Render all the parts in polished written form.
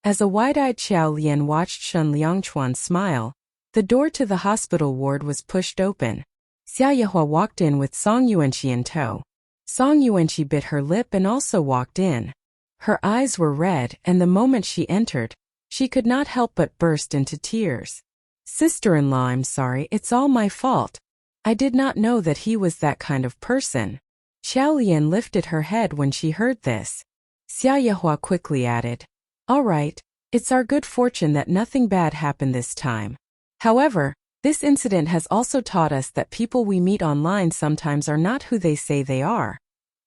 As a wide-eyed Xiao Lian watched Shen Liangchuan smile, the door to the hospital ward was pushed open. Xia Yehua walked in with Song Yuanqi in tow. Song Yuanqi bit her lip and also walked in. Her eyes were red, and the moment she entered, she could not help but burst into tears. "Sister-in-law, I'm sorry, it's all my fault. I did not know that he was that kind of person." Xiao Lian lifted her head when she heard this. Xia Yehua quickly added, "All right, it's our good fortune that nothing bad happened this time. However, this incident has also taught us that people we meet online sometimes are not who they say they are,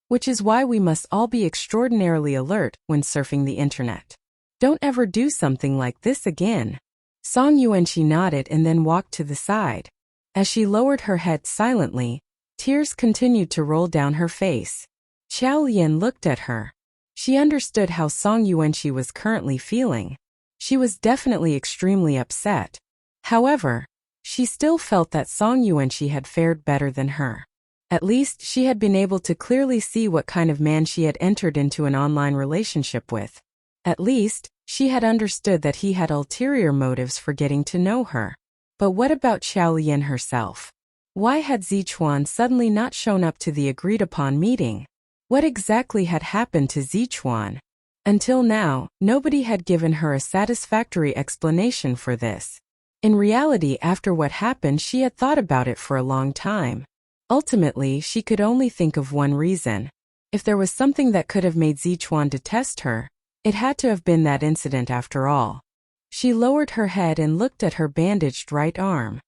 which is why we must all be extraordinarily alert when surfing the internet. Don't ever do something like this again." Song Yuanqi nodded and then walked to the side. As she lowered her head silently, tears continued to roll down her face. Xiao Lian looked at her. She understood how Song Yuanqi was currently feeling. She was definitely extremely upset. However, she still felt that Song Yuanqi had fared better than her. At least she had been able to clearly see what kind of man she had entered into an online relationship with. At least, she had understood that he had ulterior motives for getting to know her. But what about Xiao Lian herself? Why had Zichuan suddenly not shown up to the agreed-upon meeting? What exactly had happened to Zichuan? Until now, nobody had given her a satisfactory explanation for this. In reality, after what happened, she had thought about it for a long time. Ultimately, she could only think of one reason. If there was something that could have made Zichuan detest her, it had to have been that incident after all. She lowered her head and looked at her bandaged right arm.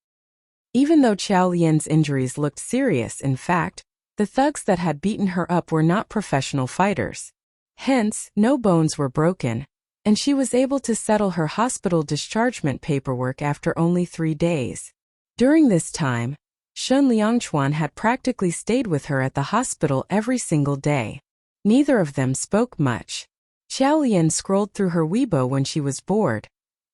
Even though Xiao Lian's injuries looked serious, in fact, the thugs that had beaten her up were not professional fighters. Hence, no bones were broken, and she was able to settle her hospital dischargement paperwork after only 3 days. During this time, Shen Liangchuan had practically stayed with her at the hospital every single day. Neither of them spoke much. Xiao Lian scrolled through her Weibo when she was bored,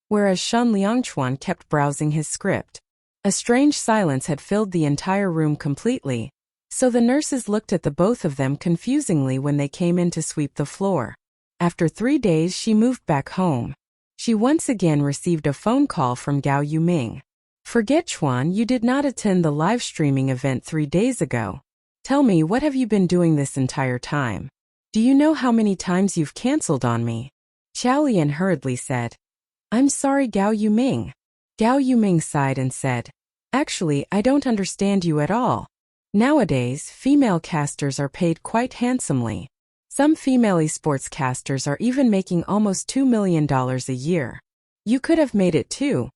whereas Shen Liangchuan kept browsing his script. A strange silence had filled the entire room completely, so the nurses looked at the both of them confusingly when they came in to sweep the floor. After 3 days, she moved back home. She once again received a phone call from Gao Yuming. "Forget Chuan, you did not attend the live streaming event 3 days ago. Tell me, what have you been doing this entire time? Do you know how many times you've cancelled on me?" Xiao Lian hurriedly said. "I'm sorry, Gao Yuming." Gao Yuming sighed and said, "Actually, I don't understand you at all. Nowadays, female casters are paid quite handsomely. Some female esports casters are even making almost $2 million a year. You could have made it too,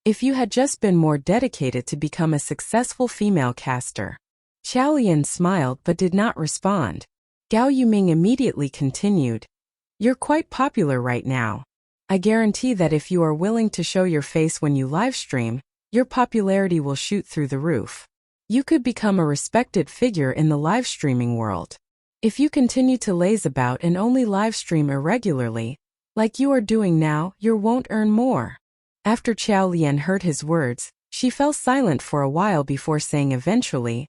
if you had just been more dedicated to become a successful female caster." Xiao Lian smiled but did not respond. Gao Yuming immediately continued, "You're quite popular right now. I guarantee that if you are willing to show your face when you livestream, your popularity will shoot through the roof. You could become a respected figure in the live streaming world. If you continue to laze about and only live stream irregularly, like you are doing now, you won't earn more." After Xiao Lian heard his words, she fell silent for a while before saying eventually,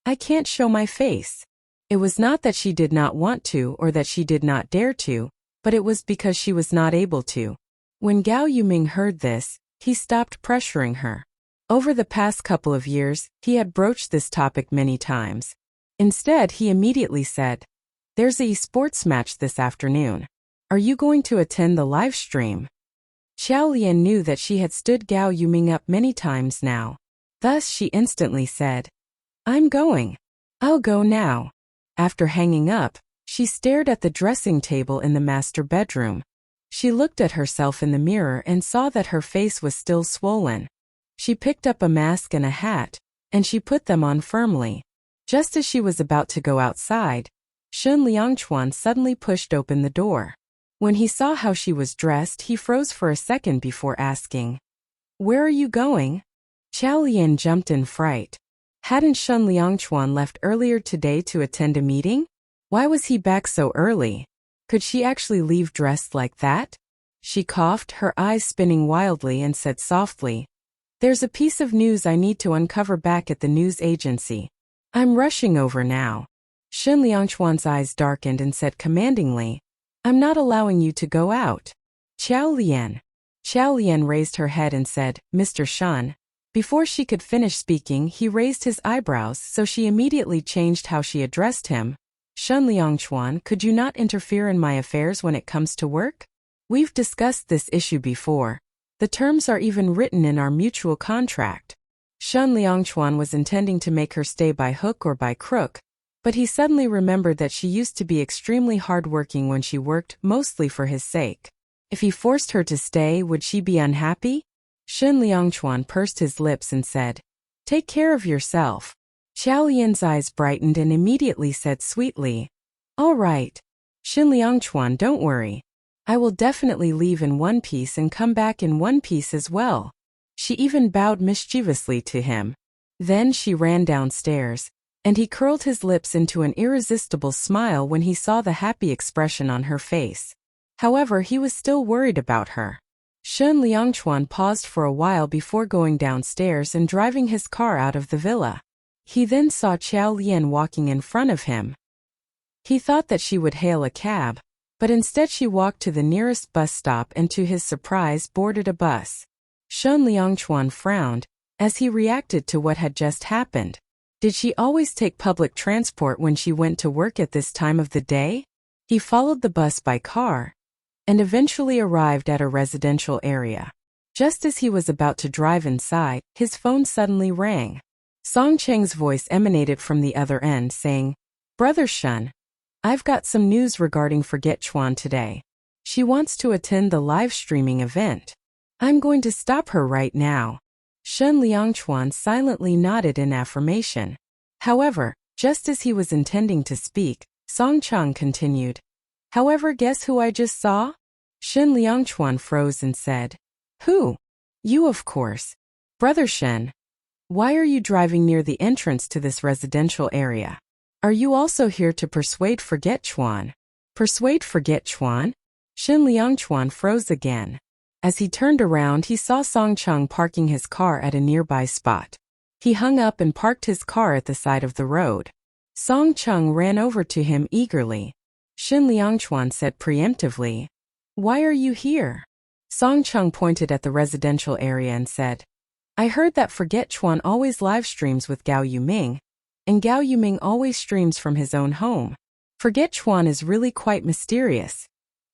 "I can't show my face." It was not that she did not want to or that she did not dare to, but it was because she was not able to. When Gao Yuming heard this, he stopped pressuring her. Over the past couple of years, he had broached this topic many times. Instead, he immediately said, "There's a esports match this afternoon. Are you going to attend the live stream?" Xiao Lian knew that she had stood Gao Yuming up many times now. Thus she instantly said, "I'm going. I'll go now." After hanging up, she stared at the dressing table in the master bedroom. She looked at herself in the mirror and saw that her face was still swollen. She picked up a mask and a hat, and she put them on firmly. Just as she was about to go outside, Shen Liangchuan suddenly pushed open the door. When he saw how she was dressed, he froze for a second before asking, "Where are you going?" Xiao Lian jumped in fright. Hadn't Shen Liangchuan left earlier today to attend a meeting? Why was he back so early? Could she actually leave dressed like that? She coughed, her eyes spinning wildly, and said softly, "There's a piece of news I need to uncover back at the news agency. I'm rushing over now." Shen Liangchuan's eyes darkened and said commandingly, "I'm not allowing you to go out." Qiao Lian. Qiao Lian raised her head and said, Mr. Shen. Before she could finish speaking, he raised his eyebrows, so she immediately changed how she addressed him. Shen Liangchuan, could you not interfere in my affairs when it comes to work? We've discussed this issue before. The terms are even written in our mutual contract. Shen Liangchuan was intending to make her stay by hook or by crook, but he suddenly remembered that she used to be extremely hardworking when she worked, mostly for his sake. If he forced her to stay, would she be unhappy? Shen Liangchuan pursed his lips and said, Take care of yourself. Qiao Lian's eyes brightened and immediately said sweetly, All right. Shen Liangchuan, don't worry. I will definitely leave in one piece and come back in one piece as well. She even bowed mischievously to him. Then she ran downstairs, and he curled his lips into an irresistible smile when he saw the happy expression on her face. However, he was still worried about her. Shen Liangchuan paused for a while before going downstairs and driving his car out of the villa. He then saw Qiao Lian walking in front of him. He thought that she would hail a cab, but instead she walked to the nearest bus stop and to his surprise boarded a bus. Shen Liangchuan frowned, as he reacted to what had just happened. Did she always take public transport when she went to work at this time of the day? He followed the bus by car, and eventually arrived at a residential area. Just as he was about to drive inside, his phone suddenly rang. Song Cheng's voice emanated from the other end saying, Brother Shen, I've got some news regarding Forget Chuan today. She wants to attend the live streaming event. I'm going to stop her right now. Shen Liangchuan silently nodded in affirmation. However, just as he was intending to speak, Song Cheng continued, However, guess who I just saw? Shen Liangchuan froze and said, Who? You, of course. Brother Shen. Why are you driving near the entrance to this residential area? Are you also here to persuade Forget Chuan? Persuade Forget Chuan? Shen Liangchuan froze again. As he turned around, he saw Song Cheng parking his car at a nearby spot. He hung up and parked his car at the side of the road. Song Cheng ran over to him eagerly. Shen Liangchuan said preemptively, Why are you here? Song Cheng pointed at the residential area and said, I heard that Forget Chuan always live streams with Gao Yuming, and Gao Yuming always streams from his own home. Forget Chuan is really quite mysterious.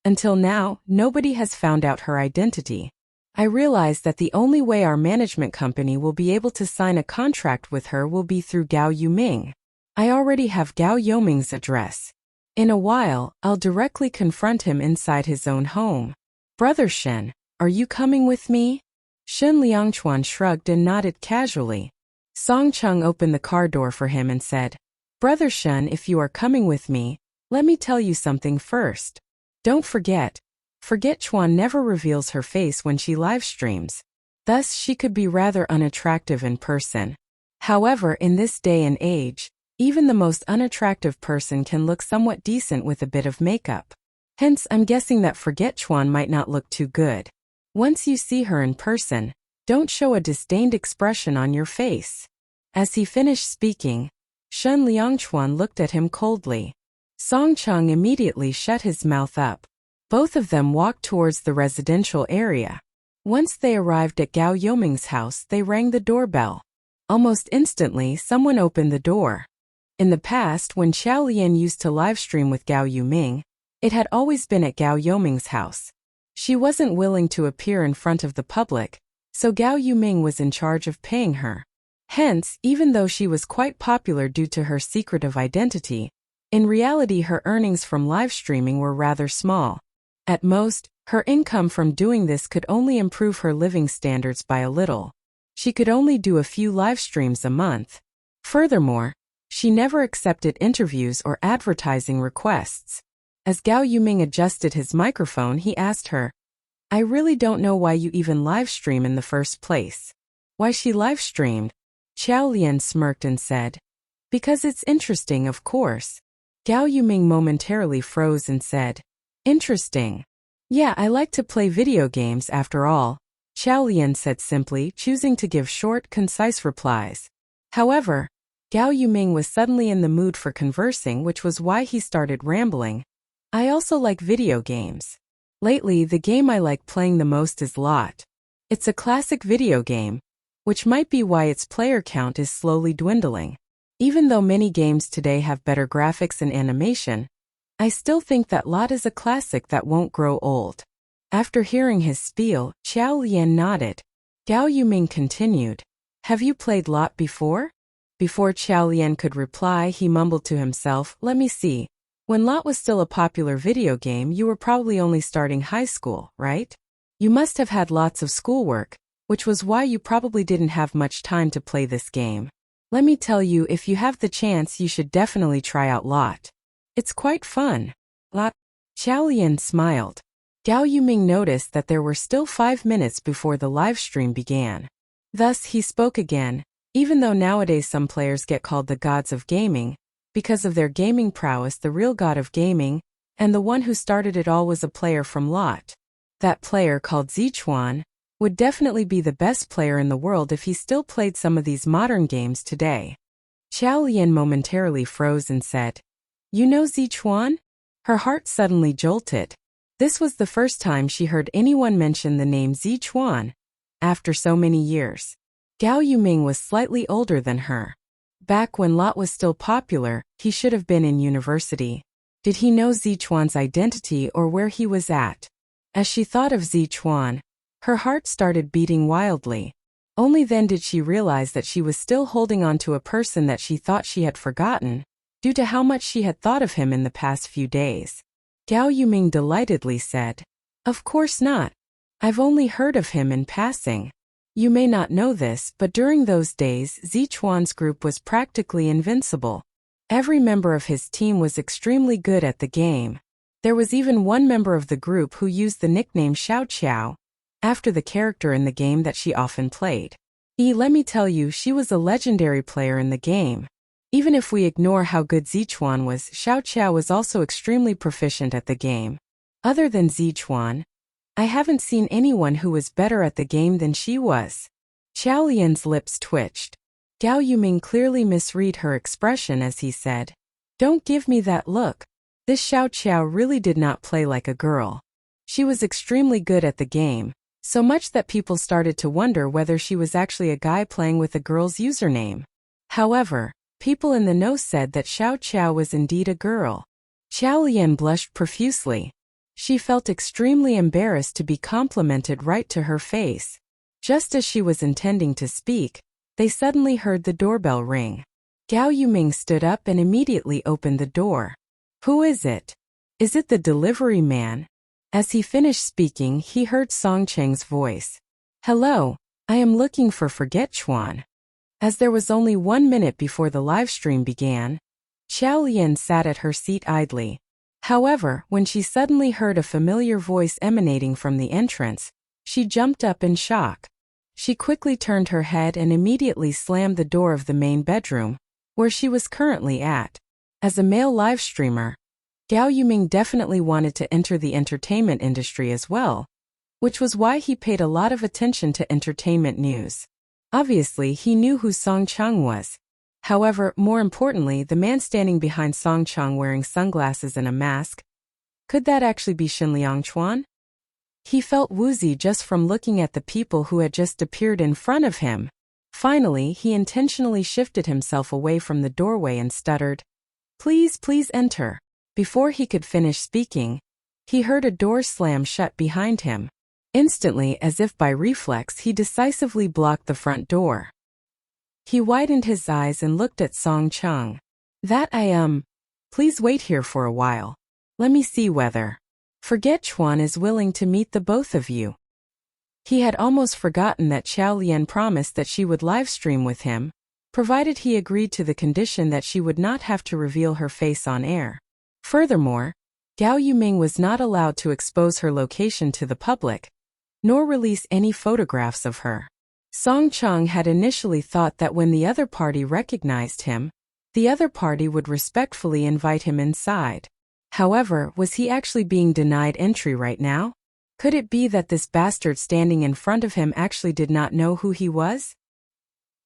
Until now, nobody has found out her identity. I realize that the only way our management company will be able to sign a contract with her will be through Gao Yuming. I already have Gao Yuming's address. In a while, I'll directly confront him inside his own home. Brother Shen, are you coming with me? Shen Liangchuan shrugged and nodded casually. Song Cheng opened the car door for him and said, Brother Shen, if you are coming with me, let me tell you something first. Don't forget, Forget Chuan never reveals her face when she live streams. Thus, she could be rather unattractive in person. However, in this day and age, even the most unattractive person can look somewhat decent with a bit of makeup. Hence, I'm guessing that Forget Chuan might not look too good. Once you see her in person, don't show a disdained expression on your face. As he finished speaking, Shen Liangchuan looked at him coldly. Song Cheng immediately shut his mouth up. Both of them walked towards the residential area. Once they arrived at Gao Yoming's house, they rang the doorbell. Almost instantly, someone opened the door. In the past, when Qiao Lian used to livestream with Gao Yuming, it had always been at Gao Yoming's house. She wasn't willing to appear in front of the public, so Gao Yuming was in charge of paying her. Hence, even though she was quite popular due to her secretive identity, in reality her earnings from live streaming were rather small. At most, her income from doing this could only improve her living standards by a little. She could only do a few live streams a month. Furthermore, she never accepted interviews or advertising requests. As Gao Yuming adjusted his microphone, he asked her, I really don't know why you even live stream in the first place. Why she live streamed? Qiao Lian smirked and said, Because it's interesting, of course. Gao Yuming momentarily froze and said, Interesting. Yeah, I like to play video games after all. Qiao Lian said simply, choosing to give short, concise replies. However, Gao Yuming was suddenly in the mood for conversing, which was why he started rambling. I also like video games. Lately, the game I like playing the most is Lot. It's a classic video game, which might be why its player count is slowly dwindling. Even though many games today have better graphics and animation, I still think that Lot is a classic that won't grow old. After hearing his spiel, Xiao Lian nodded. Gao Yuming continued. Have you played Lot before? Before Xiao Lian could reply, he mumbled to himself, let me see. When Lot was still a popular video game, you were probably only starting high school, right? You must have had lots of schoolwork, which was why you probably didn't have much time to play this game. Let me tell you, if you have the chance, you should definitely try out Lot. It's quite fun. Lot. Xiao Lian smiled. Gao Yuming noticed that there were still 5 minutes before the live stream began. Thus, he spoke again. Even though nowadays some players get called the gods of gaming, because of their gaming prowess, the real god of gaming, and the one who started it all was a player from Lot. That player, called Zichuan, would definitely be the best player in the world if he still played some of these modern games today. Xiao Lian momentarily froze and said, You know Zichuan? Her heart suddenly jolted. This was the first time she heard anyone mention the name Zichuan. After so many years. Gao Yuming was slightly older than her. Back when Lot was still popular, he should have been in university. Did he know Zichuan's identity or where he was at? As she thought of Zichuan, her heart started beating wildly. Only then did she realize that she was still holding on to a person that she thought she had forgotten, due to how much she had thought of him in the past few days. Gao Yuming delightedly said, Of course not. I've only heard of him in passing. You may not know this, but during those days, Zichuan's group was practically invincible. Every member of his team was extremely good at the game. There was even one member of the group who used the nickname Xiao Qiao, after the character in the game that she often played. Let me tell you, she was a legendary player in the game. Even if we ignore how good Zichuan was, Xiao Qiao was also extremely proficient at the game. Other than Zichuan, I haven't seen anyone who was better at the game than she was. Xiao Lian's lips twitched. Gao Yuming clearly misread her expression as he said, Don't give me that look. This Xiao Qiao really did not play like a girl. She was extremely good at the game, so much that people started to wonder whether she was actually a guy playing with a girl's username. However, people in the know said that Xiao Qiao was indeed a girl. Xiao Lian blushed profusely. She felt extremely embarrassed to be complimented right to her face. Just as she was intending to speak, they suddenly heard the doorbell ring. Gao Yuming stood up and immediately opened the door. Who is it? Is it the delivery man? As he finished speaking, he heard Song Cheng's voice. Hello, I am looking for Forget Chuan. As there was only 1 minute before the live stream began, Xiao Lian sat at her seat idly. However, when she suddenly heard a familiar voice emanating from the entrance, she jumped up in shock. She quickly turned her head and immediately slammed the door of the main bedroom, where she was currently at. As a male live streamer, Gao Yuming definitely wanted to enter the entertainment industry as well, which was why he paid a lot of attention to entertainment news. Obviously, he knew who Song Cheng was. However, more importantly, the man standing behind Song Cheng wearing sunglasses and a mask, could that actually be Xinliang Chuan? He felt woozy just from looking at the people who had just appeared in front of him. Finally, he intentionally shifted himself away from the doorway and stuttered, Please enter. Before he could finish speaking, he heard a door slam shut behind him. Instantly, as if by reflex, he decisively blocked the front door. He widened his eyes and looked at Song Cheng. Please wait here for a while. Let me see whether Forget Chuan is willing to meet the both of you. He had almost forgotten that Xiao Lian promised that she would live stream with him, provided he agreed to the condition that she would not have to reveal her face on air. Furthermore, Gao Yuming was not allowed to expose her location to the public, nor release any photographs of her. Song Cheng had initially thought that when the other party recognized him, the other party would respectfully invite him inside. However, was he actually being denied entry right now? Could it be that this bastard standing in front of him actually did not know who he was?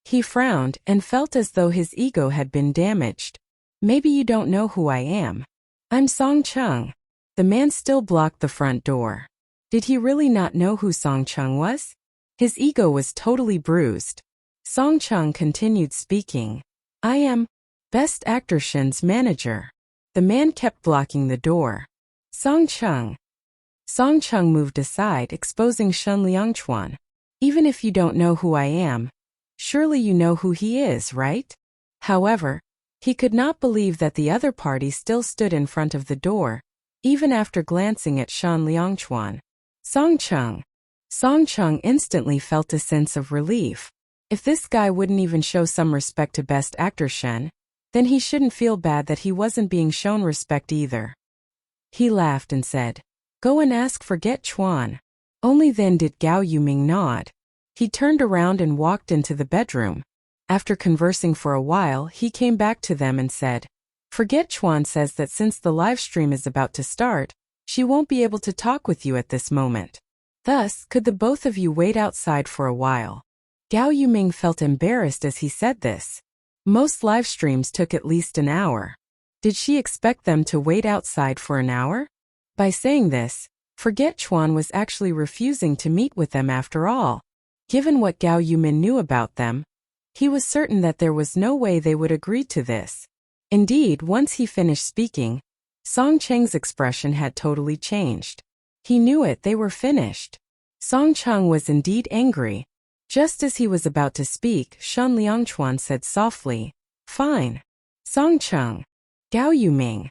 He frowned and felt as though his ego had been damaged. Maybe you don't know who I am. I'm Song Cheng. The man still blocked the front door. Did he really not know who Song Chung was? His ego was totally bruised. Song Chung continued speaking. I am Best Actor Shin's manager. The man kept blocking the door. Song Chung. Song Chung moved aside, exposing Shen Liangchuan. Even if you don't know who I am, surely you know who he is, right? However, he could not believe that the other party still stood in front of the door, even after glancing at Shen Liangchuan. Song Chung. Song Chung instantly felt a sense of relief. If this guy wouldn't even show some respect to Best Actor Shen, then he shouldn't feel bad that he wasn't being shown respect either. He laughed and said, Go and ask for Get Chuan. Only then did Gao Yuming nod. He turned around and walked into the bedroom. After conversing for a while, he came back to them and said, Forget Chuan says that since the live stream is about to start, she won't be able to talk with you at this moment. Thus, could the both of you wait outside for a while? Gao Yuming felt embarrassed as he said this. Most live streams took at least an hour. Did she expect them to wait outside for an hour? By saying this, Forget Chuan was actually refusing to meet with them after all. Given what Gao Yumin knew about them, he was certain that there was no way they would agree to this. Indeed, once he finished speaking, Song Cheng's expression had totally changed. He knew it, they were finished. Song Chung was indeed angry. Just as he was about to speak, Shen Liangchuan said softly, Fine. Song Chung. Gao Yuming.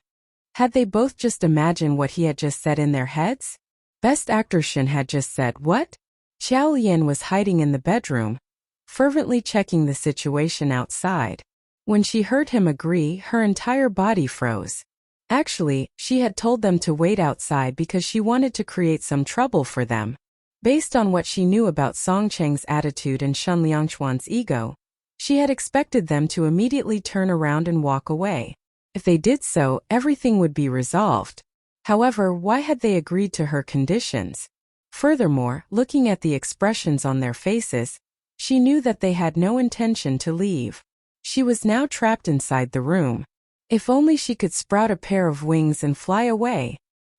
Had they both just imagined what he had just said in their heads? Best Actor Shin had just said what? Xiao Lian was hiding in the bedroom, fervently checking the situation outside. When she heard him agree, her entire body froze. Actually, she had told them to wait outside because she wanted to create some trouble for them. Based on what she knew about Song Cheng's attitude and Shen Liangchuan's ego, she had expected them to immediately turn around and walk away. If they did so, everything would be resolved. However, why had they agreed to her conditions? Furthermore, looking at the expressions on their faces, she knew that they had no intention to leave. She was now trapped inside the room. If only she could sprout a pair of wings and fly away.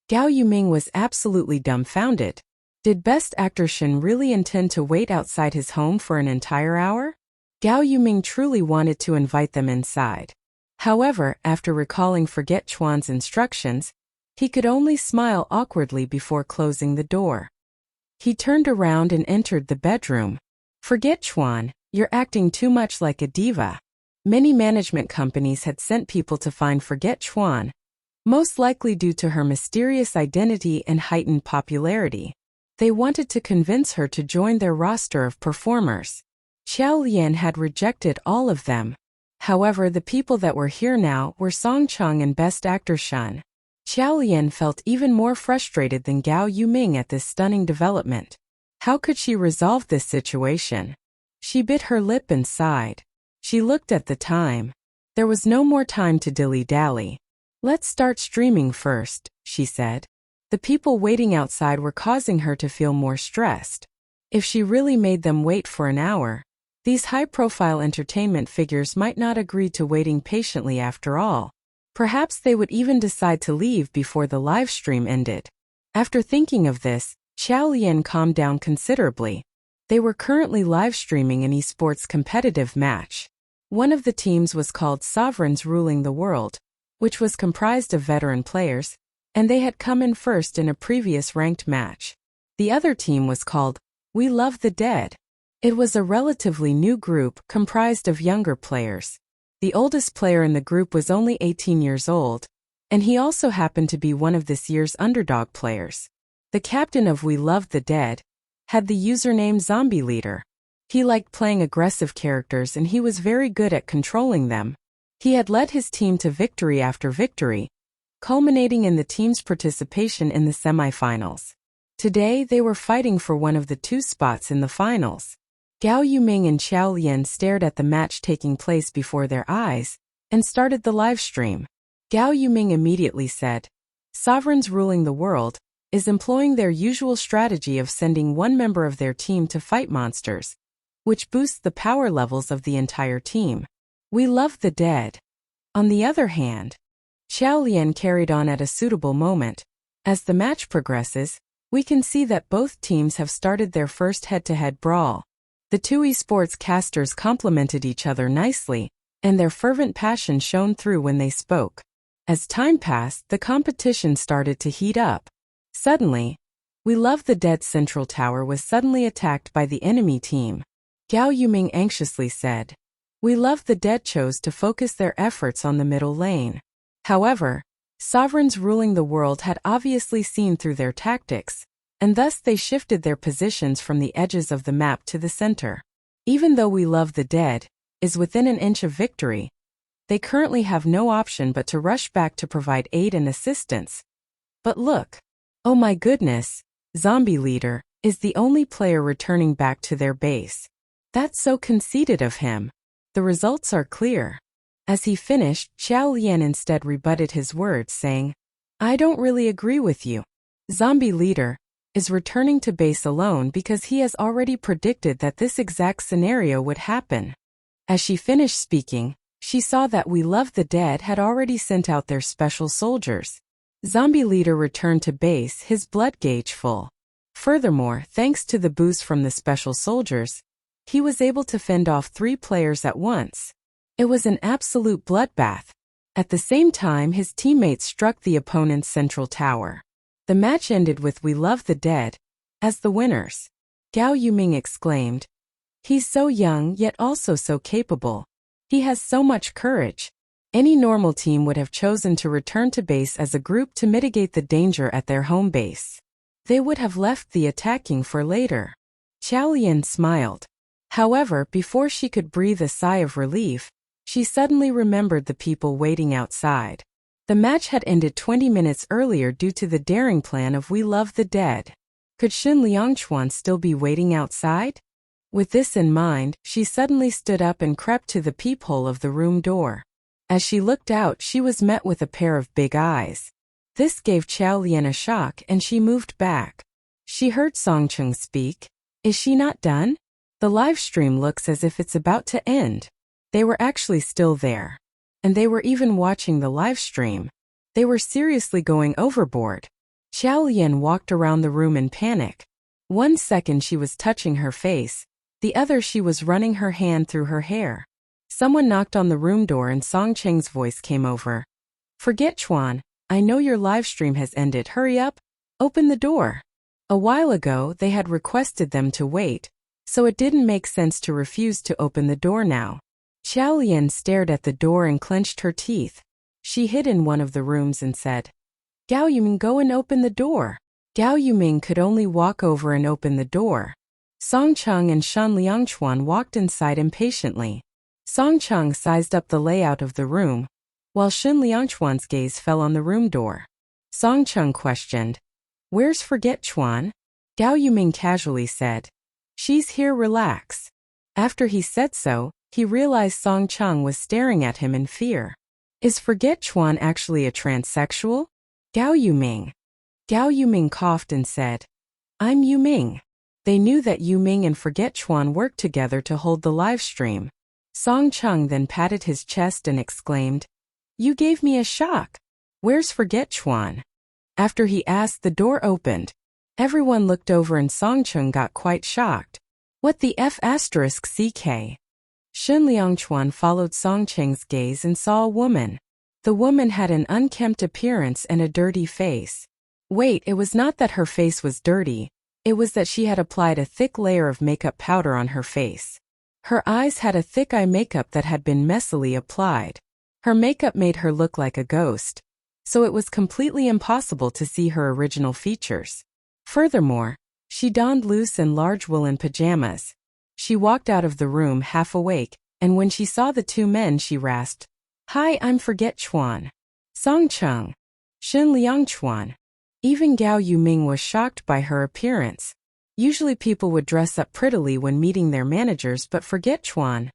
Gao Yuming was absolutely dumbfounded. Did Best Actor Shin really intend to wait outside his home for an entire hour? Gao Yuming truly wanted to invite them inside. However, after recalling Forget Chuan's instructions, he could only smile awkwardly before closing the door. He turned around and entered the bedroom. Forget Chuan, you're acting too much like a diva. Many management companies had sent people to find Forget Chuan, most likely due to her mysterious identity and heightened popularity. They wanted to convince her to join their roster of performers. Xiao Lian had rejected all of them. However, the people that were here now were Song Chung and Best Actor Shen. Xiao Lian felt even more frustrated than Gao Yuming at this stunning development. How could she resolve this situation? She bit her lip and sighed. She looked at the time. There was no more time to dilly-dally. Let's start streaming first, she said. The people waiting outside were causing her to feel more stressed. If she really made them wait for an hour, these high-profile entertainment figures might not agree to waiting patiently after all. Perhaps they would even decide to leave before the live stream ended. After thinking of this, Xiao Lian calmed down considerably. They were currently live streaming an esports competitive match. One of the teams was called Sovereigns Ruling the World, which was comprised of veteran players, and they had come in first in a previous ranked match. The other team was called We Love the Dead. It was a relatively new group comprised of younger players. The oldest player in the group was only 18 years old, and he also happened to be one of this year's underdog players. The captain of We Love the Dead had the username Zombie Leader. He liked playing aggressive characters and he was very good at controlling them. He had led his team to victory after victory, culminating in the team's participation in the semifinals. Today they were fighting for one of the two spots in the finals. Gao Yuming and Xiao Lian stared at the match taking place before their eyes, and started the live stream. Gao Yuming immediately said, Sovereigns Ruling the World is employing their usual strategy of sending one member of their team to fight monsters, which boosts the power levels of the entire team. We Love the Dead. On the other hand, Xiao Lian carried on at a suitable moment, As the match progresses, we can see that both teams have started their first head-to-head brawl. The two esports casters complemented each other nicely, and their fervent passion shone through when they spoke. As time passed, the competition started to heat up. Suddenly, We Love the Dead's central tower was suddenly attacked by the enemy team. Gao Yuming anxiously said. We Love the Dead chose to focus their efforts on the middle lane. However, sovereigns ruling the world had obviously seen through their tactics, and thus they shifted their positions from the edges of the map to the center. Even though We Love the Dead is within an inch of victory, they currently have no option but to rush back to provide aid and assistance. But look! Oh my goodness! Zombie Leader is the only player returning back to their base. That's so conceited of him. The results are clear. As he finished, Xiao Lian instead rebutted his words, saying, I don't really agree with you. Zombie Leader is returning to base alone because he has already predicted that this exact scenario would happen. As she finished speaking, she saw that We Love the Dead had already sent out their special soldiers. Zombie Leader returned to base, his blood gauge full. Furthermore, thanks to the boost from the special soldiers, he was able to fend off 3 players at once. It was an absolute bloodbath. At the same time, his teammates struck the opponent's central tower. The match ended with We Love the Dead as the winners. Gao Yuming exclaimed, He's so young yet also so capable. He has so much courage. Any normal team would have chosen to return to base as a group to mitigate the danger at their home base. They would have left the attacking for later. Xiao Lian smiled. However, before she could breathe a sigh of relief, she suddenly remembered the people waiting outside. The match had ended 20 minutes earlier due to the daring plan of We Love the Dead. Could Xin Liangchuan still be waiting outside? With this in mind, she suddenly stood up and crept to the peephole of the room door. As she looked out, she was met with a pair of big eyes. This gave Xiao Lian a shock and she moved back. She heard Song Cheng speak. Is she not done? The live stream looks as if it's about to end. They were actually still there. And they were even watching the live stream. They were seriously going overboard. Xiao Lian walked around the room in panic. 1 second she was touching her face, the other she was running her hand through her hair. Someone knocked on the room door and Song Cheng's voice came over. Forget Chuan, I know your live stream has ended. Hurry up, open the door. A while ago they had requested them to wait, so it didn't make sense to refuse to open the door now. Xiao Lian stared at the door and clenched her teeth. She hid in one of the rooms and said, Gao Yuming, go and open the door. Gao Yuming could only walk over and open the door. Song Cheng and Shan Liangchuan walked inside impatiently. Song Cheng sized up the layout of the room, while Shin Liangchuan's gaze fell on the room door. Song Cheng questioned, Where's Forget Chuan? Gao Yuming casually said, She's here, relax. After he said so, he realized Song Cheng was staring at him in fear. Is Forget Chuan actually a transsexual? Gao Yuming. Gao Yuming coughed and said, I'm Yuming. They knew that Yuming and Forget Chuan worked together to hold the live stream. Song Cheng then patted his chest and exclaimed, You gave me a shock. Where's Forget Chuan? After he asked, the door opened. Everyone looked over and Song Cheng got quite shocked. What the F***CK? Shin Liangchuan followed Song Cheng's gaze and saw a woman. The woman had an unkempt appearance and a dirty face. Wait, it was not that her face was dirty. It was that she had applied a thick layer of makeup powder on her face. Her eyes had a thick eye makeup that had been messily applied. Her makeup made her look like a ghost, so it was completely impossible to see her original features. Furthermore, she donned loose and large woolen pajamas. She walked out of the room half awake, and when she saw the 2 men she rasped, Hi, I'm Forget Chuan. Song Cheng. Shin Liangchuan. Even Gao Yuming was shocked by her appearance. Usually people would dress up prettily when meeting their managers, but Forget Chuan.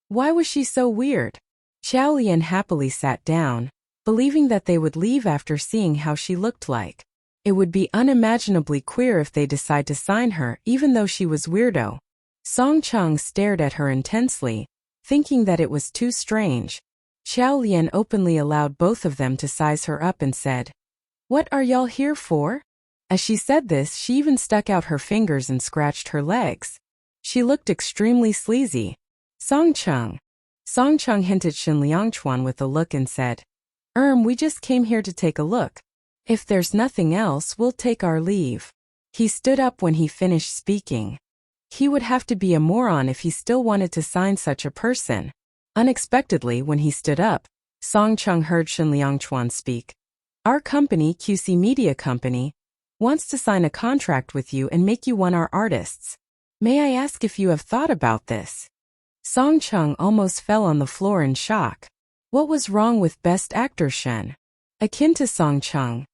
Why was she so weird? Xiao Lian happily sat down, believing that they would leave after seeing how she looked like. It would be unimaginably queer if they decide to sign her, even though she was weirdo. Song Cheng stared at her intensely, thinking that it was too strange. Xiao Lian openly allowed both of them to size her up and said, What are y'all here for? As she said this, she even stuck out her fingers and scratched her legs. She looked extremely sleazy. Songcheng. Songcheng hinted Shen Liangchuan with a look and said, we just came here to take a look. If there's nothing else, we'll take our leave. He stood up when he finished speaking. He would have to be a moron if he still wanted to sign such a person. Unexpectedly, when he stood up, Songcheng heard Shen Liangchuan speak. Our company, QC Media Company, wants to sign a contract with you and make you one of our artists. May I ask if you have thought about this? Songcheng almost fell on the floor in shock. What was wrong with Best Actor Shen? Akin to Songcheng,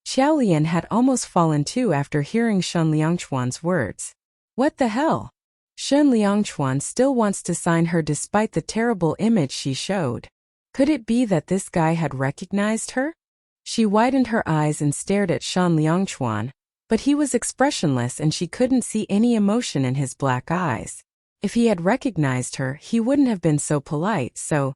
Xiaolian had almost fallen too after hearing Shen Liangchuan's words. What the hell? Shen Liangchuan still wants to sign her despite the terrible image she showed. Could it be that this guy had recognized her? She widened her eyes and stared at Shen Liangchuan, but he was expressionless and she couldn't see any emotion in his black eyes. If he had recognized her, he wouldn't have been so polite, so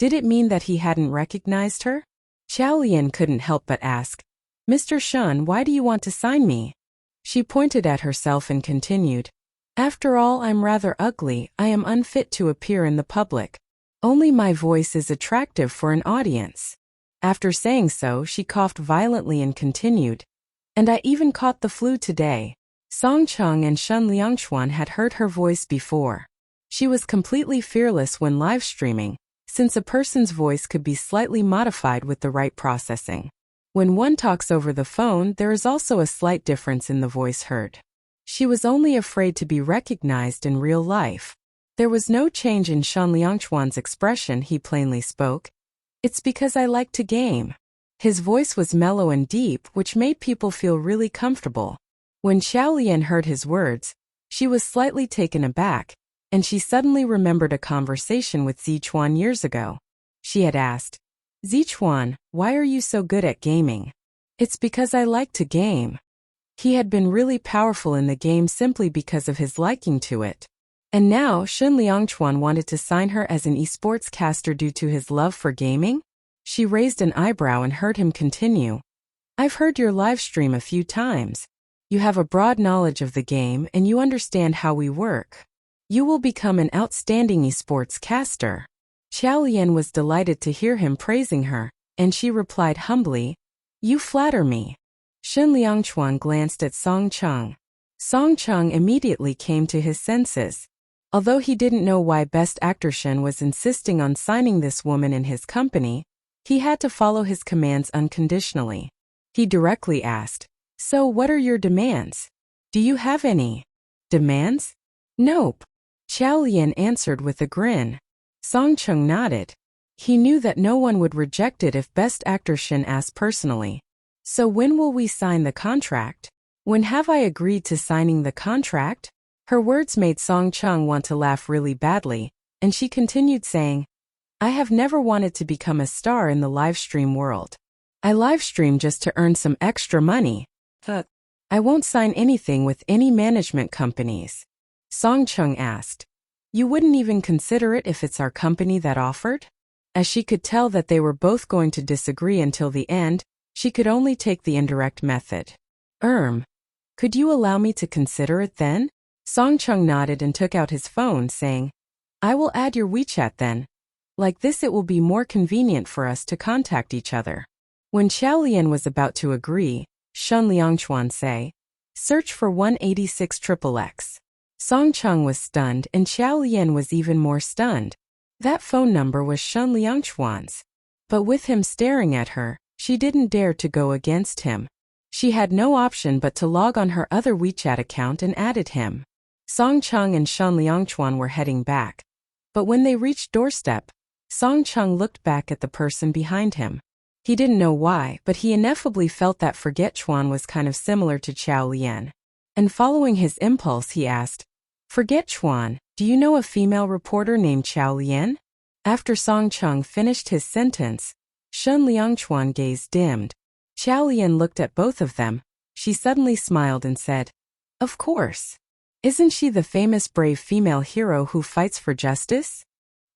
did it mean that he hadn't recognized her? Xiaolian couldn't help but ask, Mr. Shen, why do you want to sign me? She pointed at herself and continued, After all, I'm rather ugly, I am unfit to appear in the public. Only my voice is attractive for an audience. After saying so, she coughed violently and continued, And I even caught the flu today. Songcheng and Shen Liangchuan had heard her voice before. She was completely fearless when live streaming, since a person's voice could be slightly modified with the right processing. When one talks over the phone, there is also a slight difference in the voice heard. She was only afraid to be recognized in real life. There was no change in Shen Liangchuan's expression. He plainly spoke. It's because I like to game. His voice was mellow and deep, which made people feel really comfortable. When Xiaolian heard his words, she was slightly taken aback, and she suddenly remembered a conversation with Zichuan years ago. She had asked, Zichuan, why are you so good at gaming? It's because I like to game. He had been really powerful in the game simply because of his liking to it. And now Shen Liangchuan wanted to sign her as an esports caster due to his love for gaming? She raised an eyebrow and heard him continue. I've heard your live stream a few times. You have a broad knowledge of the game and you understand how we work. You will become an outstanding esports caster. Xiaolian was delighted to hear him praising her, and she replied humbly, You flatter me. Shen Liangchuan glanced at Songcheng. Songcheng immediately came to his senses. Although he didn't know why Best Actor Shen was insisting on signing this woman in his company, he had to follow his commands unconditionally. He directly asked, So what are your demands? Do you have any demands? Nope. Xiaolian answered with a grin. Songcheng nodded. He knew that no one would reject it if Best Actor Shen asked personally. So when will we sign the contract? When have I agreed to signing the contract? Her words made Songcheng want to laugh really badly, and she continued saying, I have never wanted to become a star in the livestream world. I livestream just to earn some extra money. I won't sign anything with any management companies. Songcheng asked, You wouldn't even consider it if it's our company that offered? As she could tell that they were both going to disagree until the end, she could only take the indirect method. Could you allow me to consider it then? Songcheng nodded and took out his phone, saying, I will add your WeChat then. Like this it will be more convenient for us to contact each other. When Xiaolian was about to agree, Shen Liangchuan said, Search for 186XXX. Songcheng was stunned and Xiaolian was even more stunned. That phone number was Shen Liangchuan's. But with him staring at her, she didn't dare to go against him. She had no option but to log on her other WeChat account and added him. Songcheng and Shen Liangchuan were heading back. But when they reached doorstep, Songcheng looked back at the person behind him. He didn't know why, but he ineffably felt that Forgetchuan was kind of similar to Xiaolian. And following his impulse, he asked, Forgetchuan, do you know a female reporter named Xiaolian? After Songcheng finished his sentence, Shen Liangchuan gaze dimmed. Xiaolian looked at both of them. She suddenly smiled and said, Of course. Isn't she the famous brave female hero who fights for justice?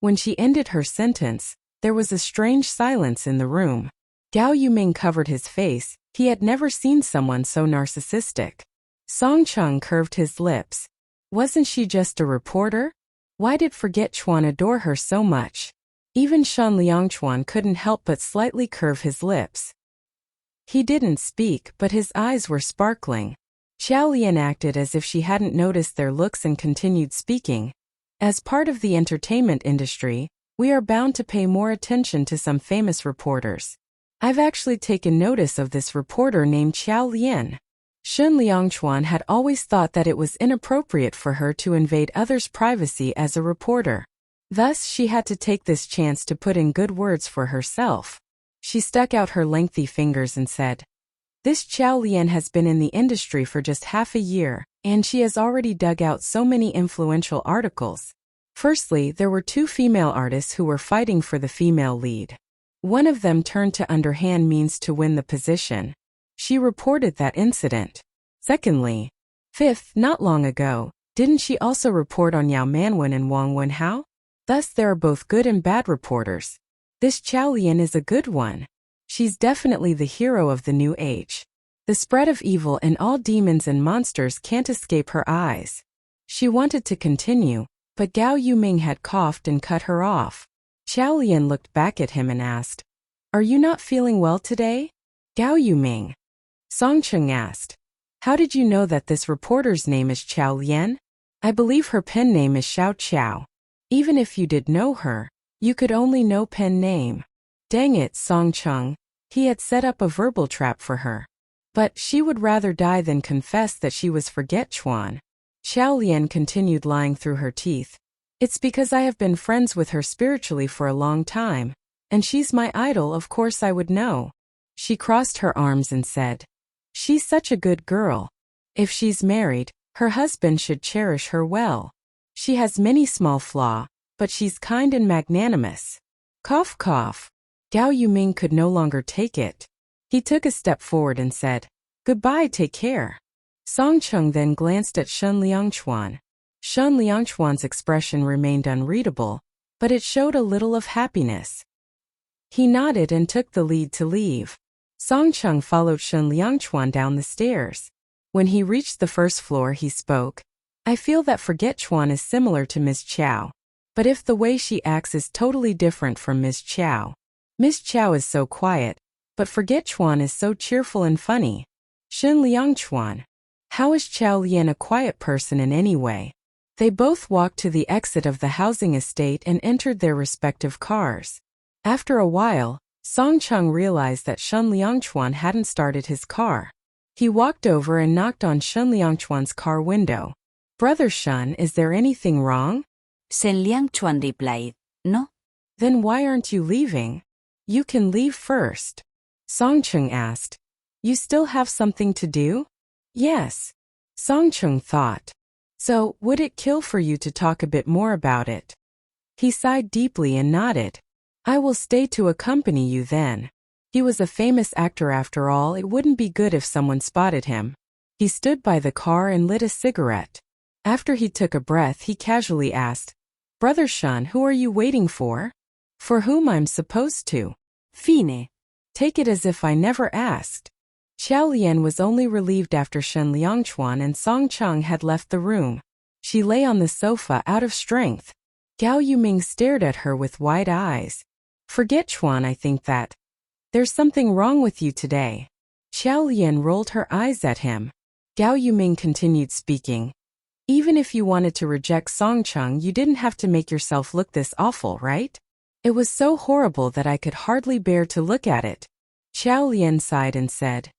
When she ended her sentence, there was a strange silence in the room. Gao Yuming covered his face, He had never seen someone so narcissistic. Song Chung curved his lips. Wasn't she just a reporter? Why did Forget Chuan adore her so much? Even Shen Liangchuan couldn't help but slightly curve his lips. He didn't speak, but his eyes were sparkling. Xiao Lian acted as if she hadn't noticed their looks and continued speaking. As part of the entertainment industry, we are bound to pay more attention to some famous reporters. I've actually taken notice of this reporter named Xiao Lian. Shen Liangchuan had always thought that it was inappropriate for her to invade others' privacy as a reporter. Thus, she had to take this chance to put in good words for herself. She stuck out her lengthy fingers and said, "This Xiao Lian has been in the industry for just half a year, and she has already dug out so many influential articles. Firstly, there were 2 female artists who were fighting for the female lead. One of them turned to underhand means to win the position. She reported that incident. Secondly, fifth, not long ago, didn't she also report on Yao Manwen and Wang Wenhao? Thus there are both good and bad reporters. This Xiao Lian is a good one. She's definitely the hero of the new age. The spread of evil and all demons and monsters can't escape her eyes." She wanted to continue, but Gao Yuming had coughed and cut her off. Xiao Lian looked back at him and asked, "Are you not feeling well today?" "Gao Yuming?" Song Chung asked. "How did you know that this reporter's name is Xiao Lian? I believe her pen name is Xiao Qiao. Even if you did know her, you could only know pen name." Dang it, Song Chung. He had set up a verbal trap for her. But she would rather die than confess that she was Forget Chuan. Xiao Lian continued lying through her teeth. "It's because I have been friends with her spiritually for a long time, and she's my idol, of course I would know." She crossed her arms and said, "She's such a good girl. If she's married, her husband should cherish her well. She has many small flaws, but she's kind and magnanimous." Cough cough. Gao Yuming could no longer take it. He took a step forward and said, "Goodbye, take care." Song Chung then glanced at Shen Liangchuan. Shen Liangchuan's expression remained unreadable, but it showed a little of happiness. He nodded and took the lead to leave. Song Chung followed Shen Liangchuan down the stairs. When he reached the first floor, he spoke. "I feel that Forget Chuan is similar to Ms. Chow. But if the way she acts is totally different from Ms. Chow. Ms. Chow is so quiet, but Forget Chuan is so cheerful and funny. Shen Liangchuan. How is Xiao Lian a quiet person in any way?" They both walked to the exit of the housing estate and entered their respective cars. After a while, Song Chung realized that Shen Liangchuan hadn't started his car. He walked over and knocked on Shen Liangchuan's car window. "Brother Shen, is there anything wrong?" Shen Liangchuan replied, "No." "Then why aren't you leaving? You can leave first." Song Chung asked, "You still have something to do?" "Yes." Song Chung thought. "So, would it kill for you to talk a bit more about it?" He sighed deeply and nodded. "I will stay to accompany you then." He was a famous actor after all. It wouldn't be good if someone spotted him. He stood by the car and lit a cigarette. After he took a breath, he casually asked, "Brother Shen, who are you waiting for?" "For whom I'm supposed to." "Fine." "Take it as if I never asked." Xiao Lian was only relieved after Shen Liangchuan and Song Chung had left the room. She lay on the sofa out of strength. Gao Yuming stared at her with wide eyes. "Forget Chuan, I think that there's something wrong with you today." Xiao Lian rolled her eyes at him. Gao Yuming continued speaking. "Even if you wanted to reject Song Chung, you didn't have to make yourself look this awful, right? It was so horrible that I could hardly bear to look at it." Xiao Lian sighed and said,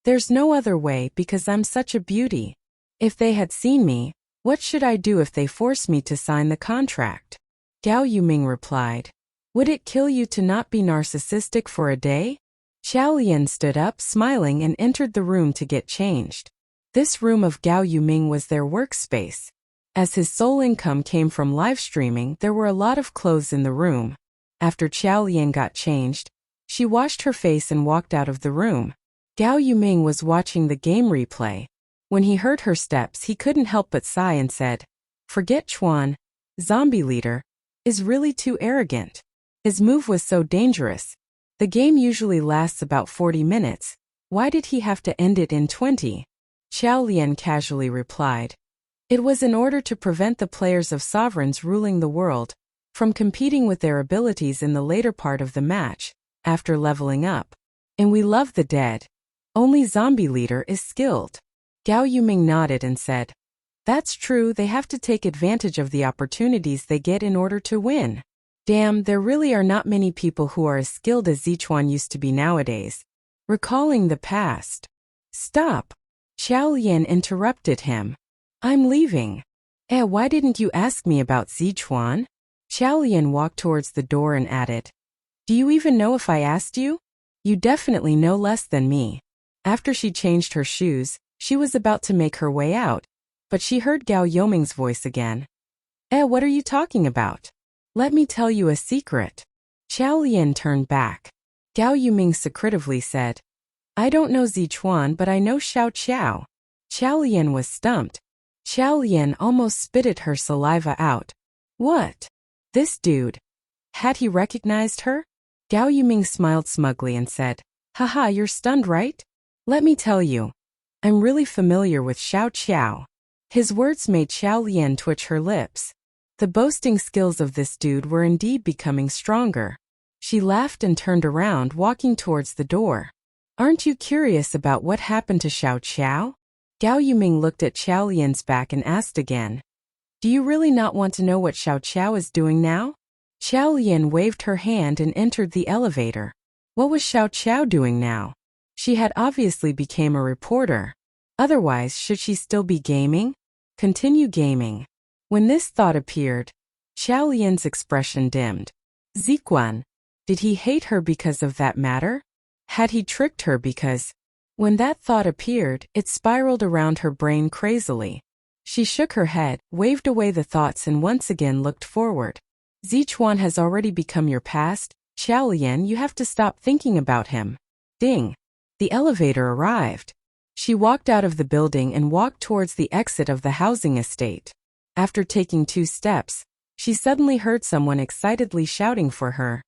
"There's no other way because I'm such a beauty. If they had seen me, what should I do if they forced me to sign the contract?" Gao Yuming replied, "Would it kill you to not be narcissistic for a day?" Xiao Lian stood up, smiling, and entered the room to get changed. This room of Gao Yuming was their workspace. As his sole income came from live streaming, there were a lot of clothes in the room. After Xiao Lian got changed, she washed her face and walked out of the room. Gao Yuming was watching the game replay. When he heard her steps, he couldn't help but sigh and said, "Forget Chuan, zombie leader, is really too arrogant. His move was so dangerous. The game usually lasts about 40 minutes. Why did he have to end it in 20? Xiao Lian casually replied. It was in order to prevent the players of sovereigns ruling the world from competing with their abilities in the later part of the match, after leveling up. And we love the dead. Only zombie leader is skilled. Gao Yuming nodded and said, That's true, they have to take advantage of the opportunities they get in order to win. Damn, there really are not many people who are as skilled as Zichuan used to be nowadays. Recalling the past. Stop. Xiao Lian interrupted him. I'm leaving. Why didn't you ask me about Zichuan? Xiao Lian walked towards the door and added, Do you even know if I asked you? You definitely know less than me. After she changed her shoes, she was about to make her way out, but she heard Gao Yoming's voice again. What are you talking about? Let me tell you a secret. Xiao Lian turned back. Gao Yuming secretively said, I don't know Zichuan, but I know Xiao Qiao. Xiao Lian was stumped. Xiao Lian almost spitted her saliva out. What? This dude. Had he recognized her? Gao Yuming smiled smugly and said, Haha, you're stunned, right? Let me tell you. I'm really familiar with Xiao Qiao. His words made Xiao Lian twitch her lips. The boasting skills of this dude were indeed becoming stronger. She laughed and turned around, walking towards the door. Aren't you curious about what happened to Xiao Qiao? Gao Yuming looked at Xiao Lian's back and asked again. Do you really not want to know what Xiao Qiao is doing now? Xiao Lian waved her hand and entered the elevator. What was Xiao Qiao doing now? She had obviously become a reporter. Otherwise, should she still be gaming? Continue gaming. When this thought appeared, Xiao Lian's expression dimmed. Ziquan. Did he hate her because of that matter? Had he tricked her because... When that thought appeared, it spiraled around her brain crazily. She shook her head, waved away the thoughts and once again looked forward. Zichuan has already become your past. Xiao Lian, you have to stop thinking about him. Ding. The elevator arrived. She walked out of the building and walked towards the exit of the housing estate. After taking 2 steps, she suddenly heard someone excitedly shouting for her.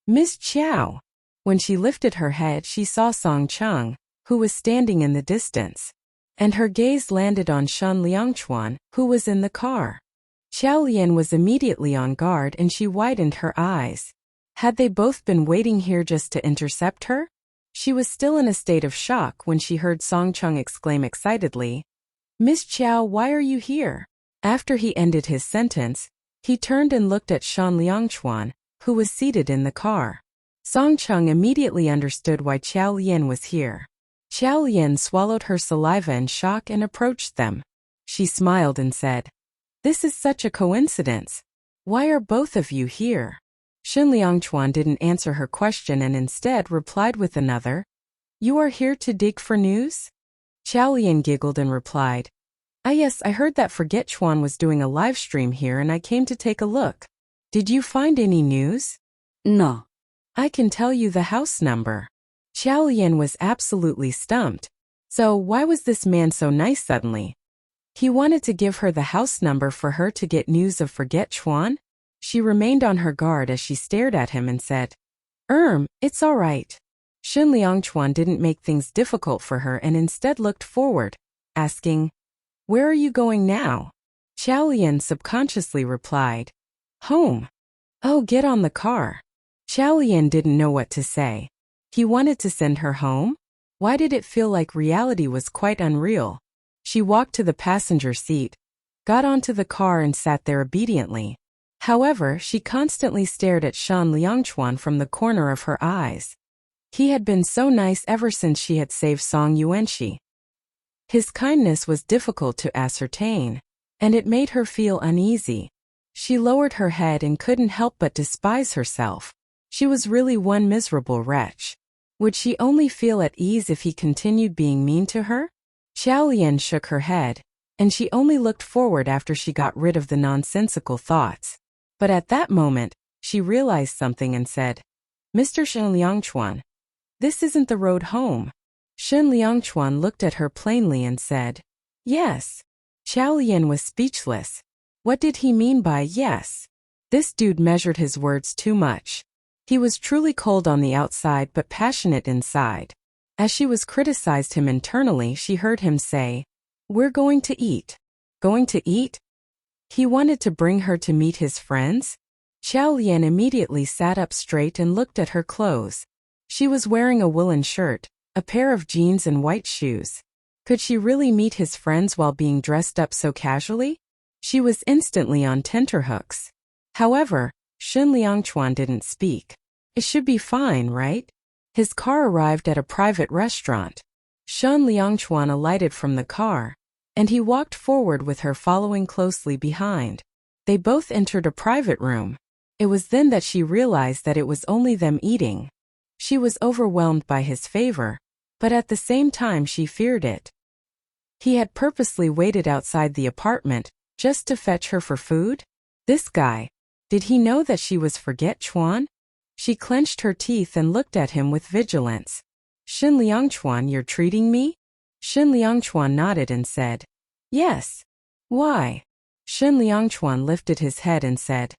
Miss Qiao. When she lifted her head, she saw Song Cheng, who was standing in the distance. And her gaze landed on Shen Liangchuan, who was in the car. Xiao Lian was immediately on guard and she widened her eyes. Had they both been waiting here just to intercept her? She was still in a state of shock when she heard Song Cheng exclaim excitedly, Miss Qiao, why are you here? After he ended his sentence, he turned and looked at Shen Liangchuan, who was seated in the car. Song Cheng immediately understood why Xiao Lian was here. Xiao Lian swallowed her saliva in shock and approached them. She smiled and said, This is such a coincidence. Why are both of you here? Shen Liangchuan didn't answer her question and instead replied with another, You are here to dig for news? Xiao Lian giggled and replied, Yes, I heard that Forget Chuan was doing a live stream here and I came to take a look. Did you find any news? No. I can tell you the house number. Xiao Lian was absolutely stumped. So why was this man so nice suddenly? He wanted to give her the house number for her to get news of Forget Chuan? She remained on her guard as she stared at him and said, It's all right. Shen Liangchuan didn't make things difficult for her and instead looked forward, asking, Where are you going now? Xiao Lian subconsciously replied, Home. Oh, get on the car. Xiao Lian didn't know what to say. He wanted to send her home? Why did it feel like reality was quite unreal? She walked to the passenger seat, got onto the car and sat there obediently. However, she constantly stared at Shen Liangchuan from the corner of her eyes. He had been so nice ever since she had saved Song Yuanxi. His kindness was difficult to ascertain, and it made her feel uneasy. She lowered her head and couldn't help but despise herself. She was really one miserable wretch. Would she only feel at ease if he continued being mean to her? Xiao Lian shook her head, and she only looked forward after she got rid of the nonsensical thoughts. But at that moment, she realized something and said, Mr. Shen Liangchuan, this isn't the road home. Shen Liangchuan looked at her plainly and said, Yes. Xiao Lian was speechless. What did he mean by yes? This dude measured his words too much. He was truly cold on the outside but passionate inside. As she was criticized him internally, she heard him say, "We're going to eat." Going to eat? He wanted to bring her to meet his friends? Xiao Lian immediately sat up straight and looked at her clothes. She was wearing a woolen shirt, a pair of jeans and white shoes. Could she really meet his friends while being dressed up so casually? She was instantly on tenterhooks. However, Shen Liangchuan didn't speak. It should be fine, right? His car arrived at a private restaurant. Shen Liangchuan alighted from the car, and he walked forward with her following closely behind. They both entered a private room. It was then that she realized that it was only them eating. She was overwhelmed by his favor, but at the same time she feared it. He had purposely waited outside the apartment, just to fetch her for food? This guy, did he know that she was Forget Chuan? She clenched her teeth and looked at him with vigilance. Shen Liangchuan, you're treating me? Shen Liangchuan nodded and said, "Yes." "Why?" Shen Liangchuan lifted his head and said,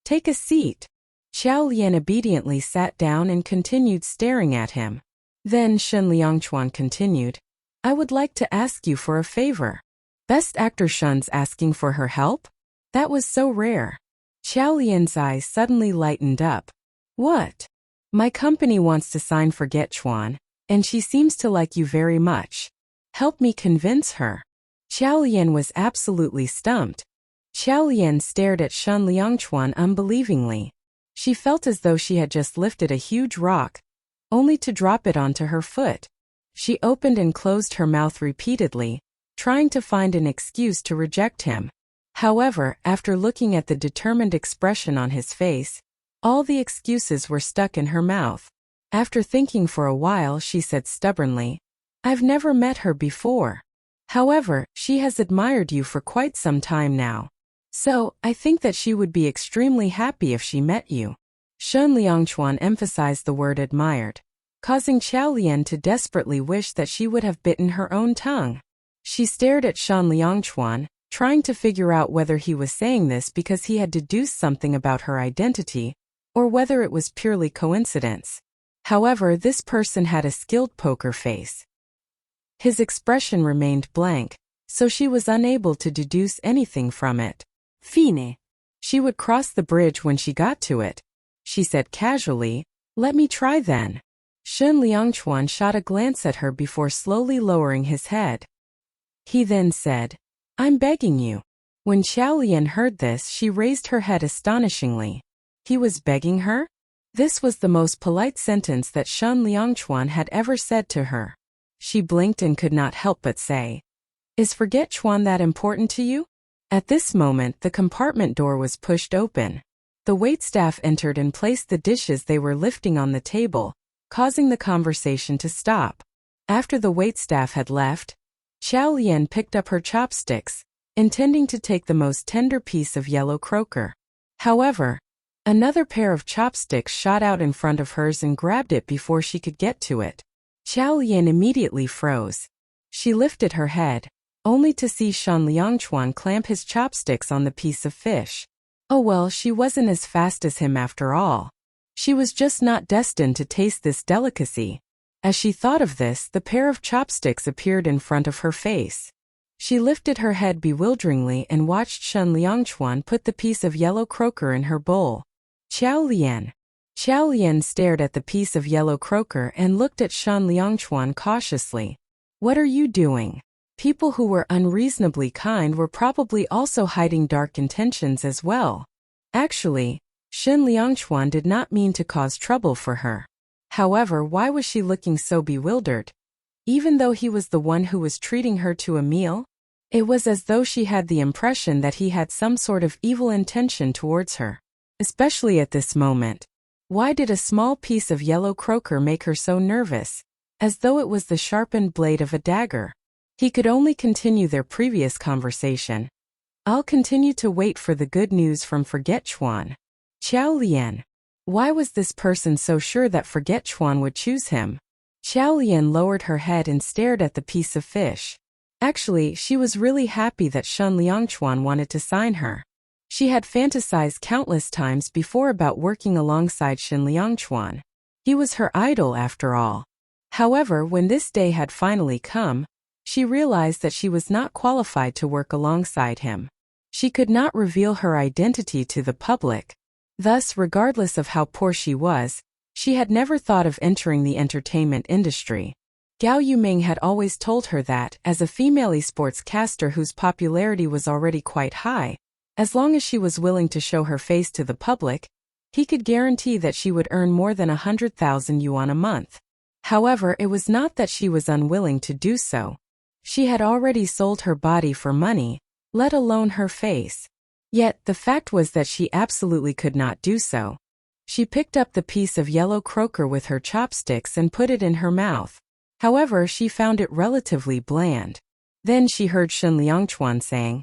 "Take a seat." Xiao Lian obediently sat down and continued staring at him. Then Shen Liangchuan continued, "I would like to ask you for a favor." Best Actor Shen's asking for her help? That was so rare. Xiao Lian's eyes suddenly lightened up. "What?" "My company wants to sign Forget Chuan, and she seems to like you very much. Help me convince her." Xiao Lian was absolutely stumped. Xiao Lian stared at Shen Liangchuan unbelievingly. She felt as though she had just lifted a huge rock, only to drop it onto her foot. She opened and closed her mouth repeatedly, trying to find an excuse to reject him. However, after looking at the determined expression on his face, all the excuses were stuck in her mouth. After thinking for a while, she said stubbornly, "I've never met her before. However, she has admired you for quite some time now. So, I think that she would be extremely happy if she met you." Shen Liangchuan emphasized the word admired, causing Xiao Lian to desperately wish that she would have bitten her own tongue. She stared at Shen Liangchuan, trying to figure out whether he was saying this because he had deduced something about her identity, or whether it was purely coincidence. However, this person had a skilled poker face. His expression remained blank, so she was unable to deduce anything from it. "Fine." She would cross the bridge when she got to it. She said casually, "Let me try then." Shen Liangchuan shot a glance at her before slowly lowering his head. He then said, "I'm begging you." When Xiao Lian heard this, she raised her head astonishingly. He was begging her? This was the most polite sentence that Shen Liangchuan had ever said to her. She blinked and could not help but say, "Is Forget Chuan that important to you?" At this moment, the compartment door was pushed open. The waitstaff entered and placed the dishes they were lifting on the table, causing the conversation to stop. After the waitstaff had left, Xiao Lian picked up her chopsticks, intending to take the most tender piece of yellow croaker. However, another pair of chopsticks shot out in front of hers and grabbed it before she could get to it. Xiao Lian immediately froze. She lifted her head, only to see Shen Liangchuan clamp his chopsticks on the piece of fish. Oh well, she wasn't as fast as him after all. She was just not destined to taste this delicacy. As she thought of this, the pair of chopsticks appeared in front of her face. She lifted her head bewilderingly and watched Shen Liangchuan put the piece of yellow croaker in her bowl. "Xiao Lian." Xiao Lian stared at the piece of yellow croaker and looked at Shen Liangchuan cautiously. "What are you doing?" People who were unreasonably kind were probably also hiding dark intentions as well. Actually, Shen Liangchuan did not mean to cause trouble for her. However, why was she looking so bewildered? Even though he was the one who was treating her to a meal? It was as though she had the impression that he had some sort of evil intention towards her. Especially at this moment. Why did a small piece of yellow croaker make her so nervous? As though it was the sharpened blade of a dagger. He could only continue their previous conversation. "I'll continue to wait for the good news from Forget Chuan." Xiao Lian. Why was this person so sure that Forget Chuan would choose him? Xiao Lian lowered her head and stared at the piece of fish. Actually, she was really happy that Shen Liangchuan wanted to sign her. She had fantasized countless times before about working alongside Shen Liangchuan. He was her idol after all. However, when this day had finally come, she realized that she was not qualified to work alongside him. She could not reveal her identity to the public. Thus, regardless of how poor she was, she had never thought of entering the entertainment industry. Gao Yuming had always told her that, as a female sportscaster whose popularity was already quite high, as long as she was willing to show her face to the public, he could guarantee that she would earn more than 100,000 yuan a month. However, it was not that she was unwilling to do so. She had already sold her body for money, let alone her face. Yet, the fact was that she absolutely could not do so. She picked up the piece of yellow croaker with her chopsticks and put it in her mouth. However, she found it relatively bland. Then she heard Shen Liangchuan saying,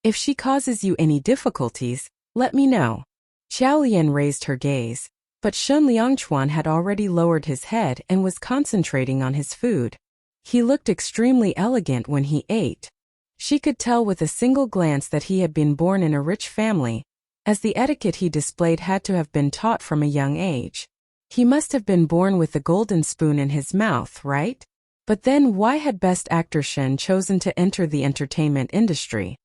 "If she causes you any difficulties, let me know." Xiao Lian raised her gaze, but Shen Liangchuan had already lowered his head and was concentrating on his food. He looked extremely elegant when he ate. She could tell with a single glance that he had been born in a rich family, as the etiquette he displayed had to have been taught from a young age. He must have been born with the golden spoon in his mouth, right? But then why had Best Actor Shen chosen to enter the entertainment industry?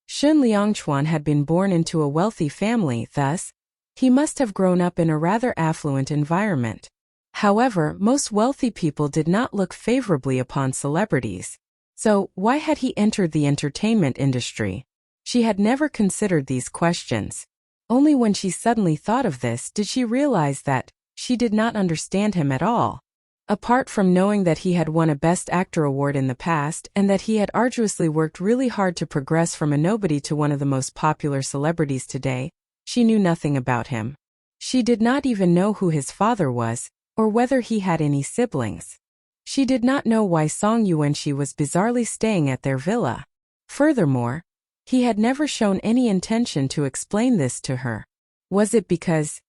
Shen Liangchuan had been born into a wealthy family, thus, he must have grown up in a rather affluent environment. However, most wealthy people did not look favorably upon celebrities. So, why had he entered the entertainment industry? She had never considered these questions. Only when she suddenly thought of this did she realize that she did not understand him at all. Apart from knowing that he had won a Best Actor award in the past and that he had arduously worked really hard to progress from a nobody to one of the most popular celebrities today, she knew nothing about him. She did not even know who his father was, or whether he had any siblings. She did not know why Song Yuanqi was bizarrely staying at their villa. Furthermore, he had never shown any intention to explain this to her. Was it because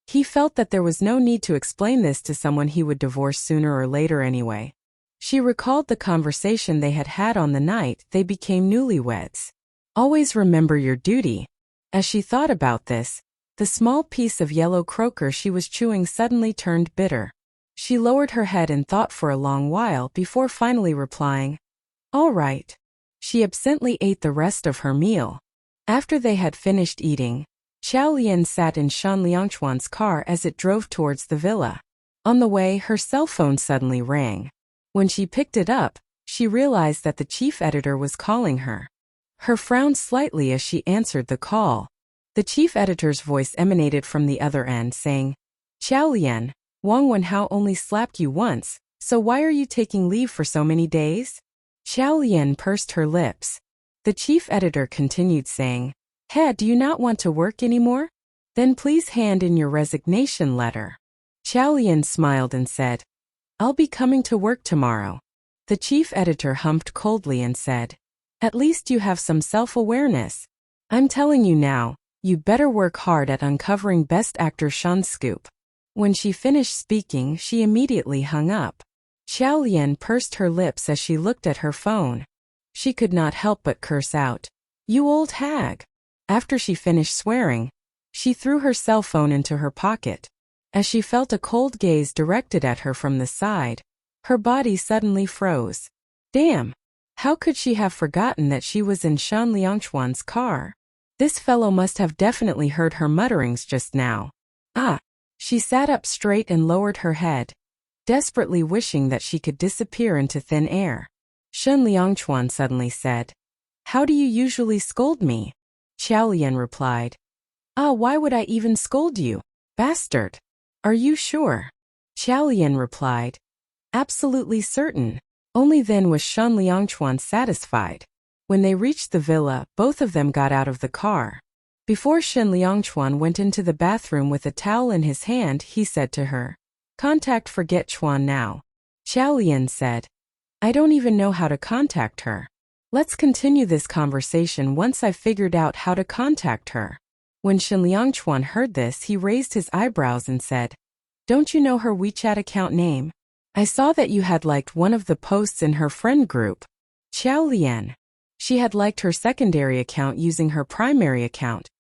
he felt that there was no need to explain this to someone he would divorce sooner or later anyway? She recalled the conversation they had had on the night they became newlyweds. Always remember your duty. As she thought about this, the small piece of yellow croaker she was chewing suddenly turned bitter. She lowered her head and thought for a long while before finally replying, "All right." She absently ate the rest of her meal. After they had finished eating, Xiao Lian sat in Shen Liangchuan's car as it drove towards the villa. On the way, her cell phone suddenly rang. When she picked it up, she realized that the chief editor was calling her. Her frowned slightly as she answered the call. The chief editor's voice emanated from the other end saying, "Xiao Lian, Wang Wenhao only slapped you once, so why are you taking leave for so many days?" Xiao Lian pursed her lips. The chief editor continued saying, "Hey, do you not want to work anymore? Then please hand in your resignation letter." Xiao Lian smiled and said, "I'll be coming to work tomorrow." The chief editor humped coldly and said, "At least you have some self-awareness. I'm telling you now, you better work hard at uncovering Best Actor Shen's scoop." When she finished speaking, she immediately hung up. Xiao Lian pursed her lips as she looked at her phone. She could not help but curse out, "You old hag." After she finished swearing, she threw her cell phone into her pocket. As she felt a cold gaze directed at her from the side, her body suddenly froze. Damn! How could she have forgotten that she was in Shen Liangchuan's car? This fellow must have definitely heard her mutterings just now. Ah! She sat up straight and lowered her head, desperately wishing that she could disappear into thin air. Shen Liangchuan suddenly said, "How do you usually scold me?" Xiao Lian replied, "Why would I even scold you, bastard? Are you sure?" Xiao Lian replied, "Absolutely certain." Only then was Shen Liangchuan satisfied. When they reached the villa, both of them got out of the car. Before Shen Liangchuan went into the bathroom with a towel in his hand, he said to her, "Contact Forget Chuan now." Xiao Lian said, "I don't even know how to contact her. Let's continue this conversation once I've figured out how to contact her." When Shen Liangchuan heard this, he raised his eyebrows and said, "Don't you know her WeChat account name? I saw that you had liked one of the posts in her friend group." Xiao Lian. She had liked her secondary account using her primary account.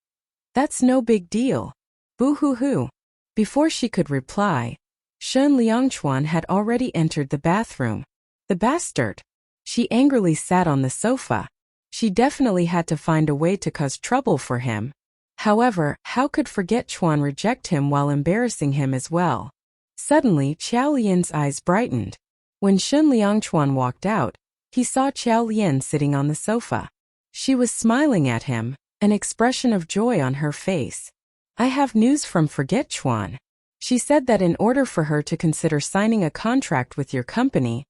"That's no big deal. Boo-hoo-hoo." Before she could reply, Shen Liangchuan had already entered the bathroom. The bastard! She angrily sat on the sofa. She definitely had to find a way to cause trouble for him. However, how could Forget Chuan reject him while embarrassing him as well? Suddenly, Qiao Lian's eyes brightened. When Shen Liangchuan walked out, he saw Qiao Lian sitting on the sofa. She was smiling at him, an expression of joy on her face. I have news from Forget Chuan. She said that in order for her to consider signing a contract with your company,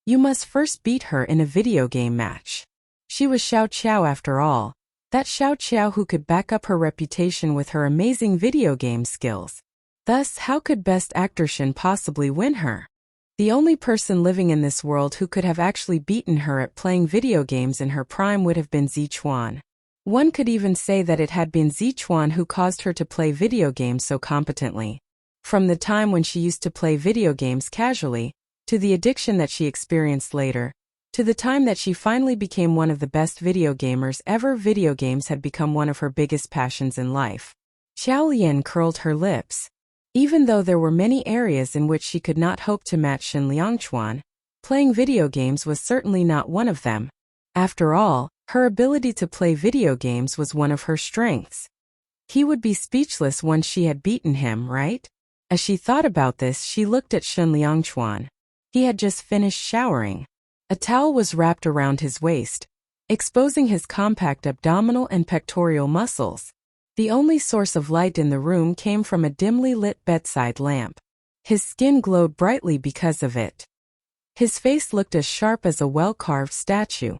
you must first beat her in a video game match. She was Xiao Qiao after all, that Xiao Qiao who could back up her reputation with her amazing video game skills. Thus, how could Best Actor Shen possibly win her? The only person living in this world who could have actually beaten her at playing video games in her prime would have been Zichuan. One could even say that it had been Zichuan who caused her to play video games so competently. From the time when she used to play video games casually, to the addiction that she experienced later, to the time that she finally became one of the best video gamers ever, video games had become one of her biggest passions in life. Qiao Lian curled her lips. Even though there were many areas in which she could not hope to match Shen Liangchuan, playing video games was certainly not one of them. After all, her ability to play video games was one of her strengths. He would be speechless once she had beaten him, right? As she thought about this, she looked at Shen Liangchuan. He had just finished showering. A towel was wrapped around his waist, exposing his compact abdominal and pectoral muscles. The only source of light in the room came from a dimly lit bedside lamp. His skin glowed brightly because of it. His face looked as sharp as a well-carved statue.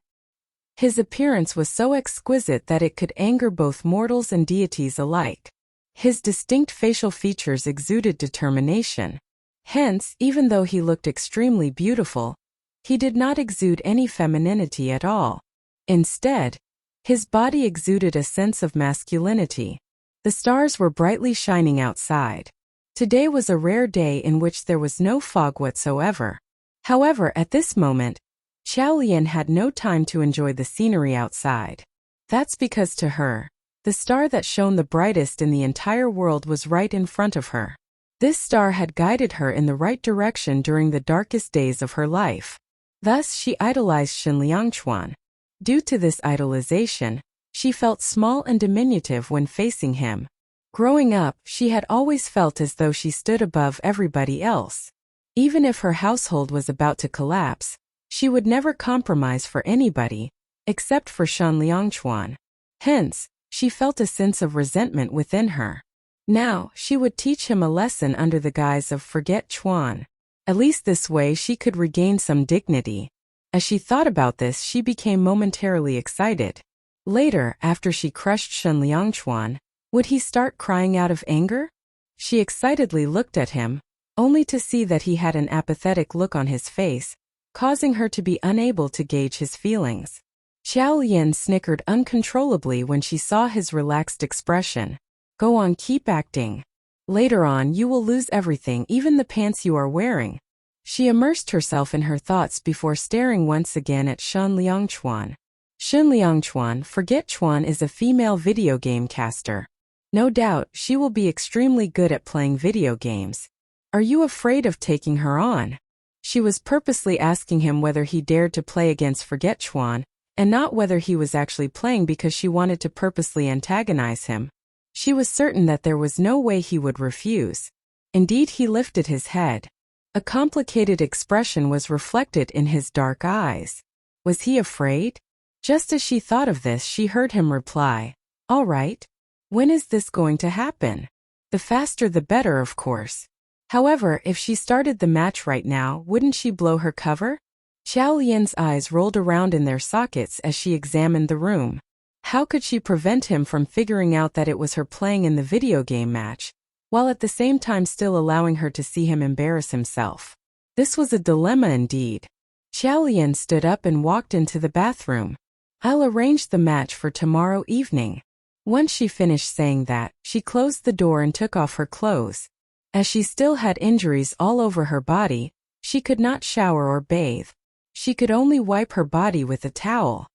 His appearance was so exquisite that it could anger both mortals and deities alike. His distinct facial features exuded determination. Hence, even though he looked extremely beautiful, he did not exude any femininity at all. Instead, his body exuded a sense of masculinity. The stars were brightly shining outside. Today was a rare day in which there was no fog whatsoever. However, at this moment, Qiao Lian had no time to enjoy the scenery outside. That's because to her, the star that shone the brightest in the entire world was right in front of her. This star had guided her in the right direction during the darkest days of her life. Thus, she idolized Shen Liangchuan. Due to this idolization, she felt small and diminutive when facing him. Growing up, she had always felt as though she stood above everybody else. Even if her household was about to collapse, she would never compromise for anybody, except for Shen Liangchuan. Hence, she felt a sense of resentment within her. Now, she would teach him a lesson under the guise of Forget Chuan. At least this way she could regain some dignity. As she thought about this, she became momentarily excited. Later, after she crushed Shen Liangchuan, would he start crying out of anger? She excitedly looked at him, only to see that he had an apathetic look on his face, causing her to be unable to gauge his feelings. Qiao Lian snickered uncontrollably when she saw his relaxed expression. Go on, keep acting. Later on you will lose everything, even the pants you are wearing. She immersed herself in her thoughts before staring once again at Shen Liangchuan. Shen Liangchuan, Forget Chuan is a female video game caster. No doubt, she will be extremely good at playing video games. Are you afraid of taking her on? She was purposely asking him whether he dared to play against Forget Chuan, and not whether he was actually playing because she wanted to purposely antagonize him. She was certain that there was no way he would refuse. Indeed, he lifted his head. A complicated expression was reflected in his dark eyes. Was he afraid? Just as she thought of this, she heard him reply, "All right. When is this going to happen? The faster the better, of course." However, if she started the match right now, wouldn't she blow her cover? Qiao Lian's eyes rolled around in their sockets as she examined the room. How could she prevent him from figuring out that it was her playing in the video game match, while at the same time still allowing her to see him embarrass himself? This was a dilemma indeed. Qiao Lian stood up and walked into the bathroom. I'll arrange the match for tomorrow evening. Once she finished saying that, she closed the door and took off her clothes. As she still had injuries all over her body, she could not shower or bathe. She could only wipe her body with a towel.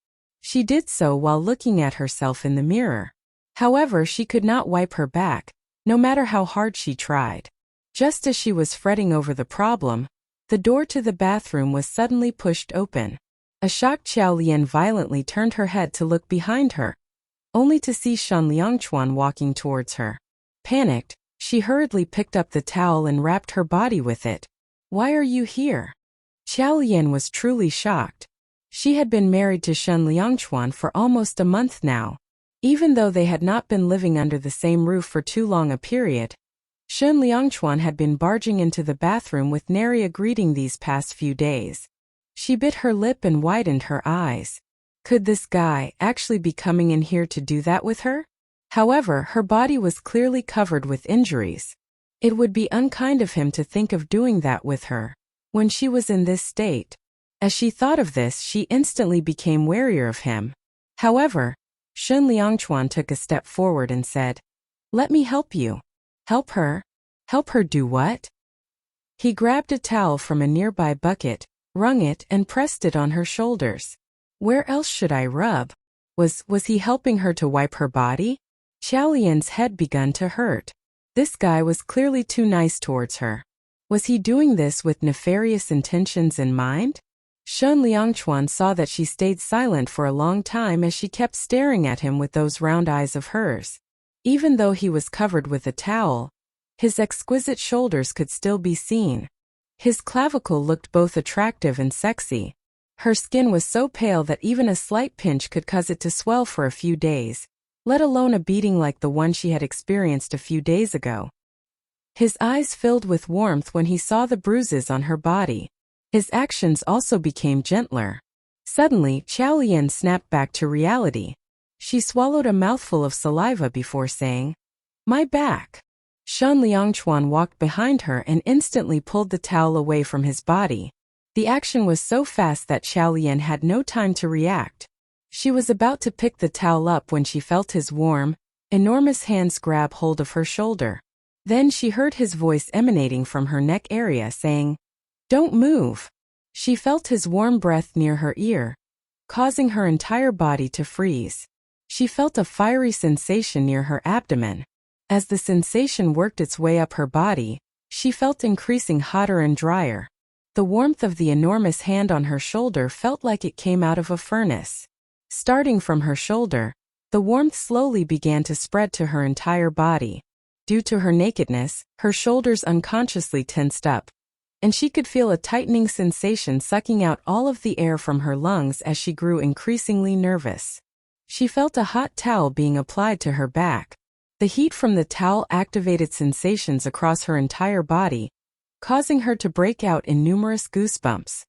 She did so while looking at herself in the mirror. However, she could not wipe her back, no matter how hard she tried. Just as she was fretting over the problem, the door to the bathroom was suddenly pushed open. A shocked Xiao Lian violently turned her head to look behind her, only to see Shen Liangchuan walking towards her. Panicked, she hurriedly picked up the towel and wrapped her body with it. "Why are you here?" Xiao Lian was truly shocked. She had been married to Shen Liangchuan for almost a month now. Even though they had not been living under the same roof for too long a period, Shen Liangchuan had been barging into the bathroom with nary a greeting these past few days. She bit her lip and widened her eyes. Could this guy actually be coming in here to do that with her? However, her body was clearly covered with injuries. It would be unkind of him to think of doing that with her when she was in this state. As she thought of this, she instantly became warier of him. However, Shen Liangchuan took a step forward and said, "Let me help you." "Help her? Help her do what?" He grabbed a towel from a nearby bucket, wrung it and pressed it on her shoulders. Where else should I rub? Was he helping her to wipe her body? Xiao Lian's head began to hurt. This guy was clearly too nice towards her. Was he doing this with nefarious intentions in mind? Shen Liangchuan saw that she stayed silent for a long time as she kept staring at him with those round eyes of hers. Even though he was covered with a towel, his exquisite shoulders could still be seen. His clavicle looked both attractive and sexy. Her skin was so pale that even a slight pinch could cause it to swell for a few days, let alone a beating like the one she had experienced a few days ago. His eyes filled with warmth when he saw the bruises on her body. His actions also became gentler. Suddenly, Xiao Lian snapped back to reality. She swallowed a mouthful of saliva before saying, "My back." Shen Liangchuan walked behind her and instantly pulled the towel away from his body. The action was so fast that Xiao Lian had no time to react. She was about to pick the towel up when she felt his warm, enormous hands grab hold of her shoulder. Then she heard his voice emanating from her neck area saying, "Don't move." She felt his warm breath near her ear, causing her entire body to freeze. She felt a fiery sensation near her abdomen. As the sensation worked its way up her body, she felt increasing hotter and drier. The warmth of the enormous hand on her shoulder felt like it came out of a furnace. Starting from her shoulder, the warmth slowly began to spread to her entire body. Due to her nakedness, her shoulders unconsciously tensed up, and she could feel a tightening sensation sucking out all of the air from her lungs as she grew increasingly nervous. She felt a hot towel being applied to her back. The heat from the towel activated sensations across her entire body, causing her to break out in numerous goosebumps.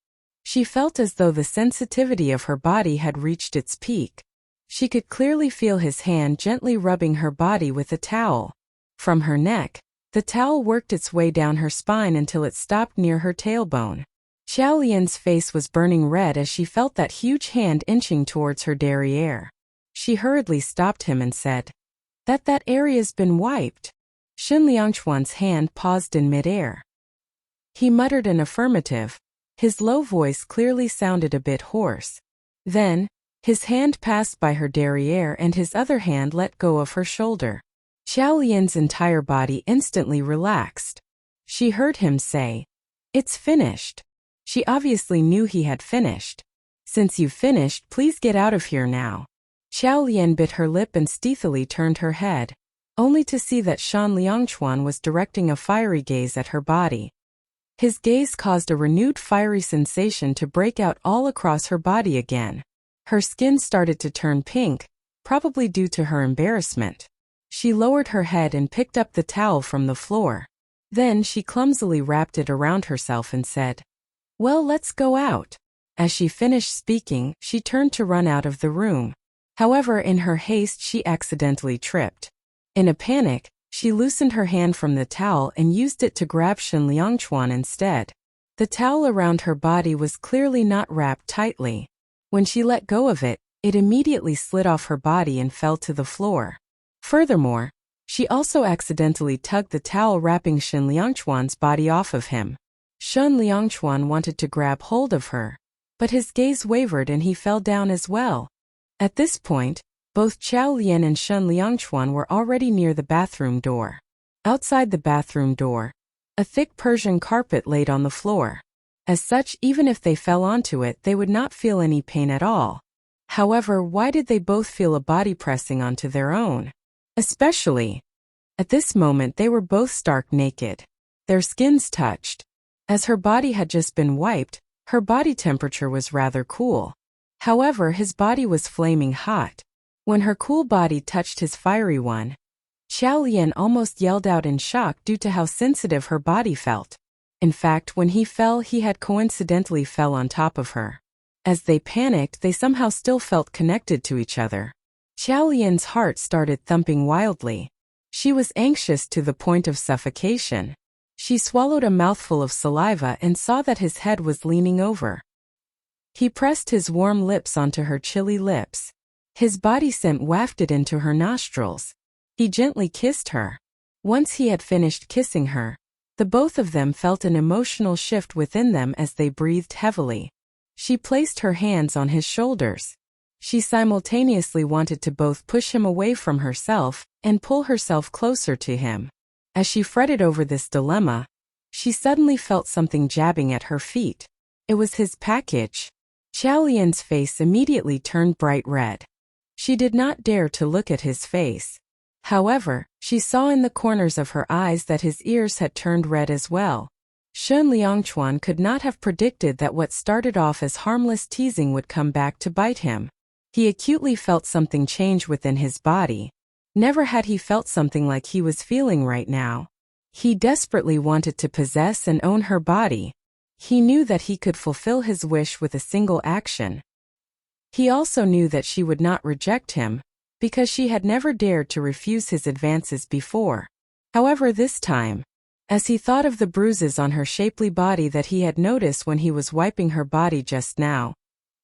She felt as though the sensitivity of her body had reached its peak. She could clearly feel his hand gently rubbing her body with a towel. From her neck, the towel worked its way down her spine until it stopped near her tailbone. Xiao Lian's face was burning red as she felt that huge hand inching towards her derriere. She hurriedly stopped him and said, That area's been wiped." Shen Liangchuan's hand paused in midair. He muttered an affirmative. His low voice clearly sounded a bit hoarse. Then, his hand passed by her derriere and his other hand let go of her shoulder. Xiao Lian's entire body instantly relaxed. She heard him say, "It's finished." She obviously knew he had finished. "Since you've finished, please get out of here now." Xiao Lian bit her lip and stealthily turned her head, only to see that Shen Liangchuan was directing a fiery gaze at her body. His gaze caused a renewed fiery sensation to break out all across her body again. Her skin started to turn pink, probably due to her embarrassment. She lowered her head and picked up the towel from the floor. Then she clumsily wrapped it around herself and said, "Well, let's go out." As she finished speaking, she turned to run out of the room. However, in her haste she accidentally tripped. In a panic, she loosened her hand from the towel and used it to grab Shen Liangchuan instead. The towel around her body was clearly not wrapped tightly. When she let go of it, it immediately slid off her body and fell to the floor. Furthermore, she also accidentally tugged the towel wrapping Shen Liangchuan's body off of him. Shen Liangchuan wanted to grab hold of her, but his gaze wavered and he fell down as well. At this point, both Xiao Lian and Shen Liangchuan were already near the bathroom door. Outside the bathroom door, A thick Persian carpet laid on the floor. As such, even if they fell onto it, they would not feel any pain at all. However, why did they both feel a body pressing onto their own? Especially. At this moment they were both stark naked. Their skins touched. As her body had just been wiped, her body temperature was rather cool. However, his body was flaming hot. When her cool body touched his fiery one, Xiao Lian almost yelled out in shock due to how sensitive her body felt. In fact, when he fell, he had coincidentally fell on top of her. As they panicked, they somehow still felt connected to each other. Xiao Lian's heart started thumping wildly. She was anxious to the point of suffocation. She swallowed a mouthful of saliva and saw that his head was leaning over. He pressed his warm lips onto her chilly lips. His body scent wafted into her nostrils. He gently kissed her. Once he had finished kissing her, the both of them felt an emotional shift within them as they breathed heavily. She placed her hands on his shoulders. She simultaneously wanted to both push him away from herself and pull herself closer to him. As she fretted over this dilemma, she suddenly felt something jabbing at her feet. It was his package. Xiao Lian's face immediately turned bright red. She did not dare to look at his face. However, she saw in the corners of her eyes that his ears had turned red as well. Shen Liangchuan could not have predicted that what started off as harmless teasing would come back to bite him. He acutely felt something change within his body. Never had he felt something like he was feeling right now. He desperately wanted to possess and own her body. He knew that he could fulfill his wish with a single action. He also knew that she would not reject him, because she had never dared to refuse his advances before. However, this time, as he thought of the bruises on her shapely body that he had noticed when he was wiping her body just now,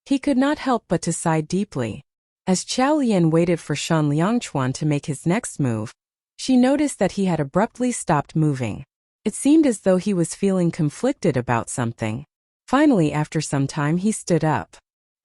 he could not help but to sigh deeply. As Xiao Lian waited for Shen Liangchuan to make his next move, she noticed that he had abruptly stopped moving. It seemed as though he was feeling conflicted about something. Finally, after some time, he stood up.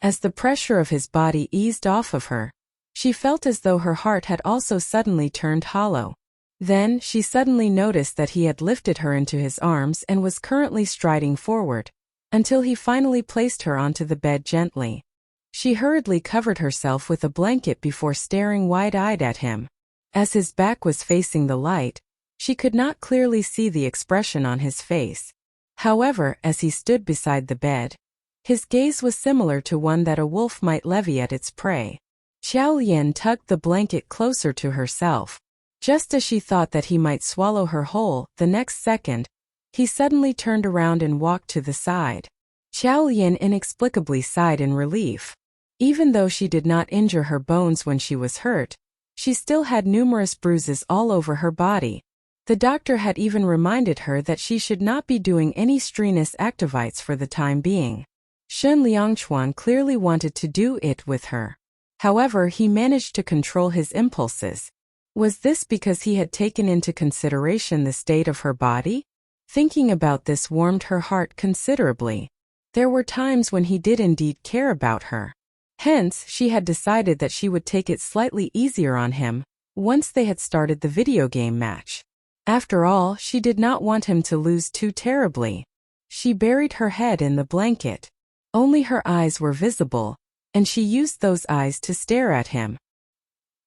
As the pressure of his body eased off of her, she felt as though her heart had also suddenly turned hollow. Then, she suddenly noticed that he had lifted her into his arms and was currently striding forward, until he finally placed her onto the bed gently. She hurriedly covered herself with a blanket before staring wide-eyed at him. As his back was facing the light, she could not clearly see the expression on his face. However, as he stood beside the bed, his gaze was similar to one that a wolf might levy at its prey. Xiao Lian tugged the blanket closer to herself. Just as she thought that he might swallow her whole, the next second, he suddenly turned around and walked to the side. Xiao Lian inexplicably sighed in relief. Even though she did not injure her bones when she was hurt, she still had numerous bruises all over her body. The doctor had even reminded her that she should not be doing any strenuous activities for the time being. Shen Liangchuan clearly wanted to do it with her. However, he managed to control his impulses. Was this because he had taken into consideration the state of her body? Thinking about this warmed her heart considerably. There were times when he did indeed care about her. Hence, she had decided that she would take it slightly easier on him once they had started the video game match. After all, she did not want him to lose too terribly. She buried her head in the blanket. Only her eyes were visible, and she used those eyes to stare at him.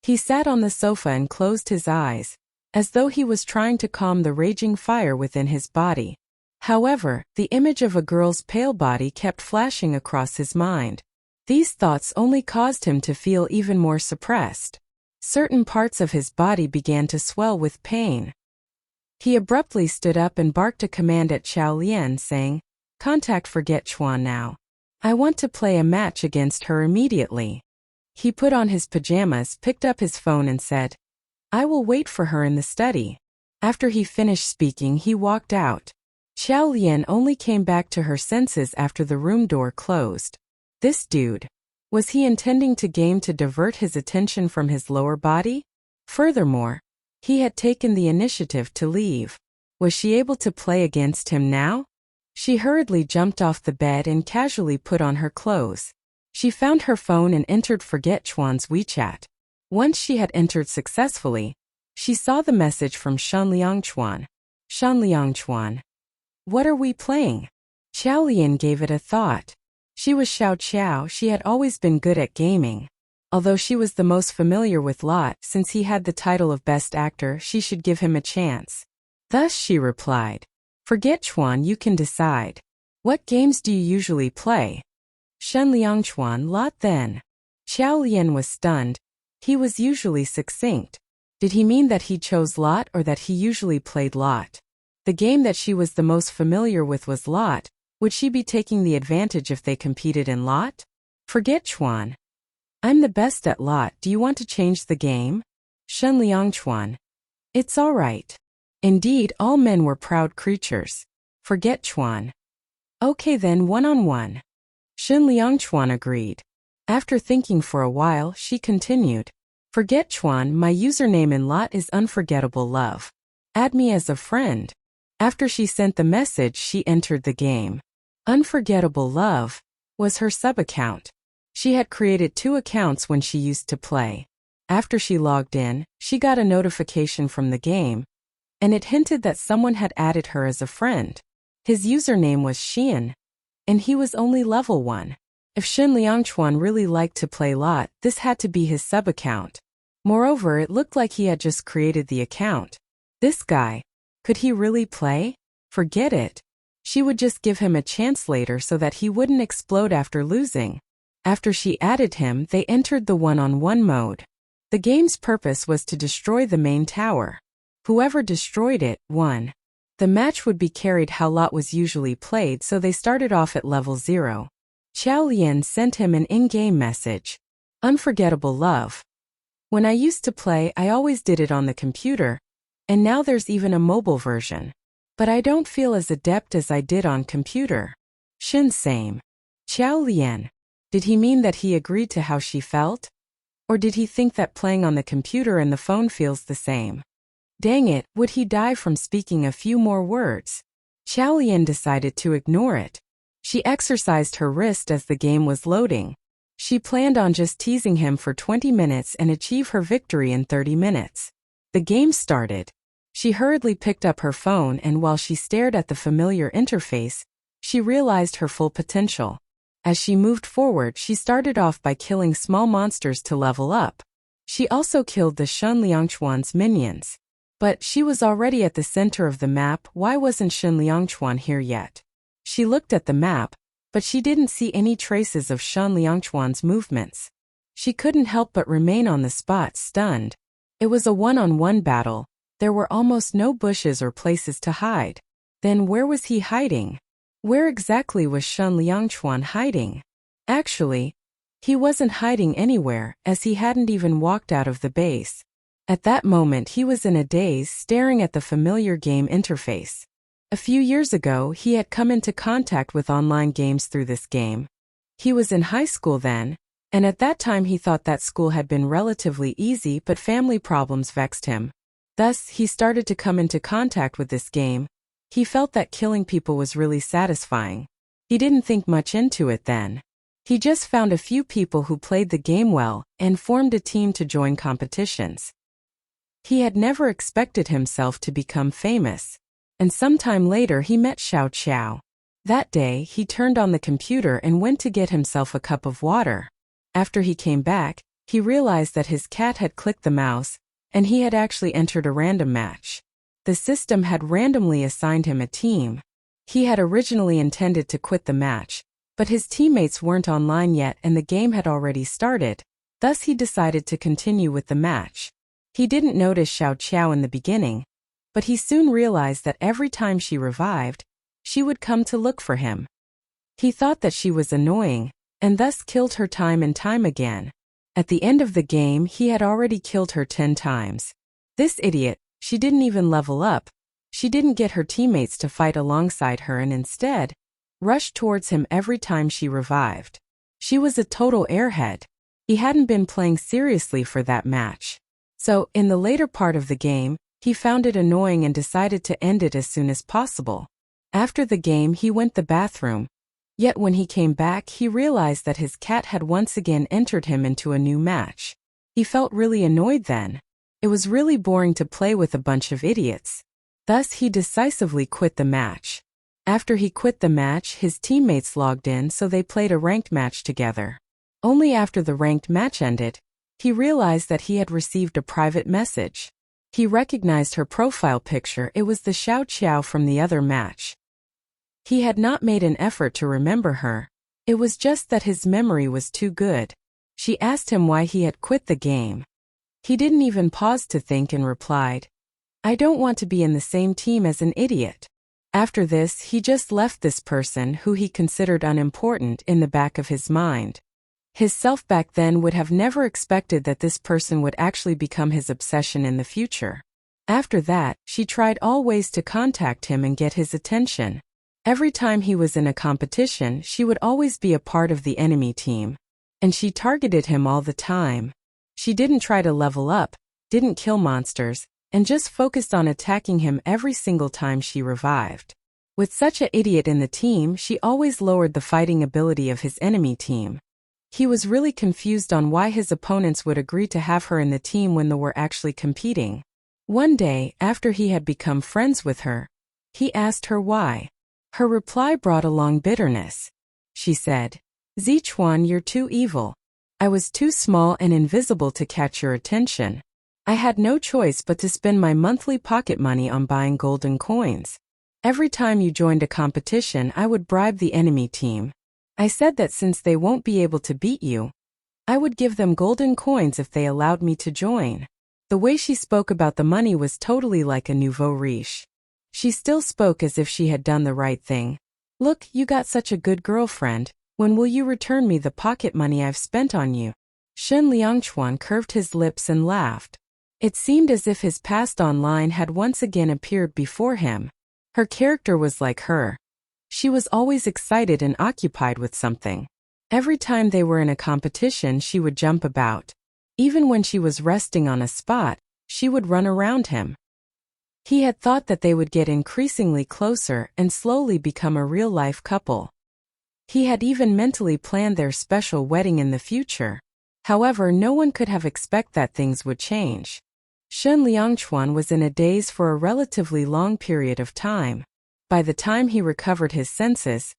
He sat on the sofa and closed his eyes, as though he was trying to calm the raging fire within his body. However, the image of a girl's pale body kept flashing across his mind. These thoughts only caused him to feel even more suppressed. Certain parts of his body began to swell with pain. He abruptly stood up and barked a command at Xiao Lian, saying, "Contact Forget Chuan now. I want to play a match against her immediately." He put on his pajamas, picked up his phone and said, "I will wait for her in the study." After he finished speaking, he walked out. Xiao Lian only came back to her senses after the room door closed. This dude. Was he intending to game to divert his attention from his lower body? Furthermore, he had taken the initiative to leave. Was she able to play against him now? She hurriedly jumped off the bed and casually put on her clothes. She found her phone and entered Forget Chuan's WeChat. Once she had entered successfully, she saw the message from Shen Liangchuan. Shan Liangchuan. What are we playing? Xiao Lian gave it a thought. She was Xiao Qiao. She had always been good at gaming. Although she was the most familiar with Lot, since he had the title of Best Actor, she should give him a chance. Thus she replied, Forget Chuan, you can decide. What games do you usually play? Shen Liangchuan, Lot then. Xiao Lian was stunned. He was usually succinct. Did he mean that he chose Lot or that he usually played Lot? The game that she was the most familiar with was Lot. Would she be taking the advantage if they competed in Lot? Forget Chuan. I'm the best at Lot. Do you want to change the game? Shen Liangchuan. It's all right. Indeed, all men were proud creatures. Forget Chuan. Okay then, one-on-one. Shen Liangchuan agreed. After thinking for a while, she continued. Forget Chuan, my username in Lot is Unforgettable Love. Add me as a friend. After she sent the message, she entered the game. Unforgettable Love was her sub-account. She had created 2 accounts when she used to play. After she logged in, she got a notification from the game, and it hinted that someone had added her as a friend. His username was Xian, and he was only level 1. If Shen Liangchuan really liked to play Lot, this had to be his sub-account. Moreover, it looked like he had just created the account. This guy, could he really play? Forget it. She would just give him a chance later so that he wouldn't explode after losing. After she added him, they entered the one-on-one mode. The game's purpose was to destroy the main tower. Whoever destroyed it, won. The match would be carried how Lot was usually played, so they started off at level 0. Xiao Lian sent him an in-game message. Unforgettable Love. When I used to play, I always did it on the computer, and now there's even a mobile version. But I don't feel as adept as I did on computer. Shin same. Xiao Lian. Did he mean that he agreed to how she felt? Or did he think that playing on the computer and the phone feels the same? Dang it, would he die from speaking a few more words? Xiao Lian decided to ignore it. She exercised her wrist as the game was loading. She planned on just teasing him for 20 minutes and achieve her victory in 30 minutes. The game started. She hurriedly picked up her phone, and while she stared at the familiar interface, she realized her full potential. As she moved forward, she started off by killing small monsters to level up. She also killed the Shen Liangchuan's minions. But she was already at the center of the map. Why wasn't Shen Liangchuan here yet? She looked at the map, but she didn't see any traces of Shen Liangchuan's movements. She couldn't help but remain on the spot, stunned. It was a one-on-one battle. There were almost no bushes or places to hide. Then where was he hiding? Where exactly was Shen Liangchuan hiding? Actually, he wasn't hiding anywhere, as he hadn't even walked out of the base. At that moment he was in a daze, staring at the familiar game interface. A few years ago he had come into contact with online games through this game. He was in high school then, and at that time he thought that school had been relatively easy, but family problems vexed him. Thus, he started to come into contact with this game. He felt that killing people was really satisfying. He didn't think much into it then. He just found a few people who played the game well and formed a team to join competitions. He had never expected himself to become famous. And sometime later he met Xiao Qiao. That day, he turned on the computer and went to get himself a cup of water. After he came back, he realized that his cat had clicked the mouse, and he had actually entered a random match. The system had randomly assigned him a team. He had originally intended to quit the match, but his teammates weren't online yet and the game had already started. Thus he decided to continue with the match. He didn't notice Xiao Qiao in the beginning, but he soon realized that every time she revived, she would come to look for him. He thought that she was annoying, and thus killed her time and time again. At the end of the game, he had already killed her 10 times. This idiot, she didn't even level up. She didn't get her teammates to fight alongside her and instead rushed towards him every time she revived. She was a total airhead. He hadn't been playing seriously for that match. So, in the later part of the game, he found it annoying and decided to end it as soon as possible. After the game, he went to the bathroom. Yet when he came back, he realized that his cat had once again entered him into a new match. He felt really annoyed then. It was really boring to play with a bunch of idiots. Thus he decisively quit the match. After he quit the match, his teammates logged in so they played a ranked match together. Only after the ranked match ended, he realized that he had received a private message. He recognized her profile picture. It was the Xiao Qiao from the other match. He had not made an effort to remember her. It was just that his memory was too good. She asked him why he had quit the game. He didn't even pause to think and replied, "I don't want to be in the same team as an idiot." After this, he just left this person who he considered unimportant in the back of his mind. His self back then would have never expected that this person would actually become his obsession in the future. After that, she tried all ways to contact him and get his attention. Every time he was in a competition, she would always be a part of the enemy team. And she targeted him all the time. She didn't try to level up, didn't kill monsters, and just focused on attacking him every single time she revived. With such an idiot in the team, she always lowered the fighting ability of his enemy team. He was really confused on why his opponents would agree to have her in the team when they were actually competing. One day, after he had become friends with her, he asked her why. Her reply brought along bitterness. She said, "Zichuan, you're too evil. I was too small and invisible to catch your attention. I had no choice but to spend my monthly pocket money on buying golden coins. Every time you joined a competition, I would bribe the enemy team. I said that since they won't be able to beat you, I would give them golden coins if they allowed me to join." The way she spoke about the money was totally like a nouveau riche. She still spoke as if she had done the right thing. "Look, you got such a good girlfriend. When will you return me the pocket money I've spent on you?" Shen Liangchuan curved his lips and laughed. It seemed as if his past online had once again appeared before him. Her character was like her. She was always excited and occupied with something. Every time they were in a competition, she would jump about. Even when she was resting on a spot, she would run around him. He had thought that they would get increasingly closer and slowly become a real-life couple. He had even mentally planned their special wedding in the future. However, no one could have expected that things would change. Shen Liangchuan was in a daze for a relatively long period of time. By the time he recovered his senses,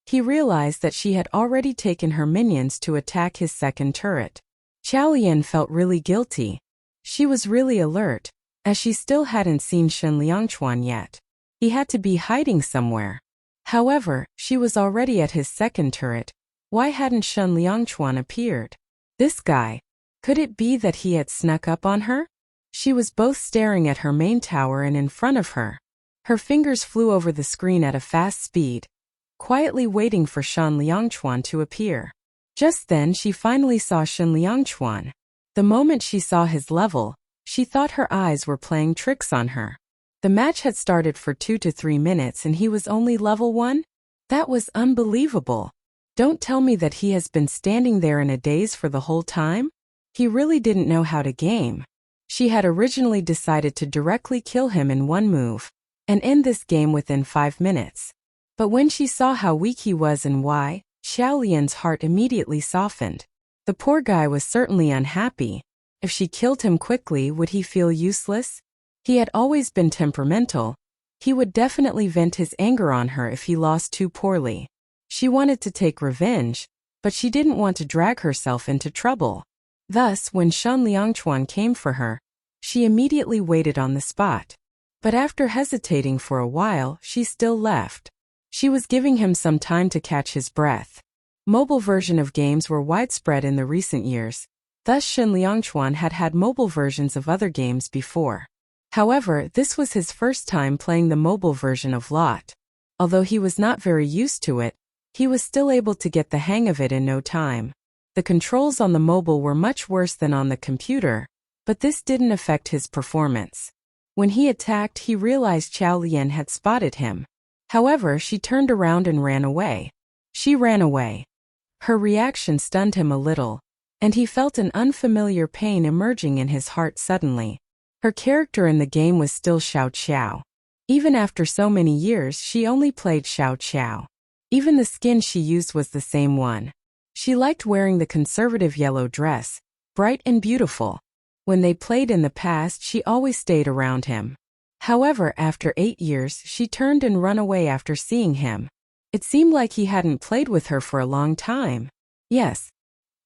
he realized that she had already taken her minions to attack his second turret. Qiaolian felt really guilty. She was really alert, as she still hadn't seen Shen Liangchuan yet. He had to be hiding somewhere. However, she was already at his second turret. Why hadn't Shen Liangchuan appeared? This guy. Could it be that he had snuck up on her? She was both staring at her main tower and in front of her. Her fingers flew over the screen at a fast speed, quietly waiting for Shen Liangchuan to appear. Just then she finally saw Shen Liangchuan. The moment she saw his level, she thought her eyes were playing tricks on her. The match had started for 2 to 3 minutes and he was only level 1? That was unbelievable. Don't tell me that he has been standing there in a daze for the whole time? He really didn't know how to game. She had originally decided to directly kill him in one move and end this game within 5 minutes. But when she saw how weak he was and why, Xiaolian's heart immediately softened. The poor guy was certainly unhappy. If she killed him quickly, would he feel useless? He had always been temperamental. He would definitely vent his anger on her if he lost too poorly. She wanted to take revenge, but she didn't want to drag herself into trouble. Thus, when Shen Liangchuan came for her, she immediately waited on the spot. But after hesitating for a while, she still left. She was giving him some time to catch his breath. Mobile version of games were widespread in the recent years. Thus Shen Liangchuan had had mobile versions of other games before. However, this was his first time playing the mobile version of Lot. Although he was not very used to it, he was still able to get the hang of it in no time. The controls on the mobile were much worse than on the computer, but this didn't affect his performance. When he attacked, he realized Qiaolian had spotted him. However, she turned around and ran away. She ran away. Her reaction stunned him a little, and he felt an unfamiliar pain emerging in his heart suddenly. Her character in the game was still Xiao Qiao. Even after so many years, she only played Xiao Qiao. Even the skin she used was the same one. She liked wearing the conservative yellow dress, bright and beautiful. When they played in the past, she always stayed around him. However, after 8 years, she turned and ran away after seeing him. It seemed like he hadn't played with her for a long time. Yes.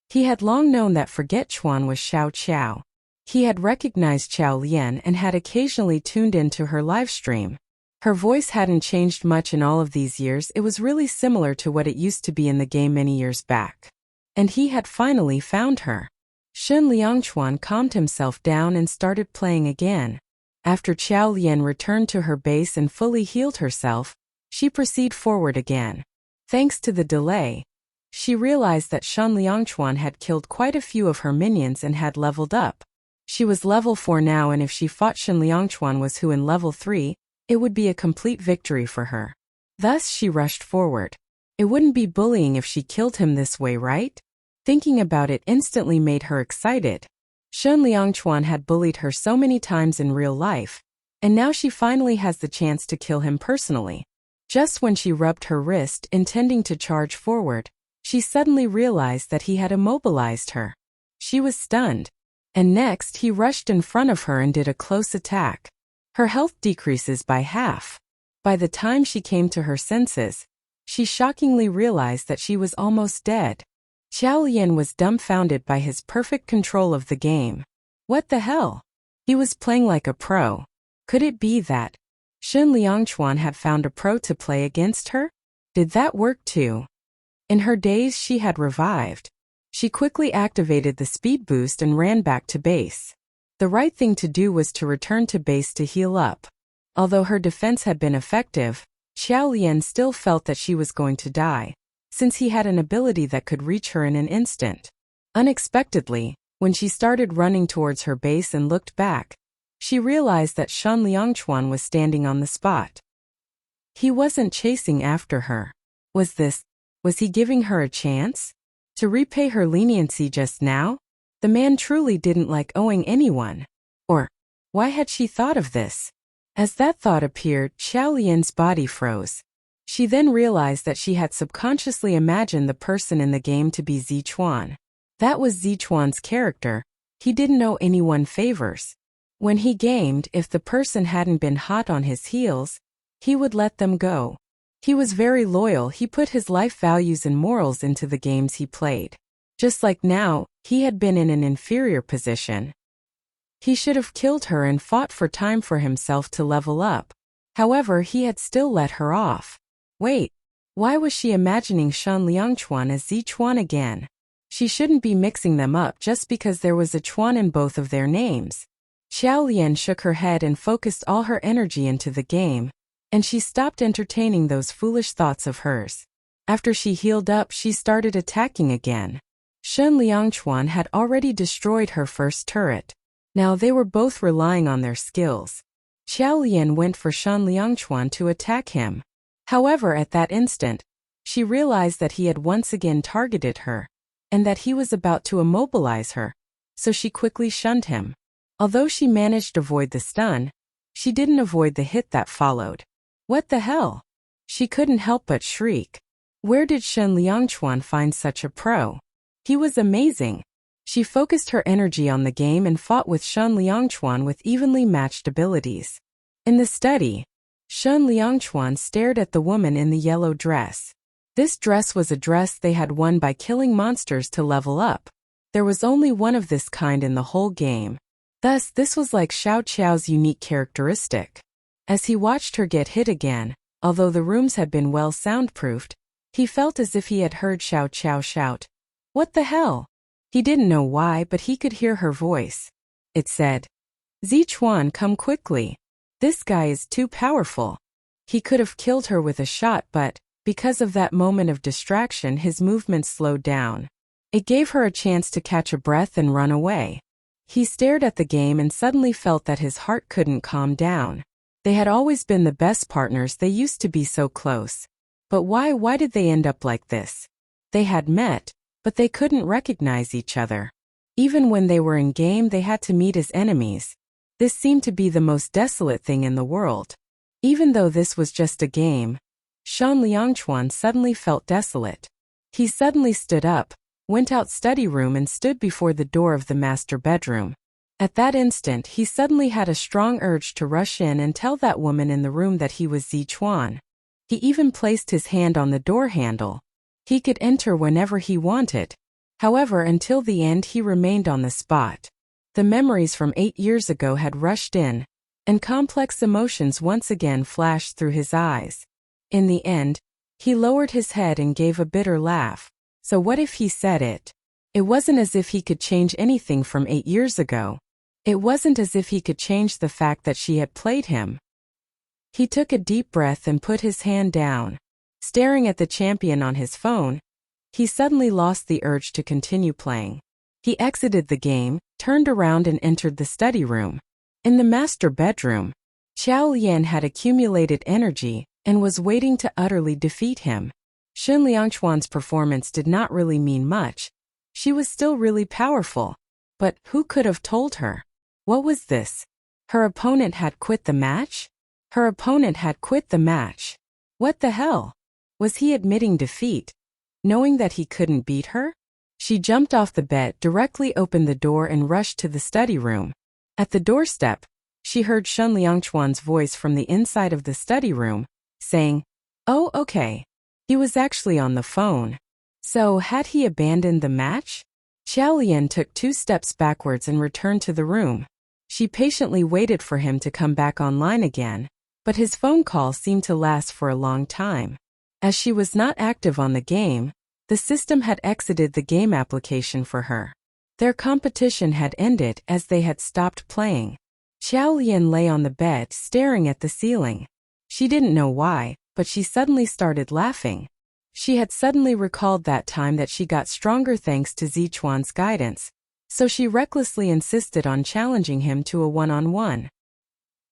He had long known that Forget Chuan was Xiao Qiao. He had recognized Qiao Lian and had occasionally tuned into her livestream. Her voice hadn't changed much in all of these years. It was really similar to what it used to be in the game many years back. And he had finally found her. Shen Liangchuan calmed himself down and started playing again. After Qiao Lian returned to her base and fully healed herself, she proceeded forward again. Thanks to the delay, she realized that Shen Liangchuan had killed quite a few of her minions and had leveled up. She was level 4 now, and if she fought Shen Liangchuan was who in level 3, it would be a complete victory for her. Thus she rushed forward. It wouldn't be bullying if she killed him this way, right? Thinking about it instantly made her excited. Shen Liangchuan had bullied her so many times in real life, and now she finally has the chance to kill him personally. Just when she rubbed her wrist intending to charge forward, she suddenly realized that he had immobilized her. She was stunned. And next he rushed in front of her and did a close attack. Her health decreases by half. By the time she came to her senses, she shockingly realized that she was almost dead. Qiao Lian was dumbfounded by his perfect control of the game. What the hell? He was playing like a pro. Could it be that Shen Liangchuan had found a pro to play against her? Did that work too? In her daze she had revived. She quickly activated the speed boost and ran back to base. The right thing to do was to return to base to heal up. Although her defense had been effective, Qiao Lian still felt that she was going to die, since he had an ability that could reach her in an instant. Unexpectedly, when she started running towards her base and looked back, she realized that Shen Liangchuan was standing on the spot. He wasn't chasing after her. Was he giving her a chance? To repay her leniency just now? The man truly didn't like owing anyone. Or, why had she thought of this? As that thought appeared, Qiao Lian's body froze. She then realized that she had subconsciously imagined the person in the game to be Zichuan. That was Zichuan's character. He didn't owe anyone favors. When he gamed, if the person hadn't been hot on his heels, he would let them go. He was very loyal. He put his life values and morals into the games he played. Just like now, he had been in an inferior position. He should have killed her and fought for time for himself to level up. However, he had still let her off. Wait, why was she imagining Shen Liangchuan as Zichuan again? She shouldn't be mixing them up just because there was a Chuan in both of their names. Qiao Lian shook her head and focused all her energy into the game, and she stopped entertaining those foolish thoughts of hers. After she healed up, she started attacking again. Shen Liangchuan had already destroyed her first turret. Now they were both relying on their skills. Qiao Lian went for Shen Liangchuan to attack him. However, at that instant, she realized that he had once again targeted her, and that he was about to immobilize her, so she quickly shunned him. Although she managed to avoid the stun, she didn't avoid the hit that followed. What the hell? She couldn't help but shriek. Where did Shen Liangchuan find such a pro? He was amazing. She focused her energy on the game and fought with Shen Liangchuan with evenly matched abilities. In the study, Shen Liangchuan stared at the woman in the yellow dress. This dress was a dress they had won by killing monsters to level up. There was only one of this kind in the whole game. Thus, this was like Xiao Qiao's unique characteristic. As he watched her get hit again, although the rooms had been well soundproofed, he felt as if he had heard Xiao Qiao shout, "What the hell?" He didn't know why, but he could hear her voice. It said, "Zichuan, come quickly. This guy is too powerful." He could have killed her with a shot, but, because of that moment of distraction, his movements slowed down. It gave her a chance to catch a breath and run away. He stared at the game and suddenly felt that his heart couldn't calm down. They had always been the best partners. They used to be so close. But why did they end up like this? They had met, but they couldn't recognize each other. Even when they were in game, they had to meet as enemies. This seemed to be the most desolate thing in the world. Even though this was just a game, Shen Liangchuan suddenly felt desolate. He suddenly stood up, went out study room and stood before the door of the master bedroom. At that instant, he suddenly had a strong urge to rush in and tell that woman in the room that he was Zichuan. He even placed his hand on the door handle. He could enter whenever he wanted. However, until the end he remained on the spot. The memories from 8 years ago had rushed in, and complex emotions once again flashed through his eyes. In the end, he lowered his head and gave a bitter laugh. So what if he said it? It wasn't as if he could change anything from 8 years ago. It wasn't as if he could change the fact that she had played him. He took a deep breath and put his hand down. Staring at the champion on his phone, he suddenly lost the urge to continue playing. He exited the game, turned around and entered the study room. In the master bedroom, Xiao Lian had accumulated energy and was waiting to utterly defeat him. Xun Liangquan's performance did not really mean much. She was still really powerful. But who could have told her? What was this? Her opponent had quit the match? Her opponent had quit the match. What the hell? Was he admitting defeat, knowing that he couldn't beat her? She jumped off the bed, directly opened the door and rushed to the study room. At the doorstep, she heard Xun Liangquan's voice from the inside of the study room, saying, "Oh, okay." He was actually on the phone. So, had he abandoned the match? Xiao Lian took 2 steps backwards and returned to the room. She patiently waited for him to come back online again, but his phone call seemed to last for a long time. As she was not active on the game, the system had exited the game application for her. Their competition had ended as they had stopped playing. Xiao Lian lay on the bed staring at the ceiling. She didn't know why, but she suddenly started laughing. She had suddenly recalled that time that she got stronger thanks to Zichuan's guidance, so she recklessly insisted on challenging him to a one-on-one.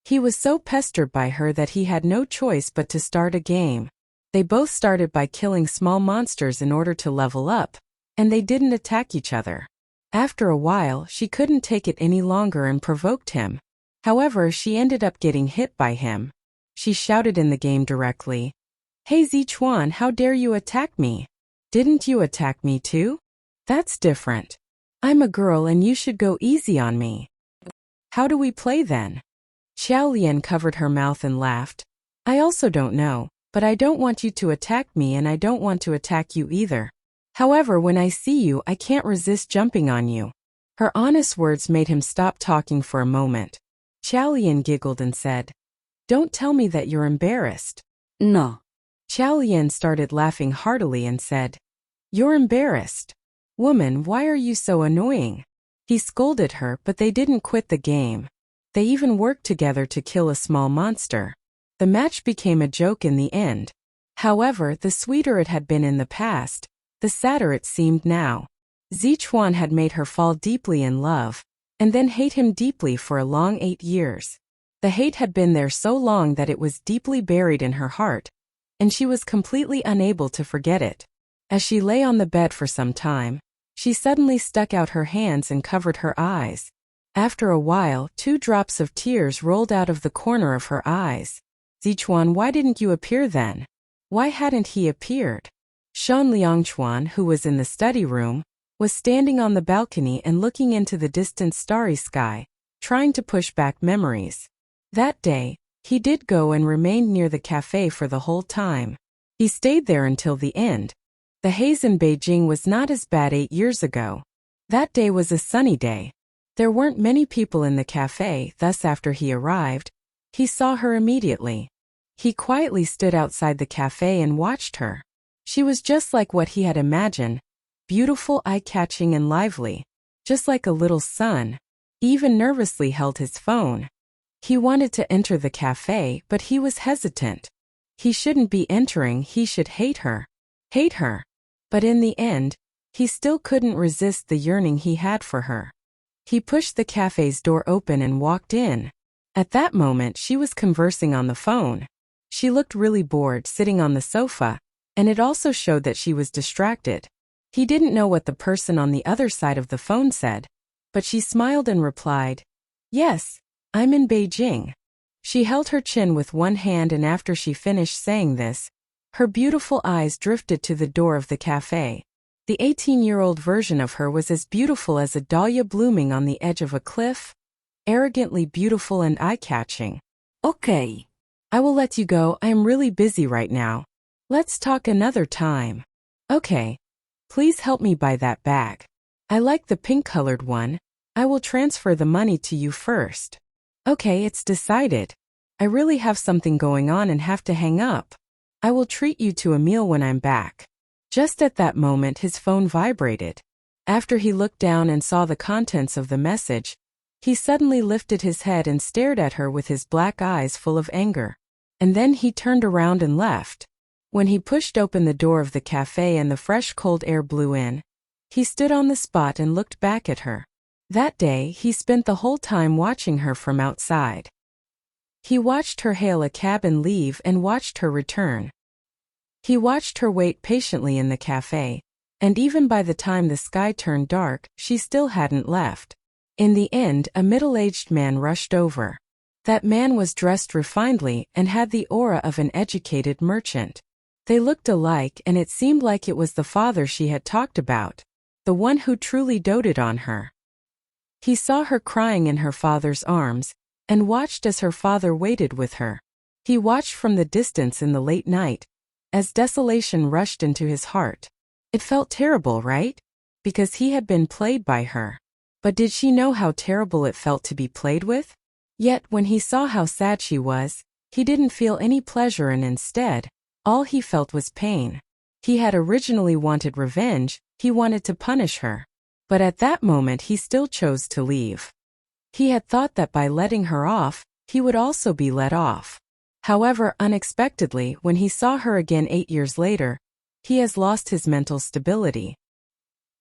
He was so pestered by her that he had no choice but to start a game. They both started by killing small monsters in order to level up, and they didn't attack each other. After a while, she couldn't take it any longer and provoked him. However, she ended up getting hit by him. She shouted in the game directly, "Hey Zichuan, how dare you attack me? Didn't you attack me too? That's different. I'm a girl and you should go easy on me. How do we play then?" Xiao Lian covered her mouth and laughed. "I also don't know, but I don't want you to attack me and I don't want to attack you either. However, when I see you, I can't resist jumping on you." Her honest words made him stop talking for a moment. Xiao Lian giggled and said, "Don't tell me that you're embarrassed." No. Xiao Lian started laughing heartily and said, "You're embarrassed? Woman, why are you so annoying?" He scolded her, but they didn't quit the game. They even worked together to kill a small monster. The match became a joke in the end. However, the sweeter it had been in the past, the sadder it seemed now. Zichuan had made her fall deeply in love, and then hate him deeply for a long 8 years. The hate had been there so long that it was deeply buried in her heart, and she was completely unable to forget it. As she lay on the bed for some time, she suddenly stuck out her hands and covered her eyes. After a while, 2 drops of tears rolled out of the corner of her eyes. "Zichuan, why didn't you appear then? Why hadn't he appeared?" Xun Liangquan, who was in the study room, was standing on the balcony and looking into the distant starry sky, trying to push back memories. That day, he did go and remained near the cafe for the whole time. He stayed there until the end. The haze in Beijing was not as bad 8 years ago. That day was a sunny day. There weren't many people in the cafe, thus after he arrived, he saw her immediately. He quietly stood outside the cafe and watched her. She was just like what he had imagined, beautiful, eye-catching and lively, just like a little sun. He even nervously held his phone. He wanted to enter the cafe, but he was hesitant. He shouldn't be entering, he should hate her. Hate her. But in the end, he still couldn't resist the yearning he had for her. He pushed the cafe's door open and walked in. At that moment, she was conversing on the phone. She looked really bored sitting on the sofa, and it also showed that she was distracted. He didn't know what the person on the other side of the phone said, but she smiled and replied, "Yes, I'm in Beijing." She held her chin with one hand, and after she finished saying this, her beautiful eyes drifted to the door of the cafe. The 18-year-old version of her was as beautiful as a dahlia blooming on the edge of a cliff, arrogantly beautiful and eye-catching. Okay. I will let you go, I am really busy right now. Let's talk another time. Okay. Please help me buy that bag. I like the pink-colored one. I will transfer the money to you first. Okay, it's decided. I really have something going on and have to hang up. I will treat you to a meal when I'm back. Just at that moment his phone vibrated. After he looked down and saw the contents of the message, he suddenly lifted his head and stared at her with his black eyes full of anger. And then he turned around and left. When he pushed open the door of the cafe and the fresh cold air blew in, he stood on the spot and looked back at her. That day he spent the whole time watching her from outside. He watched her hail a cab and leave and watched her return. He watched her wait patiently in the cafe, and even by the time the sky turned dark, she still hadn't left. In the end, a middle-aged man rushed over. That man was dressed refinedly and had the aura of an educated merchant. They looked alike and it seemed like it was the father she had talked about, the one who truly doted on her. He saw her crying in her father's arms, and watched as her father waited with her. He watched from the distance in the late night, as desolation rushed into his heart. It felt terrible, right? Because he had been played by her. But did she know how terrible it felt to be played with? Yet when he saw how sad she was, he didn't feel any pleasure and instead, all he felt was pain. He had originally wanted revenge, he wanted to punish her. But at that moment he still chose to leave. He had thought that by letting her off, he would also be let off. However, unexpectedly, when he saw her again 8 years later, he has lost his mental stability.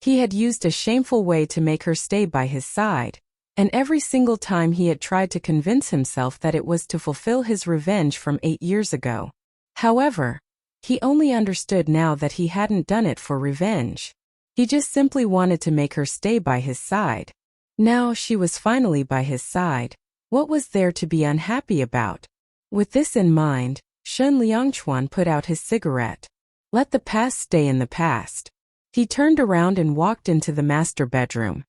He had used a shameful way to make her stay by his side, and every single time he had tried to convince himself that it was to fulfill his revenge from 8 years ago. However, he only understood now that he hadn't done it for revenge. He just simply wanted to make her stay by his side. Now she was finally by his side. What was there to be unhappy about? With this in mind, Shen Liangchuan put out his cigarette. Let the past stay in the past. He turned around and walked into the master bedroom.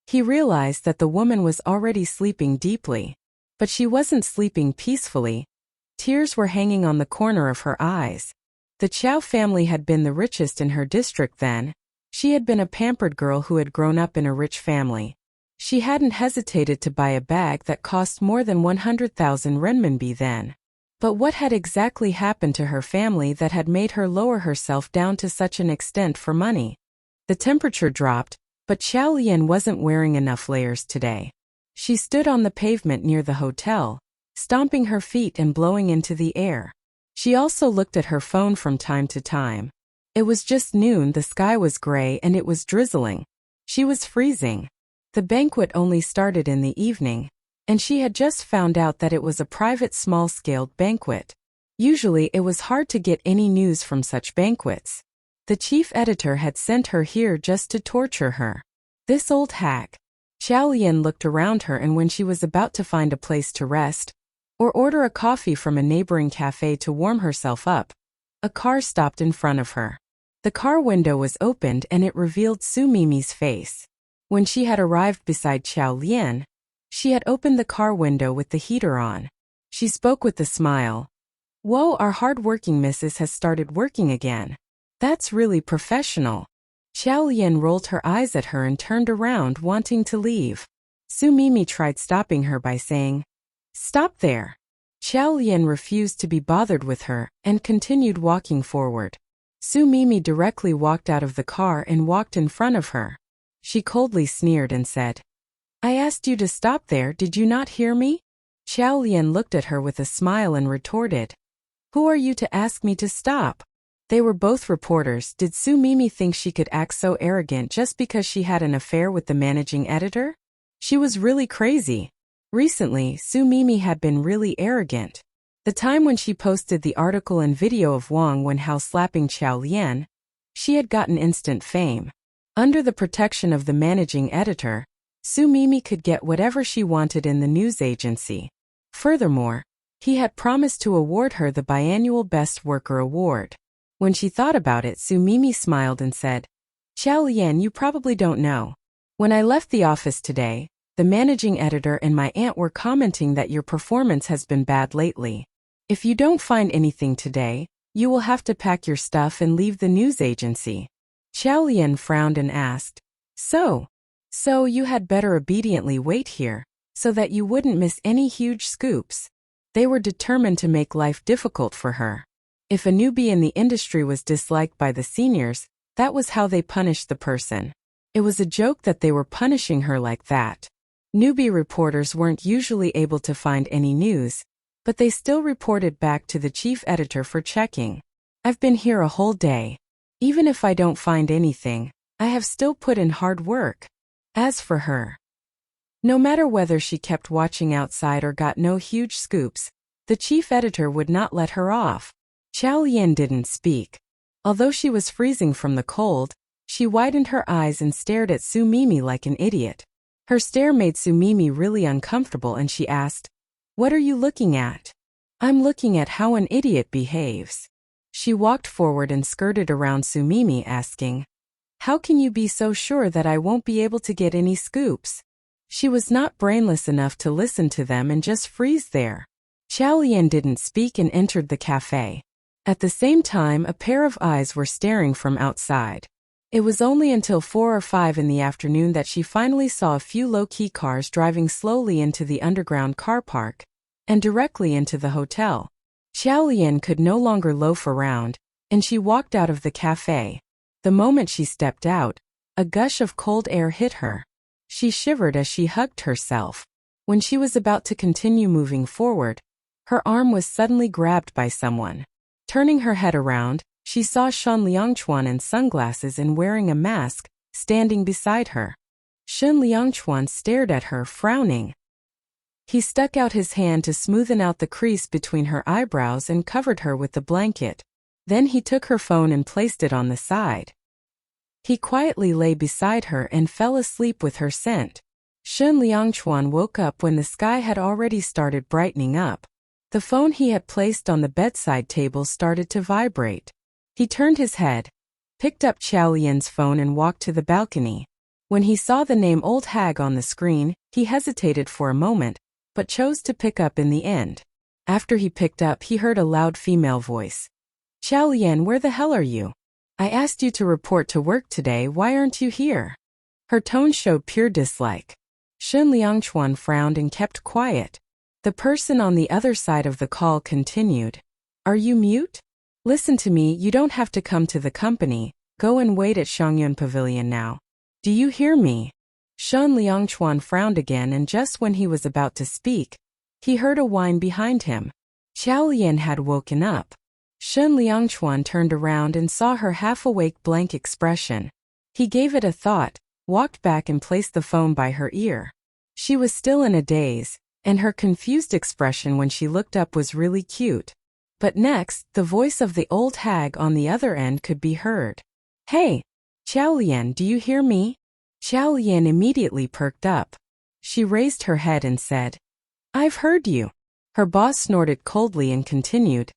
He realized that the woman was already sleeping deeply. But she wasn't sleeping peacefully. Tears were hanging on the corner of her eyes. The Chow family had been the richest in her district then. She had been a pampered girl who had grown up in a rich family. She hadn't hesitated to buy a bag that cost more than 100,000 renminbi then. But what had exactly happened to her family that had made her lower herself down to such an extent for money? The temperature dropped, but Xiao Lian wasn't wearing enough layers today. She stood on the pavement near the hotel, stomping her feet and blowing into the air. She also looked at her phone from time to time. It was just noon, the sky was gray and it was drizzling. She was freezing. The banquet only started in the evening, and she had just found out that it was a private small-scaled banquet. Usually it was hard to get any news from such banquets. The chief editor had sent her here just to torture her. This old hack. Xiao Lian looked around her, and when she was about to find a place to rest, or order a coffee from a neighboring cafe to warm herself up, a car stopped in front of her. The car window was opened and it revealed Su Mimi's face. When she had arrived beside Xiao Lian, she had opened the car window with the heater on. She spoke with a smile. "Whoa, our hard-working missus has started working again. That's really professional." Xiao Lian rolled her eyes at her and turned around, wanting to leave. Su Mimi tried stopping her by saying, "Stop there." Xiao Lian refused to be bothered with her and continued walking forward. Su Mimi directly walked out of the car and walked in front of her. She coldly sneered and said, "I asked you to stop there, did you not hear me?" Xiao Lian looked at her with a smile and retorted, "Who are you to ask me to stop?" They were both reporters. Did Su Mimi think she could act so arrogant just because she had an affair with the managing editor? She was really crazy. Recently, Su Mimi had been really arrogant. The time when she posted the article and video of Wang Wenhao slapping Xiao Lian, she had gotten instant fame. Under the protection of the managing editor, Su Mimi could get whatever she wanted in the news agency. Furthermore, he had promised to award her the biannual Best Worker Award. When she thought about it, Su Mimi smiled and said, "Xiao Lian, you probably don't know. When I left the office today, The managing editor and my aunt were commenting that your performance has been bad lately. If you don't find anything today, you will have to pack your stuff and leave the news agency. Xiao Lian frowned and asked, So you had better obediently wait here, so that you wouldn't miss any huge scoops. They were determined to make life difficult for her. If a newbie in the industry was disliked by the seniors, that was how they punished the person. It was a joke that they were punishing her like that. Newbie reporters weren't usually able to find any news, but they still reported back to the chief editor for checking. I've been here a whole day. Even if I don't find anything, I have still put in hard work. As for her, no matter whether she kept watching outside or got no huge scoops, the chief editor would not let her off. Xiao Lian didn't speak. Although she was freezing from the cold, she widened her eyes and stared at Su Mimi like an idiot. Her stare made Su Mimi really uncomfortable and she asked, What are you looking at? I'm looking at how an idiot behaves. She walked forward and skirted around Su Mimi asking, How can you be so sure that I won't be able to get any scoops? She was not brainless enough to listen to them and just freeze there. Xiao Lian didn't speak and entered the cafe. At the same time, a pair of eyes were staring from outside. It was only until 4 or 5 in the afternoon that she finally saw a few low-key cars driving slowly into the underground car park and directly into the hotel. Xiao Lian could no longer loaf around, and she walked out of the cafe. The moment she stepped out, a gush of cold air hit her. She shivered as she hugged herself. When she was about to continue moving forward, her arm was suddenly grabbed by someone. Turning her head around, she saw Shen Liangchuan in sunglasses and wearing a mask, standing beside her. Shen Liangchuan stared at her, frowning. He stuck out his hand to smoothen out the crease between her eyebrows and covered her with the blanket. Then he took her phone and placed it on the side. He quietly lay beside her and fell asleep with her scent. Shen Liangchuan woke up when the sky had already started brightening up. The phone he had placed on the bedside table started to vibrate. He turned his head, picked up Xiao Lian's phone and walked to the balcony. When he saw the name Old Hag on the screen, he hesitated for a moment, but chose to pick up in the end. After he picked up, he heard a loud female voice. Xiao Lian, where the hell are you? I asked you to report to work today, why aren't you here? Her tone showed pure dislike. Shen Liangchuan frowned and kept quiet. The person on the other side of the call continued. Are you mute? Listen to me, you don't have to come to the company, go and wait at Shangyun Pavilion now. Do you hear me? Shen Liangchuan frowned again and just when he was about to speak, he heard a whine behind him. Xiao Lian had woken up. Shen Liangchuan turned around and saw her half-awake blank expression. He gave it a thought, walked back and placed the phone by her ear. She was still in a daze, and her confused expression when she looked up was really cute. But next, the voice of the old hag on the other end could be heard. Hey, Xiao Lian, do you hear me? Xiao Lian immediately perked up. She raised her head and said, I've heard you. Her boss snorted coldly and continued,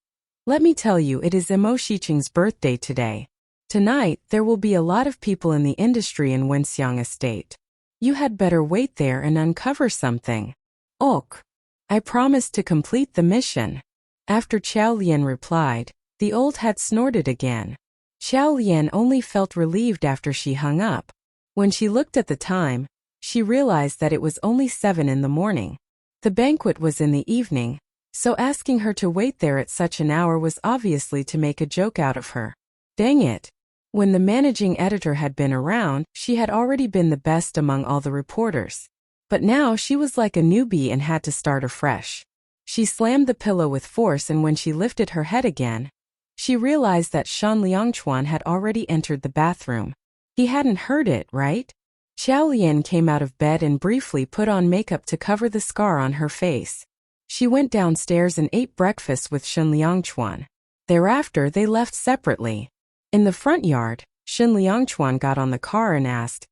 Let me tell you, it is Mo Shiqing's birthday today. Tonight, there will be a lot of people in the industry in Wenxiang Estate. You had better wait there and uncover something. Ok. I promise to complete the mission. After Xiao Lian replied, the old had snorted again. Xiao Lian only felt relieved after she hung up. When she looked at the time, she realized that it was only 7 in the morning. The banquet was in the evening, so asking her to wait there at such an hour was obviously to make a joke out of her. Dang it. When the managing editor had been around, she had already been the best among all the reporters. But now she was like a newbie and had to start afresh. She slammed the pillow with force and when she lifted her head again, she realized that Shen Liangchuan had already entered the bathroom. He hadn't heard it, right? Xiao Lian came out of bed and briefly put on makeup to cover the scar on her face. She went downstairs and ate breakfast with Shen Liangchuan. Thereafter, they left separately. In the front yard, Shen Liangchuan got on the car and asked,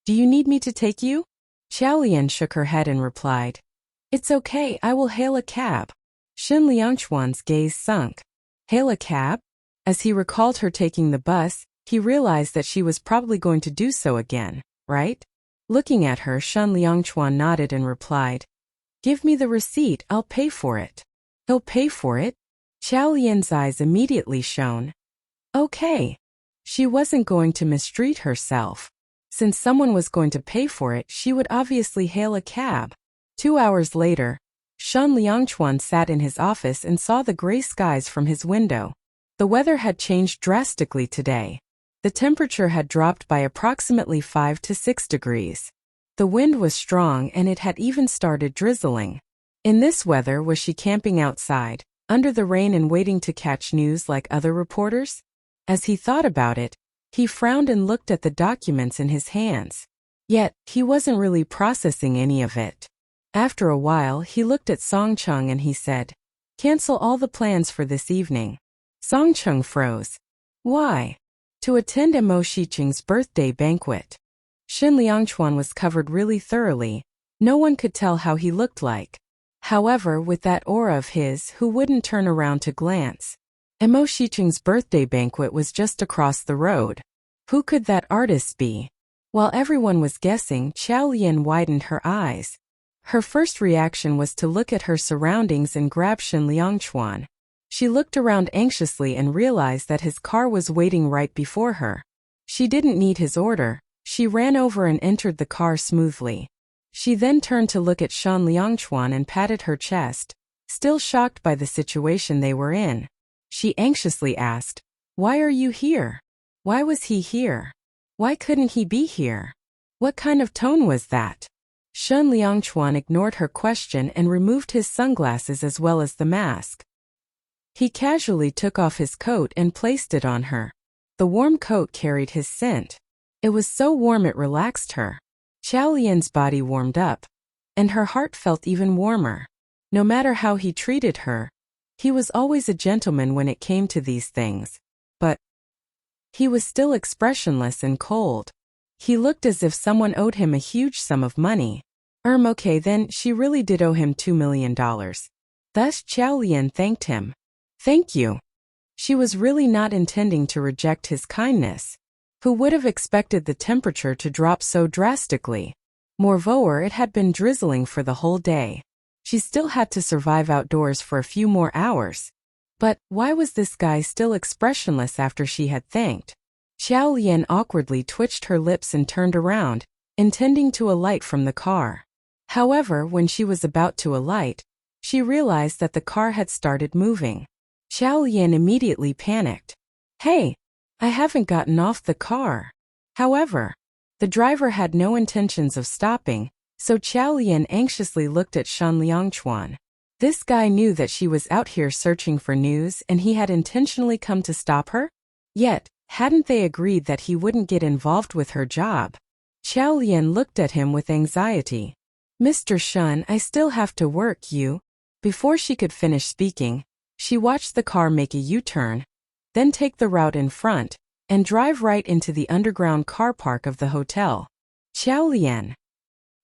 Do you need me to take you? Xiao Lian shook her head and replied, It's okay, I will hail a cab. Shen Liangchuan's gaze sunk. Hail a cab? As he recalled her taking the bus, he realized that she was probably going to do so again, right? Looking at her, Shen Liangchuan nodded and replied, "Give me the receipt, I'll pay for it." "He'll pay for it?" Xiao Lian's eyes immediately shone. Okay. She wasn't going to mistreat herself. Since someone was going to pay for it, she would obviously hail a cab. 2 hours later, Shen Liangchuan sat in his office and saw the gray skies from his window. The weather had changed drastically today. The temperature had dropped by approximately 5 to 6 degrees. The wind was strong and it had even started drizzling. In this weather, was she camping outside, under the rain and waiting to catch news like other reporters? As he thought about it, he frowned and looked at the documents in his hands. Yet, he wasn't really processing any of it. After a while, he looked at Song Chung and he said, "Cancel all the plans for this evening." Song Chung froze. Why? To attend Mo Shiqing's birthday banquet. Shen Liangchuan was covered really thoroughly. No one could tell how he looked like. However, with that aura of his, who wouldn't turn around to glance? Mo Shiqing's birthday banquet was just across the road. Who could that artist be? While everyone was guessing, Xiao Lian widened her eyes. Her first reaction was to look at her surroundings and grab Shen Liangchuan. She looked around anxiously and realized that his car was waiting right before her. She didn't need his order. She ran over and entered the car smoothly. She then turned to look at Shen Liangchuan and patted her chest, still shocked by the situation they were in. She anxiously asked, "Why are you here? Why was he here? Why couldn't he be here? What kind of tone was that?" Shen Liangchuan ignored her question and removed his sunglasses as well as the mask. He casually took off his coat and placed it on her. The warm coat carried his scent. It was so warm it relaxed her. Xiao Lian's body warmed up, and her heart felt even warmer. No matter how he treated her, he was always a gentleman when it came to these things. But he was still expressionless and cold. He looked as if someone owed him a huge sum of money. Okay then, she really did owe him $2 million. Thus Xiao Lian thanked him. "Thank you." She was really not intending to reject his kindness. Who would have expected the temperature to drop so drastically? Moreover, it had been drizzling for the whole day. She still had to survive outdoors for a few more hours. But why was this guy still expressionless after she had thanked? Xiao Lian awkwardly twitched her lips and turned around, intending to alight from the car. However, when she was about to alight, she realized that the car had started moving. Xiao Lian immediately panicked. "Hey! I haven't gotten off the car." However, the driver had no intentions of stopping, so Xiao Lian anxiously looked at Shen Liangchuan. This guy knew that she was out here searching for news and he had intentionally come to stop her? Yet, hadn't they agreed that he wouldn't get involved with her job? Xiao Lian looked at him with anxiety. "Mr. Shen, I still have to work, you." Before she could finish speaking, she watched the car make a U-turn, then take the route in front, and drive right into the underground car park of the hotel. Xiao Lian.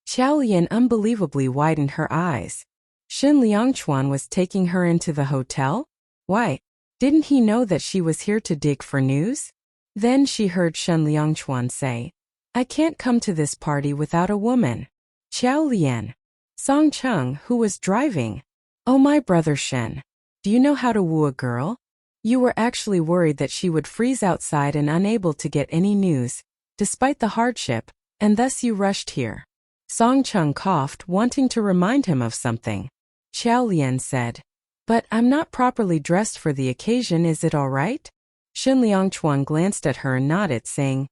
Xiao Lian unbelievably widened her eyes. Shen Liangchuan was taking her into the hotel? Why, didn't he know that she was here to dig for news? Then she heard Shen Liangchuan say, "I can't come to this party without a woman." Xiao Lian. Song Chung, who was driving. "Oh my brother Shen. Do you know how to woo a girl? You were actually worried that she would freeze outside and unable to get any news, despite the hardship, and thus you rushed here." Song Chung coughed, wanting to remind him of something. Xiao Lian said, "But I'm not properly dressed for the occasion, is it all right?" Shen Liangchuan glanced at her and nodded, saying,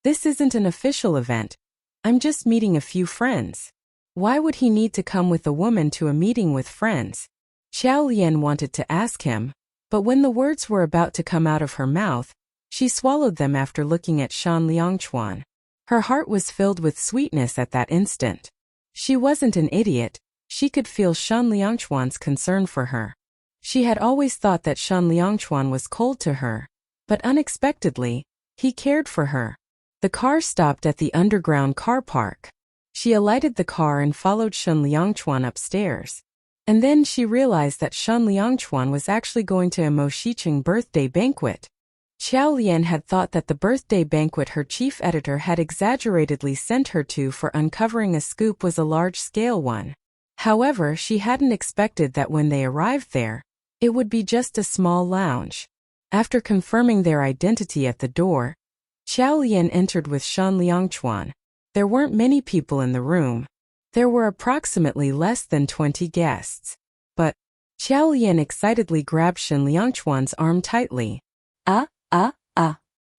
"This isn't an official event. I'm just meeting a few friends." Why would he need to come with a woman to a meeting with friends? Xiao Lian wanted to ask him, but when the words were about to come out of her mouth, she swallowed them after looking at Shen Liangchuan. Her heart was filled with sweetness at that instant. She wasn't an idiot. She could feel Shen Liangchuan's concern for her. She had always thought that Shen Liangchuan was cold to her, but unexpectedly, he cared for her. The car stopped at the underground car park. She alighted the car and followed Shen Liangchuan upstairs. And then she realized that Shen Liangchuan was actually going to a Mo Shiqing birthday banquet. Xiao Lian had thought that the birthday banquet her chief editor had exaggeratedly sent her to for uncovering a scoop was a large-scale one. However, she hadn't expected that when they arrived there, it would be just a small lounge. After confirming their identity at the door, Xiao Lian entered with Shen Liangchuan. There weren't many people in the room. There were approximately less than 20 guests. But Xiao Lian excitedly grabbed Shen Liangchuan's arm tightly.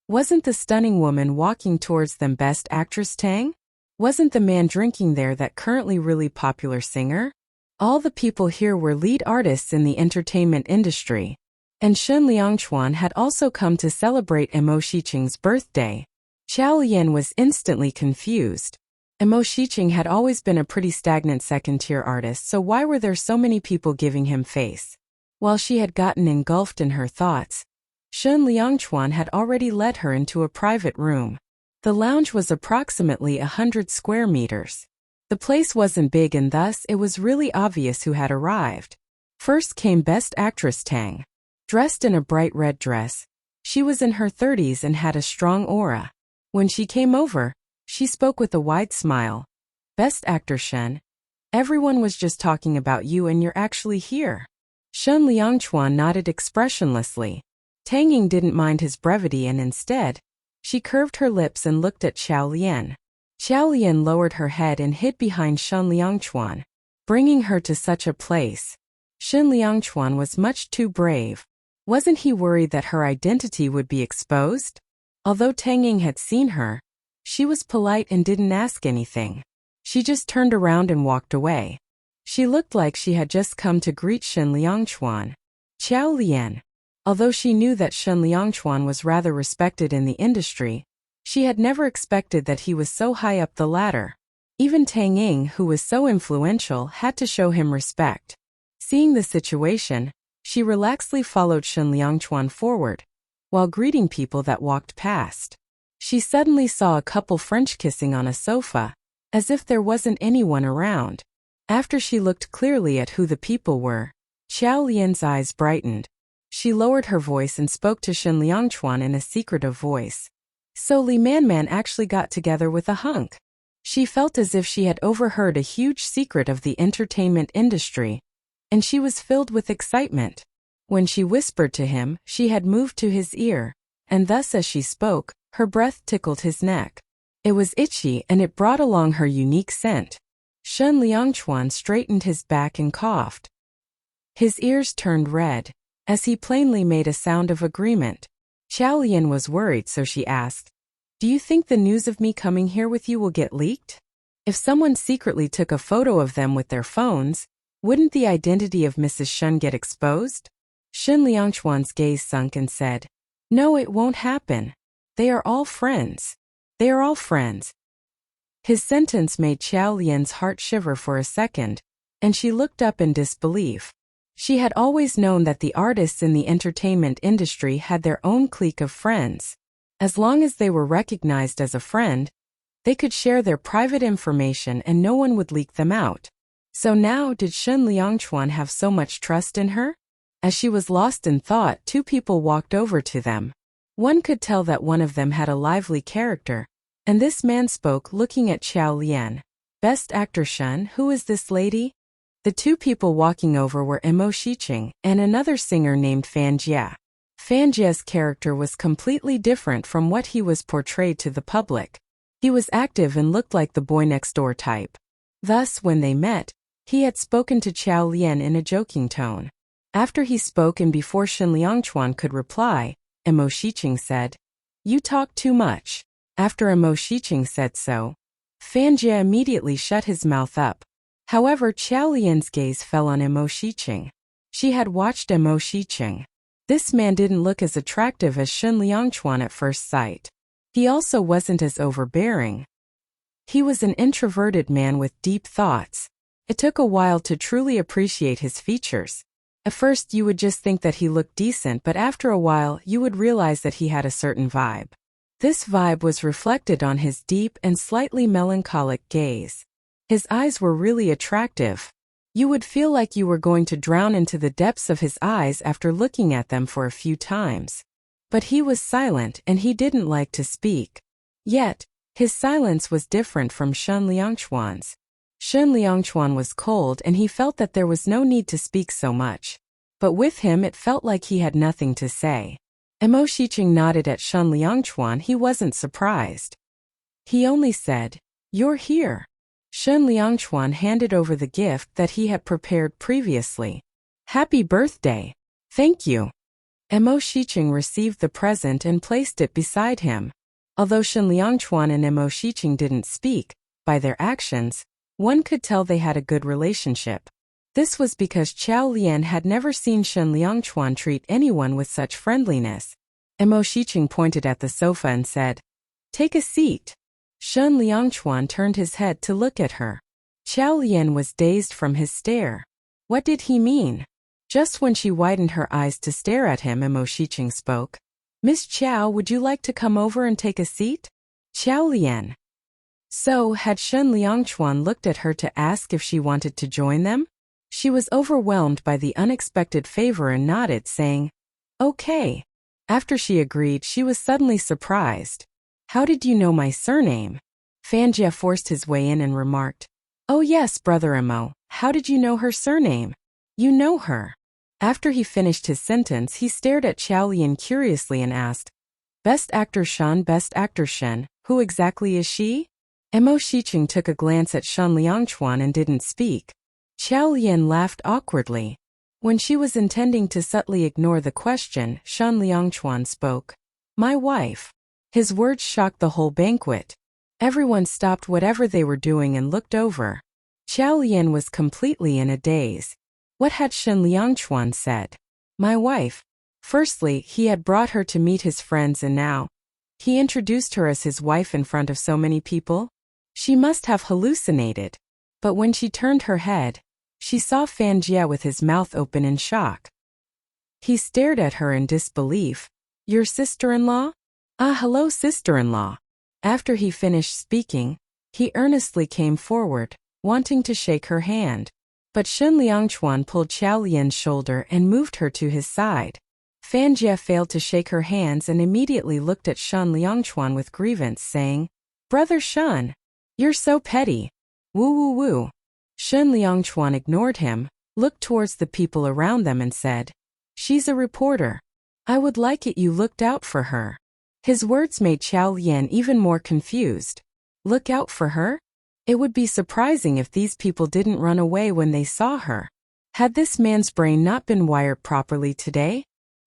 Wasn't the stunning woman walking towards them Best Actress Tang? Wasn't the man drinking there that currently really popular singer? All the people here were lead artists in the entertainment industry. And Shen Liangchuan had also come to celebrate Mo Shiqing's birthday. Xiao Lian was instantly confused. Mo Shiqing had always been a pretty stagnant second-tier artist, so why were there so many people giving him face? While she had gotten engulfed in her thoughts, Shen Liangchuan had already led her into a private room. The lounge was approximately 100 square meters. The place wasn't big and thus it was really obvious who had arrived. First came Best Actress Tang. Dressed in a bright red dress, she was in her 30s and had a strong aura. When she came over, she spoke with a wide smile. Best Actor Shen, everyone was just talking about you and you're actually here. Shen Liangchuan nodded expressionlessly. Tang Ying didn't mind his brevity and instead, she curved her lips and looked at Xiao Lian. Xiao Lian lowered her head and hid behind Shen Liangchuan, bringing her to such a place. Shen Liangchuan was much too brave. Wasn't he worried that her identity would be exposed? Although Tang Ying had seen her, she was polite and didn't ask anything. She just turned around and walked away. She looked like she had just come to greet Shen Liangchuan. Xiao Lian. Although she knew that Shen Liangchuan was rather respected in the industry, she had never expected that he was so high up the ladder. Even Tang Ying, who was so influential, had to show him respect. Seeing the situation, she relaxedly followed Shen Liangchuan forward, while greeting people that walked past. She suddenly saw a couple French kissing on a sofa, as if there wasn't anyone around. After she looked clearly at who the people were, Xiao Lian's eyes brightened. She lowered her voice and spoke to Shen Liangchuan in a secretive voice. So Li Manman actually got together with a hunk. She felt as if she had overheard a huge secret of the entertainment industry, and she was filled with excitement. When she whispered to him, she had moved to his ear, and thus as she spoke, her breath tickled his neck. It was itchy and it brought along her unique scent. Shen Liangchuan straightened his back and coughed. His ears turned red, as he plainly made a sound of agreement. Xiao Lian was worried, so she asked, "Do you think the news of me coming here with you will get leaked? If someone secretly took a photo of them with their phones, wouldn't the identity of Mrs. Shen get exposed?" Shen Liangchuan's gaze sunk and said, "No, it won't happen. They are all friends. They are all friends." His sentence made Xiao Lian's heart shiver for a second, and she looked up in disbelief. She had always known that the artists in the entertainment industry had their own clique of friends. As long as they were recognized as a friend, they could share their private information and no one would leak them out. So now, did Shen Liangchuan have so much trust in her? As she was lost in thought, two people walked over to them. One could tell that one of them had a lively character, and this man spoke looking at Xiao Lian. "Best Actor Shen, who is this lady?" The two people walking over were Mo Shiqing and another singer named Fan Jia. Fan Jia's character was completely different from what he was portrayed to the public. He was active and looked like the boy next door type. Thus, when they met, he had spoken to Xiao Lian in a joking tone. After he spoke and before Shen Liangchuan could reply, Mo Shiqing said, "You talk too much." After Mo Shiqing said so, Fan Jia immediately shut his mouth up. However, Xiao Lian's gaze fell on Mo Shiqing. She had watched Mo Shiqing. This man didn't look as attractive as Shen Liangchuan at first sight. He also wasn't as overbearing. He was an introverted man with deep thoughts. It took a while to truly appreciate his features. At first you would just think that he looked decent, but after a while you would realize that he had a certain vibe. This vibe was reflected on his deep and slightly melancholic gaze. His eyes were really attractive. You would feel like you were going to drown into the depths of his eyes after looking at them for a few times. But he was silent and he didn't like to speak. Yet, his silence was different from Shen Liangchuan's. Shen Liangchuan was cold and he felt that there was no need to speak so much. But with him it felt like he had nothing to say. Mo Shiqing nodded at Shen Liangchuan. He wasn't surprised. He only said, "You're here." Shen Liangchuan handed over the gift that he had prepared previously. "Happy birthday." "Thank you." Mo Shiqing received the present and placed it beside him. Although Shen Liangchuan and Mo Shiqing didn't speak, by their actions, one could tell they had a good relationship. This was because Qiao Lian had never seen Shen Liangchuan treat anyone with such friendliness. Mo Shiqing pointed at the sofa and said, "Take a seat." Shen Liangchuan turned his head to look at her. Qiao Lian was dazed from his stare. What did he mean? Just when she widened her eyes to stare at him, Mo Shiqing spoke. "Miss Qiao, would you like to come over and take a seat?" Qiao Lian. So, had Shen Liangchuan looked at her to ask if she wanted to join them? She was overwhelmed by the unexpected favor and nodded, saying, "Okay." After she agreed, she was suddenly surprised. "How did you know my surname?" Fanjia forced his way in and remarked, "Oh yes, Brother Mo, how did you know her surname? You know her." After he finished his sentence, he stared at Qiao Lian curiously and asked, "Best actor Shen, who exactly is she?" Mo Shiqing took a glance at Shen Liangchuan and didn't speak. Qiao Lian laughed awkwardly. When she was intending to subtly ignore the question, Shen Liangchuan spoke. "My wife." His words shocked the whole banquet. Everyone stopped whatever they were doing and looked over. Qiao Lian was completely in a daze. What had Shen Liangchuan said? "My wife." Firstly, he had brought her to meet his friends and now he introduced her as his wife in front of so many people? She must have hallucinated. But when she turned her head, she saw Fanjia with his mouth open in shock. He stared at her in disbelief. "Your sister-in-law?" "Ah, hello, sister-in-law." After he finished speaking, he earnestly came forward, wanting to shake her hand. But Shen Liangchuan pulled Qiao Lian's shoulder and moved her to his side. Fanjia failed to shake her hands and immediately looked at Shen Liangchuan with grievance, saying, "Brother Shen, you're so petty. Woo woo woo." Shen Liangchuan ignored him, looked towards the people around them and said, "She's a reporter. I would like it you looked out for her." His words made Qiao Lian even more confused. Look out for her? It would be surprising if these people didn't run away when they saw her. Had this man's brain not been wired properly today?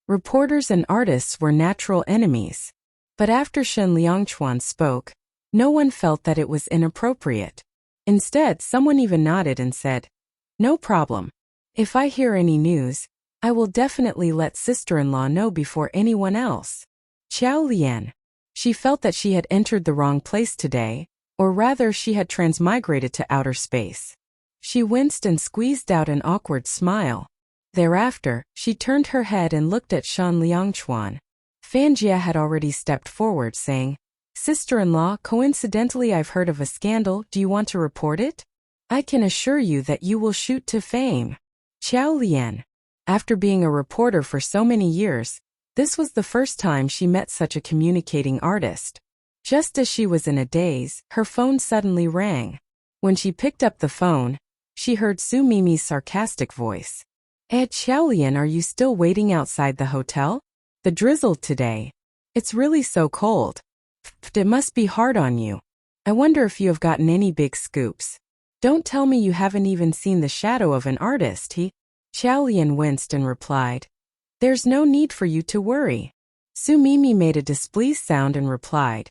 Reporters and artists were natural enemies. But after Shen Liangchuan spoke, no one felt that it was inappropriate. Instead, someone even nodded and said, "No problem. If I hear any news, I will definitely let sister-in-law know before anyone else." Qiao Lian. She felt that she had entered the wrong place today, or rather she had transmigrated to outer space. She winced and squeezed out an awkward smile. Thereafter, she turned her head and looked at Shen Liangchuan. Fanjia had already stepped forward, saying, "Sister-in-law, coincidentally I've heard of a scandal. Do you want to report it? I can assure you that you will shoot to fame." Qiao Lian. After being a reporter for so many years, this was the first time she met such a communicating artist. Just as she was in a daze, her phone suddenly rang. When she picked up the phone, she heard Su Mimi's sarcastic voice. Qiao Lian, are you still waiting outside the hotel? The drizzled today. It's really so cold. It must be hard on you. I wonder if you have gotten any big scoops. Don't tell me you haven't even seen the shadow of an artist, Qiao Lian winced and replied, "There's no need for you to worry." Su Mimi made a displeased sound and replied,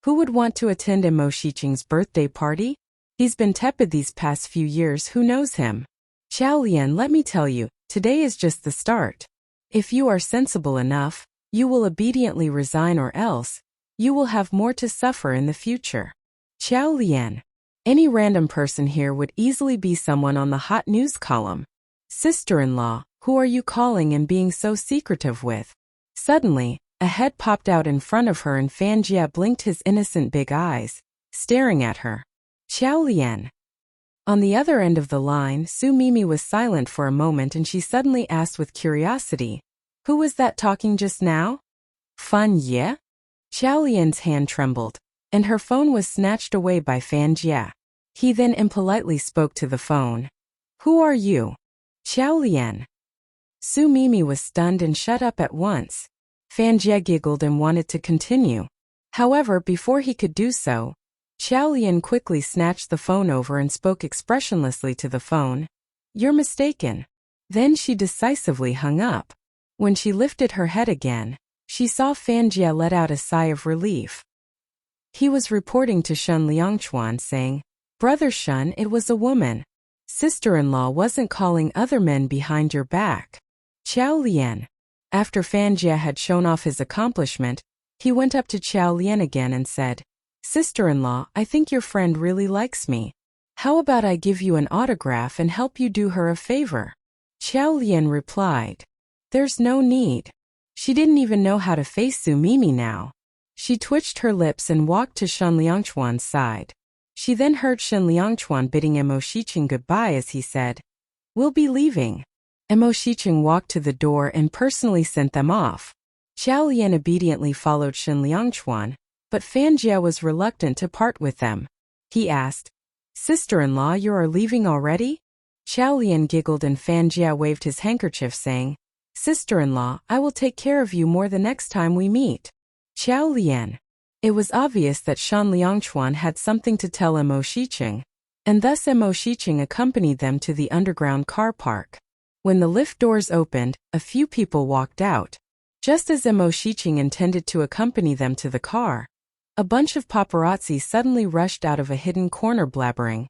"Who would want to attend Mo Shiqing's birthday party? He's been tepid these past few years, who knows him? Qiao Lian, let me tell you, today is just the start. If you are sensible enough, you will obediently resign, or else you will have more to suffer in the future." Qiao Lian. Any random person here would easily be someone on the hot news column. "Sister-in-law, who are you calling and being so secretive with?" Suddenly, a head popped out in front of her and Fanjia blinked his innocent big eyes, staring at her. Qiao Lian. On the other end of the line, Su Mimi was silent for a moment and she suddenly asked with curiosity, "Who was that talking just now?" Fan Jie? Xiao Lian's hand trembled, and her phone was snatched away by Fan Jie. He then impolitely spoke to the phone. Who are you? Xiao Lian. Su Mimi was stunned and shut up at once. Fan Jie giggled and wanted to continue. However, before he could do so, Xiao Lian quickly snatched the phone over and spoke expressionlessly to the phone. You're mistaken. Then she decisively hung up. When she lifted her head again, she saw Fan Jie let out a sigh of relief. He was reporting to Shen Liangchuan saying, Brother Shen, it was a woman. Sister-in-law wasn't calling other men behind your back. Xiao Lian. After Fan Jie had shown off his accomplishment, he went up to Xiao Lian again and said, Sister-in-law, I think your friend really likes me. How about I give you an autograph and help you do her a favor? Xiao Lian replied, There's no need. She didn't even know how to face Su Mimi now. She twitched her lips and walked to Shen Liangchuan's side. She then heard Shen Liangchuan bidding Emo Shiqing goodbye as he said, We'll be leaving. Emo Shiqing walked to the door and personally sent them off. Xiao Lian obediently followed Shen Liangchuan, but Fan Jie was reluctant to part with them. He asked, Sister-in-law, you are leaving already? Xiao Lian giggled and Fan Jie waved his handkerchief saying, Sister-in-law, I will take care of you more the next time we meet. Xiao Lian. It was obvious that Shen Liangchuan had something to tell Emo Shiqing, and thus Emo Shiqing accompanied them to the underground car park. When the lift doors opened, a few people walked out. Just as Emo Shiqing intended to accompany them to the car, a bunch of paparazzi suddenly rushed out of a hidden corner blabbering.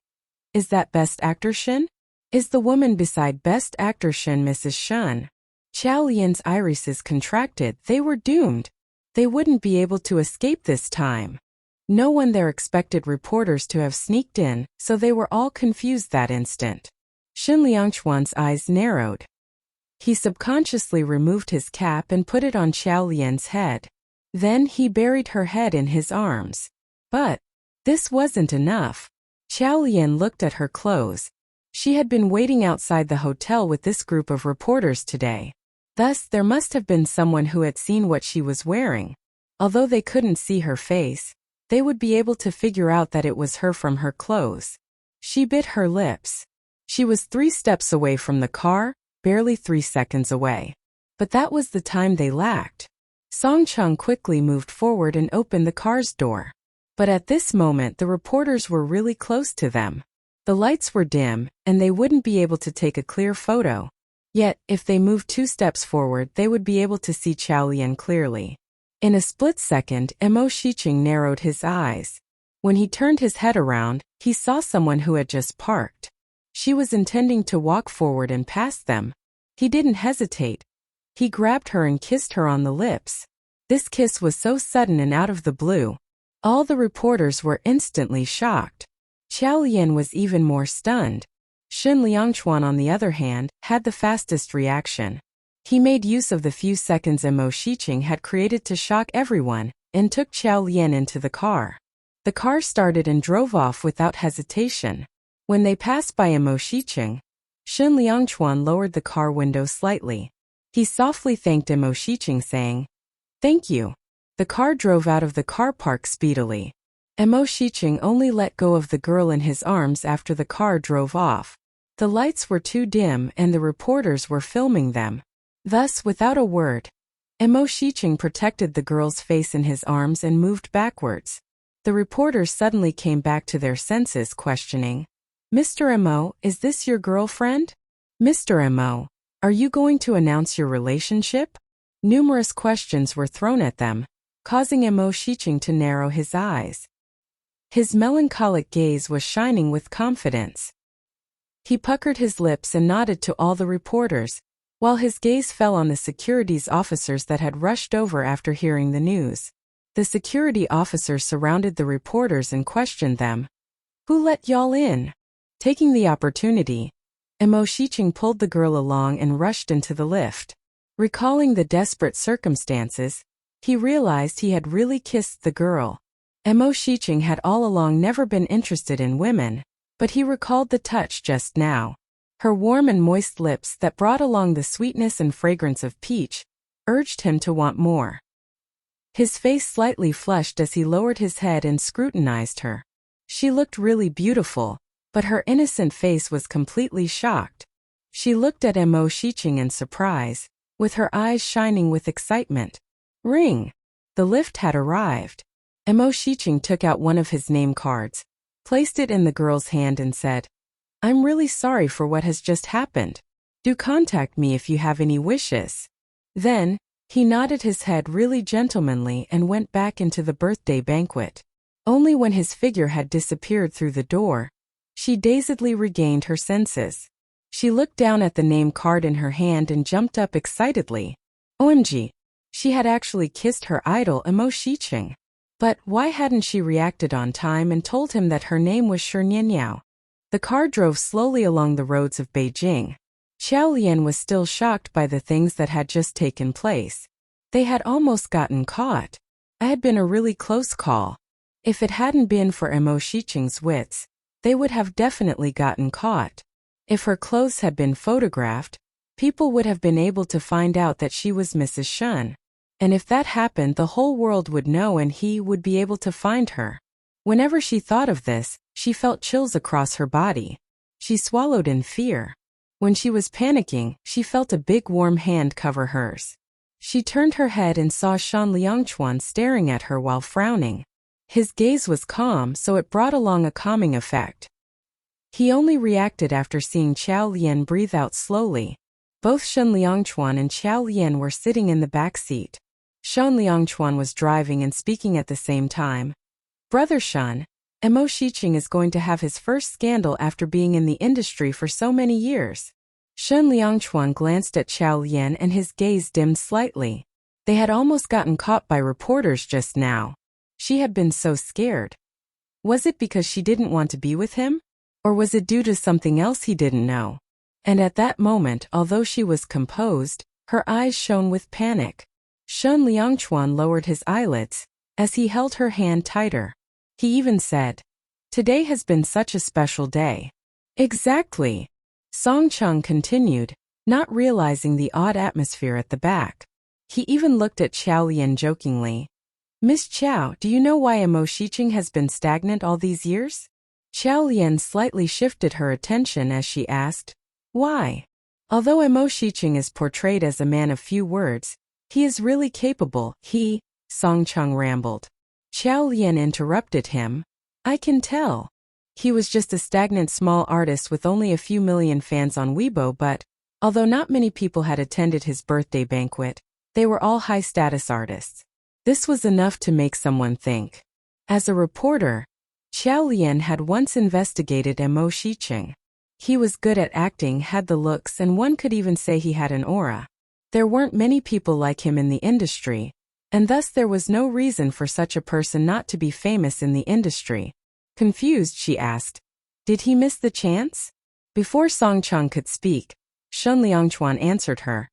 Is that Best Actor Shen? Is the woman beside Best Actor Shen Mrs. Shen? Xiao Lian's irises contracted. They were doomed. They wouldn't be able to escape this time. No one there expected reporters to have sneaked in, so they were all confused that instant. Shen Liangchuan's eyes narrowed. He subconsciously removed his cap and put it on Xiao Lian's head. Then he buried her head in his arms. But this wasn't enough. Xiao Lian looked at her clothes. She had been waiting outside the hotel with this group of reporters today. Thus, there must have been someone who had seen what she was wearing. Although they couldn't see her face, they would be able to figure out that it was her from her clothes. She bit her lips. She was 3 steps away from the car, barely 3 seconds away. But that was the time they lacked. Song Chung quickly moved forward and opened the car's door. But at this moment the reporters were really close to them. The lights were dim, and they wouldn't be able to take a clear photo. Yet, if they moved 2 steps forward, they would be able to see Xiao Lian clearly. In a split second, Emo Shiqing narrowed his eyes. When he turned his head around, he saw someone who had just parked. She was intending to walk forward and past them. He didn't hesitate. He grabbed her and kissed her on the lips. This kiss was so sudden and out of the blue. All the reporters were instantly shocked. Xiao Lian was even more stunned. Shen Liangchuan, on the other hand, had the fastest reaction. He made use of the few seconds Emo Shiqing had created to shock everyone, and took Xiao Lian into the car. The car started and drove off without hesitation. When they passed by Emo Shiqing, Shen Liangchuan lowered the car window slightly. He softly thanked Emo Shiqing saying, Thank you. The car drove out of the car park speedily. Emo Shiqing only let go of the girl in his arms after the car drove off. The lights were too dim and the reporters were filming them. Thus, without a word, Emo Shiqing protected the girl's face in his arms and moved backwards. The reporters suddenly came back to their senses, questioning, Mr. Emo, is this your girlfriend? Mr. Emo, are you going to announce your relationship? Numerous questions were thrown at them, causing Emo Shiqing to narrow his eyes. His melancholic gaze was shining with confidence. He puckered his lips and nodded to all the reporters, while his gaze fell on the securities officers that had rushed over after hearing the news. The security officers surrounded the reporters and questioned them. Who let y'all in? Taking the opportunity, Emo Shiqing pulled the girl along and rushed into the lift. Recalling the desperate circumstances, he realized he had really kissed the girl. Emo Shiqing had all along never been interested in women, but he recalled the touch just now. Her warm and moist lips that brought along the sweetness and fragrance of peach urged him to want more. His face slightly flushed as he lowered his head and scrutinized her. She looked really beautiful, but her innocent face was completely shocked. She looked at Mo Shiqing in surprise, with her eyes shining with excitement. Ring! The lift had arrived. Mo Shiqing took out one of his name cards, placed it in the girl's hand and said, "I'm really sorry for what has just happened. Do contact me if you have any wishes." Then, he nodded his head really gentlemanly and went back into the birthday banquet. Only when his figure had disappeared through the door, she dazedly regained her senses. She looked down at the name card in her hand and jumped up excitedly. OMG! She had actually kissed her idol Mo Shiqing. But why hadn't she reacted on time and told him that her name was Shinianyao? The car drove slowly along the roads of Beijing. Xiao Lian was still shocked by the things that had just taken place. They had almost gotten caught. It had been a really close call. If it hadn't been for Mo Shiqing's wits, they would have definitely gotten caught. If her clothes had been photographed, people would have been able to find out that she was Mrs. Shun. And if that happened, the whole world would know and he would be able to find her. Whenever she thought of this, she felt chills across her body. She swallowed in fear. When she was panicking, she felt a big warm hand cover hers. She turned her head and saw Shan Liangchuan staring at her while frowning. His gaze was calm, so it brought along a calming effect. He only reacted after seeing Xiao Lian breathe out slowly. Both Shan Liangchuan and Xiao Lian were sitting in the back seat. Shan Liangchuan was driving and speaking at the same time. "Brother Shan, Mo Shiqing is going to have his first scandal after being in the industry for so many years." Shan Liangchuan glanced at Xiao Lian and his gaze dimmed slightly. They had almost gotten caught by reporters just now. She had been so scared. Was it because she didn't want to be with him? Or was it due to something else he didn't know? And at that moment, although she was composed, her eyes shone with panic. Shan Liangchuan lowered his eyelids as he held her hand tighter. He even said, "Today has been such a special day." "Exactly," Song Cheng continued, not realizing the odd atmosphere at the back. He even looked at Xiao Lian jokingly. "Miss Qiao, do you know why Mo Shiqing has been stagnant all these years?" Xiao Lian slightly shifted her attention as she asked, "Why?" Although Mo Shiqing is portrayed as a man of few words, he is really capable, Song Cheng rambled. Xiao Lian interrupted him. "I can tell. He was just a stagnant small artist with only a few million fans on Weibo, but, although not many people had attended his birthday banquet, they were all high-status artists. This was enough to make someone think." As a reporter, Xiao Lian had once investigated Mo Shiqing. He was good at acting, had the looks, and one could even say he had an aura. There weren't many people like him in the industry, and thus there was no reason for such a person not to be famous in the industry. Confused, she asked, "Did he miss the chance?" Before Song Cheng could speak, Shan Liangchuan answered her.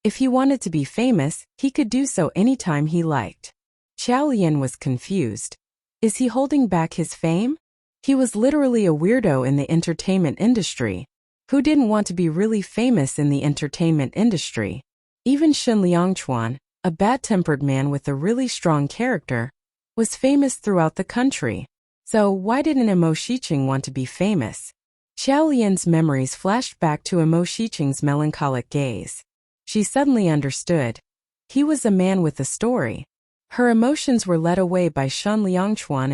If he wanted to be famous, he could do so anytime he liked. Xiao Lian was confused. Is he holding back his fame? He was literally a weirdo in the entertainment industry. Who didn't want to be really famous in the entertainment industry? Even Shan Liangchuan, a bad-tempered man with a really strong character, was famous throughout the country. So why didn't Mo Shiqing want to be famous? Xiao Lian's memories flashed back to Mo Shiqing's melancholic gaze. She suddenly understood. He was a man with a story. Her emotions were led away by Shan Liangchuan,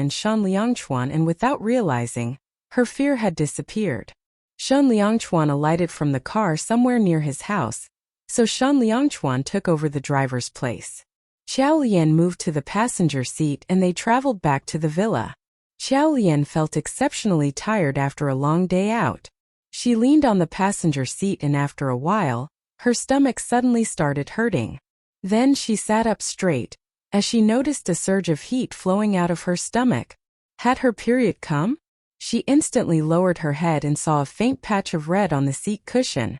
and without realizing, her fear had disappeared. Shan Liangchuan alighted from the car somewhere near his house, so Shan Liangchuan took over the driver's place. Xiao Lian moved to the passenger seat and they traveled back to the villa. Xiao Lian felt exceptionally tired after a long day out. She leaned on the passenger seat and after a while, her stomach suddenly started hurting. Then she sat up straight, as she noticed a surge of heat flowing out of her stomach. Had her period come? She instantly lowered her head and saw a faint patch of red on the seat cushion.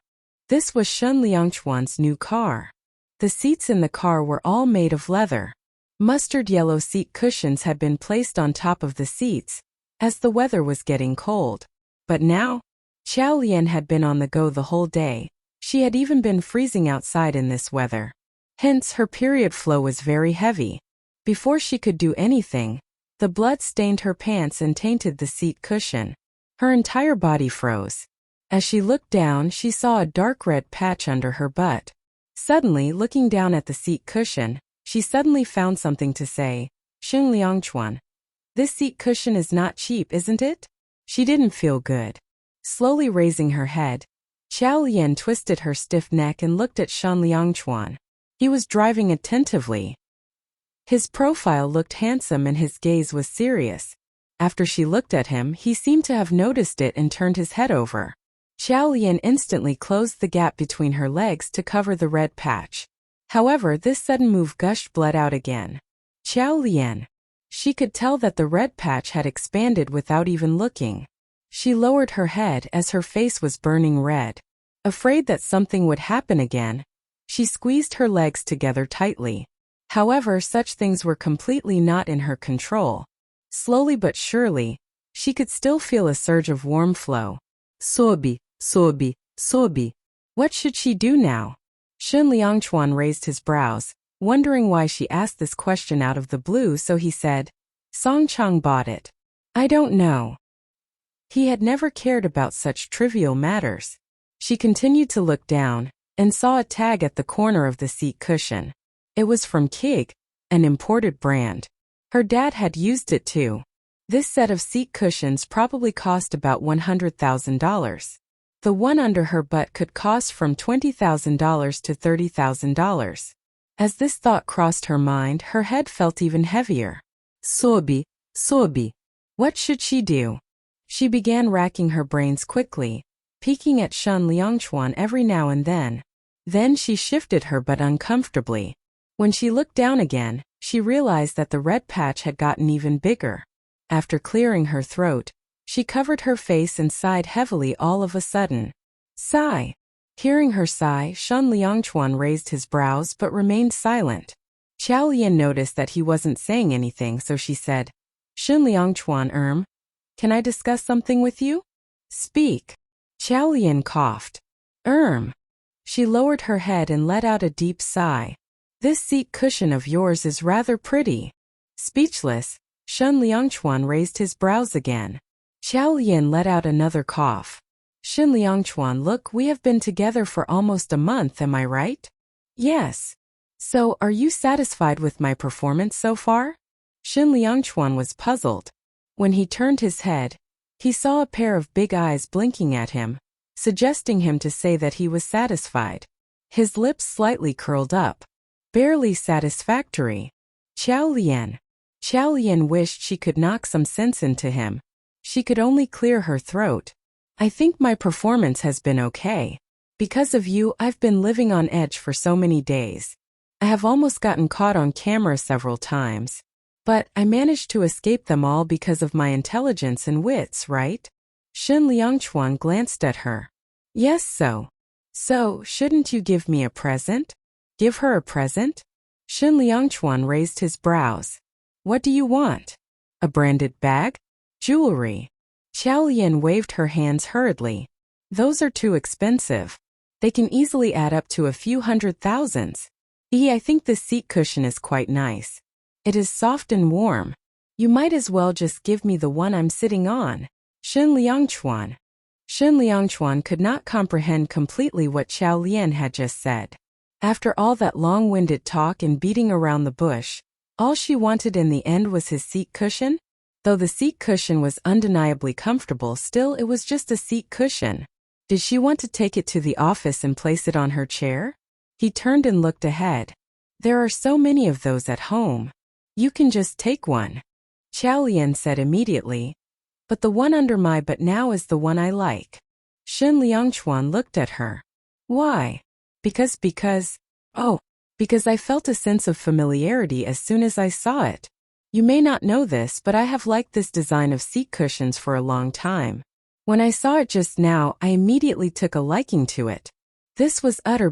This was Shan Liangchuan's new car. The seats in the car were all made of leather. Mustard yellow seat cushions had been placed on top of the seats, as the weather was getting cold. But now, Xiao Lian had been on the go the whole day. She had even been freezing outside in this weather. Hence, her period flow was very heavy. Before she could do anything, the blood stained her pants and tainted the seat cushion. Her entire body froze. As she looked down, she saw a dark red patch under her butt. Suddenly, looking down at the seat cushion, she suddenly found something to say. Shen Liangchuan. This seat cushion is not cheap, isn't it? She didn't feel good. Slowly raising her head, Qiao Lian twisted her stiff neck and looked at Shen Liangchuan. He was driving attentively. His profile looked handsome and his gaze was serious. After she looked at him, he seemed to have noticed it and turned his head over. Qiao Lian instantly closed the gap between her legs to cover the red patch. However, this sudden move gushed blood out again. Qiao Lian. She could tell that the red patch had expanded without even looking. She lowered her head as her face was burning red. Afraid that something would happen again, she squeezed her legs together tightly. However, such things were completely not in her control. Slowly but surely, she could still feel a surge of warm flow. Sobi, sobi, sobi. What should she do now? Shen Liangchuan raised his brows, wondering why she asked this question out of the blue, so he said, Song Chang bought it. I don't know. He had never cared about such trivial matters. She continued to look down, and saw a tag at the corner of the seat cushion. It was from Kig, an imported brand. Her dad had used it too. This set of seat cushions probably cost about $100,000. The one under her butt could cost from $20,000 to $30,000. As this thought crossed her mind, her head felt even heavier. Sobi, sobi. What should she do? She began racking her brains quickly, peeking at Shen Liangchuan every now and then. Then she shifted her butt uncomfortably. When she looked down again, she realized that the red patch had gotten even bigger. After clearing her throat, she covered her face and sighed heavily all of a sudden. Sigh. Hearing her sigh, Shen Liangchuan raised his brows but remained silent. Qiao Lian noticed that he wasn't saying anything, so she said, Shen Liangchuan, can I discuss something with you? Speak. Qiao Lian coughed. She lowered her head and let out a deep sigh. This seat cushion of yours is rather pretty. Speechless, Shen Liangchuan raised his brows again. Qiao Lian let out another cough. Shen Liangchuan, look, we have been together for almost a month, am I right? Yes. So, are you satisfied with my performance so far? Shen Liangchuan was puzzled. When he turned his head, he saw a pair of big eyes blinking at him, suggesting him to say that he was satisfied. His lips slightly curled up. Barely satisfactory. Qiao Lian. Qiao Lian wished she could knock some sense into him. She could only clear her throat. I think my performance has been okay. Because of you, I've been living on edge for so many days. I have almost gotten caught on camera several times. But I managed to escape them all because of my intelligence and wits, right? Shen Liangchuan glanced at her. Yes, so. So, shouldn't you give me a present? Give her a present? Shen Liangchuan raised his brows. What do you want? A branded bag? Jewelry? Qiao Lian waved her hands hurriedly. Those are too expensive. They can easily add up to a few $100,000s. I think this seat cushion is quite nice. It is soft and warm. You might as well just give me the one I'm sitting on. Shen Liangchuan. Shen Liangchuan could not comprehend completely what Qiao Lian had just said. After all that long-winded talk and beating around the bush, all she wanted in the end was his seat cushion? Though the seat cushion was undeniably comfortable, still it was just a seat cushion. Did she want to take it to the office and place it on her chair? He turned and looked ahead. There are so many of those at home. You can just take one. Qiao Lian said immediately. But the one under my butt now is the one I like. Shen Liangchuan looked at her. Why? Because I felt a sense of familiarity as soon as I saw it. You may not know this, but I have liked this design of seat cushions for a long time. When I saw it just now, I immediately took a liking to it. This was utter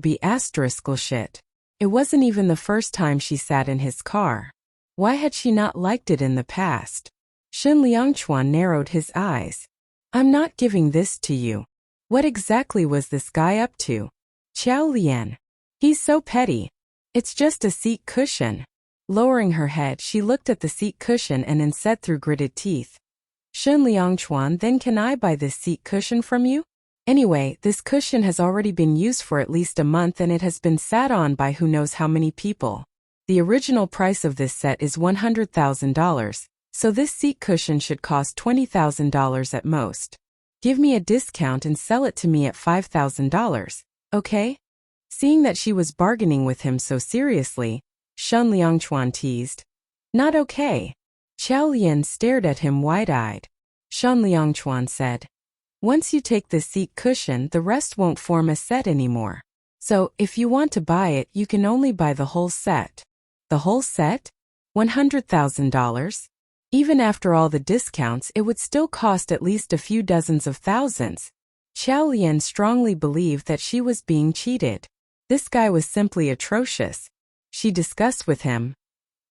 shit. It wasn't even the first time she sat in his car. Why had she not liked it in the past? Shen Liangchuan narrowed his eyes. I'm not giving this to you. What exactly was this guy up to? Qiao Lian. He's so petty. It's just a seat cushion. Lowering her head, she looked at the seat cushion and then said through gritted teeth, Shen Liangchuan, then can I buy this seat cushion from you? Anyway, this cushion has already been used for at least a month and it has been sat on by who knows how many people. The original price of this set is $100,000, so this seat cushion should cost $20,000 at most. Give me a discount and sell it to me at $5,000, okay? Seeing that she was bargaining with him so seriously, Shen Liangchuan teased. Not okay. Qiao Lian stared at him wide-eyed. Shen Liangchuan said, once you take the seat cushion, the rest won't form a set anymore. So, if you want to buy it, you can only buy the whole set. The whole set? $100,000? Even after all the discounts, it would still cost at least a few dozens of thousands. Qiao Lian strongly believed that she was being cheated. This guy was simply atrocious. She discussed with him.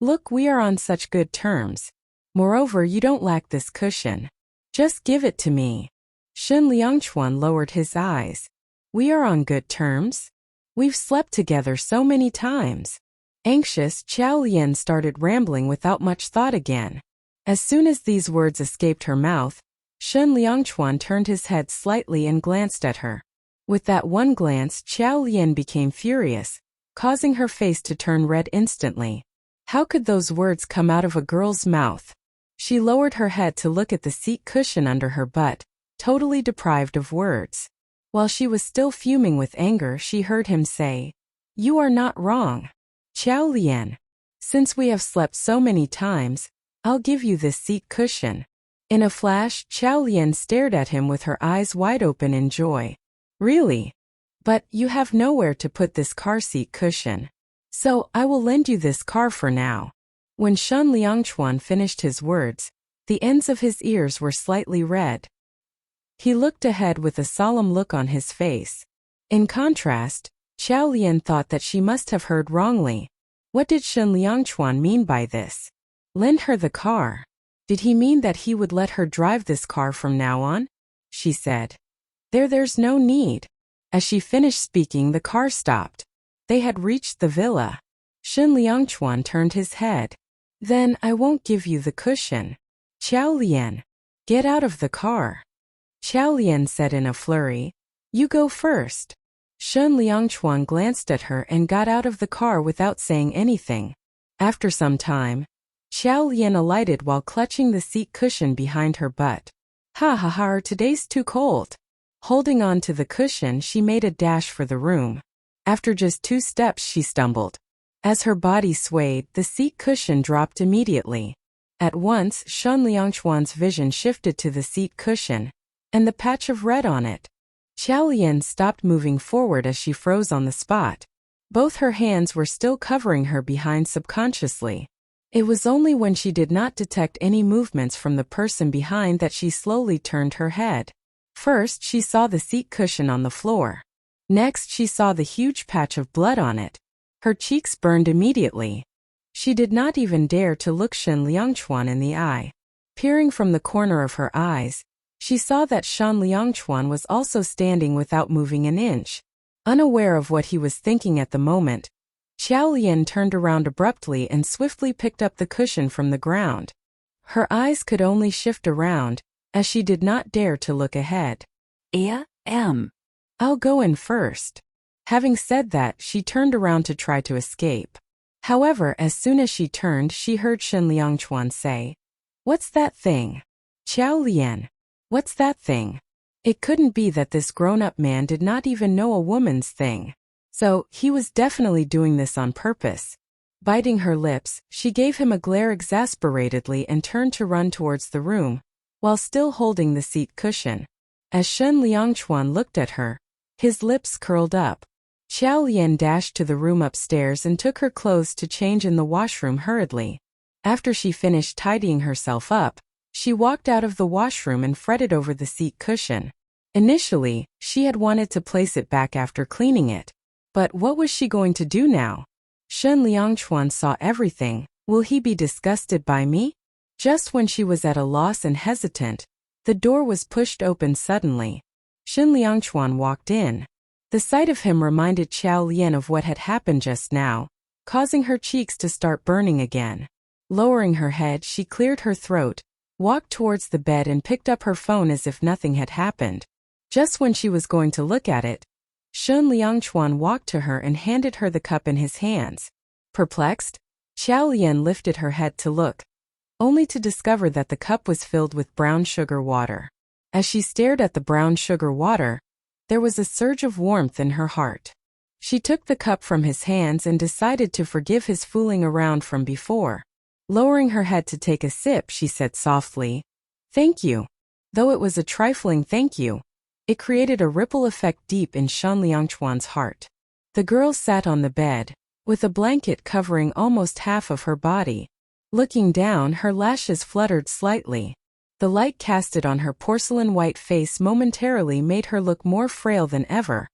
Look, we are on such good terms. Moreover, you don't lack this cushion. Just give it to me. Shen Liangchuan lowered his eyes. We are on good terms? We've slept together so many times. Anxious, Qiao Lian started rambling without much thought again. As soon as these words escaped her mouth, Shen Liangchuan turned his head slightly and glanced at her. With that one glance, Qiao Lian became furious, causing her face to turn red instantly. How could those words come out of a girl's mouth? She lowered her head to look at the seat cushion under her butt, totally deprived of words. While she was still fuming with anger, she heard him say, You are not wrong. Qiao Lian. Since we have slept so many times, I'll give you this seat cushion. In a flash, Qiao Lian stared at him with her eyes wide open in joy. Really? But you have nowhere to put this car seat cushion. So, I will lend you this car for now. When Shen Liangchuan finished his words, the ends of his ears were slightly red. He looked ahead with a solemn look on his face. In contrast, Qiao Lian thought that she must have heard wrongly. What did Shen Liangchuan mean by this? Lend her the car. Did he mean that he would let her drive this car from now on? She said. There's no need. As she finished speaking, the car stopped. They had reached the villa. Shen Liangchuan turned his head. Then I won't give you the cushion. Qiao Lian, get out of the car. Qiao Lian said in a flurry. You go first. Shen Liangchuan glanced at her and got out of the car without saying anything. After some time, Qiao Lian alighted while clutching the seat cushion behind her butt. Ha ha ha, today's too cold. Holding on to the cushion, she made a dash for the room. After just 2 steps, she stumbled. As her body swayed, the seat cushion dropped immediately. At once, Shen Liangchuan's vision shifted to the seat cushion and the patch of red on it. Qiao Lian stopped moving forward as she froze on the spot. Both her hands were still covering her behind subconsciously. It was only when she did not detect any movements from the person behind that she slowly turned her head. First, she saw the seat cushion on the floor. Next, she saw the huge patch of blood on it. Her cheeks burned immediately. She did not even dare to look Shen Liangchuan in the eye. Peering from the corner of her eyes, she saw that Shen Liangchuan was also standing without moving an inch. Unaware of what he was thinking at the moment, Qiao Lian turned around abruptly and swiftly picked up the cushion from the ground. Her eyes could only shift around, as she did not dare to look ahead. I'll go in first. Having said that, she turned around to try to escape. However, as soon as she turned, she heard Shen Liangchuan say, What's that thing? Qiao Lian. What's that thing? It couldn't be that this grown-up man did not even know a woman's thing. So, he was definitely doing this on purpose. Biting her lips, she gave him a glare exasperatedly and turned to run towards the room, while still holding the seat cushion. As Shen Liangchuan looked at her, his lips curled up. Qiao Lian dashed to the room upstairs and took her clothes to change in the washroom hurriedly. After she finished tidying herself up, she walked out of the washroom and fretted over the seat cushion. Initially, she had wanted to place it back after cleaning it. But what was she going to do now? Shen Liangchuan saw everything. Will he be disgusted by me? Just when she was at a loss and hesitant, the door was pushed open suddenly. Shen Liangchuan walked in. The sight of him reminded Qiao Lian of what had happened just now, causing her cheeks to start burning again. Lowering her head, she cleared her throat, walked towards the bed and picked up her phone as if nothing had happened. Just when she was going to look at it, Shun Liangchuan walked to her and handed her the cup in his hands. Perplexed, Xiao Lian lifted her head to look, only to discover that the cup was filled with brown sugar water. As she stared at the brown sugar water, there was a surge of warmth in her heart. She took the cup from his hands and decided to forgive his fooling around from before. Lowering her head to take a sip, she said softly, "Thank you." Though it was a trifling thank you, it created a ripple effect deep in Shun Liangchuan's heart. The girl sat on the bed, with a blanket covering almost half of her body. Looking down, her lashes fluttered slightly. The light casted on her porcelain-white face momentarily made her look more frail than ever,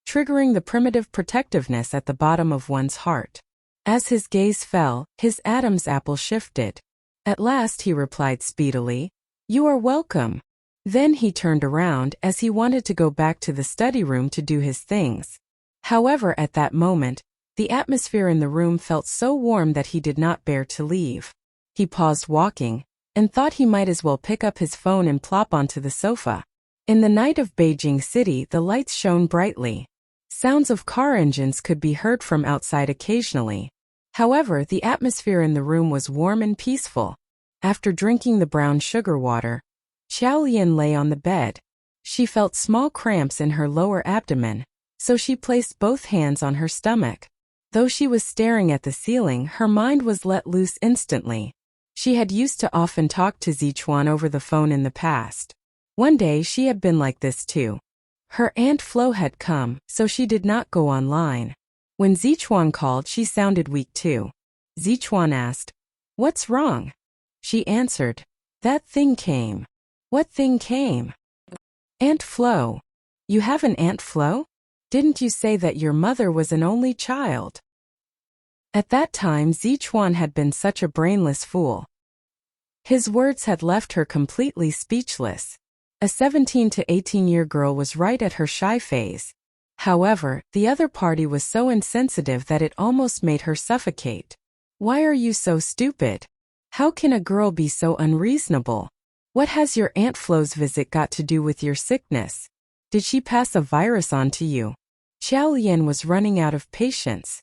triggering the primitive protectiveness at the bottom of one's heart. As his gaze fell, his Adam's apple shifted. At last he replied speedily, "You are welcome." Then he turned around as he wanted to go back to the study room to do his things. However, at that moment, the atmosphere in the room felt so warm that he did not bear to leave. He paused walking, and thought he might as well pick up his phone and plop onto the sofa. In the night of Beijing City, the lights shone brightly. Sounds of car engines could be heard from outside occasionally. However, the atmosphere in the room was warm and peaceful. After drinking the brown sugar water, Xiao Lian lay on the bed. She felt small cramps in her lower abdomen, so she placed both hands on her stomach. Though she was staring at the ceiling, her mind was let loose instantly. She had used to often talk to Zichuan over the phone in the past. One day she had been like this too. Her Aunt Flo had come, so she did not go online. When Zichuan called, she sounded weak too. Zichuan asked, "What's wrong?" She answered, "That thing came." "What thing came?" "Aunt Flo." "You have an Aunt Flo? Didn't you say that your mother was an only child?" At that time, Zichuan had been such a brainless fool. His words had left her completely speechless. A 17 to 18-year girl was right at her shy phase. However, the other party was so insensitive that it almost made her suffocate. "Why are you so stupid? How can a girl be so unreasonable? What has your Aunt Flo's visit got to do with your sickness? Did she pass a virus on to you?" Xiao Lian was running out of patience.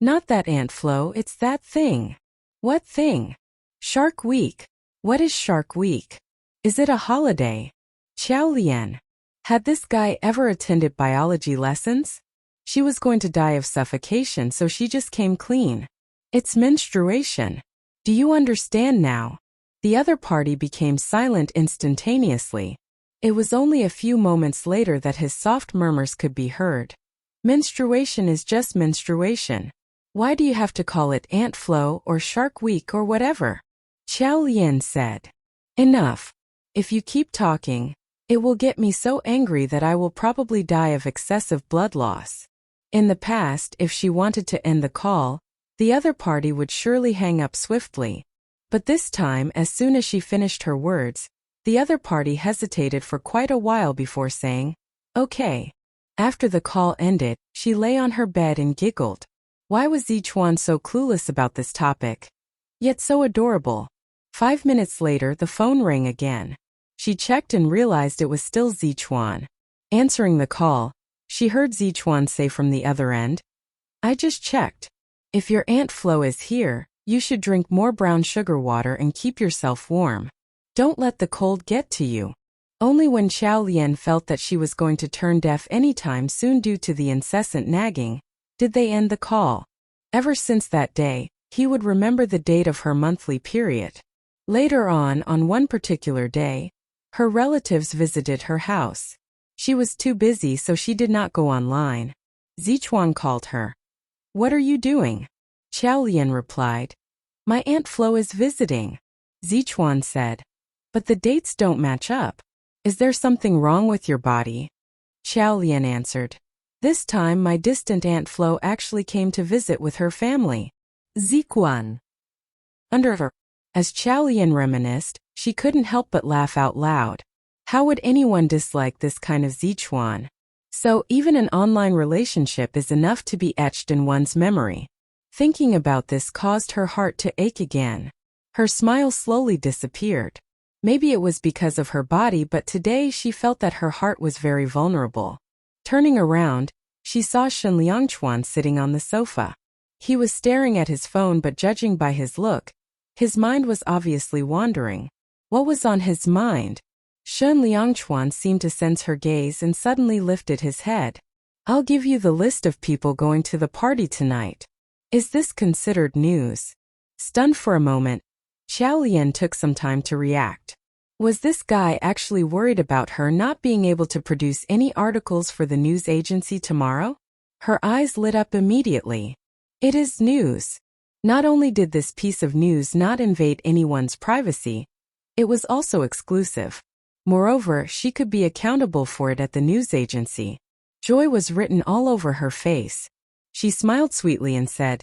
"Not that Aunt Flo, it's that thing." "What thing?" "Shark Week." "What is Shark Week? Is it a holiday?" Xiao Lian. Had this guy ever attended biology lessons? She was going to die of suffocation, so she just came clean. "It's menstruation. Do you understand now?" The other party became silent instantaneously. It was only a few moments later that his soft murmurs could be heard. "Menstruation is just menstruation. Why do you have to call it Aunt Flo or Shark Week or whatever?" Xiao Lian said, "Enough. If you keep talking, it will get me so angry that I will probably die of excessive blood loss." In the past, if she wanted to end the call, the other party would surely hang up swiftly. But this time, as soon as she finished her words, the other party hesitated for quite a while before saying, "Okay." After the call ended, she lay on her bed and giggled. Why was Zichuan so clueless about this topic? Yet so adorable. 5 minutes later, the phone rang again. She checked and realized it was still Zichuan. Answering the call, she heard Zichuan say from the other end, "I just checked. If your Aunt Flo is here, you should drink more brown sugar water and keep yourself warm. Don't let the cold get to you." Only when Xiao Lian felt that she was going to turn deaf anytime soon due to the incessant nagging, did they end the call. Ever since that day, he would remember the date of her monthly period. Later on one particular day, her relatives visited her house. She was too busy, so she did not go online. Zichuan called her. "What are you doing?" Xiao Lian replied, "My Aunt Flo is visiting." Zichuan said, "But the dates don't match up. Is there something wrong with your body?" Xiao Lian answered, "This time my distant Aunt Flo actually came to visit with her family." Zichuan. Under her. As Xiao Lian reminisced, she couldn't help but laugh out loud. How would anyone dislike this kind of Zichuan? So even an online relationship is enough to be etched in one's memory. Thinking about this caused her heart to ache again. Her smile slowly disappeared. Maybe it was because of her body, but today she felt that her heart was very vulnerable. Turning around, she saw Shen Liangchuan sitting on the sofa. He was staring at his phone, but judging by his look, his mind was obviously wandering. What was on his mind? Shen Liangchuan seemed to sense her gaze and suddenly lifted his head. I'll give you the list of people going to the party tonight. Is this considered news? Stunned for a moment, Xiao Lian took some time to react. Was this guy actually worried about her not being able to produce any articles for the news agency tomorrow? Her eyes lit up immediately. It is news. Not only did this piece of news not invade anyone's privacy, it was also exclusive. Moreover, she could be accountable for it at the news agency. Joy was written all over her face. She smiled sweetly and said,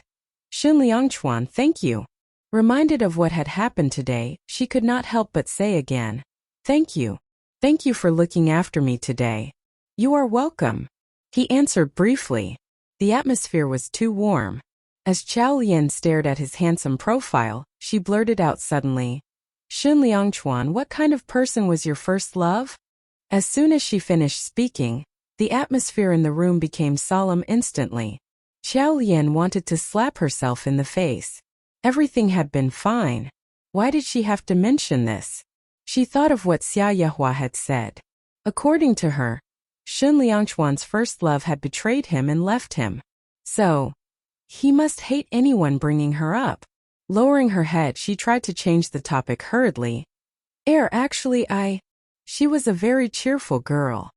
Shen Liangchuan, thank you. Reminded of what had happened today, she could not help but say again, thank you. Thank you for looking after me today. You are welcome. He answered briefly. The atmosphere was too warm. As Xiao Lian stared at his handsome profile, she blurted out suddenly, Shen Liangchuan, what kind of person was your first love? As soon as she finished speaking, the atmosphere in the room became solemn instantly. Xiao Lian wanted to slap herself in the face. Everything had been fine. Why did she have to mention this? She thought of what Xia Yehua had said. According to her, Shen Liangchuan's first love had betrayed him and left him. So, he must hate anyone bringing her up. Lowering her head, she tried to change the topic hurriedly. She was a very cheerful girl.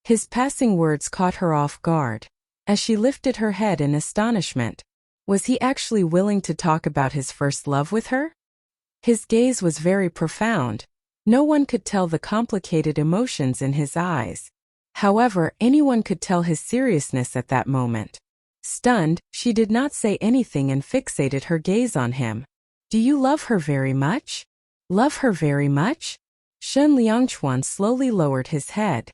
His passing words caught her off guard. As she lifted her head in astonishment, was he actually willing to talk about his first love with her? His gaze was very profound. No one could tell the complicated emotions in his eyes. However, anyone could tell his seriousness at that moment. Stunned, she did not say anything and fixated her gaze on him. Do you love her very much? Love her very much? Shen Liangchuan slowly lowered his head.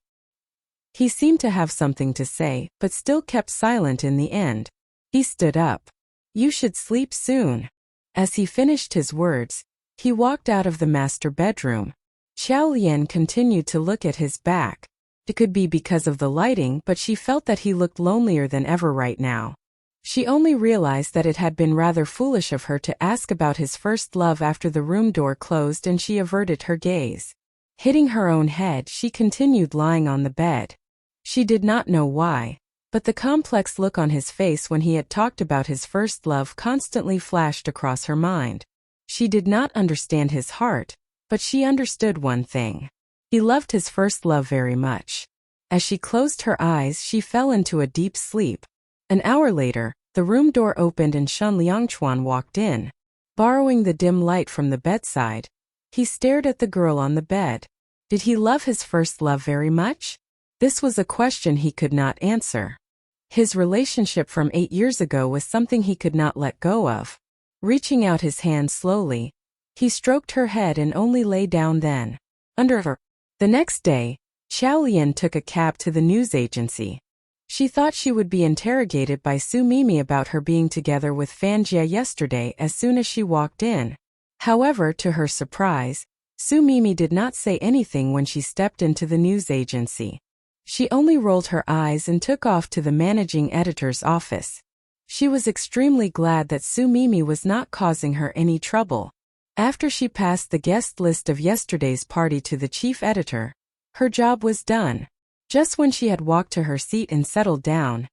He seemed to have something to say, but still kept silent in the end. He stood up. You should sleep soon. As he finished his words, he walked out of the master bedroom. Xiao Lian continued to look at his back. It could be because of the lighting, but she felt that he looked lonelier than ever right now. She only realized that it had been rather foolish of her to ask about his first love after the room door closed and she averted her gaze. Hitting her own head, she continued lying on the bed. She did not know why, but the complex look on his face when he had talked about his first love constantly flashed across her mind. She did not understand his heart, but she understood one thing. He loved his first love very much. As she closed her eyes, she fell into a deep sleep. An hour later, the room door opened and Shen Liangchuan walked in. Borrowing the dim light from the bedside, he stared at the girl on the bed. Did he love his first love very much? This was a question he could not answer. His relationship from 8 years ago was something he could not let go of. Reaching out his hand slowly, he stroked her head and only lay down then. Under her. The next day, Xiao Lian took a cab to the news agency. She thought she would be interrogated by Su Mimi about her being together with Fan Jie yesterday as soon as she walked in. However, to her surprise, Su Mimi did not say anything when she stepped into the news agency. She only rolled her eyes and took off to the managing editor's office. She was extremely glad that Su Mimi was not causing her any trouble. After she passed the guest list of yesterday's party to the chief editor, her job was done. Just when she had walked to her seat and settled down,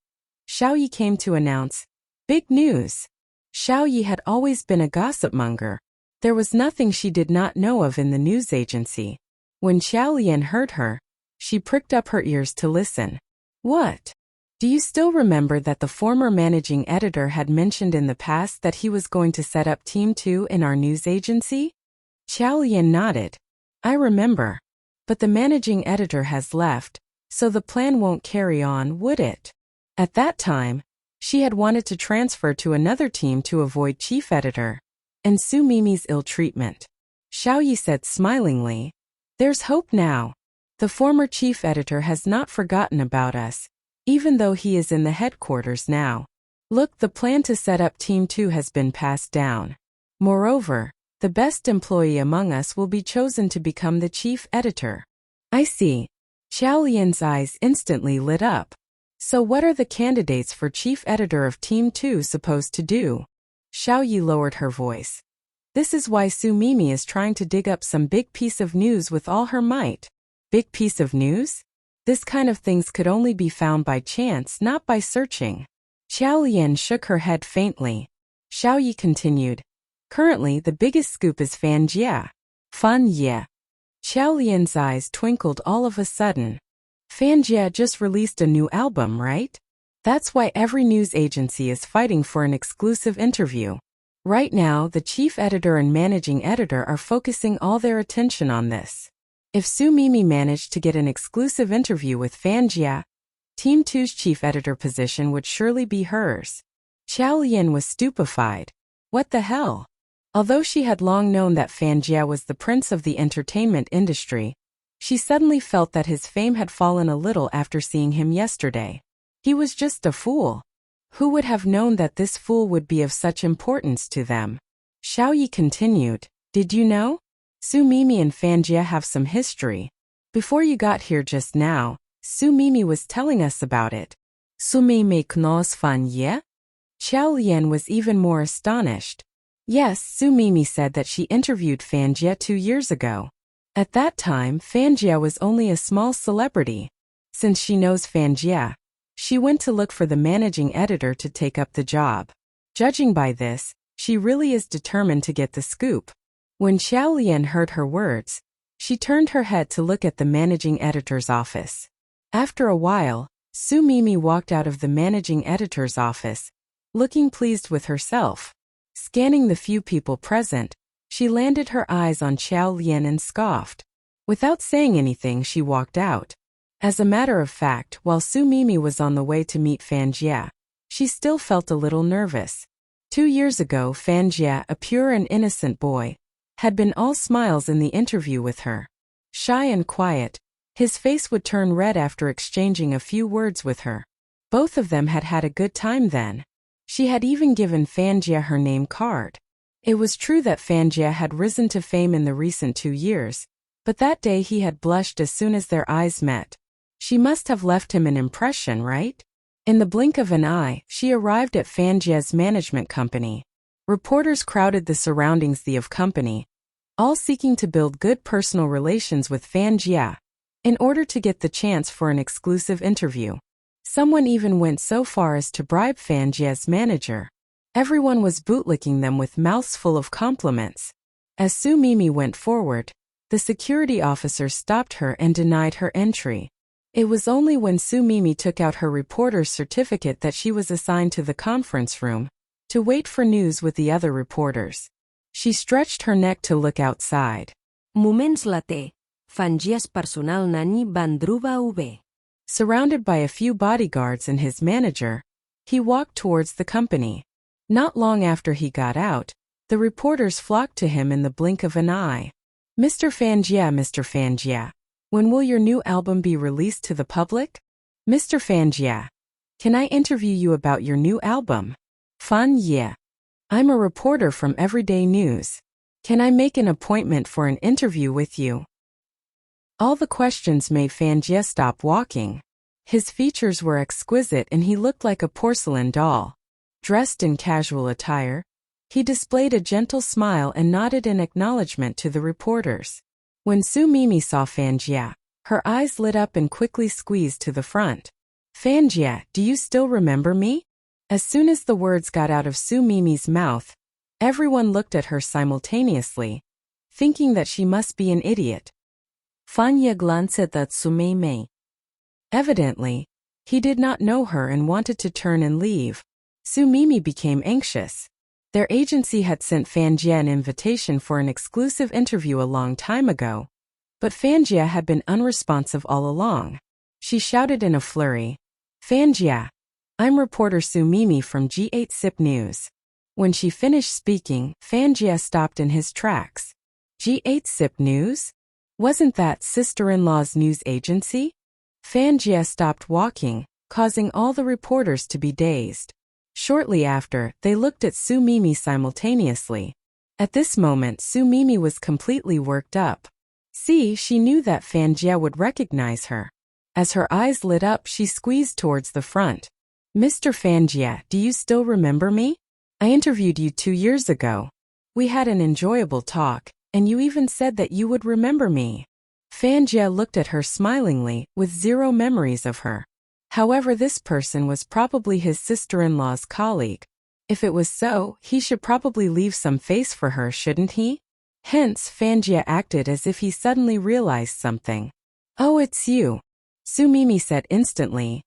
Xiao Yi came to announce, big news. Xiao Yi had always been a gossip monger. There was nothing she did not know of in the news agency. When Xiao Lian heard her, she pricked up her ears to listen. What? Do you still remember that the former managing editor had mentioned in the past that he was going to set up Team 2 in our news agency? Xiao Lian nodded. I remember. But the managing editor has left, so the plan won't carry on, would it? At that time, she had wanted to transfer to another team to avoid chief editor and Su Mimi's ill treatment. Xiao Yi said smilingly, there's hope now. The former chief editor has not forgotten about us, even though he is in the headquarters now. Look, the plan to set up Team 2 has been passed down. Moreover, the best employee among us will be chosen to become the chief editor. I see. Xiao Lian's eyes instantly lit up. So what are the candidates for chief editor of Team 2 supposed to do? Xiao Yi lowered her voice. This is why Su Mimi is trying to dig up some big piece of news with all her might. Big piece of news? This kind of things could only be found by chance, not by searching. Xiao Lian shook her head faintly. Xiao Yi continued. Currently, the biggest scoop is Fan Jia. Fan Jia. Xiao Lian's eyes twinkled all of a sudden. Fan Jia just released a new album, right? That's why every news agency is fighting for an exclusive interview. Right now, the chief editor and managing editor are focusing all their attention on this. If Su Mimi managed to get an exclusive interview with Fan Jia, Team 2's chief editor position would surely be hers. Xiao Lian was stupefied. What the hell? Although she had long known that Fan Jia was the prince of the entertainment industry, she suddenly felt that his fame had fallen a little after seeing him yesterday. He was just a fool. Who would have known that this fool would be of such importance to them? Xiao Yi continued. Did you know? Su Mimi and Fan Jia have some history. Before you got here just now, Su Mimi was telling us about it. Su Mimi knows Fan Jia? Xiao Lian was even more astonished. Yes, Su Mimi said that she interviewed Fan Jia 2 years ago. At that time, Fan Jia was only a small celebrity. Since she knows Fan Jia, she went to look for the managing editor to take up the job. Judging by this, she really is determined to get the scoop. When Xiao Lian heard her words, she turned her head to look at the managing editor's office. After a while, Su Mimi walked out of the managing editor's office, looking pleased with herself. Scanning the few people present, she landed her eyes on Xiao Lian and scoffed. Without saying anything, she walked out. As a matter of fact, while Su Mimi was on the way to meet Fan Jia, she still felt a little nervous. 2 years ago, Fan Jia, a pure and innocent boy, had been all smiles in the interview with her. Shy and quiet, his face would turn red after exchanging a few words with her. Both of them had had a good time then. She had even given Fan Jia her name card. It was true that Fan Jia had risen to fame in the recent 2 years, but that day he had blushed as soon as their eyes met. She must have left him an impression, right? In the blink of an eye, she arrived at Fan Jia's management company. Reporters crowded the surroundings of company, all seeking to build good personal relations with Fan Jia, in order to get the chance for an exclusive interview. Someone even went so far as to bribe Fan Jia's manager. Everyone was bootlicking them with mouths full of compliments. As Su Mimi went forward, the security officer stopped her and denied her entry. It was only when Su Mimi took out her reporter's certificate that she was assigned to the conference room, to wait for news with the other reporters. She stretched her neck to look outside. Moments later, Fan Jia's personal nani bandruva ube. Surrounded by a few bodyguards and his manager, he walked towards the company. Not long after he got out, the reporters flocked to him in the blink of an eye. Mr. Fan Jia, when will your new album be released to the public? Mr. Fan Jia, can I interview you about your new album? Fan Jia, I'm a reporter from Everyday News. Can I make an appointment for an interview with you? All the questions made Fan Jia stop walking. His features were exquisite and he looked like a porcelain doll. Dressed in casual attire, he displayed a gentle smile and nodded in acknowledgement to the reporters. When Su Mimi saw Fan Jia, her eyes lit up and quickly squeezed to the front. Fan Jia, do you still remember me? As soon as the words got out of Su Mimi's mouth, everyone looked at her simultaneously, thinking that she must be an idiot. Fan Jia glanced at Su Mimi. Evidently, he did not know her and wanted to turn and leave. Su Mimi became anxious. Their agency had sent Fan Jia an invitation for an exclusive interview a long time ago, but Fan Jia had been unresponsive all along. She shouted in a flurry, Fan Jia, I'm reporter Su Mimi from G8 SIP News. When she finished speaking, Fan Jia stopped in his tracks. G8 SIP News? Wasn't that sister-in-law's news agency? Fan Jia stopped walking, causing all the reporters to be dazed. Shortly after, they looked at Su Mimi simultaneously. At this moment, Su Mimi was completely worked up. See, she knew that Fan Jie would recognize her. As her eyes lit up, she squeezed towards the front. Mr. Fan Jie, do you still remember me? I interviewed you 2 years ago. We had an enjoyable talk, and you even said that you would remember me. Fan Jie looked at her smilingly, with zero memories of her. However, this person was probably his sister-in-law's colleague. If it was so, he should probably leave some face for her, shouldn't he? Hence, Fan Jie acted as if he suddenly realized something. Oh, it's you. Su Mimi said instantly.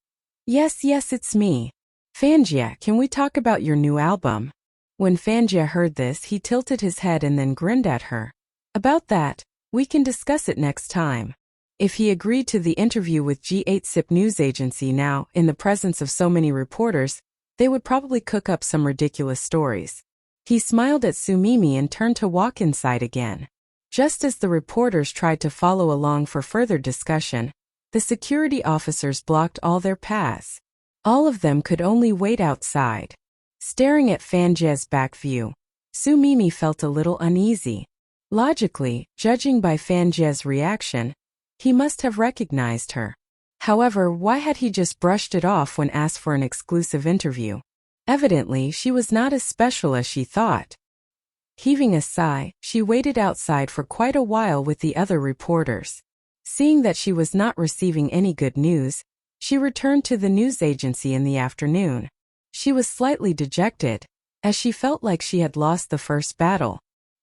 Yes, it's me. Fan Jie, can we talk about your new album? When Fan Jie heard this, he tilted his head and then grinned at her. About that, we can discuss it next time. If he agreed to the interview with G8SIP news agency now, in the presence of so many reporters, they would probably cook up some ridiculous stories. He smiled at Su Mimi and turned to walk inside again. Just as the reporters tried to follow along for further discussion, the security officers blocked all their paths. All of them could only wait outside. Staring at Fan Jie's back view, Su Mimi felt a little uneasy. Logically, judging by Fan Jie's reaction, he must have recognized her. However, why had he just brushed it off when asked for an exclusive interview? Evidently, she was not as special as she thought. Heaving a sigh, she waited outside for quite a while with the other reporters. Seeing that she was not receiving any good news, she returned to the news agency in the afternoon. She was slightly dejected, as she felt like she had lost the first battle.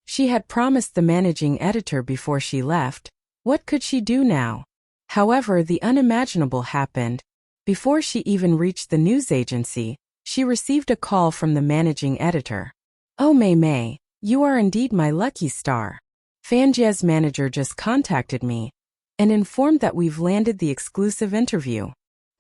She had promised the managing editor before she left. What could she do now? However, the unimaginable happened. Before she even reached the news agency, she received a call from the managing editor. Oh Mei, you are indeed my lucky star. Fan Jie's manager just contacted me and informed that we've landed the exclusive interview.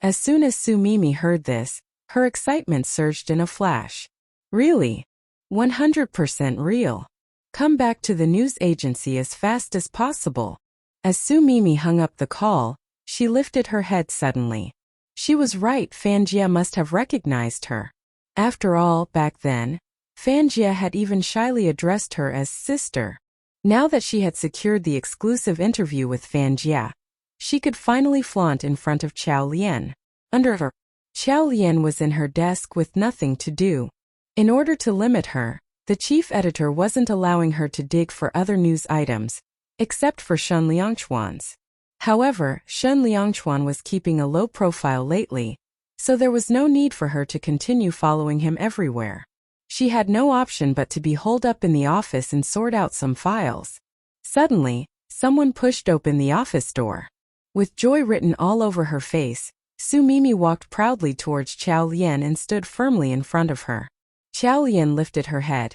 As soon as Su Mimi heard this, her excitement surged in a flash. Really? 100% real. Come back to the news agency as fast as possible. As Su Mimi hung up the call, she lifted her head suddenly. She was right, Fan Jie must have recognized her. After all, back then, Fan Jie had even shyly addressed her as sister. Now that she had secured the exclusive interview with Fan Jie, she could finally flaunt in front of Qiao Lian. Under her, Qiao Lian was in her desk with nothing to do. In order to limit her, the chief editor wasn't allowing her to dig for other news items, except for Shen Liangchuan's. However, Shen Liangchuan was keeping a low profile lately, so there was no need for her to continue following him everywhere. She had no option but to be holed up in the office and sort out some files. Suddenly, someone pushed open the office door. With joy written all over her face, Su Mimi walked proudly towards Qiao Lian and stood firmly in front of her. Qiao Lian lifted her head,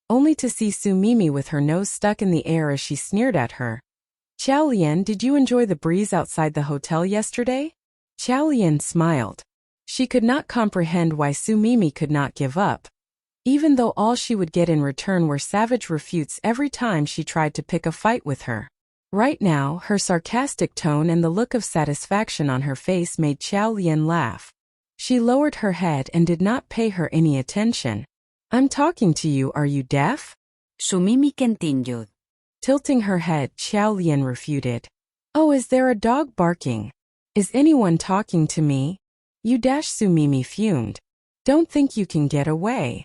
only to see Su Mimi with her nose stuck in the air as she sneered at her. Qiao Lian, did you enjoy the breeze outside the hotel yesterday? Qiao Lian smiled. She could not comprehend why Su Mimi could not give up, even though all she would get in return were savage refutes every time she tried to pick a fight with her. Right now, her sarcastic tone and the look of satisfaction on her face made Qiao Lian laugh. She lowered her head and did not pay her any attention. I'm talking to you, are you deaf? Su Mimi continued. Tilting her head, Qiao Lian refuted. Oh, is there a dog barking? Is anyone talking to me? You dash, Su Mimi fumed. Don't think you can get away.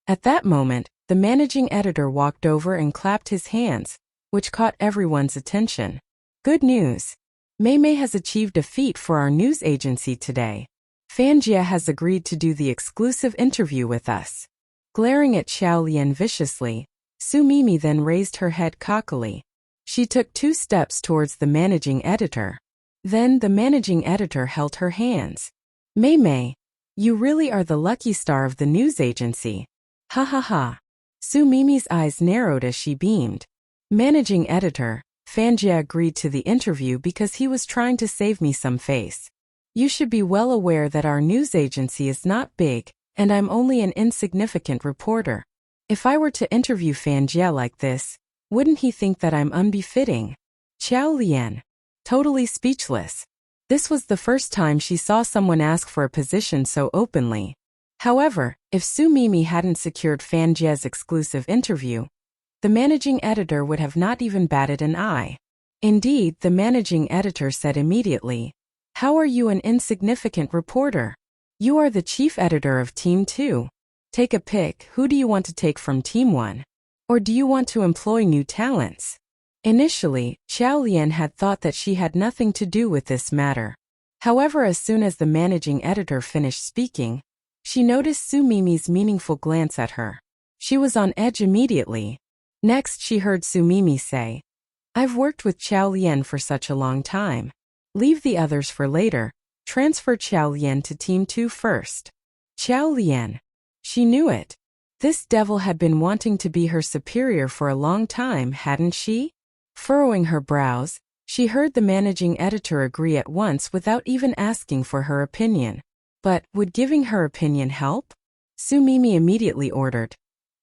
At that moment, the managing editor walked over and clapped his hands, which caught everyone's attention. Good news. Mei has achieved a feat for our news agency today. Fan Jie has agreed to do the exclusive interview with us. Glaring at Qiao Lian viciously, Su Mimi then raised her head cockily. She took 2 steps towards the managing editor. Then the managing editor held her hands. Mei, you really are the lucky star of the news agency. Ha ha ha. Su Mimi's eyes narrowed as she beamed. Managing editor, Fan Jie agreed to the interview because he was trying to save me some face. You should be well aware that our news agency is not big, and I'm only an insignificant reporter. If I were to interview Fan Jie like this, wouldn't he think that I'm unbefitting? Qiao Lian, totally speechless. This was the first time she saw someone ask for a position so openly. However, if Su Mimi hadn't secured Fan Jie's exclusive interview, the managing editor would have not even batted an eye. Indeed, the managing editor said immediately, "How are you an insignificant reporter? You are the chief editor of Team 2. Take a pick, who do you want to take from Team 1? Or do you want to employ new talents?" Initially, Xiao Lian had thought that she had nothing to do with this matter. However, as soon as the managing editor finished speaking, she noticed Su Mimi's meaningful glance at her. She was on edge immediately. Next, she heard Su Mimi say, "I've worked with Xiao Lian for such a long time. Leave the others for later. Transfer Xiao Lian to Team 2 first." Xiao Lian. She knew it. This devil had been wanting to be her superior for a long time, hadn't she? Furrowing her brows, she heard the managing editor agree at once without even asking for her opinion. But would giving her opinion help? Su Mimi immediately ordered,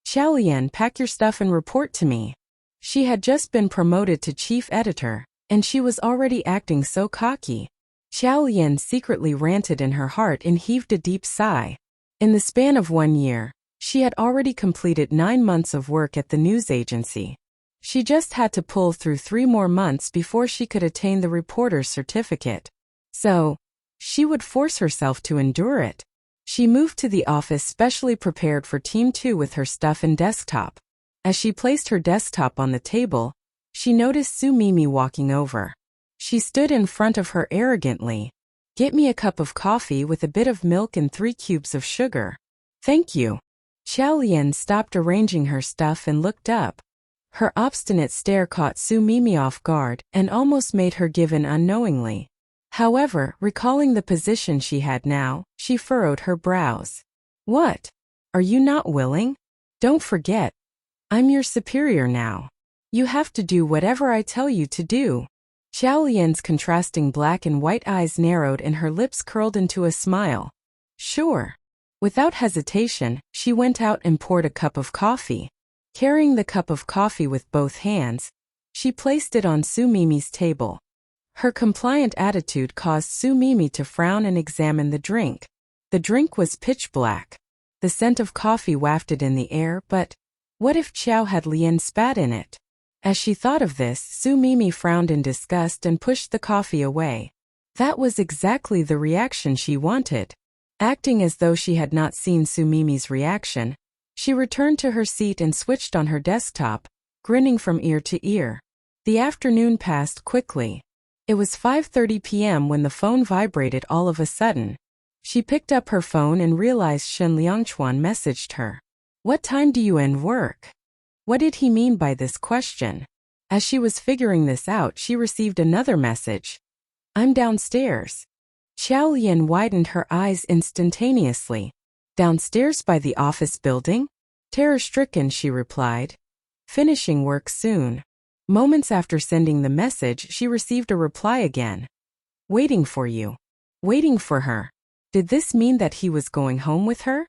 "Xiao Lian, pack your stuff and report to me." She had just been promoted to chief editor, and she was already acting so cocky. Xiao Lian secretly ranted in her heart and heaved a deep sigh. In the span of 1 year, she had already completed 9 months of work at the news agency. She just had to pull through 3 more months before she could attain the reporter's certificate. So, she would force herself to endure it. She moved to the office specially prepared for Team 2 with her stuff and desktop. As she placed her desktop on the table, she noticed Su Mimi walking over. She stood in front of her arrogantly. "Get me a cup of coffee with a bit of milk and 3 cubes of sugar." "Thank you." Xiao Lian stopped arranging her stuff and looked up. Her obstinate stare caught Su Mimi off guard and almost made her give in unknowingly. However, recalling the position she had now, she furrowed her brows. "What? Are you not willing? Don't forget, I'm your superior now. You have to do whatever I tell you to do." Xiao Lian's contrasting black and white eyes narrowed and her lips curled into a smile. "Sure." Without hesitation, she went out and poured a cup of coffee. Carrying the cup of coffee with both hands, she placed it on Su Mimi's table. Her compliant attitude caused Su Mimi to frown and examine the drink. The drink was pitch black. The scent of coffee wafted in the air, but what if Xiao had Lian spat in it? As she thought of this, Su Mimi frowned in disgust and pushed the coffee away. That was exactly the reaction she wanted. Acting as though she had not seen Su Mimi's reaction, she returned to her seat and switched on her desktop, grinning from ear to ear. The afternoon passed quickly. It was 5:30 p.m. when the phone vibrated all of a sudden. She picked up her phone and realized Shen Liangchuan messaged her. "What time do you end work?" What did he mean by this question? As she was figuring this out, she received another message. "I'm downstairs." Xiao Lian widened her eyes instantaneously. "Downstairs by the office building?" Terror-stricken, she replied. "Finishing work soon." Moments after sending the message, she received a reply again. "Waiting for you." Waiting for her. Did this mean that he was going home with her?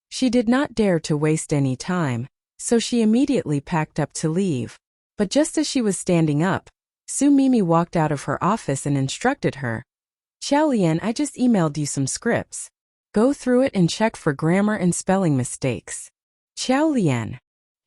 She did not dare to waste any time, so she immediately packed up to leave. But just as she was standing up, Su Mimi walked out of her office and instructed her. "Xiao Lian, I just emailed you some scripts. Go through it and check for grammar and spelling mistakes." Xiao Lian.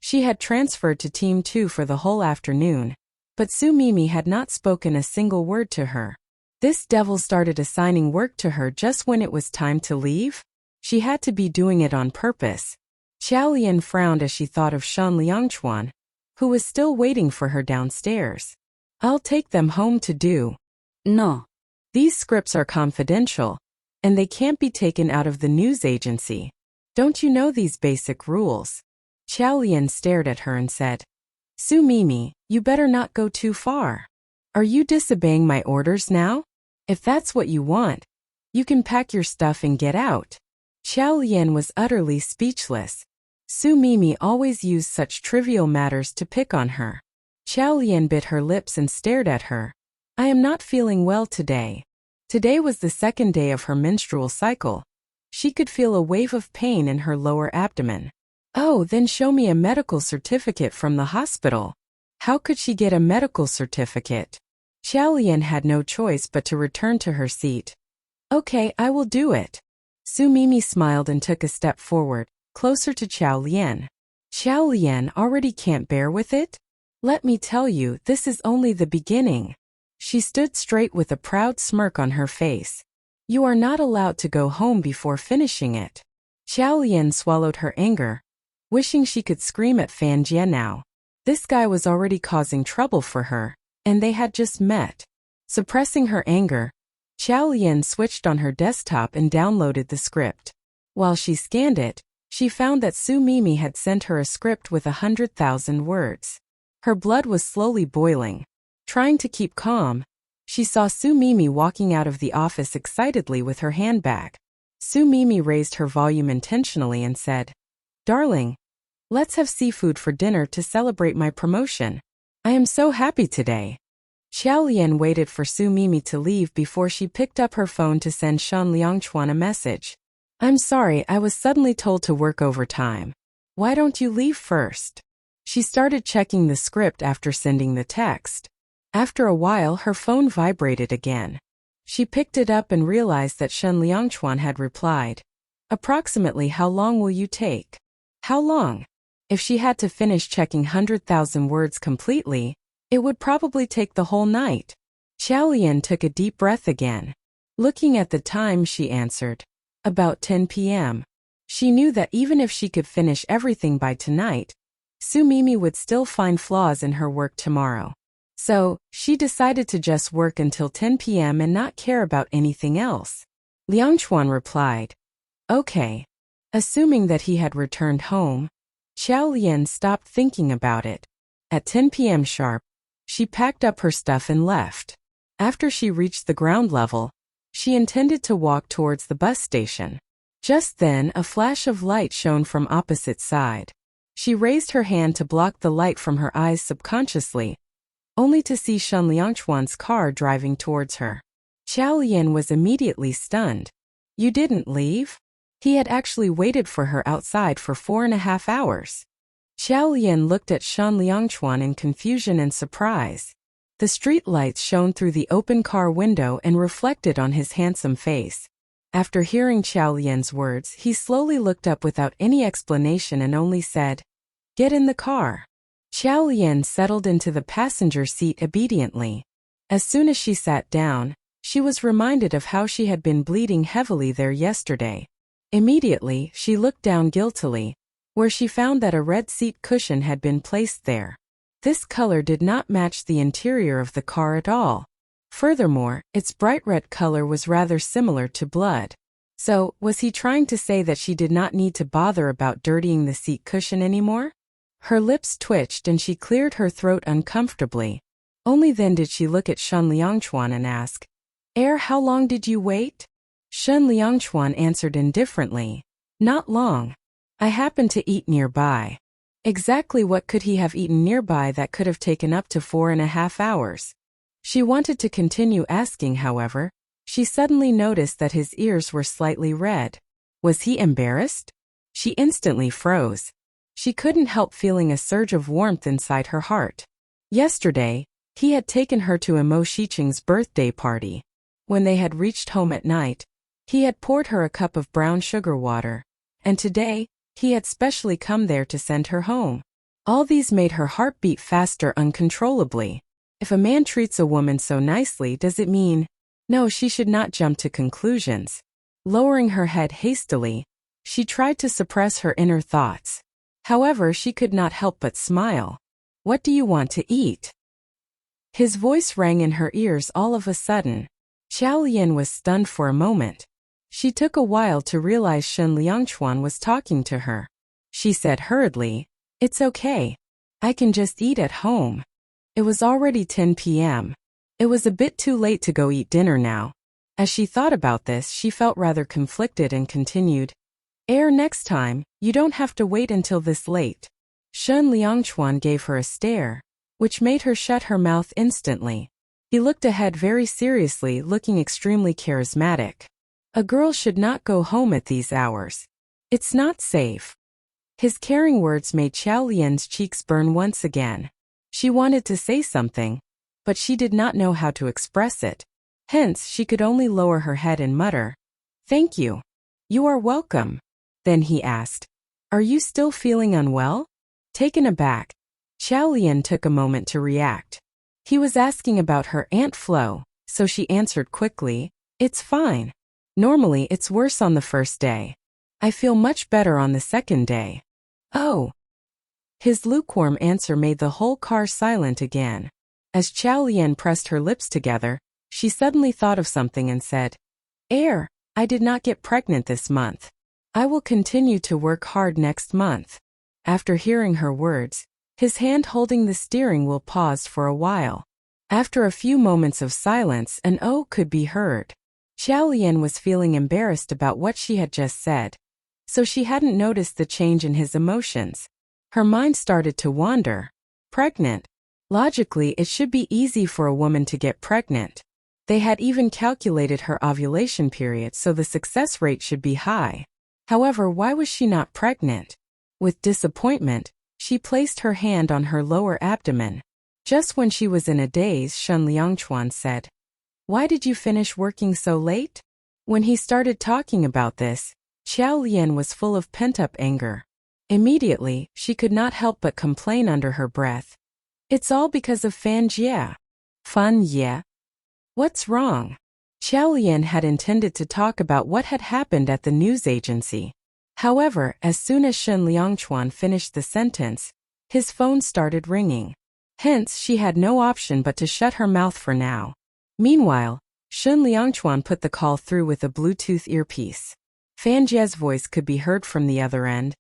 She had transferred to Team 2 for the whole afternoon, but Su Mimi had not spoken a single word to her. This devil started assigning work to her just when it was time to leave? She had to be doing it on purpose. Xiao Lian frowned as she thought of Shen Liangchuan, who was still waiting for her downstairs. "I'll take them home to do." No. "These scripts are confidential, and they can't be taken out of the news agency. Don't you know these basic rules?" Xiao Lian stared at her and said, "Su Mimi, you better not go too far. Are you disobeying my orders now? If that's what you want, you can pack your stuff and get out." Xiao Lian was utterly speechless. Su Mimi always used such trivial matters to pick on her. Xiao Lian bit her lips and stared at her. "I am not feeling well today." Today was the 2nd day of her menstrual cycle. She could feel a wave of pain in her lower abdomen. "Oh, then show me a medical certificate from the hospital." How could she get a medical certificate? Xiao Lian had no choice but to return to her seat. "Okay, I will do it." Su Mimi smiled and took a step forward, closer to Qiao Lian. Qiao Lian already can't bear with it? Let me tell you, this is only the beginning. She stood straight with a proud smirk on her face. You are not allowed to go home before finishing it. Qiao Lian swallowed her anger, wishing she could scream at Fan Jie now. This guy was already causing trouble for her, and they had just met. Suppressing her anger, Qiao Lian switched on her desktop and downloaded the script. While she scanned it, she found that Su Mimi had sent her a script with 100,000 words. Her blood was slowly boiling. Trying to keep calm, she saw Su Mimi walking out of the office excitedly with her handbag. Su Mimi raised her volume intentionally and said, "Darling, let's have seafood for dinner to celebrate my promotion. I am so happy today." Qiao Lian waited for Su Mimi to leave before she picked up her phone to send Shen Liangchuan a message. "I'm sorry, I was suddenly told to work overtime. Why don't you leave first?" She started checking the script after sending the text. After a while, her phone vibrated again. She picked it up and realized that Shen Liangchuan had replied, "Approximately how long will you take?" How long? If she had to finish checking 100,000 words completely, it would probably take the whole night. Qiao Lian took a deep breath again. Looking at the time, she answered, "About 10 p.m. She knew that even if she could finish everything by tonight, Su Mimi would still find flaws in her work tomorrow. So, she decided to just work until 10 p.m. and not care about anything else. Liangchuan replied, "Okay." Assuming that he had returned home, Qiao Lian stopped thinking about it. At 10 p.m. sharp, she packed up her stuff and left. After she reached the ground level, she intended to walk towards the bus station. Just then, a flash of light shone from opposite side. She raised her hand to block the light from her eyes subconsciously, only to see Shen Liangchuan's car driving towards her. Qiao Lian was immediately stunned. "You didn't leave?" He had actually waited for her outside for 4.5 hours. Qiao Lian looked at Shen Liangchuan in confusion and surprise. The street lights shone through the open car window and reflected on his handsome face. After hearing Qiao Lian's words, he slowly looked up without any explanation and only said, "Get in the car." Qiao Lian settled into the passenger seat obediently. As soon as she sat down, she was reminded of how she had been bleeding heavily there yesterday. Immediately, she looked down guiltily, where she found that a red seat cushion had been placed there. This color did not match the interior of the car at all. Furthermore, its bright red color was rather similar to blood. So, was he trying to say that she did not need to bother about dirtying the seat cushion anymore? Her lips twitched and she cleared her throat uncomfortably. Only then did she look at Shen Liangchuan and ask, how long did you wait?" Shen Liangchuan answered indifferently, "Not long. I happened to eat nearby." Exactly what could he have eaten nearby that could have taken up to 4.5 hours? She wanted to continue asking, however. She suddenly noticed that his ears were slightly red. Was he embarrassed? She instantly froze. She couldn't help feeling a surge of warmth inside her heart. Yesterday, he had taken her to Mo Shiqing's birthday party. When they had reached home at night, he had poured her a cup of brown sugar water, and today, he had specially come there to send her home. All these made her heart beat faster uncontrollably. If a man treats a woman so nicely, does it mean? No, she should not jump to conclusions. Lowering her head hastily, she tried to suppress her inner thoughts. However, she could not help but smile. "What do you want to eat?" His voice rang in her ears all of a sudden. Qiao Lian was stunned for a moment. She took a while to realize Shen Liangchuan was talking to her. She said hurriedly, "It's okay. I can just eat at home." It was already 10 p.m. It was a bit too late to go eat dinner now. As she thought about this, she felt rather conflicted and continued, Next time, you don't have to wait until this late." Shen Liangchuan gave her a stare, which made her shut her mouth instantly. He looked ahead very seriously, looking extremely charismatic. A girl should not go home at these hours. It's not safe. His caring words made Qiao Lian's cheeks burn once again. She wanted to say something, but she did not know how to express it. Hence, she could only lower her head and mutter, "Thank you. You are welcome. Then he asked, Are you still feeling unwell? Taken aback, Xiao Lian took a moment to react. He was asking about her Aunt Flo, so she answered quickly, It's fine. Normally it's worse on the first day. I feel much better on the second day. Oh. His lukewarm answer made the whole car silent again. As Xiao Lian pressed her lips together, she suddenly thought of something and said, I did not get pregnant this month. I will continue to work hard next month. After hearing her words, his hand holding the steering wheel paused for a while. After a few moments of silence, an "oh" could be heard. Xiao Lian was feeling embarrassed about what she had just said, so she hadn't noticed the change in his emotions. Her mind started to wander. Pregnant. Logically, it should be easy for a woman to get pregnant. They had even calculated her ovulation period, so the success rate should be high. However, why was she not pregnant? With disappointment, she placed her hand on her lower abdomen. Just when she was in a daze, Shen Liangchuan said, Why did you finish working so late? When he started talking about this, Xiao Lian was full of pent-up anger. Immediately, she could not help but complain under her breath. It's all because of Fan Jie. Fan Jie? What's wrong? Xiao Lian had intended to talk about what had happened at the news agency. However, as soon as Shen Liangchuan finished the sentence, his phone started ringing. Hence, she had no option but to shut her mouth for now. Meanwhile, Shen Liangchuan put the call through with a Bluetooth earpiece. Fan Jie's voice could be heard from the other end.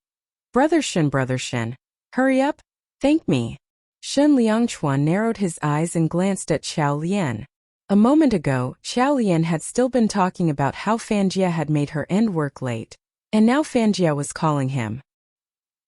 Brother Shen, hurry up, thank me. Shen Liangchuan narrowed his eyes and glanced at Xiao Lian. A moment ago, Xiao Lian had still been talking about how Fan Jie had made her end work late, and now Fan Jie was calling him.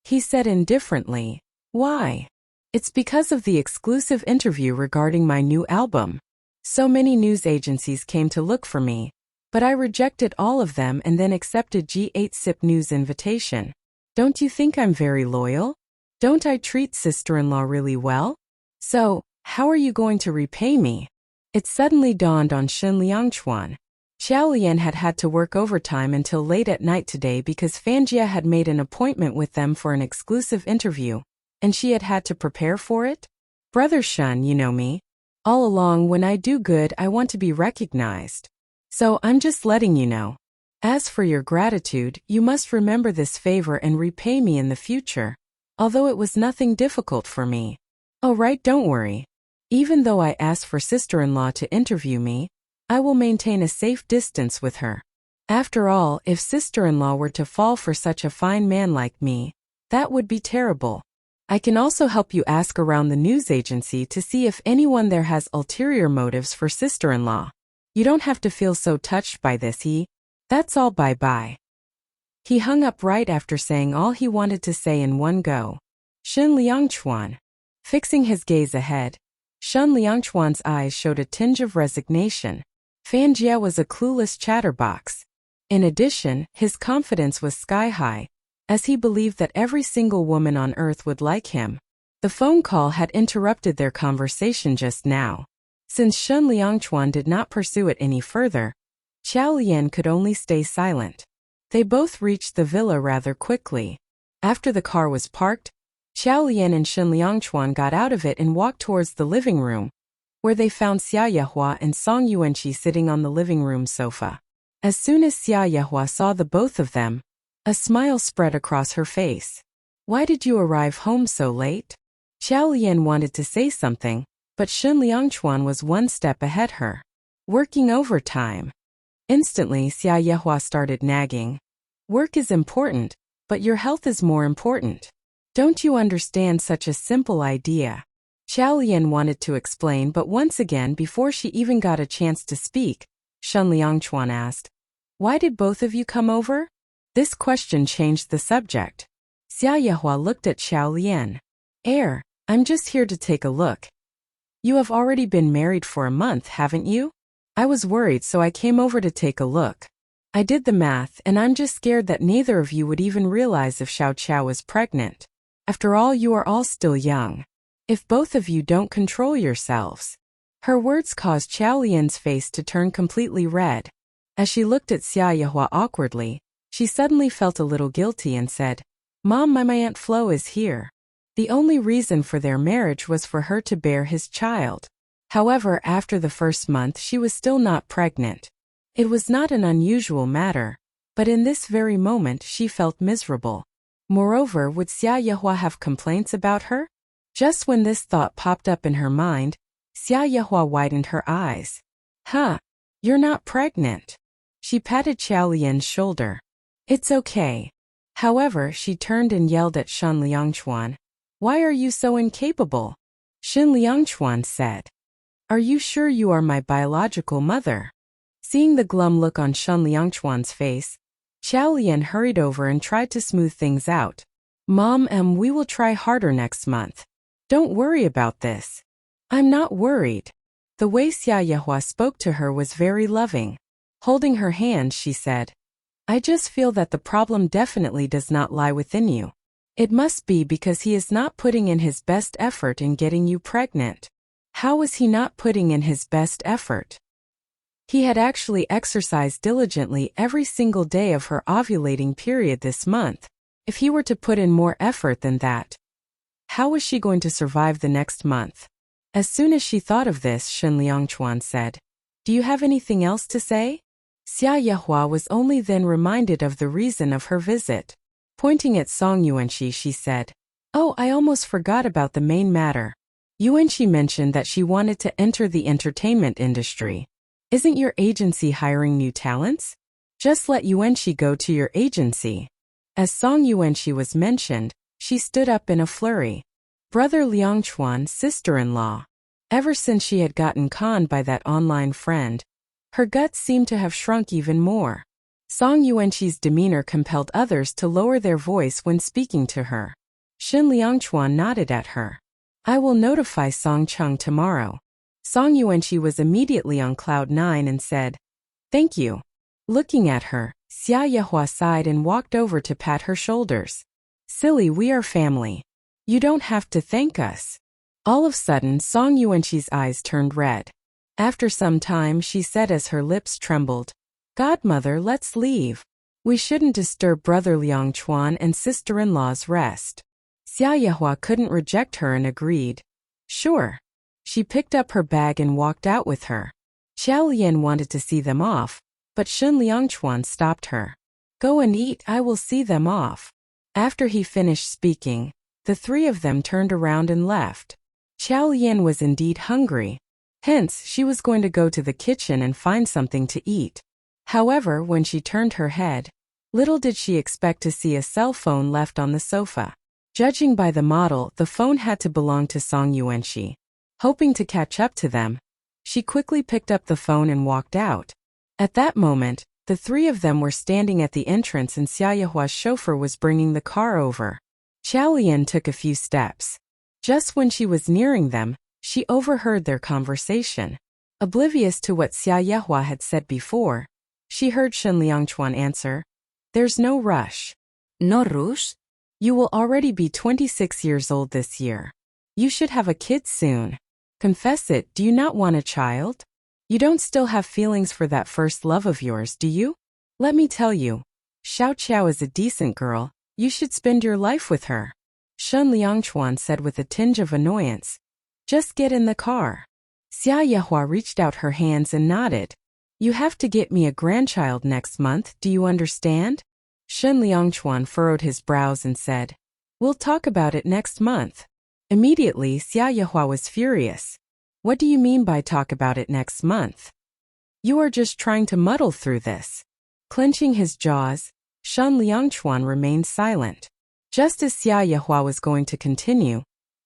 He said indifferently, Why? It's because of the exclusive interview regarding my new album. So many news agencies came to look for me, but I rejected all of them and then accepted G8 News invitation. Don't you think I'm very loyal? Don't I treat sister-in-law really well? So, how are you going to repay me? It suddenly dawned on Shen Liangchuan. Xiao Lian had had to work overtime until late at night today because Fan Jie had made an appointment with them for an exclusive interview, and she had had to prepare for it? Brother Shen, you know me. All along, when I do good, I want to be recognized. So I'm just letting you know. As for your gratitude, you must remember this favor and repay me in the future. Although it was nothing difficult for me. Oh right, don't worry. Even though I asked for sister-in-law to interview me, I will maintain a safe distance with her. After all, if sister-in-law were to fall for such a fine man like me, that would be terrible. I can also help you ask around the news agency to see if anyone there has ulterior motives for sister-in-law. You don't have to feel so touched by this. That's all, bye-bye. He hung up right after saying all he wanted to say in one go. Shen Liangchuan. Fixing his gaze ahead, Shen Liangchuan's eyes showed a tinge of resignation. Fan Jie was a clueless chatterbox. In addition, his confidence was sky-high, as he believed that every single woman on earth would like him. The phone call had interrupted their conversation just now. Since Shen Liangchuan did not pursue it any further, Xiao Lian could only stay silent. They both reached the villa rather quickly. After the car was parked, Xiao Lian and Shen Liangchuan got out of it and walked towards the living room, where they found Xia Yehua and Song Yuanqi sitting on the living room sofa. As soon as Xia Yehua saw the both of them, a smile spread across her face. Why did you arrive home so late? Xiao Lian wanted to say something, but Shen Liangchuan was one step ahead her. Working overtime. Instantly, Xia Yehua started nagging. Work is important, but your health is more important. Don't you understand such a simple idea? Xiao Lian wanted to explain, but once again, before she even got a chance to speak, Shen Liangchuan asked, Why did both of you come over? This question changed the subject. Xia Yehua looked at Xiao Lian. I'm just here to take a look. You have already been married for a month, haven't you? I was worried, so I came over to take a look. I did the math, and I'm just scared that neither of you would even realize if Xiao Qiao is pregnant. After all, you are all still young. If both of you don't control yourselves. Her words caused Xiao Lian's face to turn completely red. As she looked at Xia Yehua awkwardly, She suddenly felt a little guilty and said, "Mom, my Aunt Flo is here." The only reason for their marriage was for her to bear his child. However, after the first month she was still not pregnant. It was not an unusual matter, but in this very moment she felt miserable. Moreover, would Xia Yehua have complaints about her? Just when this thought popped up in her mind, Xia Yehua widened her eyes. "Huh, you're not pregnant." She patted Xiao Lian's shoulder. "It's okay." However, she turned and yelled at Shen Liangchuan. "Why are you so incapable?" Shen Liangchuan said, "Are you sure you are my biological mother?" Seeing the glum look on Shen Liangchuan's face, Xiao Lian hurried over and tried to smooth things out. "Mom, we will try harder next month. Don't worry about this." "I'm not worried." The way Xia Yehua spoke to her was very loving. Holding her hand, she said, "I just feel that the problem definitely does not lie within you. It must be because he is not putting in his best effort in getting you pregnant." How was he not putting in his best effort? He had actually exercised diligently every single day of her ovulating period this month. If he were to put in more effort than that, how was she going to survive the next month? As soon as she thought of this, Shen Liangchuan said, "Do you have anything else to say?" Xia Yehua was only then reminded of the reason of her visit. Pointing at Song Yuanqi, she said, "Oh, I almost forgot about the main matter. Yuanqi mentioned that she wanted to enter the entertainment industry. Isn't your agency hiring new talents? Just let Yuanqi go to your agency." As Song Yuanqi was mentioned, she stood up in a flurry. Brother Liangchuan, sister-in-law. Ever since she had gotten conned by that online friend, her guts seemed to have shrunk even more. Song Yuanqi's demeanor compelled others to lower their voice when speaking to her. Shen Liangchuan nodded at her. "I will notify Song Cheng tomorrow." Song Yuanqi was immediately on cloud 9 and said, "Thank you." Looking at her, Xia Yehua sighed and walked over to pat her shoulders. "Silly, we are family. You don't have to thank us." All of a sudden, Song Yuanqi's eyes turned red. After some time, she said as her lips trembled, "Godmother, let's leave. We shouldn't disturb Brother Liangchuan and sister-in-law's rest." Xia Yehua couldn't reject her and agreed. "Sure." She picked up her bag and walked out with her. Xiao Lian wanted to see them off, but Shen Liangchuan stopped her. "Go and eat, I will see them off." After he finished speaking, the three of them turned around and left. Xiao Lian was indeed hungry. Hence, she was going to go to the kitchen and find something to eat. However, when she turned her head, little did she expect to see a cell phone left on the sofa. Judging by the model, the phone had to belong to Song Yuanqi. Hoping to catch up to them, she quickly picked up the phone and walked out. At that moment, the three of them were standing at the entrance and Xia Yehua's chauffeur was bringing the car over. Xiao Lian took a few steps. Just when she was nearing them, she overheard their conversation. Oblivious to what Xia Yehua had said before, she heard Shen Liangchuan answer, "There's no rush." No rush? "You will already be 26 years old this year. You should have a kid soon. Confess it, do you not want a child? You don't still have feelings for that first love of yours, do you? Let me tell you, Xiao Qiao is a decent girl. You should spend your life with her." Shen Liangchuan said with a tinge of annoyance. "Just get in the car." Xia Yehua reached out her hands and nodded. "You have to get me a grandchild next month, do you understand?" Shen Liangchuan furrowed his brows and said, "We'll talk about it next month." Immediately, Xia Yehua was furious. "What do you mean by talk about it next month? You are just trying to muddle through this." Clenching his jaws, Shen Liangchuan remained silent. Just as Xia Yehua was going to continue,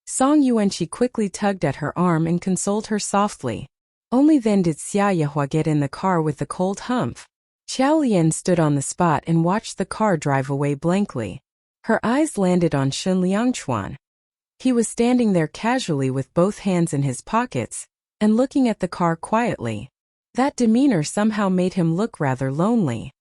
Song Yuanqi quickly tugged at her arm and consoled her softly. Only then did Xia Yehua get in the car with the cold humph. Xiao Lian stood on the spot and watched the car drive away blankly. Her eyes landed on Shen Liangchuan. He was standing there casually with both hands in his pockets and looking at the car quietly. That demeanor somehow made him look rather lonely.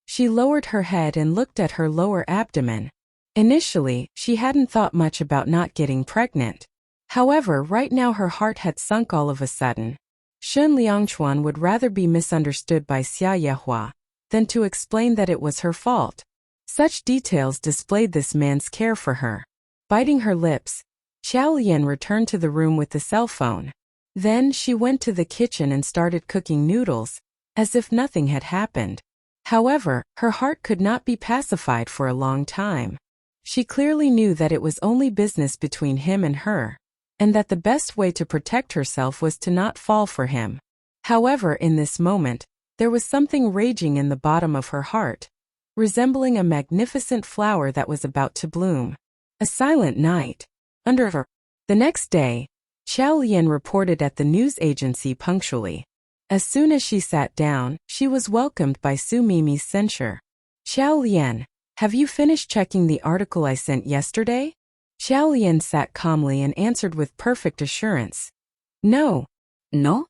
She lowered her head and looked at her lower abdomen. Initially, she hadn't thought much about not getting pregnant. However, right now her heart had sunk all of a sudden. Shen Liangchuan would rather be misunderstood by Xia Yehua than to explain that it was her fault. Such details displayed this man's care for her. Biting her lips, Xiao Lian returned to the room with the cell phone. Then she went to the kitchen and started cooking noodles, as if nothing had happened. However, her heart could not be pacified for a long time. She clearly knew that it was only business between him and her, and that the best way to protect herself was to not fall for him. However, in this moment, there was something raging in the bottom of her heart, resembling a magnificent flower that was about to bloom. A silent night. Under her. The next day, Xiao Lian reported at the news agency punctually. As soon as she sat down, she was welcomed by Su Mimi's censure. "Xiao Lian, have you finished checking the article I sent yesterday?" Xiao Lian sat calmly and answered with perfect assurance. "No." ¿No?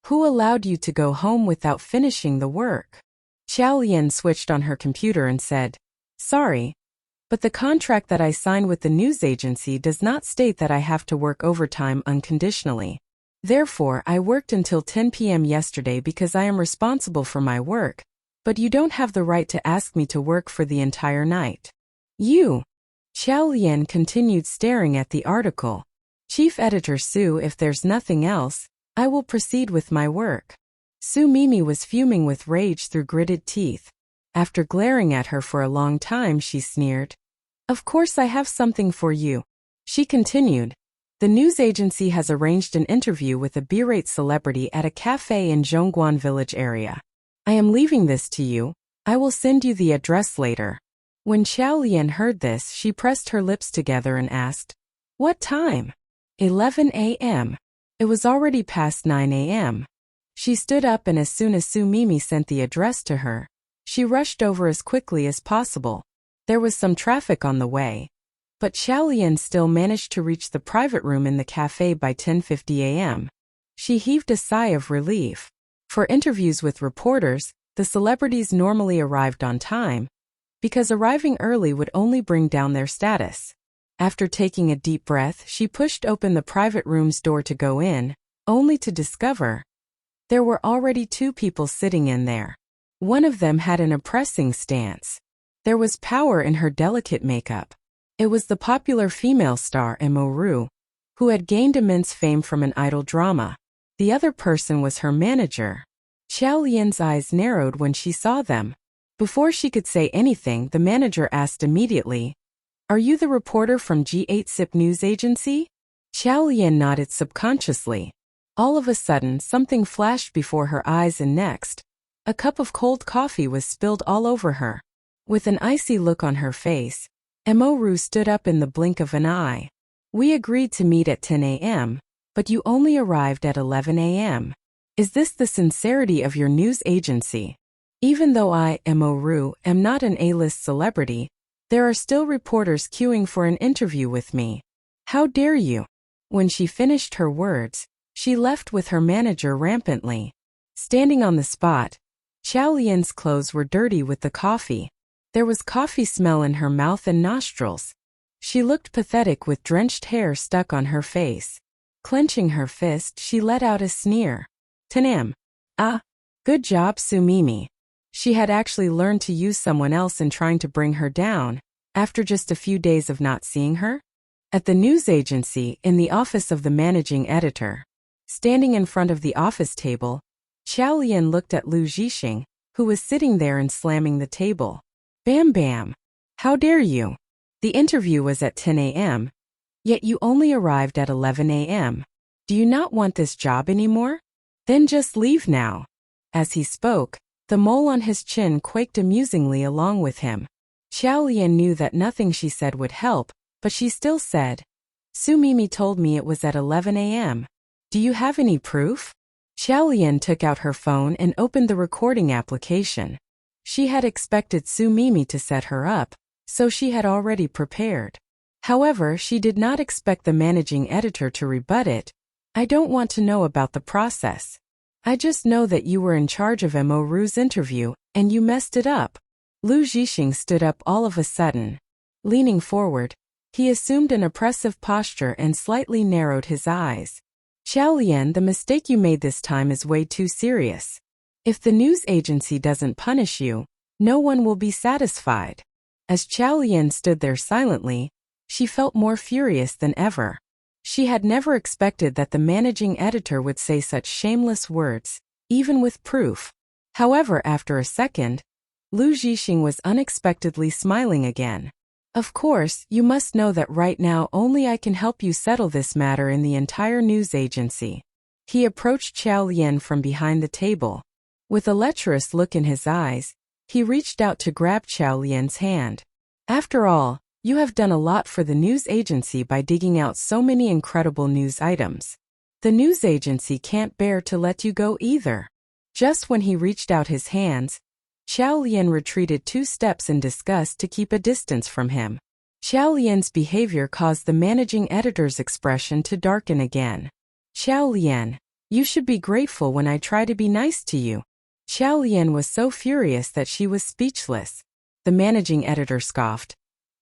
"Who allowed you to go home without finishing the work?" Xiao Lian switched on her computer and said, "Sorry, but the contract that I signed with the news agency does not state that I have to work overtime unconditionally. Therefore, I worked until 10 p.m. yesterday because I am responsible for my work, but you don't have the right to ask me to work for the entire night." "You." Xiao Lian continued staring at the article. "Chief Editor Su, if there's nothing else, I will proceed with my work." Su Mimi was fuming with rage through gritted teeth. After glaring at her for a long time, she sneered. "Of course I have something for you." She continued. "The news agency has arranged an interview with a B-rate celebrity at a cafe in Zhongguan village area. I am leaving this to you. I will send you the address later." When Xiao Lian heard this, she pressed her lips together and asked, "What time?" 11 a.m. It was already past 9 a.m. She stood up, and as soon as Su Mimi sent the address to her, she rushed over as quickly as possible. There was some traffic on the way, but Xiao Lian still managed to reach the private room in the cafe by 10:50 a.m. She heaved a sigh of relief. For interviews with reporters, the celebrities normally arrived on time, because arriving early would only bring down their status. After taking a deep breath, she pushed open the private room's door to go in, only to discover there were already two people sitting in there. One of them had an oppressing stance. There was power in her delicate makeup. It was the popular female star Ru, who had gained immense fame from an idol drama. The other person was her manager. Xiao Lian's eyes narrowed when she saw them. Before she could say anything, the manager asked immediately, "Are you the reporter from G8SIP News Agency?" Xiao Lian nodded subconsciously. All of a sudden, something flashed before her eyes, and next, a cup of cold coffee was spilled all over her. With an icy look on her face, Ru stood up in the blink of an eye. "We agreed to meet at 10 a.m., but you only arrived at 11 a.m. Is this the sincerity of your news agency? Even though I, Ru, am not an A-list celebrity, there are still reporters queuing for an interview with me. How dare you?" When she finished her words, she left with her manager rampantly. Standing on the spot, Xiao Lian's clothes were dirty with the coffee. There was coffee smell in her mouth and nostrils. She looked pathetic with drenched hair stuck on her face. Clenching her fist, she let out a sneer. "Tanam. Ah. Good job, Su Mimi." She had actually learned to use someone else in trying to bring her down, after just a few days of not seeing her. At the news agency, in the office of the managing editor, standing in front of the office table, Xiao Lian looked at Lu Zhixing, who was sitting there and slamming the table. "Bam bam. How dare you? The interview was at 10 a.m., yet you only arrived at 11 a.m. Do you not want this job anymore? Then just leave now." As he spoke, the mole on his chin quaked amusingly along with him. Xiao Lian knew that nothing she said would help, but she still said, "Su Mimi told me it was at 11 a.m. Do you have any proof?" Xiao Lian took out her phone and opened the recording application. She had expected Su Mimi to set her up, so she had already prepared. However, she did not expect the managing editor to rebut it. "I don't want to know about the process. I just know that you were in charge of Ru's interview, and you messed it up." Lu Zhixing stood up all of a sudden. Leaning forward, he assumed an oppressive posture and slightly narrowed his eyes. "Xiao Lian, the mistake you made this time is way too serious. If the news agency doesn't punish you, no one will be satisfied. As Qiao Lian stood there silently, she felt more furious than ever. She had never expected that the managing editor would say such shameless words, even with proof. However, after a second, Lu Zhixing was unexpectedly smiling again. Of course, you must know that right now only I can help you settle this matter in the entire news agency. He approached Qiao Lian from behind the table. With a lecherous look in his eyes, he reached out to grab Qiao Lian's hand. After all, you have done a lot for the news agency by digging out so many incredible news items. The news agency can't bear to let you go either. Just when he reached out his hands, Qiao Lian retreated 2 steps in disgust to keep a distance from him. Qiao Lian's behavior caused the managing editor's expression to darken again. Qiao Lian, you should be grateful when I try to be nice to you. Qiao Lian was so furious that she was speechless. The managing editor scoffed.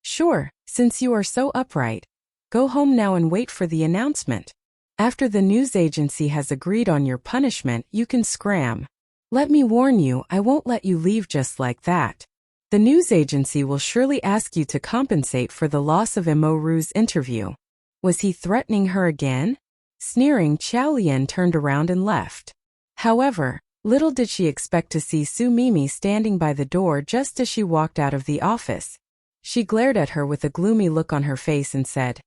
Sure, since you are so upright, go home now and wait for the announcement. After the news agency has agreed on your punishment, you can scram. Let me warn you, I won't let you leave just like that. The news agency will surely ask you to compensate for the loss of Mo Ru's interview. Was he threatening her again? Sneering, Qiao Lian turned around and left. However, little did she expect to see Su Mimi standing by the door just as she walked out of the office. She glared at her with a gloomy look on her face and said,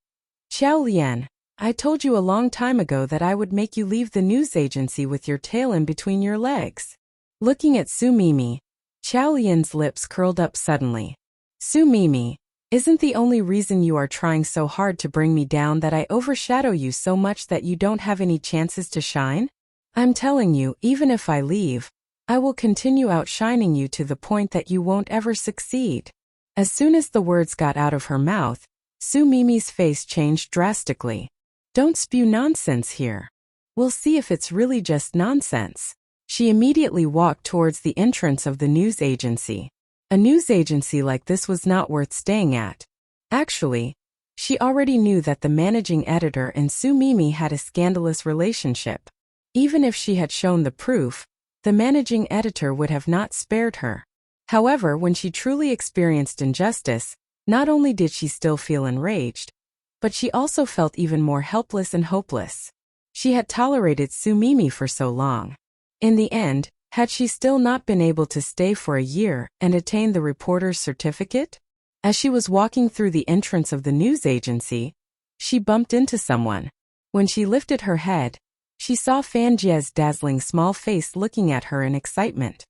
Qiao Lian, I told you a long time ago that I would make you leave the news agency with your tail in between your legs. Looking at Su Mimi, Qiao Lian's lips curled up suddenly. Su Mimi, isn't the only reason you are trying so hard to bring me down that I overshadow you so much that you don't have any chances to shine? I'm telling you, even if I leave, I will continue outshining you to the point that you won't ever succeed. As soon as the words got out of her mouth, Su Mimi's face changed drastically. Don't spew nonsense here. We'll see if it's really just nonsense. She immediately walked towards the entrance of the news agency. A news agency like this was not worth staying at. Actually, she already knew that the managing editor and Su Mimi had a scandalous relationship. Even if she had shown the proof, the managing editor would have not spared her. However, when she truly experienced injustice, not only did she still feel enraged, but she also felt even more helpless and hopeless. She had tolerated Su Mimi for so long. In the end, had she still not been able to stay for a year and attain the reporter's certificate? As she was walking through the entrance of the news agency, she bumped into someone. When she lifted her head, she saw Fan Jie's dazzling small face looking at her in excitement.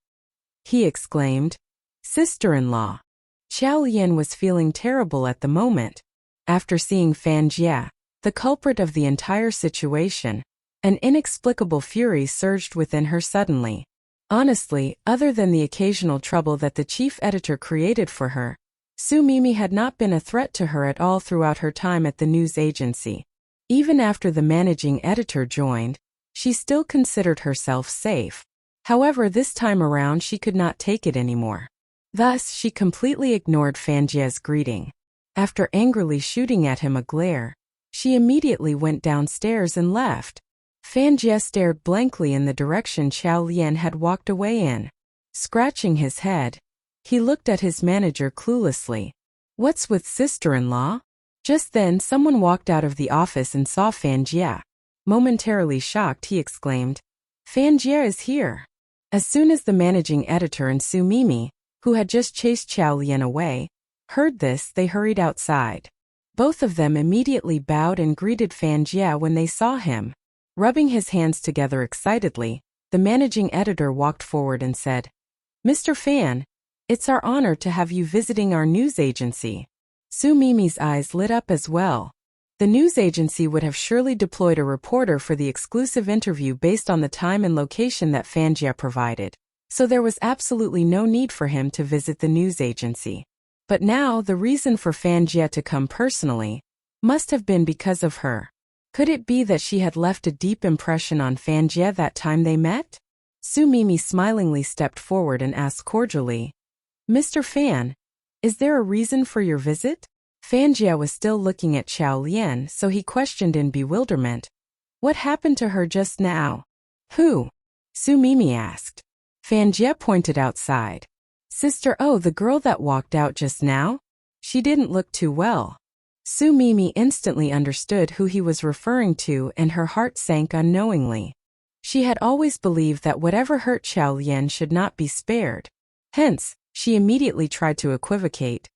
He exclaimed, Sister-in-law. Qiao Lian was feeling terrible at the moment. After seeing Fan Jie, the culprit of the entire situation, an inexplicable fury surged within her suddenly. Honestly, other than the occasional trouble that the chief editor created for her, Su Mimi had not been a threat to her at all throughout her time at the news agency. Even after the managing editor joined, she still considered herself safe. However, this time around she could not take it anymore. Thus, she completely ignored Fan Jie's greeting. After angrily shooting at him a glare, she immediately went downstairs and left. Fan Jie stared blankly in the direction Qiao Lian had walked away in. Scratching his head, he looked at his manager cluelessly. What's with sister-in-law? Just then someone walked out of the office and saw Fan Jie. Momentarily shocked, he exclaimed, Fan Jie is here. As soon as the managing editor and Su Mimi, who had just chased Qiao Lian away, heard this, they hurried outside. Both of them immediately bowed and greeted Fan Jie when they saw him. Rubbing his hands together excitedly, the managing editor walked forward and said, Mr. Fan, it's our honor to have you visiting our news agency. Su Mimi's eyes lit up as well. The news agency would have surely deployed a reporter for the exclusive interview based on the time and location that Fan Jie provided, so there was absolutely no need for him to visit the news agency. But now the reason for Fan Jie to come personally must have been because of her. Could it be that she had left a deep impression on Fan Jie that time they met? Su Mimi smilingly stepped forward and asked cordially, Mr. Fan, is there a reason for your visit? Fan Jie was still looking at Qiao Lian, so he questioned in bewilderment, What happened to her just now? Who? Su Mimi asked. Fanjie pointed outside. Sister, oh, the girl that walked out just now? She didn't look too well. Su Mimi instantly understood who he was referring to and her heart sank unknowingly. She had always believed that whatever hurt Xiao Lian should not be spared. Hence, she immediately tried to equivocate.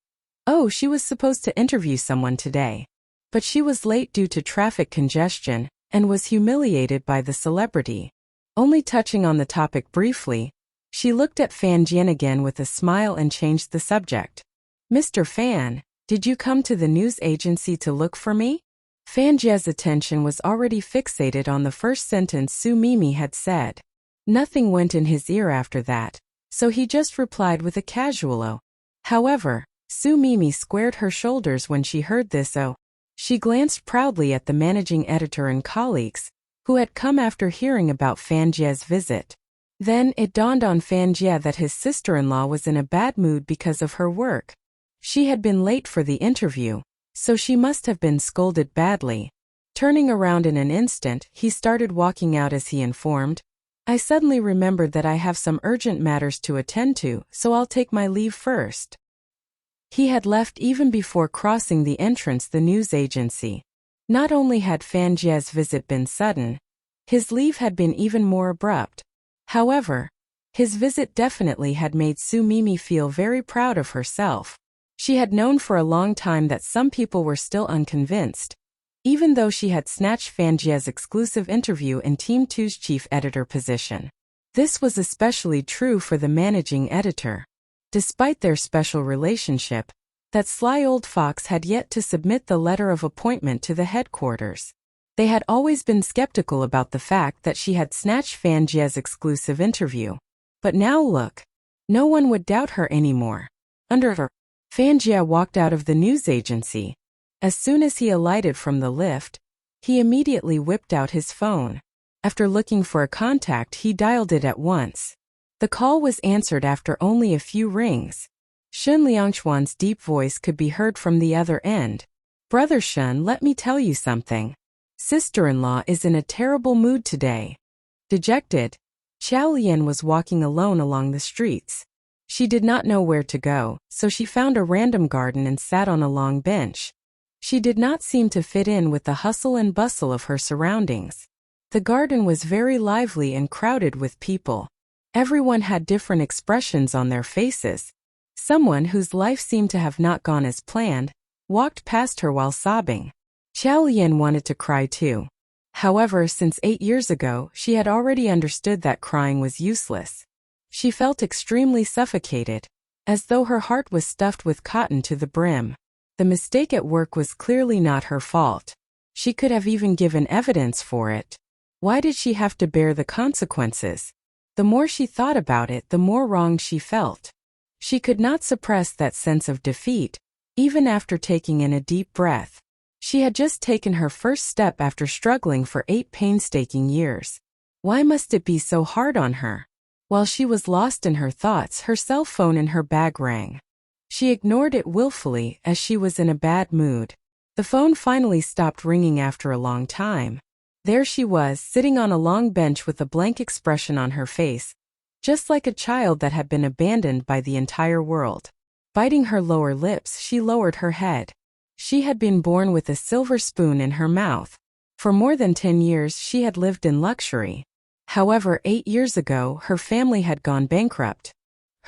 Oh, she was supposed to interview someone today. But she was late due to traffic congestion and was humiliated by the celebrity. Only touching on the topic briefly, she looked at Fan Jian again with a smile and changed the subject. Mr. Fan, did you come to the news agency to look for me? Fan Jia's attention was already fixated on the first sentence Su Mimi had said. Nothing went in his ear after that, so he just replied with a casual "oh." However, Su Mimi squared her shoulders when she heard this "oh." She glanced proudly at the managing editor and colleagues, who had come after hearing about Fan Jia's visit. Then it dawned on Fan Jie that his sister-in-law was in a bad mood because of her work. She had been late for the interview, so she must have been scolded badly. Turning around in an instant, he started walking out as he informed, I suddenly remembered that I have some urgent matters to attend to, so I'll take my leave first. He had left even before crossing the entrance the news agency. Not only had Fan Jie's visit been sudden, his leave had been even more abrupt. However, his visit definitely had made Su Mimi feel very proud of herself. She had known for a long time that some people were still unconvinced, even though she had snatched Fan Jie's exclusive interview in Team 2's chief editor position. This was especially true for the managing editor. Despite their special relationship, that sly old fox had yet to submit the letter of appointment to the headquarters. They had always been skeptical about the fact that she had snatched Fan Jie's exclusive interview. But now look, no one would doubt her anymore. Under her, Fan Jie walked out of the news agency. As soon as he alighted from the lift, he immediately whipped out his phone. After looking for a contact, he dialed it at once. The call was answered after only a few rings. Shun Liangchuan's deep voice could be heard from the other end. Brother Shun, let me tell you something. Sister-in-law is in a terrible mood today. Dejected, Xiao Lian was walking alone along the streets. She did not know where to go, so she found a random garden and sat on a long bench. She did not seem to fit in with the hustle and bustle of her surroundings. The garden was very lively and crowded with people. Everyone had different expressions on their faces. Someone whose life seemed to have not gone as planned walked past her while sobbing. Xiao Lian wanted to cry too. However, since 8 years ago, she had already understood that crying was useless. She felt extremely suffocated, as though her heart was stuffed with cotton to the brim. The mistake at work was clearly not her fault. She could have even given evidence for it. Why did she have to bear the consequences? The more she thought about it, the more wronged she felt. She could not suppress that sense of defeat, even after taking in a deep breath. She had just taken her first step after struggling for 8 painstaking years. Why must it be so hard on her? While she was lost in her thoughts, her cell phone in her bag rang. She ignored it willfully as she was in a bad mood. The phone finally stopped ringing after a long time. There she was, sitting on a long bench with a blank expression on her face, just like a child that had been abandoned by the entire world. Biting her lower lips, she lowered her head. She had been born with a silver spoon in her mouth. For more than 10 years she had lived in luxury. However, 8 years ago her family had gone bankrupt.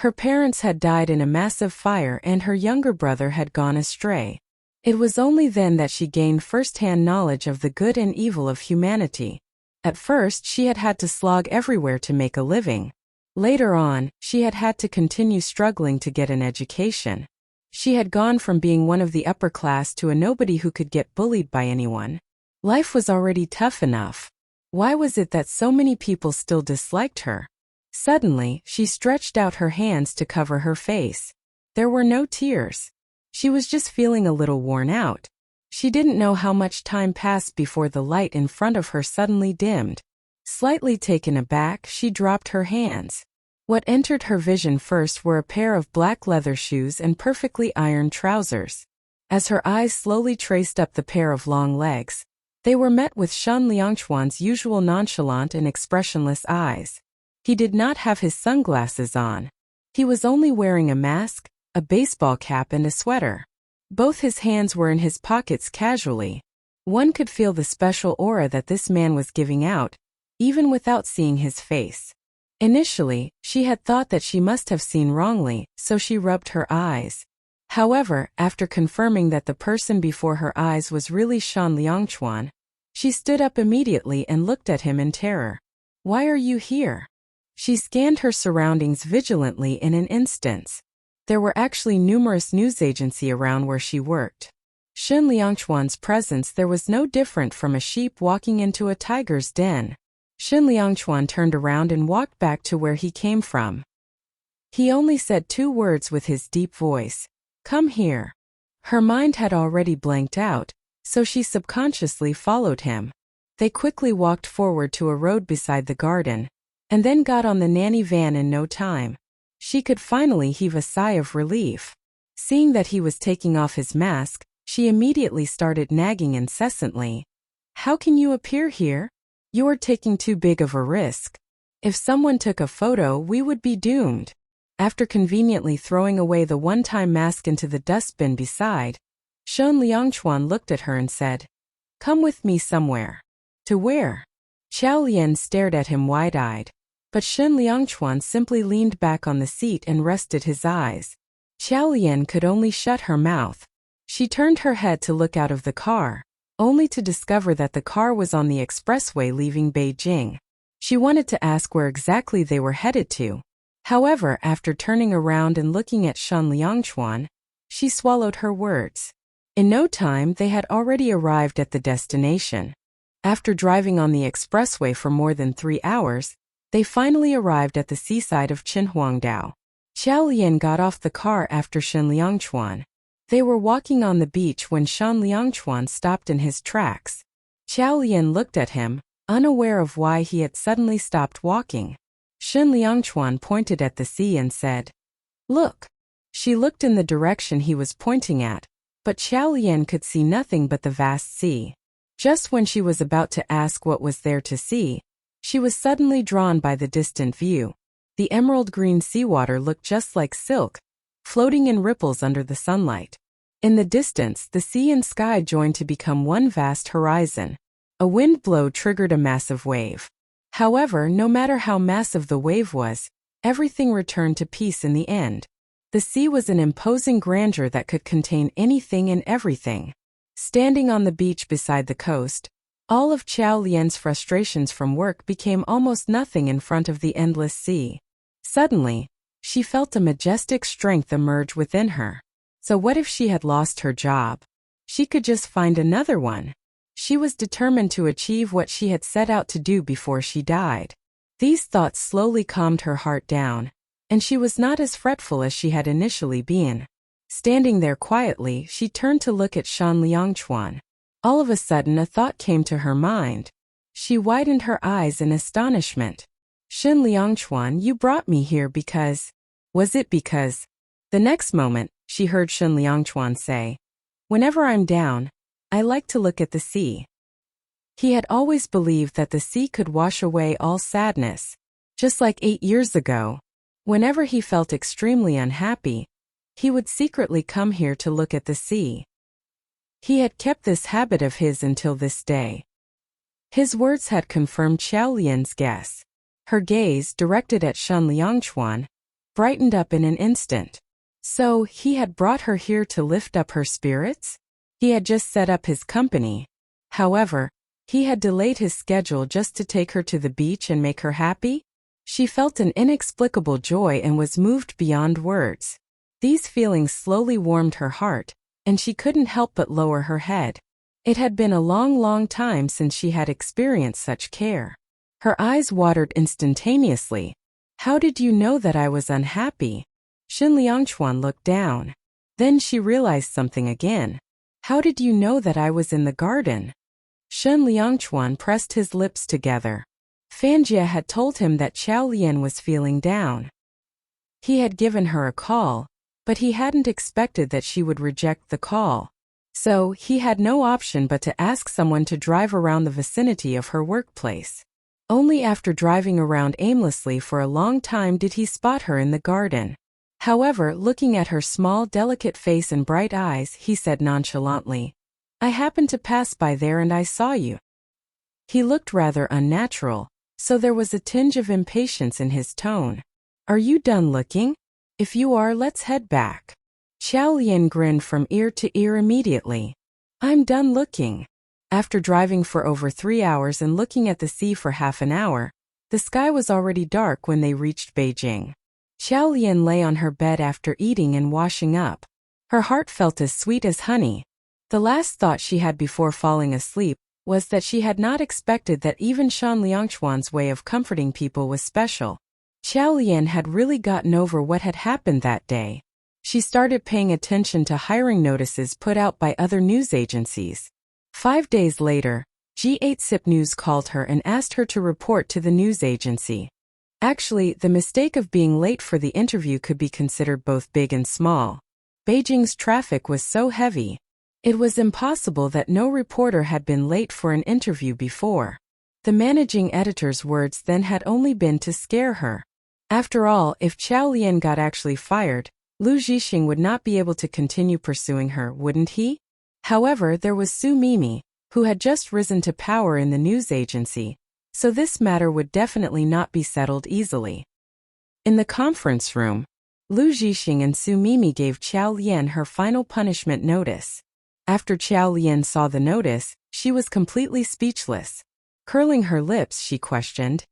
Her parents had died in a massive fire and her younger brother had gone astray. It was only then that she gained first-hand knowledge of the good and evil of humanity. At first she had had to slog everywhere to make a living. Later on, she had had to continue struggling to get an education. She had gone from being one of the upper class to a nobody who could get bullied by anyone. Life was already tough enough. Why was it that so many people still disliked her? Suddenly, she stretched out her hands to cover her face. There were no tears. She was just feeling a little worn out. She didn't know how much time passed before the light in front of her suddenly dimmed. Slightly taken aback, she dropped her hands. What entered her vision first were a pair of black leather shoes and perfectly ironed trousers. As her eyes slowly traced up the pair of long legs, they were met with Shun Liangchuan's usual nonchalant and expressionless eyes. He did not have his sunglasses on. He was only wearing a mask, a baseball cap and a sweater. Both his hands were in his pockets casually. One could feel the special aura that this man was giving out, even without seeing his face. Initially, she had thought that she must have seen wrongly, so she rubbed her eyes. However, after confirming that the person before her eyes was really Shan Liangchuan, she stood up immediately and looked at him in terror. "Why are you here?" She scanned her surroundings vigilantly in an instant. There were actually numerous news agencies around where she worked. Shan Liangchuan's presence there was no different from a sheep walking into a tiger's den. Shan Liangchuan turned around and walked back to where he came from. He only said 2 words with his deep voice. "Come here." Her mind had already blanked out, so she subconsciously followed him. They quickly walked forward to a road beside the garden, and then got on the nanny van in no time. She could finally heave a sigh of relief. Seeing that he was taking off his mask, she immediately started nagging incessantly. "How can you appear here? You are taking too big of a risk. If someone took a photo, we would be doomed." After conveniently throwing away the one-time mask into the dustbin beside, Shan Liangchuan looked at her and said, "Come with me somewhere." "To where?" Qiao Lian stared at him wide-eyed, but Shan Liangchuan simply leaned back on the seat and rested his eyes. Qiao Lian could only shut her mouth. She turned her head to look out of the car, only to discover that the car was on the expressway leaving Beijing. She wanted to ask where exactly they were headed to. However, after turning around and looking at Shan Liangchuan, she swallowed her words. In no time, they had already arrived at the destination. After driving on the expressway for more than 3 hours, they finally arrived at the seaside of Qinhuangdao. Qiao Lian got off the car after Shan Liangchuan. They were walking on the beach when Shan Liangchuan stopped in his tracks. Qiao Lian looked at him, unaware of why he had suddenly stopped walking. Shan Liangchuan pointed at the sea and said, "Look." She looked in the direction he was pointing at, but Qiao Lian could see nothing but the vast sea. Just when she was about to ask what was there to see, she was suddenly drawn by the distant view. The emerald green seawater looked just like silk, floating in ripples under the sunlight. In the distance, the sea and sky joined to become one vast horizon. A wind blow triggered a massive wave. However, no matter how massive the wave was, everything returned to peace in the end. The sea was an imposing grandeur that could contain anything and everything. Standing on the beach beside the coast, all of Qiao Lian's frustrations from work became almost nothing in front of the endless sea. Suddenly, she felt a majestic strength emerge within her. So what if she had lost her job? She could just find another one. She was determined to achieve what she had set out to do before she died. These thoughts slowly calmed her heart down, and she was not as fretful as she had initially been. Standing there quietly, she turned to look at Shan Liangchuan. All of a sudden a thought came to her mind. She widened her eyes in astonishment. "Shan Liangchuan, you brought me here because..." Was it because? The next moment, she heard Shan Liangchuan say, "Whenever I'm down, I like to look at the sea." He had always believed that the sea could wash away all sadness. Just like 8 years ago, whenever he felt extremely unhappy, he would secretly come here to look at the sea. He had kept this habit of his until this day. His words had confirmed Qiao Lian's guess. Her gaze, directed at Shan Liangchuan, brightened up in an instant. So, he had brought her here to lift up her spirits? He had just set up his company. However, he had delayed his schedule just to take her to the beach and make her happy? She felt an inexplicable joy and was moved beyond words. These feelings slowly warmed her heart, and she couldn't help but lower her head. It had been a long time since she had experienced such care. Her eyes watered instantaneously. "How did you know that I was unhappy?" Shan Liangchuan looked down. Then she realized something again. "How did you know that I was in the garden?" Shan Liangchuan pressed his lips together. Fanjia had told him that Qiao Lian was feeling down. He had given her a call, but he hadn't expected that she would reject the call. So, he had no option but to ask someone to drive around the vicinity of her workplace. Only after driving around aimlessly for a long time did he spot her in the garden. However, looking at her small, delicate face and bright eyes, he said nonchalantly, "I happened to pass by there and I saw you." He looked rather unnatural, so there was a tinge of impatience in his tone. "Are you done looking? If you are, let's head back." Xiao Lian grinned from ear to ear immediately. "I'm done looking." After driving for over 3 hours and looking at the sea for half an hour, the sky was already dark when they reached Beijing. Xiao Lian lay on her bed after eating and washing up. Her heart felt as sweet as honey. The last thought she had before falling asleep was that she had not expected that even Shan Liangchuan's way of comforting people was special. Xiao Lian had really gotten over what had happened that day. She started paying attention to hiring notices put out by other news agencies. 5 days later, G8SIP News called her and asked her to report to the news agency. Actually, the mistake of being late for the interview could be considered both big and small. Beijing's traffic was so heavy. It was impossible that no reporter had been late for an interview before. The managing editor's words then had only been to scare her. After all, if Xiao Lian got actually fired, Lu Zhixing would not be able to continue pursuing her, wouldn't he? However, there was Su Mimi, who had just risen to power in the news agency, so this matter would definitely not be settled easily. In the conference room, Lu Zhixing and Su Mimi gave Xiao Lian her final punishment notice. After Xiao Lian saw the notice, she was completely speechless. Curling her lips, she questioned,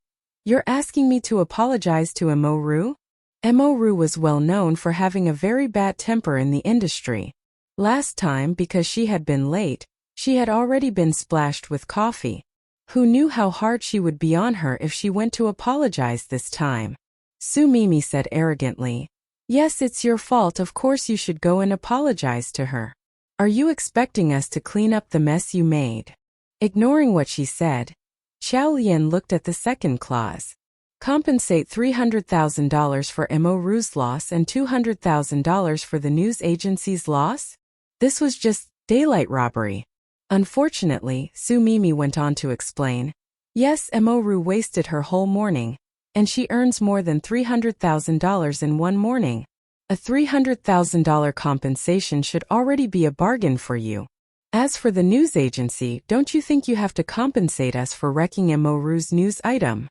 "You're asking me to apologize to Mo Ru?" Mo Ru was well known for having a very bad temper in the industry. Last time, because she had been late, she had already been splashed with coffee. Who knew how hard she would be on her if she went to apologize this time? Su Mimi said arrogantly, "Yes, it's your fault, of course you should go and apologize to her. Are you expecting us to clean up the mess you made?" Ignoring what she said, Xiao Lian looked at the second clause. Compensate $300,000 for Mo Ru's loss and $200,000 for the news agency's loss? This was just daylight robbery. Unfortunately, Su Mimi went on to explain, "Yes, Mo Ru wasted her whole morning, and she earns more than $300,000 in one morning. A $300,000 compensation should already be a bargain for you. As for the news agency, don't you think you have to compensate us for wrecking Mo Ru's news item?"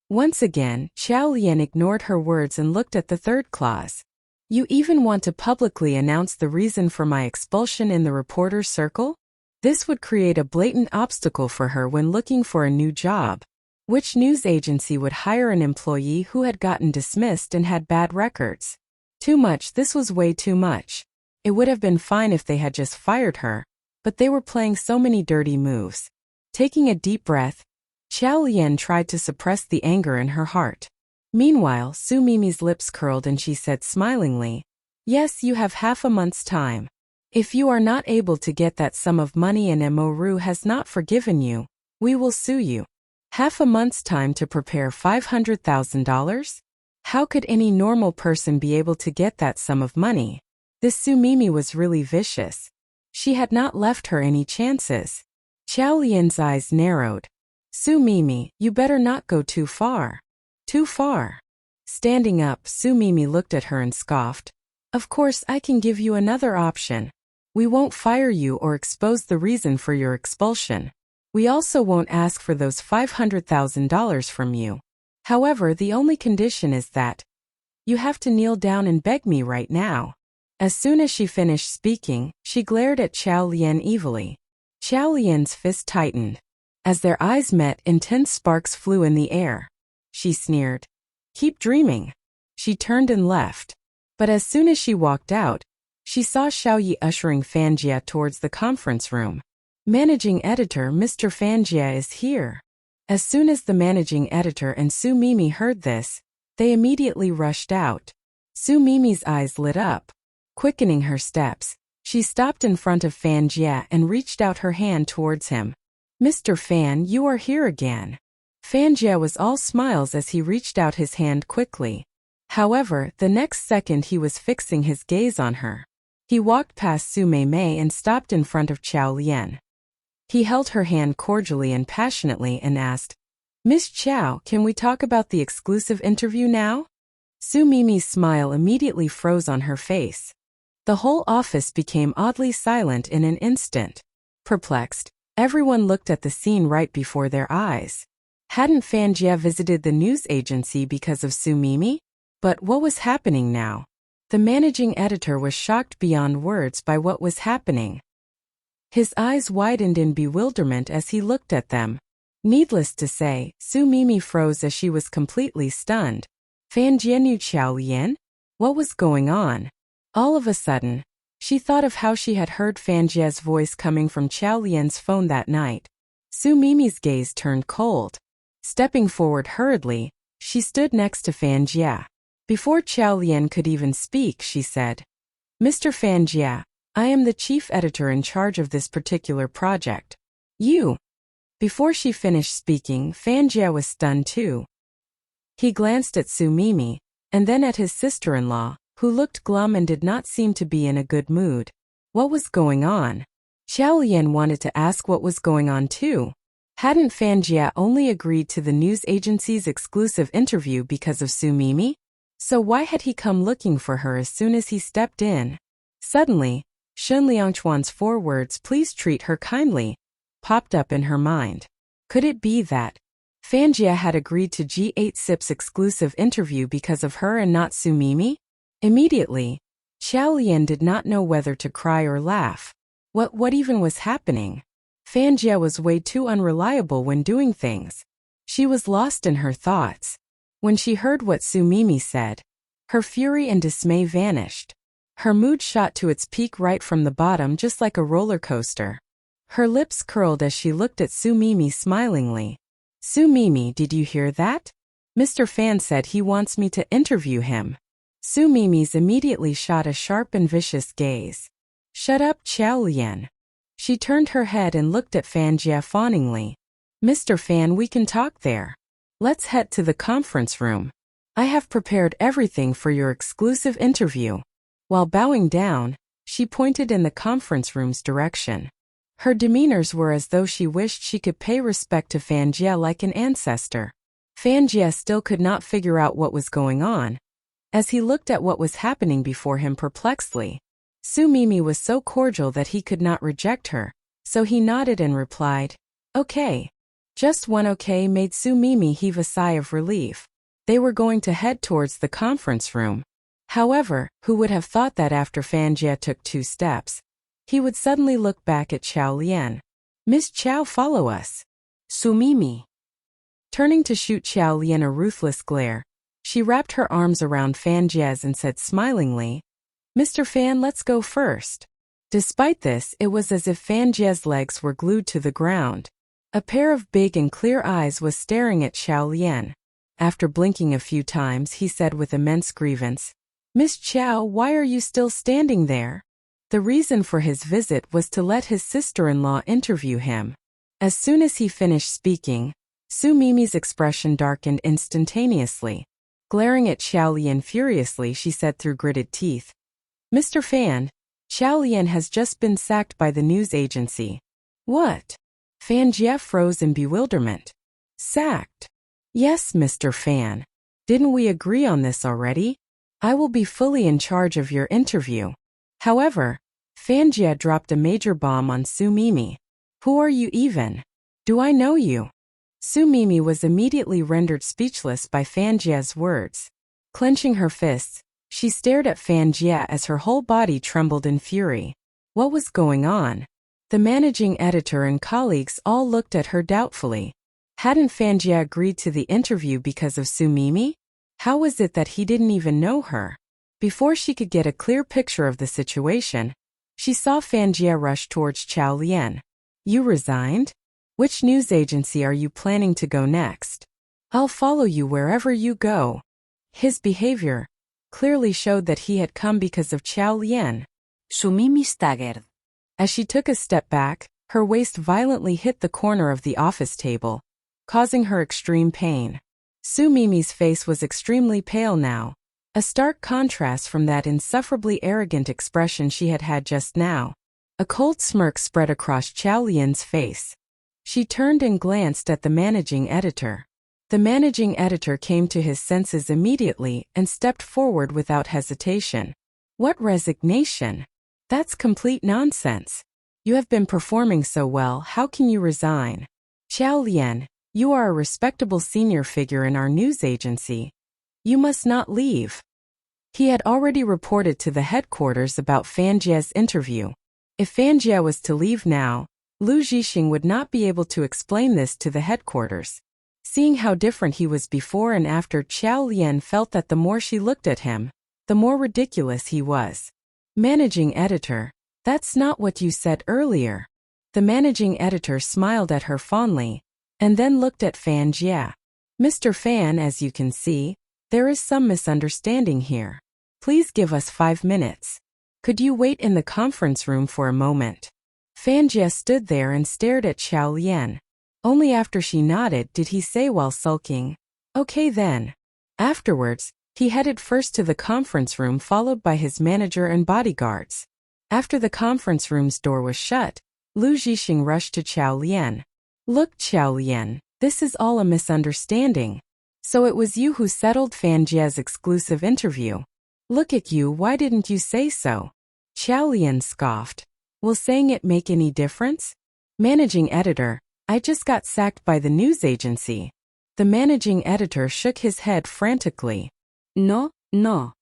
Once again, Xiao Lian ignored her words and looked at the third clause. "You even want to publicly announce the reason for my expulsion in the reporter's circle? This would create a blatant obstacle for her when looking for a new job. Which news agency would hire an employee who had gotten dismissed and had bad records? Too much, this was way too much. It would have been fine if they had just fired her, but they were playing so many dirty moves." Taking a deep breath, Xiao Lian tried to suppress the anger in her heart. Meanwhile, Su Mimi's lips curled and she said smilingly, "Yes, you have half a month's time. If you are not able to get that sum of money and Mo Ru has not forgiven you, we will sue you. Half a month's time to prepare $500,000? How could any normal person be able to get that sum of money?" This Su Mimi was really vicious. She had not left her any chances. Xiao Lian's eyes narrowed. "Su Mimi, you better not go too far." "Too far?" Standing up, Su Mimi looked at her and scoffed. "Of course, I can give you another option. We won't fire you or expose the reason for your expulsion. We also won't ask for those $500,000 from you. However, the only condition is that you have to kneel down and beg me right now." As soon as she finished speaking, she glared at Xiao Lian evilly. Xiao Lian's fist tightened. As their eyes met, intense sparks flew in the air. She sneered, "Keep dreaming." She turned and left. But as soon as she walked out, she saw Xiaoyi ushering Fanjia towards the conference room. "Managing editor, Mr. Fanjia is here." As soon as the managing editor and Su Mimi heard this, they immediately rushed out. Su Mimi's eyes lit up. Quickening her steps, she stopped in front of Fanjia and reached out her hand towards him. "Mr. Fan, you are here again." Fanjia was all smiles as he reached out his hand quickly. However, the next second he was fixing his gaze on her. He walked past Su Mei and stopped in front of Xiao Lian. He held her hand cordially and passionately and asked, Miss Chow, can we talk about the exclusive interview now? Su Mimi's smile immediately froze on her face. The whole office became oddly silent in an instant. Perplexed, everyone looked at the scene right before their eyes. Hadn't Fanjia visited the news agency because of Su Mimi? But what was happening now? The managing editor was shocked beyond words by what was happening. His eyes widened in bewilderment as he looked at them. Needless to say, Su Mimi froze as she was completely stunned. Fanjia knew Xiao Lian? What was going on? All of a sudden, she thought of how she had heard Fanjia's voice coming from Xiao Lian's phone that night. Su Mimi's gaze turned cold. Stepping forward hurriedly, she stood next to Fanjia. Before Xiao Lian could even speak, she said, "Mr. Fanjia, I am the chief editor in charge of this particular project. You." Before she finished speaking, Fanjia was stunned too. He glanced at Su Mimi, and then at his sister-in-law, who looked glum and did not seem to be in a good mood. What was going on? Xiao Lian wanted to ask what was going on too. Hadn't Fanjia only agreed to the news agency's exclusive interview because of Su Mimi? So why had he come looking for her as soon as he stepped in? Suddenly, Shun Liangchuan's 4 words, "Please treat her kindly," popped up in her mind. Could it be that Fanjia had agreed to G8 SIP's exclusive interview because of her and not Su Mimi? Immediately, Xiao Lian did not know whether to cry or laugh. What even was happening? Fanjia was way too unreliable when doing things. She was lost in her thoughts. When she heard what Su Mimi said, her fury and dismay vanished. Her mood shot to its peak right from the bottom, just like a roller coaster. Her lips curled as she looked at Su Mimi smilingly. "Su Mimi, did you hear that? Mr. Fan said he wants me to interview him." Su Mimi's immediately shot a sharp and vicious gaze. "Shut up, Xiao Lian." She turned her head and looked at Fanjia fawningly. "Mr. Fan, we can talk there. Let's head to the conference room. I have prepared everything for your exclusive interview." While bowing down, she pointed in the conference room's direction. Her demeanors were as though she wished she could pay respect to Fanjia like an ancestor. Fanjia still could not figure out what was going on, as he looked at what was happening before him perplexedly. Su Mimi was so cordial that he could not reject her, so he nodded and replied, "Okay." Just one okay made Su Mimi heave a sigh of relief. They were going to head towards the conference room. However, who would have thought that after Fanjia took 2 steps, he would suddenly look back at Xiao Lian. "Miss Chow, follow us." Su Mimi. Turning to shoot Xiao Lian a ruthless glare, she wrapped her arms around Fanjia's and said smilingly, "Mr. Fan, let's go first." Despite this, it was as if Fanjia's legs were glued to the ground. A pair of big and clear eyes was staring at Xiao Lian. After blinking a few times, he said with immense grievance, "Miss Chow, why are you still standing there?" The reason for his visit was to let his sister-in-law interview him. As soon as he finished speaking, Su Mimi's expression darkened instantaneously. Glaring at Xiao Lian furiously, she said through gritted teeth, "Mr. Fan, Xiao Lian has just been sacked by the news agency." "What?" Fanjia froze in bewilderment. "Sacked?" "Yes, Mr. Fan. Didn't we agree on this already? I will be fully in charge of your interview." However, Fanjia dropped a major bomb on Su Mimi. "Who are you even? Do I know you?" Su Mimi was immediately rendered speechless by Fanjia's words. Clenching her fists, she stared at Fanjia as her whole body trembled in fury. What was going on? The managing editor and colleagues all looked at her doubtfully. Hadn't Fanjia agreed to the interview because of Su Mimi? How was it that he didn't even know her? Before she could get a clear picture of the situation, she saw Fanjia rush towards Xiao Lian. "You resigned? Which news agency are you planning to go next? I'll follow you wherever you go." His behavior clearly showed that he had come because of Xiao Lian. Su Mimi staggered. As she took a step back, her waist violently hit the corner of the office table, causing her extreme pain. Su Mimi's face was extremely pale now, a stark contrast from that insufferably arrogant expression she had had just now. A cold smirk spread across Xiao Lian's face. She turned and glanced at the managing editor. The managing editor came to his senses immediately and stepped forward without hesitation. What resignation? That's complete nonsense. You have been performing so well, how can you resign? Xiao Lian, you are a respectable senior figure in our news agency. You must not leave. He had already reported to the headquarters about Fan Jie's interview. If Fan Jie was to leave now, Lu Zhixing would not be able to explain this to the headquarters. Seeing how different he was before and after, Xiao Lian felt that the more she looked at him, the more ridiculous he was. Managing editor, that's not what you said earlier. The managing editor smiled at her fondly, and then looked at Fan Jie. Mr. Fan, as you can see, there is some misunderstanding here. Please give us 5 minutes. Could you wait in the conference room for a moment? Fan Jie stood there and stared at Xiao Lian. Only after she nodded did he say while sulking, "Okay then." Afterwards, he headed first to the conference room followed by his manager and bodyguards. After the conference room's door was shut, Lu Zhixing rushed to Xiao Lian. "Look, Xiao Lian, this is all a misunderstanding. So it was you who settled Fan Jie's exclusive interview. Look at you, why didn't you say so?" Xiao Lian scoffed. Will saying it make any difference? Managing editor, I just got sacked by the news agency. The managing editor shook his head frantically. No, no.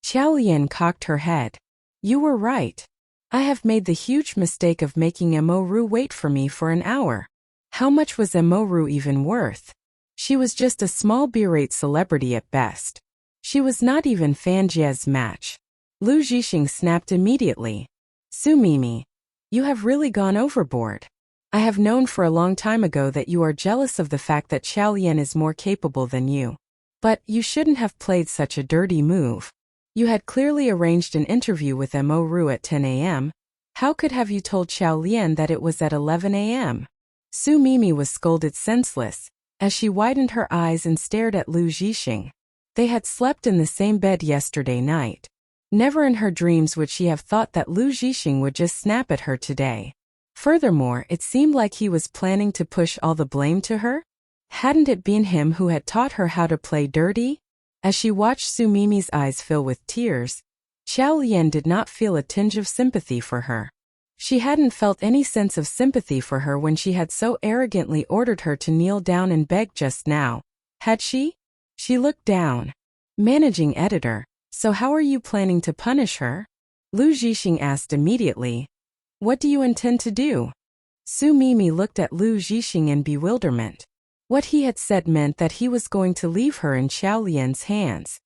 Xiao Lian cocked her head. You were right. I have made the huge mistake of making Mo wait for me for an hour. How much was Mo even worth? She was just a small B-rate celebrity at best. She was not even Fan Jie's match. Lu Zhixing snapped immediately. Su Mimi, you have really gone overboard. I have known for a long time ago that you are jealous of the fact that Xiao Lian is more capable than you. But you shouldn't have played such a dirty move. You had clearly arranged an interview with Mo at 10 a.m. How could have you told Xiao Lian that it was at 11 a.m.? Su Mimi was scolded senseless, as she widened her eyes and stared at Lu Zhixing. They had slept in the same bed yesterday night. Never in her dreams would she have thought that Lu Zhixing would just snap at her today. Furthermore, it seemed like he was planning to push all the blame to her. Hadn't it been him who had taught her how to play dirty? As she watched Su Mimi's eyes fill with tears, Xiao Lian did not feel a tinge of sympathy for her. She hadn't felt any sense of sympathy for her when she had so arrogantly ordered her to kneel down and beg just now. Had she? She looked down. Managing editor, so how are you planning to punish her? Lu Zhixing asked immediately. What do you intend to do? Su Mimi looked at Lu Zhixing in bewilderment. What he had said meant that he was going to leave her in Xiao Lian's hands.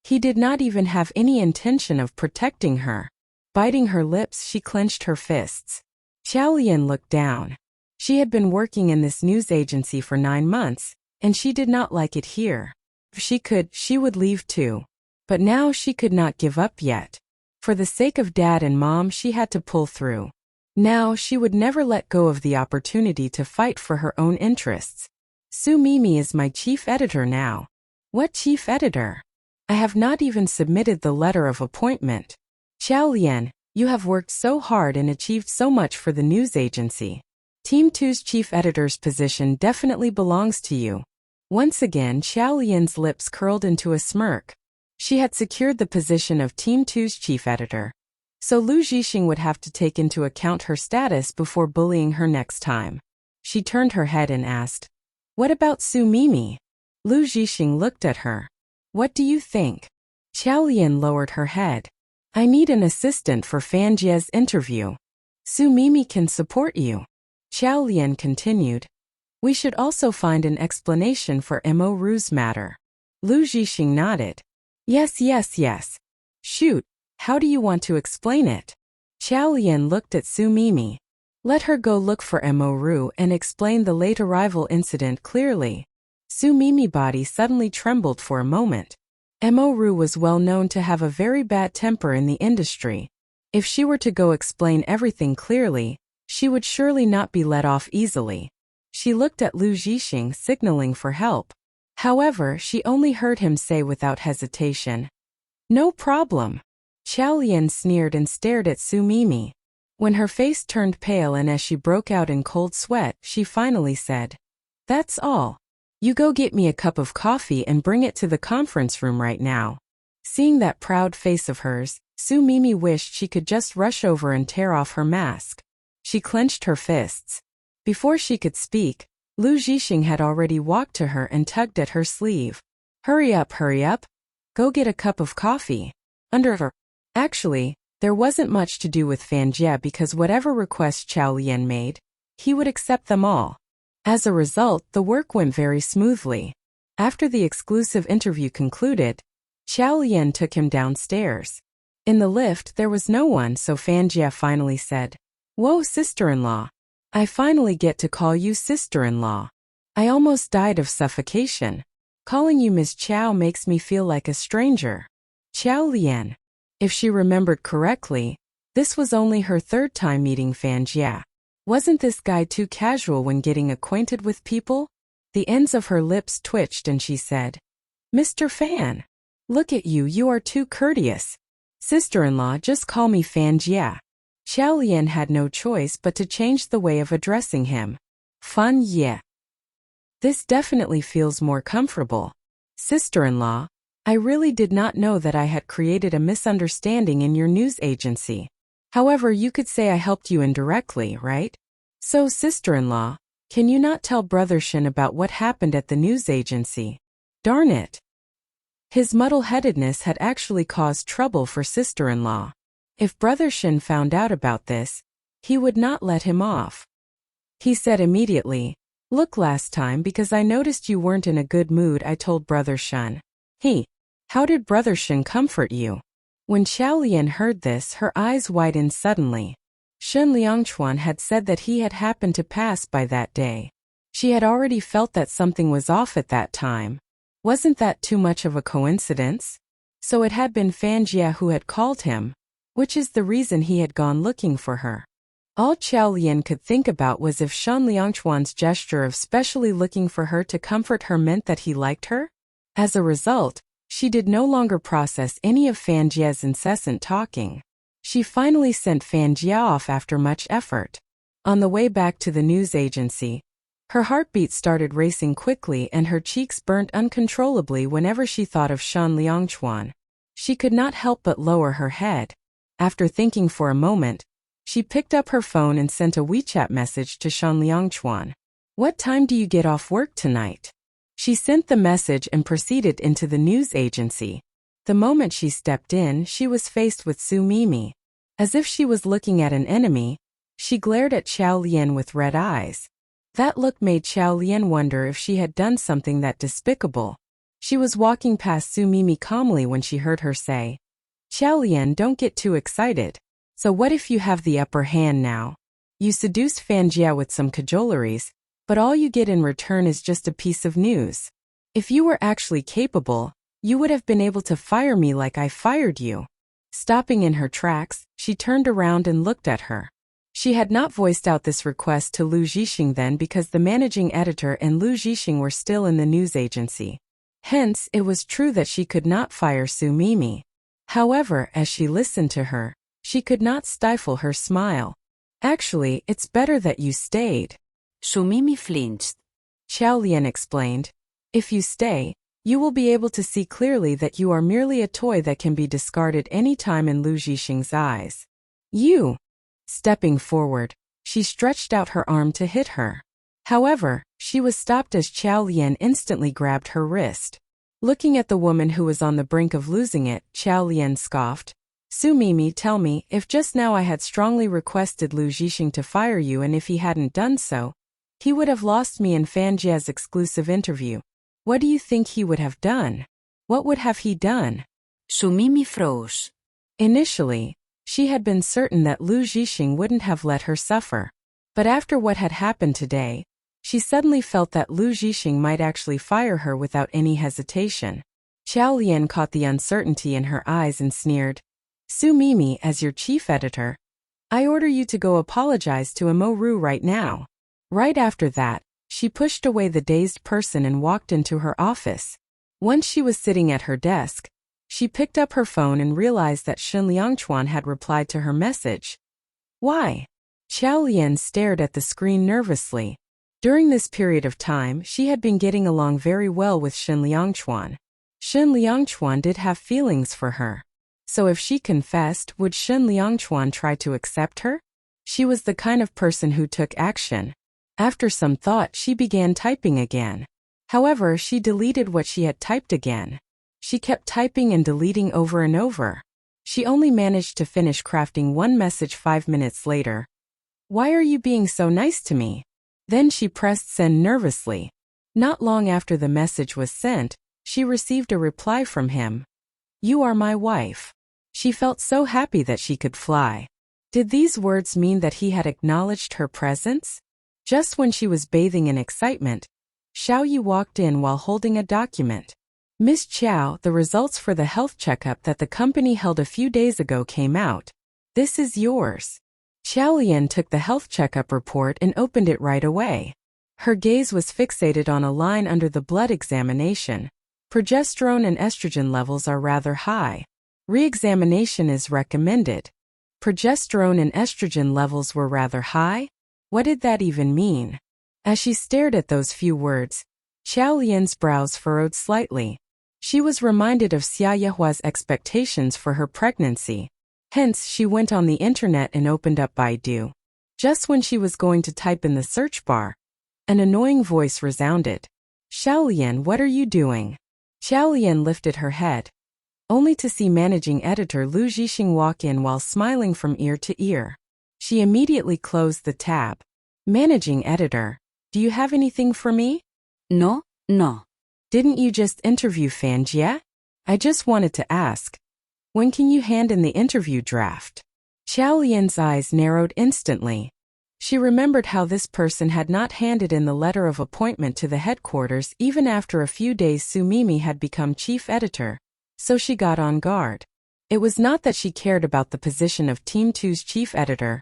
He did not even have any intention of protecting her. Biting her lips, she clenched her fists. Xiao Lian looked down. She had been working in this news agency for 9 months, and she did not like it here. If she could, she would leave too. But now she could not give up yet. For the sake of Dad and Mom, she had to pull through. Now she would never let go of the opportunity to fight for her own interests. Su Mimi is my chief editor now. What chief editor? I have not even submitted the letter of appointment. Xiao Lian, you have worked so hard and achieved so much for the news agency. Team 2's chief editor's position definitely belongs to you. Once again, Xiao Lian's lips curled into a smirk. She had secured the position of Team 2's chief editor. So Lu Zhixing would have to take into account her status before bullying her next time. She turned her head and asked, What about Su Mimi? Lu Zhixing looked at her. What do you think? Xiao Lian lowered her head. I need an assistant for Fan Jie's interview. Su Mimi can support you. Xiao Lian continued. We should also find an explanation for Mo's matter. Lu Zhixing nodded. Yes. Shoot, how do you want to explain it? Xiao Lian looked at Su Mimi. Let her go look for Mo and explain the late arrival incident clearly. Su Mimi's body suddenly trembled for a moment. Mo was well known to have a very bad temper in the industry. If she were to go explain everything clearly, she would surely not be let off easily. She looked at Lu Zhixing, signaling for help. However, she only heard him say without hesitation, No problem. Xiao Lian sneered and stared at Su Mimi. When her face turned pale and as she broke out in cold sweat, she finally said, That's all. You go get me a cup of coffee and bring it to the conference room right now. Seeing that proud face of hers, Su Mimi wished she could just rush over and tear off her mask. She clenched her fists. Before she could speak, Lu Zhixing had already walked to her and tugged at her sleeve. Hurry up, hurry up. Go get a cup of coffee. Under her. Actually, there wasn't much to do with Fan Jie because whatever requests Chao Lian made, he would accept them all. As a result, the work went very smoothly. After the exclusive interview concluded, Chao Lian took him downstairs. In the lift, there was no one, so Fan Jie finally said, "Whoa, sister-in-law. I finally get to call you sister-in-law. I almost died of suffocation. Calling you Ms. Chao makes me feel like a stranger." Chao Lian. If she remembered correctly, this was only her third time meeting Fan Jie. Wasn't this guy too casual when getting acquainted with people? The ends of her lips twitched and she said, "Mr. Fan. Look at you, you are too courteous. Sister-in-law, just call me Fan Jie." Chao Lian had no choice but to change the way of addressing him. Fan Jie. This definitely feels more comfortable. Sister-in-law, I really did not know that I had created a misunderstanding in your news agency. However, you could say I helped you indirectly, right? So, sister-in-law, can you not tell Brother Shen about what happened at the news agency? Darn it. His muddle-headedness had actually caused trouble for sister-in-law. If Brother Shen found out about this, he would not let him off. He said immediately, "Look, last time because I noticed you weren't in a good mood, I told Brother Shen." How did Brother Shen comfort you? When Chao Lian heard this, her eyes widened suddenly. Shen Liangchuan had said that he had happened to pass by that day. She had already felt that something was off at that time. Wasn't that too much of a coincidence? So it had been Fan Jie who had called him, which is the reason he had gone looking for her. All Chao Lian could think about was if Shen Liangchuan's gesture of specially looking for her to comfort her meant that he liked her. As a result, she did no longer process any of Fan Jie's incessant talking. She finally sent Fan Jie off after much effort. On the way back to the news agency, her heartbeat started racing quickly and her cheeks burnt uncontrollably whenever she thought of Shen Liangchuan. She could not help but lower her head. After thinking for a moment, she picked up her phone and sent a WeChat message to Shen Liangchuan. "What time do you get off work tonight?" She sent the message and proceeded into the news agency. The moment she stepped in, she was faced with Su Mimi. As if she was looking at an enemy, she glared at Chao Lian with red eyes. That look made Chao Lian wonder if she had done something that despicable. She was walking past Su Mimi calmly when she heard her say, "Chao Lian, don't get too excited. So what if you have the upper hand now? You seduced Fan Jie with some cajoleries, but all you get in return is just a piece of news. If you were actually capable, you would have been able to fire me like I fired you." Stopping in her tracks, she turned around and looked at her. She had not voiced out this request to Lu Zhixing then because the managing editor and Lu Zhixing were still in the news agency. Hence, it was true that she could not fire Su Mimi. However, as she listened to her, she could not stifle her smile. "Actually, it's better that you stayed." Su Mimi flinched. Chao Lian explained, "If you stay, you will be able to see clearly that you are merely a toy that can be discarded any time in Lu Zhixing's eyes." "You!" Stepping forward, she stretched out her arm to hit her. However, she was stopped as Chao Lian instantly grabbed her wrist. Looking at the woman who was on the brink of losing it, Chao Lian scoffed, "Su Mimi, tell me, if just now I had strongly requested Lu Zhixing to fire you and if he hadn't done so, he would have lost me in Fan Jie's exclusive interview. What do you think he would have done? What would have he done?" Su Mimi froze. Initially, she had been certain that Lu Zhixing wouldn't have let her suffer. But after what had happened today, she suddenly felt that Lu Zhixing might actually fire her without any hesitation. Chao Lian caught the uncertainty in her eyes and sneered, "Su Mimi, as your chief editor, I order you to go apologize to Mo Ru right now." Right after that, she pushed away the dazed person and walked into her office. Once she was sitting at her desk, she picked up her phone and realized that Shen Liangchuan had replied to her message. "Why?" Chao Lian stared at the screen nervously. During this period of time, she had been getting along very well with Shen Liangchuan. Shen Liangchuan did have feelings for her. So if she confessed, would Shen Liangchuan try to accept her? She was the kind of person who took action. After some thought, she began typing again. However, she deleted what she had typed again. She kept typing and deleting over and over. She only managed to finish crafting one message 5 minutes later. "Why are you being so nice to me?" Then she pressed send nervously. Not long after the message was sent, she received a reply from him. "You are my wife." She felt so happy that she could fly. Did these words mean that he had acknowledged her presence? Just when she was bathing in excitement, Xiao Yi walked in while holding a document. "Miss Qiao, the results for the health checkup that the company held a few days ago came out. This is yours." Xiao Lian took the health checkup report and opened it right away. Her gaze was fixated on a line under the blood examination. Progesterone and estrogen levels are rather high. Re-examination is recommended. Progesterone and estrogen levels were rather high? What did that even mean? As she stared at those few words, Xiao Lian's brows furrowed slightly. She was reminded of Xia Yehua's expectations for her pregnancy. Hence, she went on the internet and opened up Baidu. Just when she was going to type in the search bar, an annoying voice resounded. "Xiao Lian, what are you doing?" Xiao Lian lifted her head, only to see managing editor Lu Zhixing walk in while smiling from ear to ear. She immediately closed the tab. "Managing editor, do you have anything for me?" No, no. "Didn't you just interview Fan Jie? I just wanted to ask. When can you hand in the interview draft?" Xiao Lian's eyes narrowed instantly. She remembered how this person had not handed in the letter of appointment to the headquarters even after a few days Su Mimi had become chief editor, so she got on guard. It was not that she cared about the position of Team 2's chief editor,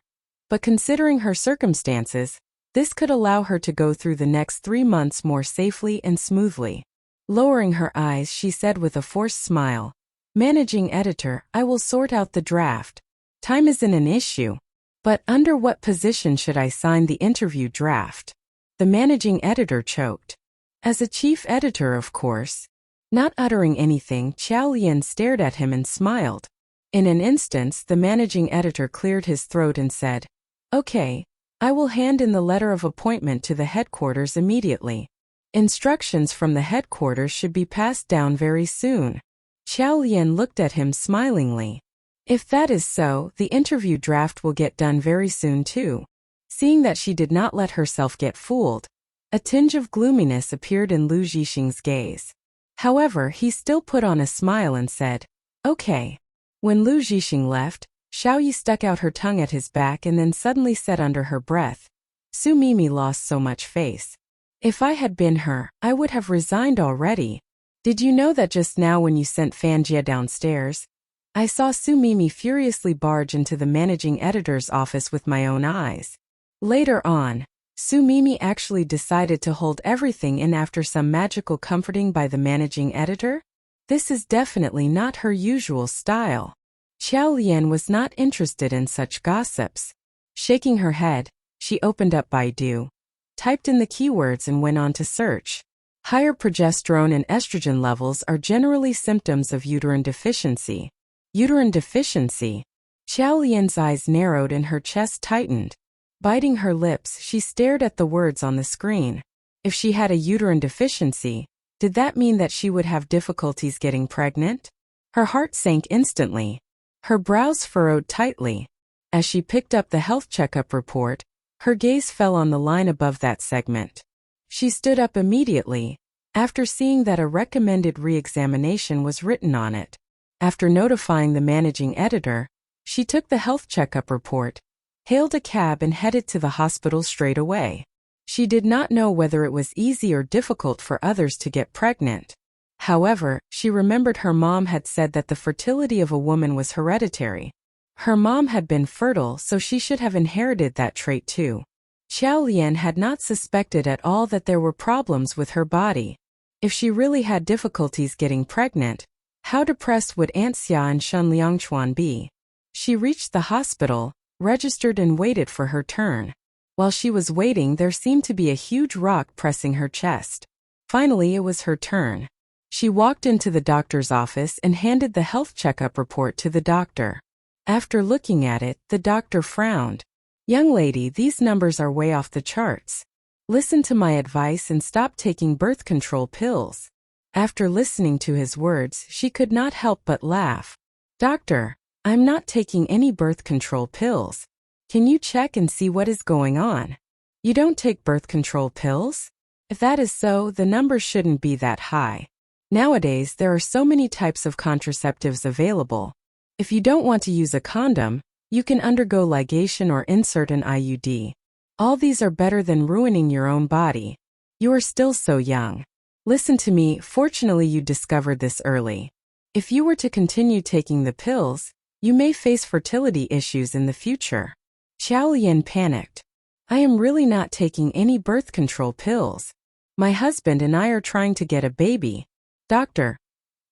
but considering her circumstances, this could allow her to go through the next 3 months more safely and smoothly. Lowering her eyes, she said with a forced smile, "Managing editor, I will sort out the draft. Time isn't an issue. But under what position should I sign the interview draft?" The managing editor choked. "As a chief editor, of course." Not uttering anything, Qiao Lian stared at him and smiled. In an instant, the managing editor cleared his throat and said, "Okay, I will hand in the letter of appointment to the headquarters immediately. Instructions from the headquarters should be passed down very soon." Qiao Lian looked at him smilingly. "If that is so, the interview draft will get done very soon too." Seeing that she did not let herself get fooled, a tinge of gloominess appeared in Lu Zhixing's gaze. However, he still put on a smile and said, "Okay." When Lu Zhixing left, Xiao Yi stuck out her tongue at his back and then suddenly said under her breath, "Su Mimi lost so much face. If I had been her, I would have resigned already. Did you know that just now when you sent Fan Jie downstairs, I saw Su Mimi furiously barge into the managing editor's office with my own eyes. Later on, Su Mimi actually decided to hold everything in after some magical comforting by the managing editor? This is definitely not her usual style." Qiao Lian was not interested in such gossips. Shaking her head, she opened up Baidu, typed in the keywords and went on to search. Higher progesterone and estrogen levels are generally symptoms of uterine deficiency. Uterine deficiency? Qiao Lian's eyes narrowed and her chest tightened. Biting her lips, she stared at the words on the screen. If she had a uterine deficiency, did that mean that she would have difficulties getting pregnant? Her heart sank instantly. Her brows furrowed tightly. As she picked up the health checkup report, her gaze fell on the line above that segment. She stood up immediately, after seeing that a recommended re-examination was written on it. After notifying the managing editor, she took the health checkup report, hailed a cab and headed to the hospital straight away. She did not know whether it was easy or difficult for others to get pregnant. However, she remembered her mom had said that the fertility of a woman was hereditary. Her mom had been fertile, so she should have inherited that trait too. Qiao Lian had not suspected at all that there were problems with her body. If she really had difficulties getting pregnant, how depressed would Aunt Xia and Shen Liangchuan be? She reached the hospital, registered and waited for her turn. While she was waiting, there seemed to be a huge rock pressing her chest. Finally, it was her turn. She walked into the doctor's office and handed the health checkup report to the doctor. After looking at it, the doctor frowned. "Young lady, these numbers are way off the charts. Listen to my advice and stop taking birth control pills." After listening to his words, she could not help but laugh. "Doctor, I'm not taking any birth control pills. Can you check and see what is going on? You don't take birth control pills? If that is so, the numbers shouldn't be that high. Nowadays, there are so many types of contraceptives available. If you don't want to use a condom, you can undergo ligation or insert an IUD. All these are better than ruining your own body. You are still so young. Listen to me, fortunately you discovered this early. If you were to continue taking the pills, you may face fertility issues in the future." Xiao Lian panicked. "I am really not taking any birth control pills. My husband and I are trying to get a baby. Doctor,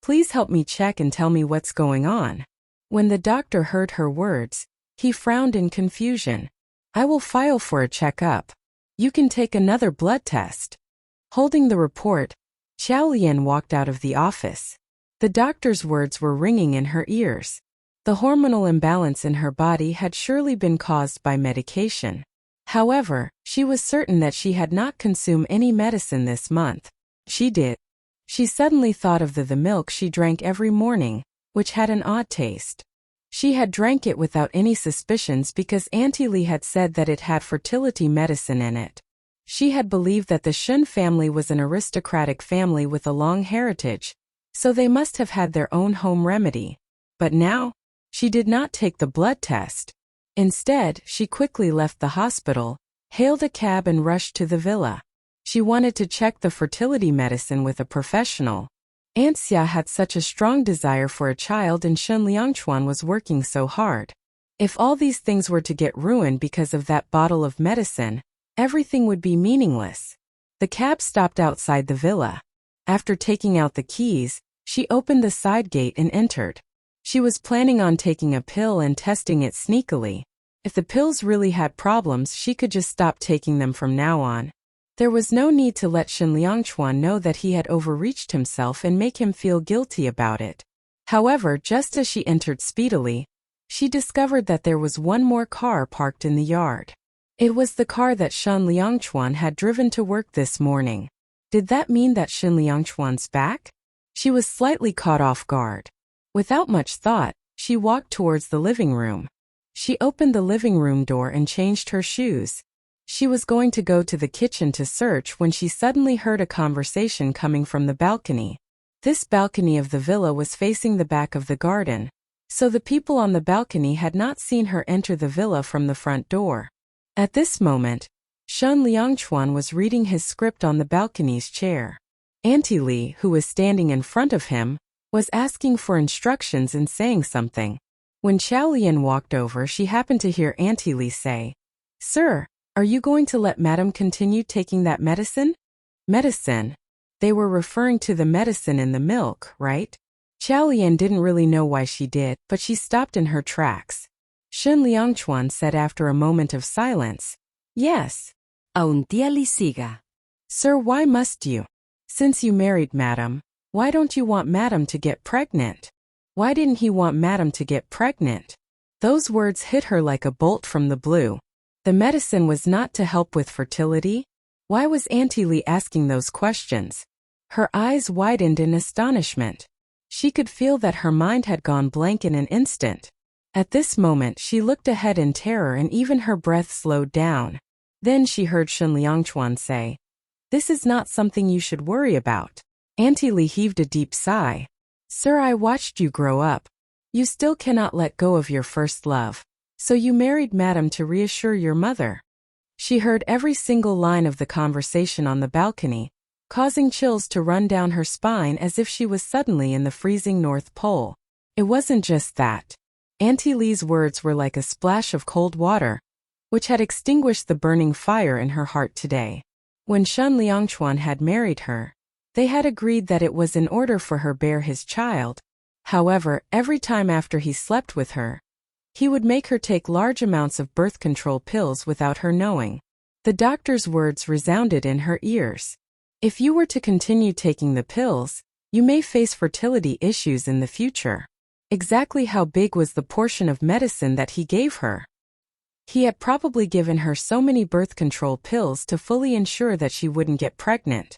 please help me check and tell me what's going on." When the doctor heard her words, he frowned in confusion. "I will file for a checkup. You can take another blood test." Holding the report, Xiao Lian walked out of the office. The doctor's words were ringing in her ears. The hormonal imbalance in her body had surely been caused by medication. However, she was certain that she had not consumed any medicine this month. She did. She suddenly thought of the milk she drank every morning, which had an odd taste. She had drank it without any suspicions because Auntie Li had said that it had fertility medicine in it. She had believed that the Shun family was an aristocratic family with a long heritage, so they must have had their own home remedy. But now, she did not take the blood test. Instead, she quickly left the hospital, hailed a cab and rushed to the villa. She wanted to check the fertility medicine with a professional. Aunt Xia had such a strong desire for a child and Shun Liangchuan was working so hard. If all these things were to get ruined because of that bottle of medicine, everything would be meaningless. The cab stopped outside the villa. After taking out the keys, she opened the side gate and entered. She was planning on taking a pill and testing it sneakily. If the pills really had problems, she could just stop taking them from now on. There was no need to let Shun Liangchuan know that he had overreached himself and make him feel guilty about it. However, just as she entered speedily, she discovered that there was one more car parked in the yard. It was the car that Shun Liangchuan had driven to work this morning. Did that mean that Shun Liangchuan's back? She was slightly caught off guard. Without much thought, she walked towards the living room. She opened the living room door and changed her shoes. She was going to go to the kitchen to search when she suddenly heard a conversation coming from the balcony. This balcony of the villa was facing the back of the garden, so the people on the balcony had not seen her enter the villa from the front door. At this moment, Shun Liangchuan was reading his script on the balcony's chair. Auntie Li, who was standing in front of him, was asking for instructions and saying something. When Xiao Lian walked over, she happened to hear Auntie Li say, "Sir, are you going to let Madam continue taking that medicine?" Medicine? They were referring to the medicine in the milk, right? Xiao Lian didn't really know why she did, but she stopped in her tracks. Shun Liangchuan said after a moment of silence, "Yes." Un dia li siga. "Sir, why must you? Since you married Madam, why don't you want Madam to get pregnant?" Why didn't he want Madam to get pregnant? Those words hit her like a bolt from the blue. The medicine was not to help with fertility? Why was Auntie Li asking those questions? Her eyes widened in astonishment. She could feel that her mind had gone blank in an instant. At this moment, she looked ahead in terror and even her breath slowed down. Then she heard Shun Liangchuan say, "This is not something you should worry about." Auntie Li heaved a deep sigh. "Sir, I watched you grow up. You still cannot let go of your first love. So you married Madam to reassure your mother." She heard every single line of the conversation on the balcony, causing chills to run down her spine as if she was suddenly in the freezing North Pole. It wasn't just that. Auntie Li's words were like a splash of cold water, which had extinguished the burning fire in her heart today. When Shun Liangchuan had married her, they had agreed that it was in order for her bear his child. However, every time after he slept with her, he would make her take large amounts of birth control pills without her knowing. The doctor's words resounded in her ears. If you were to continue taking the pills, you may face fertility issues in the future. Exactly how big was the portion of medicine that he gave her? He had probably given her so many birth control pills to fully ensure that she wouldn't get pregnant.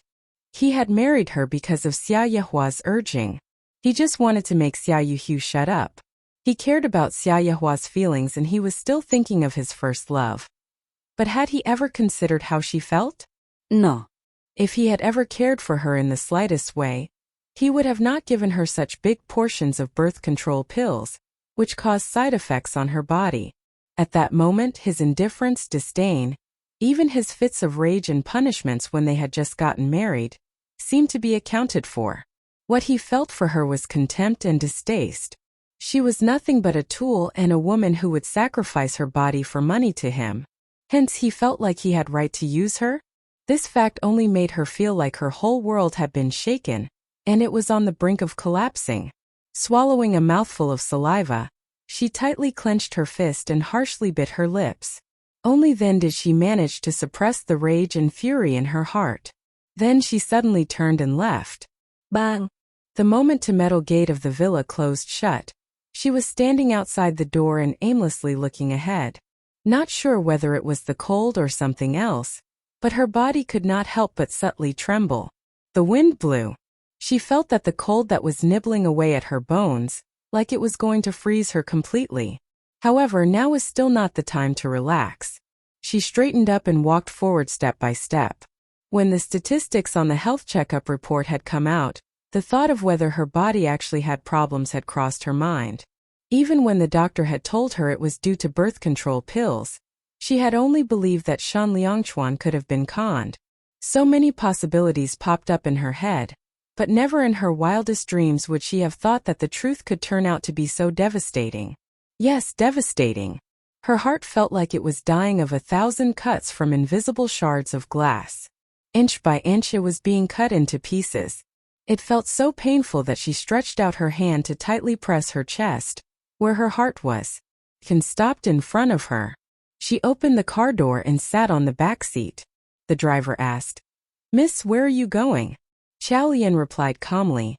He had married her because of Xia Yehua's urging. He just wanted to make Xia Yuhu shut up. He cared about Xia Yehua's feelings and he was still thinking of his first love. But had he ever considered how she felt? No. If he had ever cared for her in the slightest way, he would have not given her such big portions of birth control pills, which caused side effects on her body. At that moment, his indifference, disdain, even his fits of rage and punishments when they had just gotten married, seemed to be accounted for. What he felt for her was contempt and distaste. She was nothing but a tool and a woman who would sacrifice her body for money to him. Hence he felt like he had right to use her. This fact only made her feel like her whole world had been shaken, and it was on the brink of collapsing. Swallowing a mouthful of saliva, she tightly clenched her fist and harshly bit her lips. Only then did she manage to suppress the rage and fury in her heart. Then she suddenly turned and left. Bang! The moment the metal gate of the villa closed shut, she was standing outside the door and aimlessly looking ahead. Not sure whether it was the cold or something else, but her body could not help but subtly tremble. The wind blew. She felt that the cold that was nibbling away at her bones, like it was going to freeze her completely. However, now was still not the time to relax. She straightened up and walked forward step by step. When the statistics on the health checkup report had come out, the thought of whether her body actually had problems had crossed her mind. Even when the doctor had told her it was due to birth control pills, she had only believed that Shan Liangchuan could have been conned. So many possibilities popped up in her head, but never in her wildest dreams would she have thought that the truth could turn out to be so devastating. Yes, devastating. Her heart felt like it was dying of 1,000 cuts from invisible shards of glass. Inch by inch it was being cut into pieces. It felt so painful that she stretched out her hand to tightly press her chest, where her heart was. Ken stopped in front of her. She opened the car door and sat on the back seat. The driver asked, "Miss, where are you going?" Xiao Lian replied calmly,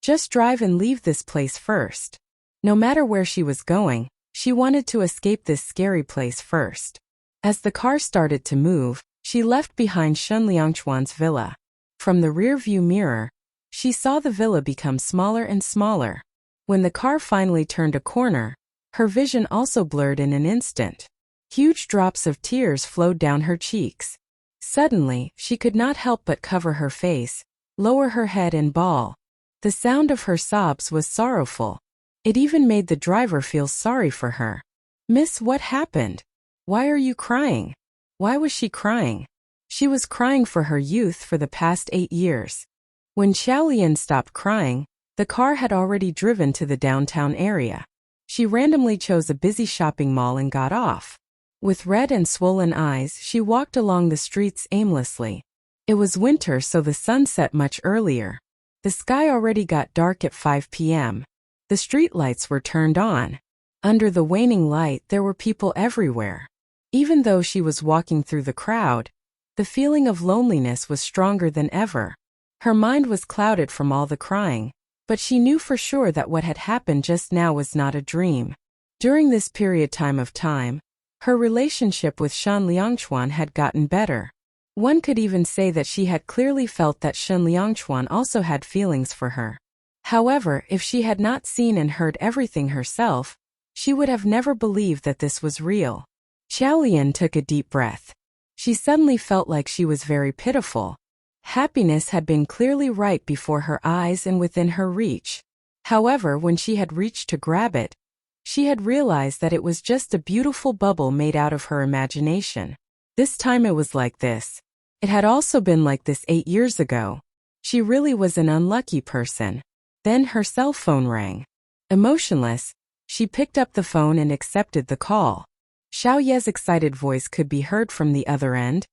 "Just drive and leave this place first." No matter where she was going, she wanted to escape this scary place first. As the car started to move, she left behind Shen Liangchuan's villa. From the rear-view mirror, she saw the villa become smaller and smaller. When the car finally turned a corner, her vision also blurred in an instant. Huge drops of tears flowed down her cheeks. Suddenly, she could not help but cover her face, lower her head and bawl. The sound of her sobs was sorrowful. It even made the driver feel sorry for her. "Miss, what happened? Why are you crying?" Why was she crying? She was crying for her youth for the past 8 years. When Xiao Lian stopped crying, the car had already driven to the downtown area. She randomly chose a busy shopping mall and got off. With red and swollen eyes, she walked along the streets aimlessly. It was winter, so the sun set much earlier. The sky already got dark at 5 p.m. The street lights were turned on. Under the waning light, there were people everywhere. Even though she was walking through the crowd, the feeling of loneliness was stronger than ever. Her mind was clouded from all the crying, but she knew for sure that what had happened just now was not a dream. During this period of time, her relationship with Shan Liangchuan had gotten better. One could even say that she had clearly felt that Shan Liangchuan also had feelings for her. However, if she had not seen and heard everything herself, she would have never believed that this was real. Xiao Lian took a deep breath. She suddenly felt like she was very pitiful. Happiness had been clearly right before her eyes and within her reach. However, when she had reached to grab it, she had realized that it was just a beautiful bubble made out of her imagination. This time it was like this. It had also been like this 8 years ago. She really was an unlucky person. Then her cell phone rang. Emotionless, she picked up the phone and accepted the call. Xiao Ye's excited voice could be heard from the other end.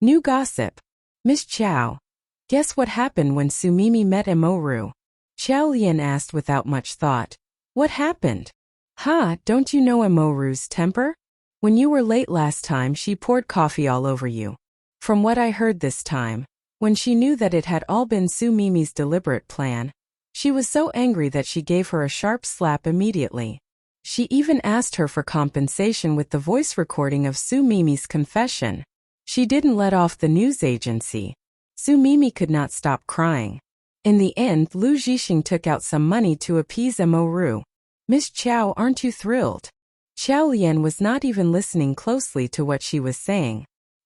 "New gossip. Miss Qiao, guess what happened when Sumimi met Emoru?" Xiao Lian asked without much thought. "What happened?" "Huh, don't you know Emoru's temper? When you were late last time, she poured coffee all over you. From what I heard this time, when she knew that it had all been Su Mimi's deliberate plan, she was so angry that she gave her a sharp slap immediately. She even asked her for compensation with the voice recording of Su Mimi's confession. She didn't let off the news agency. Su Mimi could not stop crying. In the end, Lu Zhixing took out some money to appease Mo Ru. Miss Chow, aren't you thrilled? Xiao Lian was not even listening closely to what she was saying.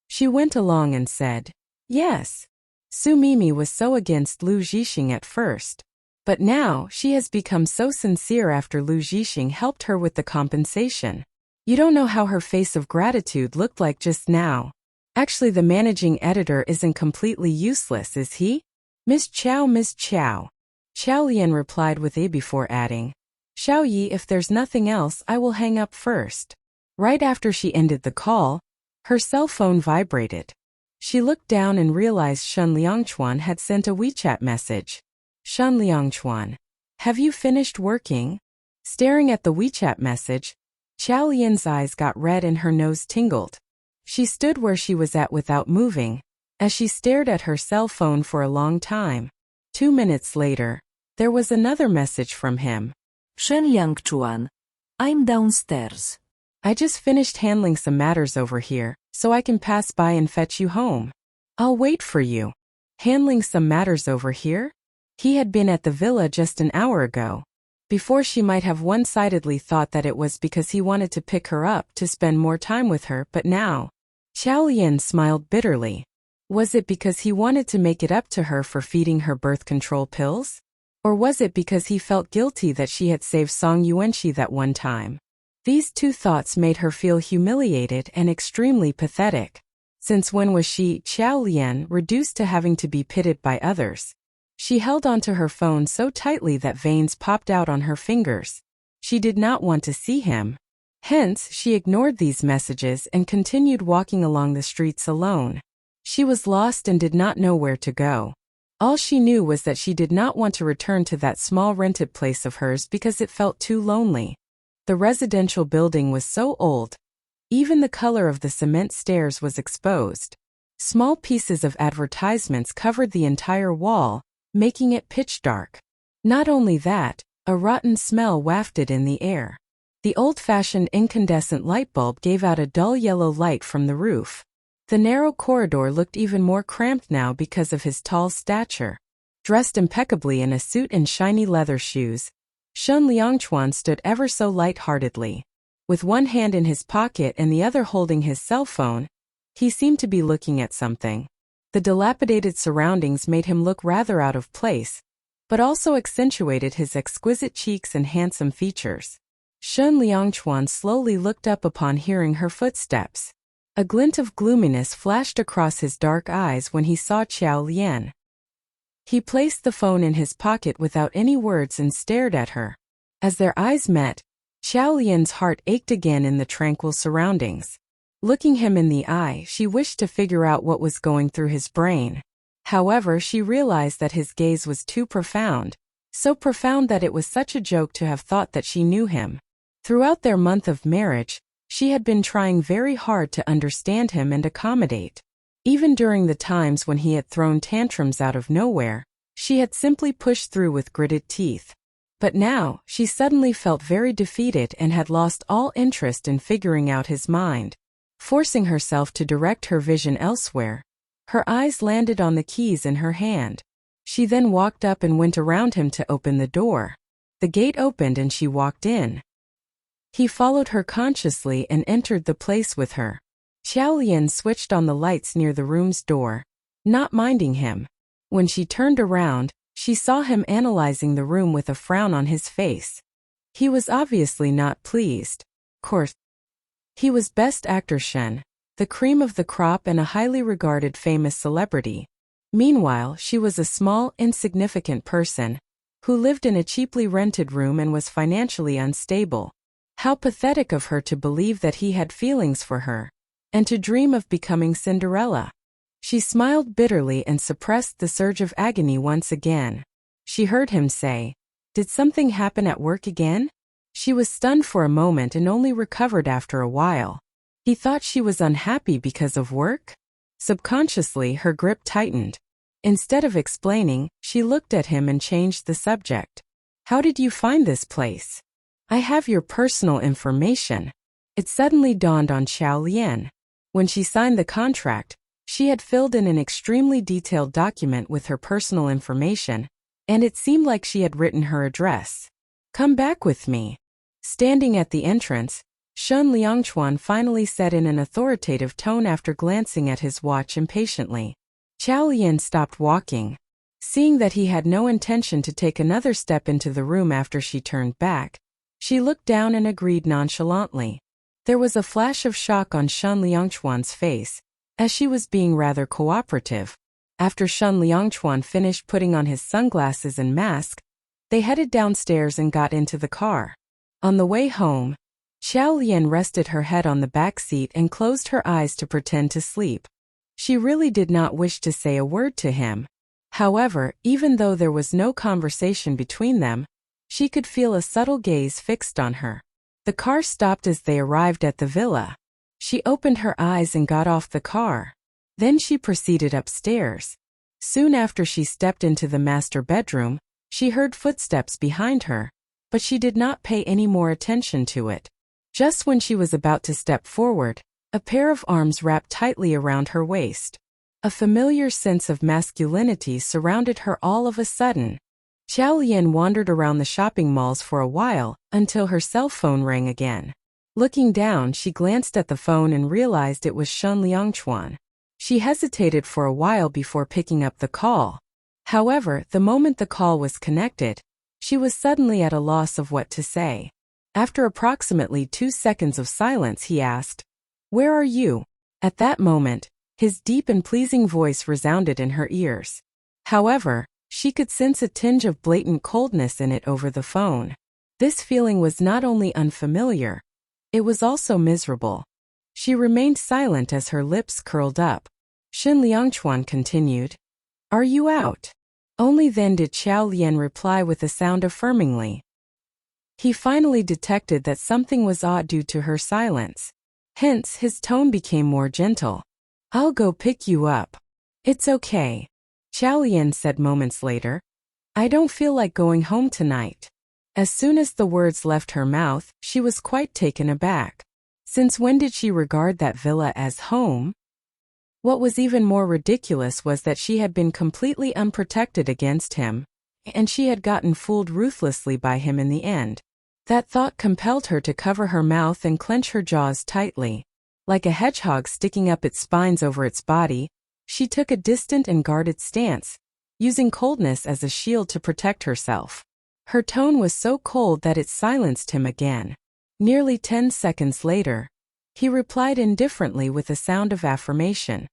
She went along and said, yes. Su Mimi was so against Lu Zhixing at first. But now, she has become so sincere after Lu Zhixing helped her with the compensation. You don't know how her face of gratitude looked like just now. Actually, the managing editor isn't completely useless, is he? Miss Chow, Miss Chow. Xiao Lian replied with a before adding, Xiao Yi, if there's nothing else, I will hang up first. Right after she ended the call, her cell phone vibrated. She looked down and realized Shen Liangchuan had sent a WeChat message. Shen Liangchuan, have you finished working? Staring at the WeChat message, Xiao Lian's eyes got red and her nose tingled. She stood where she was at without moving, as she stared at her cell phone for a long time. 2 minutes later, there was another message from him. Shen Liangchuan, I'm downstairs. I just finished handling some matters over here, so I can pass by and fetch you home. I'll wait for you. Handling some matters over here? He had been at the villa just an hour ago. Before, she might have one-sidedly thought that it was because he wanted to pick her up to spend more time with her, but now, Xiao Lian smiled bitterly. Was it because he wanted to make it up to her for feeding her birth control pills? Or was it because he felt guilty that she had saved Song Yuanqi that one time? These two thoughts made her feel humiliated and extremely pathetic. Since when was she, Xiao Lian, reduced to having to be pitied by others? She held onto her phone so tightly that veins popped out on her fingers. She did not want to see him. Hence, she ignored these messages and continued walking along the streets alone. She was lost and did not know where to go. All she knew was that she did not want to return to that small rented place of hers because it felt too lonely. The residential building was so old. Even the color of the cement stairs was exposed. Small pieces of advertisements covered the entire wall, making it pitch dark. Not only that, a rotten smell wafted in the air. The old-fashioned incandescent light bulb gave out a dull yellow light from the roof. The narrow corridor looked even more cramped now because of his tall stature. Dressed impeccably in a suit and shiny leather shoes, Shen Liangchuan stood ever so light-heartedly. With one hand in his pocket and the other holding his cell phone, he seemed to be looking at something. The dilapidated surroundings made him look rather out of place, but also accentuated his exquisite cheeks and handsome features. Shen Liangchuan slowly looked up upon hearing her footsteps. A glint of gloominess flashed across his dark eyes when he saw Xiao Lian. He placed the phone in his pocket without any words and stared at her. As their eyes met, Xiao Lian's heart ached again in the tranquil surroundings. Looking him in the eye, she wished to figure out what was going through his brain. However, she realized that his gaze was too profound, so profound that it was such a joke to have thought that she knew him. Throughout their month of marriage, she had been trying very hard to understand him and accommodate. Even during the times when he had thrown tantrums out of nowhere, she had simply pushed through with gritted teeth. But now, she suddenly felt very defeated and had lost all interest in figuring out his mind. Forcing herself to direct her vision elsewhere, her eyes landed on the keys in her hand. She then walked up and went around him to open the door. The gate opened and she walked in. He followed her consciously and entered the place with her. Xiao Lian switched on the lights near the room's door, not minding him. When she turned around, she saw him analyzing the room with a frown on his face. He was obviously not pleased. Of course, he was Best Actor Shen, the cream of the crop and a highly regarded famous celebrity. Meanwhile, she was a small, insignificant person, who lived in a cheaply rented room and was financially unstable. How pathetic of her to believe that he had feelings for her, and to dream of becoming Cinderella. She smiled bitterly and suppressed the surge of agony once again. She heard him say, "Did something happen at work again?" She was stunned for a moment and only recovered after a while. He thought she was unhappy because of work? Subconsciously, her grip tightened. Instead of explaining, she looked at him and changed the subject. How did you find this place? I have your personal information. It suddenly dawned on Xiao Lian. When she signed the contract, she had filled in an extremely detailed document with her personal information, and it seemed like she had written her address. Come back with me. Standing at the entrance, Shun Liangchuan finally said in an authoritative tone after glancing at his watch impatiently. Xiao Lian stopped walking. Seeing that he had no intention to take another step into the room after she turned back, she looked down and agreed nonchalantly. There was a flash of shock on Shun Liangchuan's face, as she was being rather cooperative. After Shun Liangchuan finished putting on his sunglasses and mask, they headed downstairs and got into the car. On the way home, Xiao Lian rested her head on the back seat and closed her eyes to pretend to sleep. She really did not wish to say a word to him. However, even though there was no conversation between them, she could feel a subtle gaze fixed on her. The car stopped as they arrived at the villa. She opened her eyes and got off the car. Then she proceeded upstairs. Soon after she stepped into the master bedroom, she heard footsteps behind her, but she did not pay any more attention to it. Just when she was about to step forward, a pair of arms wrapped tightly around her waist. A familiar sense of masculinity surrounded her all of a sudden. Xiao Lian wandered around the shopping malls for a while, until her cell phone rang again. Looking down, she glanced at the phone and realized it was Shun Liangchuan. She hesitated for a while before picking up the call. However, the moment the call was connected, she was suddenly at a loss of what to say. After approximately 2 seconds of silence, he asked, "Where are you?" At that moment, his deep and pleasing voice resounded in her ears. However, she could sense a tinge of blatant coldness in it over the phone. This feeling was not only unfamiliar, it was also miserable. She remained silent as her lips curled up. Shun Liangchuan continued, "Are you out?" Only then did Xiao Lian reply with a sound affirmingly. He finally detected that something was odd due to her silence. Hence, his tone became more gentle. "I'll go pick you up." "It's okay," Xiao Lian said moments later. "I don't feel like going home tonight." As soon as the words left her mouth, she was quite taken aback. Since when did she regard that villa as home? What was even more ridiculous was that she had been completely unprotected against him, and she had gotten fooled ruthlessly by him in the end. That thought compelled her to cover her mouth and clench her jaws tightly. Like a hedgehog sticking up its spines over its body, she took a distant and guarded stance, using coldness as a shield to protect herself. Her tone was so cold that it silenced him again. Nearly 10 seconds later, he replied indifferently with a sound of affirmation.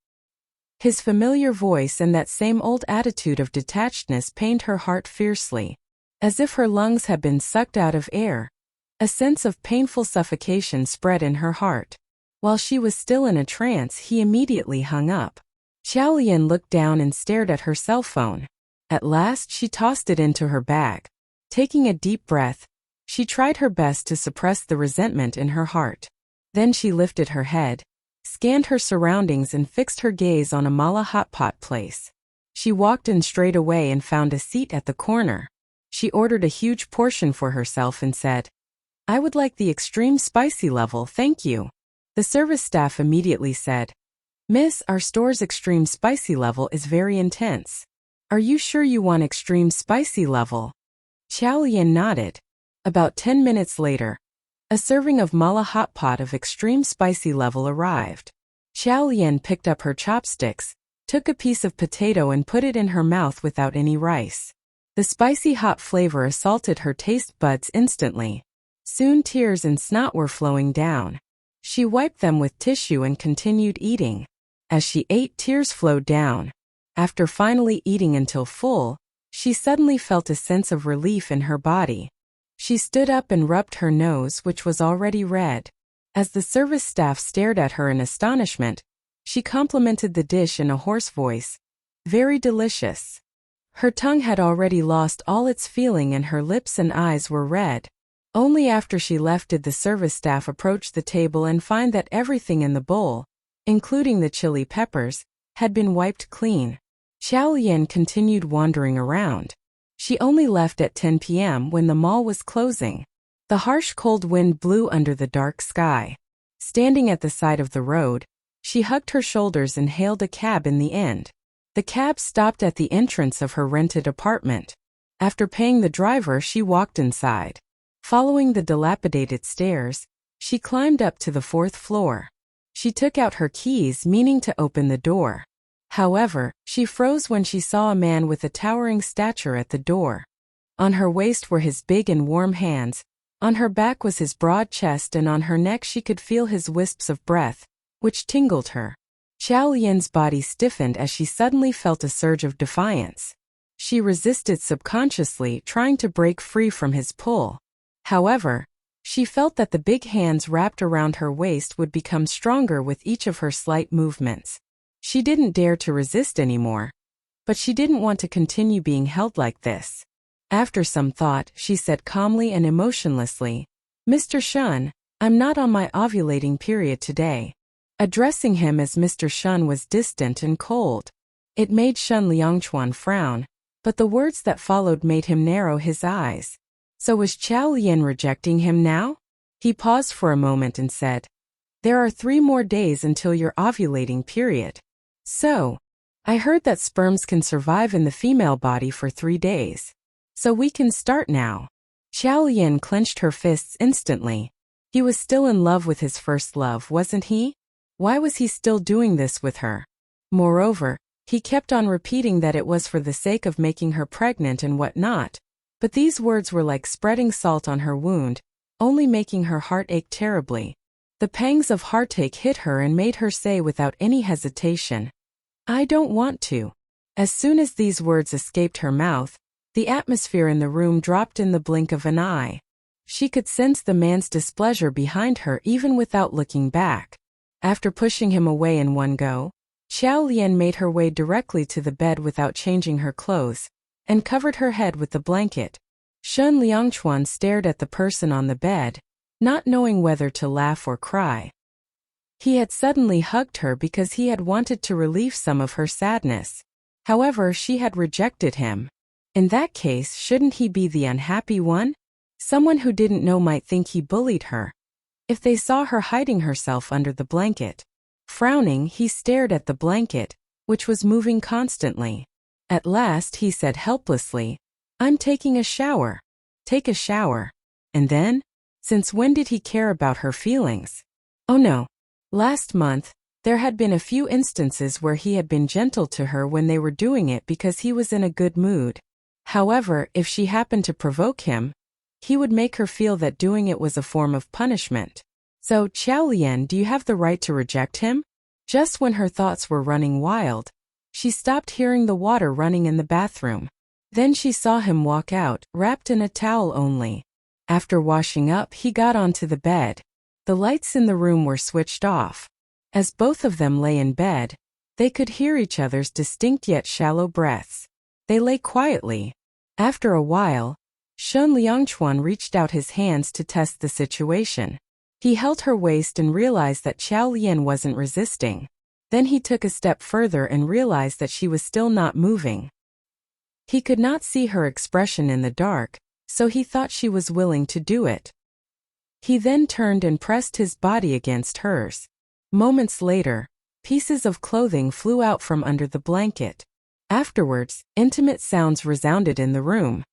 His familiar voice and that same old attitude of detachedness pained her heart fiercely. As if her lungs had been sucked out of air, a sense of painful suffocation spread in her heart. While she was still in a trance, he immediately hung up. Xiao Lian looked down and stared at her cell phone. At last, she tossed it into her bag. Taking a deep breath, she tried her best to suppress the resentment in her heart. Then she lifted her head, scanned her surroundings and fixed her gaze on a mala hotpot place. She walked in straight away and found a seat at the corner. She ordered a huge portion for herself and said, "I would like the extreme spicy level, thank you." The service staff immediately said, "Miss, our store's extreme spicy level is very intense. Are you sure you want extreme spicy level?" Xiao Lian nodded. About 10 minutes later, a serving of mala hot pot of extreme spicy level arrived. Xiao Lian picked up her chopsticks, took a piece of potato and put it in her mouth without any rice. The spicy hot flavor assaulted her taste buds instantly. Soon tears and snot were flowing down. She wiped them with tissue and continued eating. As she ate, tears flowed down. After finally eating until full, she suddenly felt a sense of relief in her body. She stood up and rubbed her nose, which was already red. As the service staff stared at her in astonishment, she complimented the dish in a hoarse voice. "Very delicious." Her tongue had already lost all its feeling and her lips and eyes were red. Only after she left did the service staff approach the table and find that everything in the bowl, including the chili peppers, had been wiped clean. Xiao Lian continued wandering around. She only left at 10 p.m. when the mall was closing. The harsh cold wind blew under the dark sky. Standing at the side of the road, she hugged her shoulders and hailed a cab in the end. The cab stopped at the entrance of her rented apartment. After paying the driver, she walked inside. Following the dilapidated stairs, she climbed up to the 4th floor. She took out her keys, meaning to open the door. However, she froze when she saw a man with a towering stature at the door. On her waist were his big and warm hands, on her back was his broad chest, and on her neck she could feel his wisps of breath, which tingled her. Xiao Lian's body stiffened as she suddenly felt a surge of defiance. She resisted subconsciously, trying to break free from his pull. However, she felt that the big hands wrapped around her waist would become stronger with each of her slight movements. She didn't dare to resist anymore. But she didn't want to continue being held like this. After some thought, she said calmly and emotionlessly, "Mr. Shun, I'm not on my ovulating period today." Addressing him as Mr. Shun was distant and cold. It made Shun Liangchuan frown, but the words that followed made him narrow his eyes. So was Xiao Lian rejecting him now? He paused for a moment and said, "There are 3 more days until your ovulating period. So, I heard that sperms can survive in the female body for 3 days. So we can start now." Xiao Lian clenched her fists instantly. He was still in love with his first love, wasn't he? Why was he still doing this with her? Moreover, he kept on repeating that it was for the sake of making her pregnant and whatnot. But these words were like spreading salt on her wound, only making her heart ache terribly. The pangs of heartache hit her and made her say without any hesitation, "I don't want to." As soon as these words escaped her mouth, the atmosphere in the room dropped in the blink of an eye. She could sense the man's displeasure behind her even without looking back. After pushing him away in one go, Xiao Lian made her way directly to the bed without changing her clothes, and covered her head with the blanket. Shun Liangchuan stared at the person on the bed, not knowing whether to laugh or cry. He had suddenly hugged her because he had wanted to relieve some of her sadness. However, she had rejected him. In that case, shouldn't he be the unhappy one? Someone who didn't know might think he bullied her. If they saw her hiding herself under the blanket. Frowning, he stared at the blanket, which was moving constantly. At last he said helplessly, "I'm taking a shower." Take a shower. And then? Since when did he care about her feelings? Oh no. Last month, there had been a few instances where he had been gentle to her when they were doing it because he was in a good mood. However, if she happened to provoke him, he would make her feel that doing it was a form of punishment. So, Xiao Lian, do you have the right to reject him? Just when her thoughts were running wild, she stopped hearing the water running in the bathroom. Then she saw him walk out, wrapped in a towel only. After washing up, he got onto the bed. The lights in the room were switched off. As both of them lay in bed, they could hear each other's distinct yet shallow breaths. They lay quietly. After a while, Shun Liangchuan reached out his hands to test the situation. He held her waist and realized that Xiao Lian wasn't resisting. Then he took a step further and realized that she was still not moving. He could not see her expression in the dark, so he thought she was willing to do it. He then turned and pressed his body against hers. Moments later, pieces of clothing flew out from under the blanket. Afterwards, intimate sounds resounded in the room.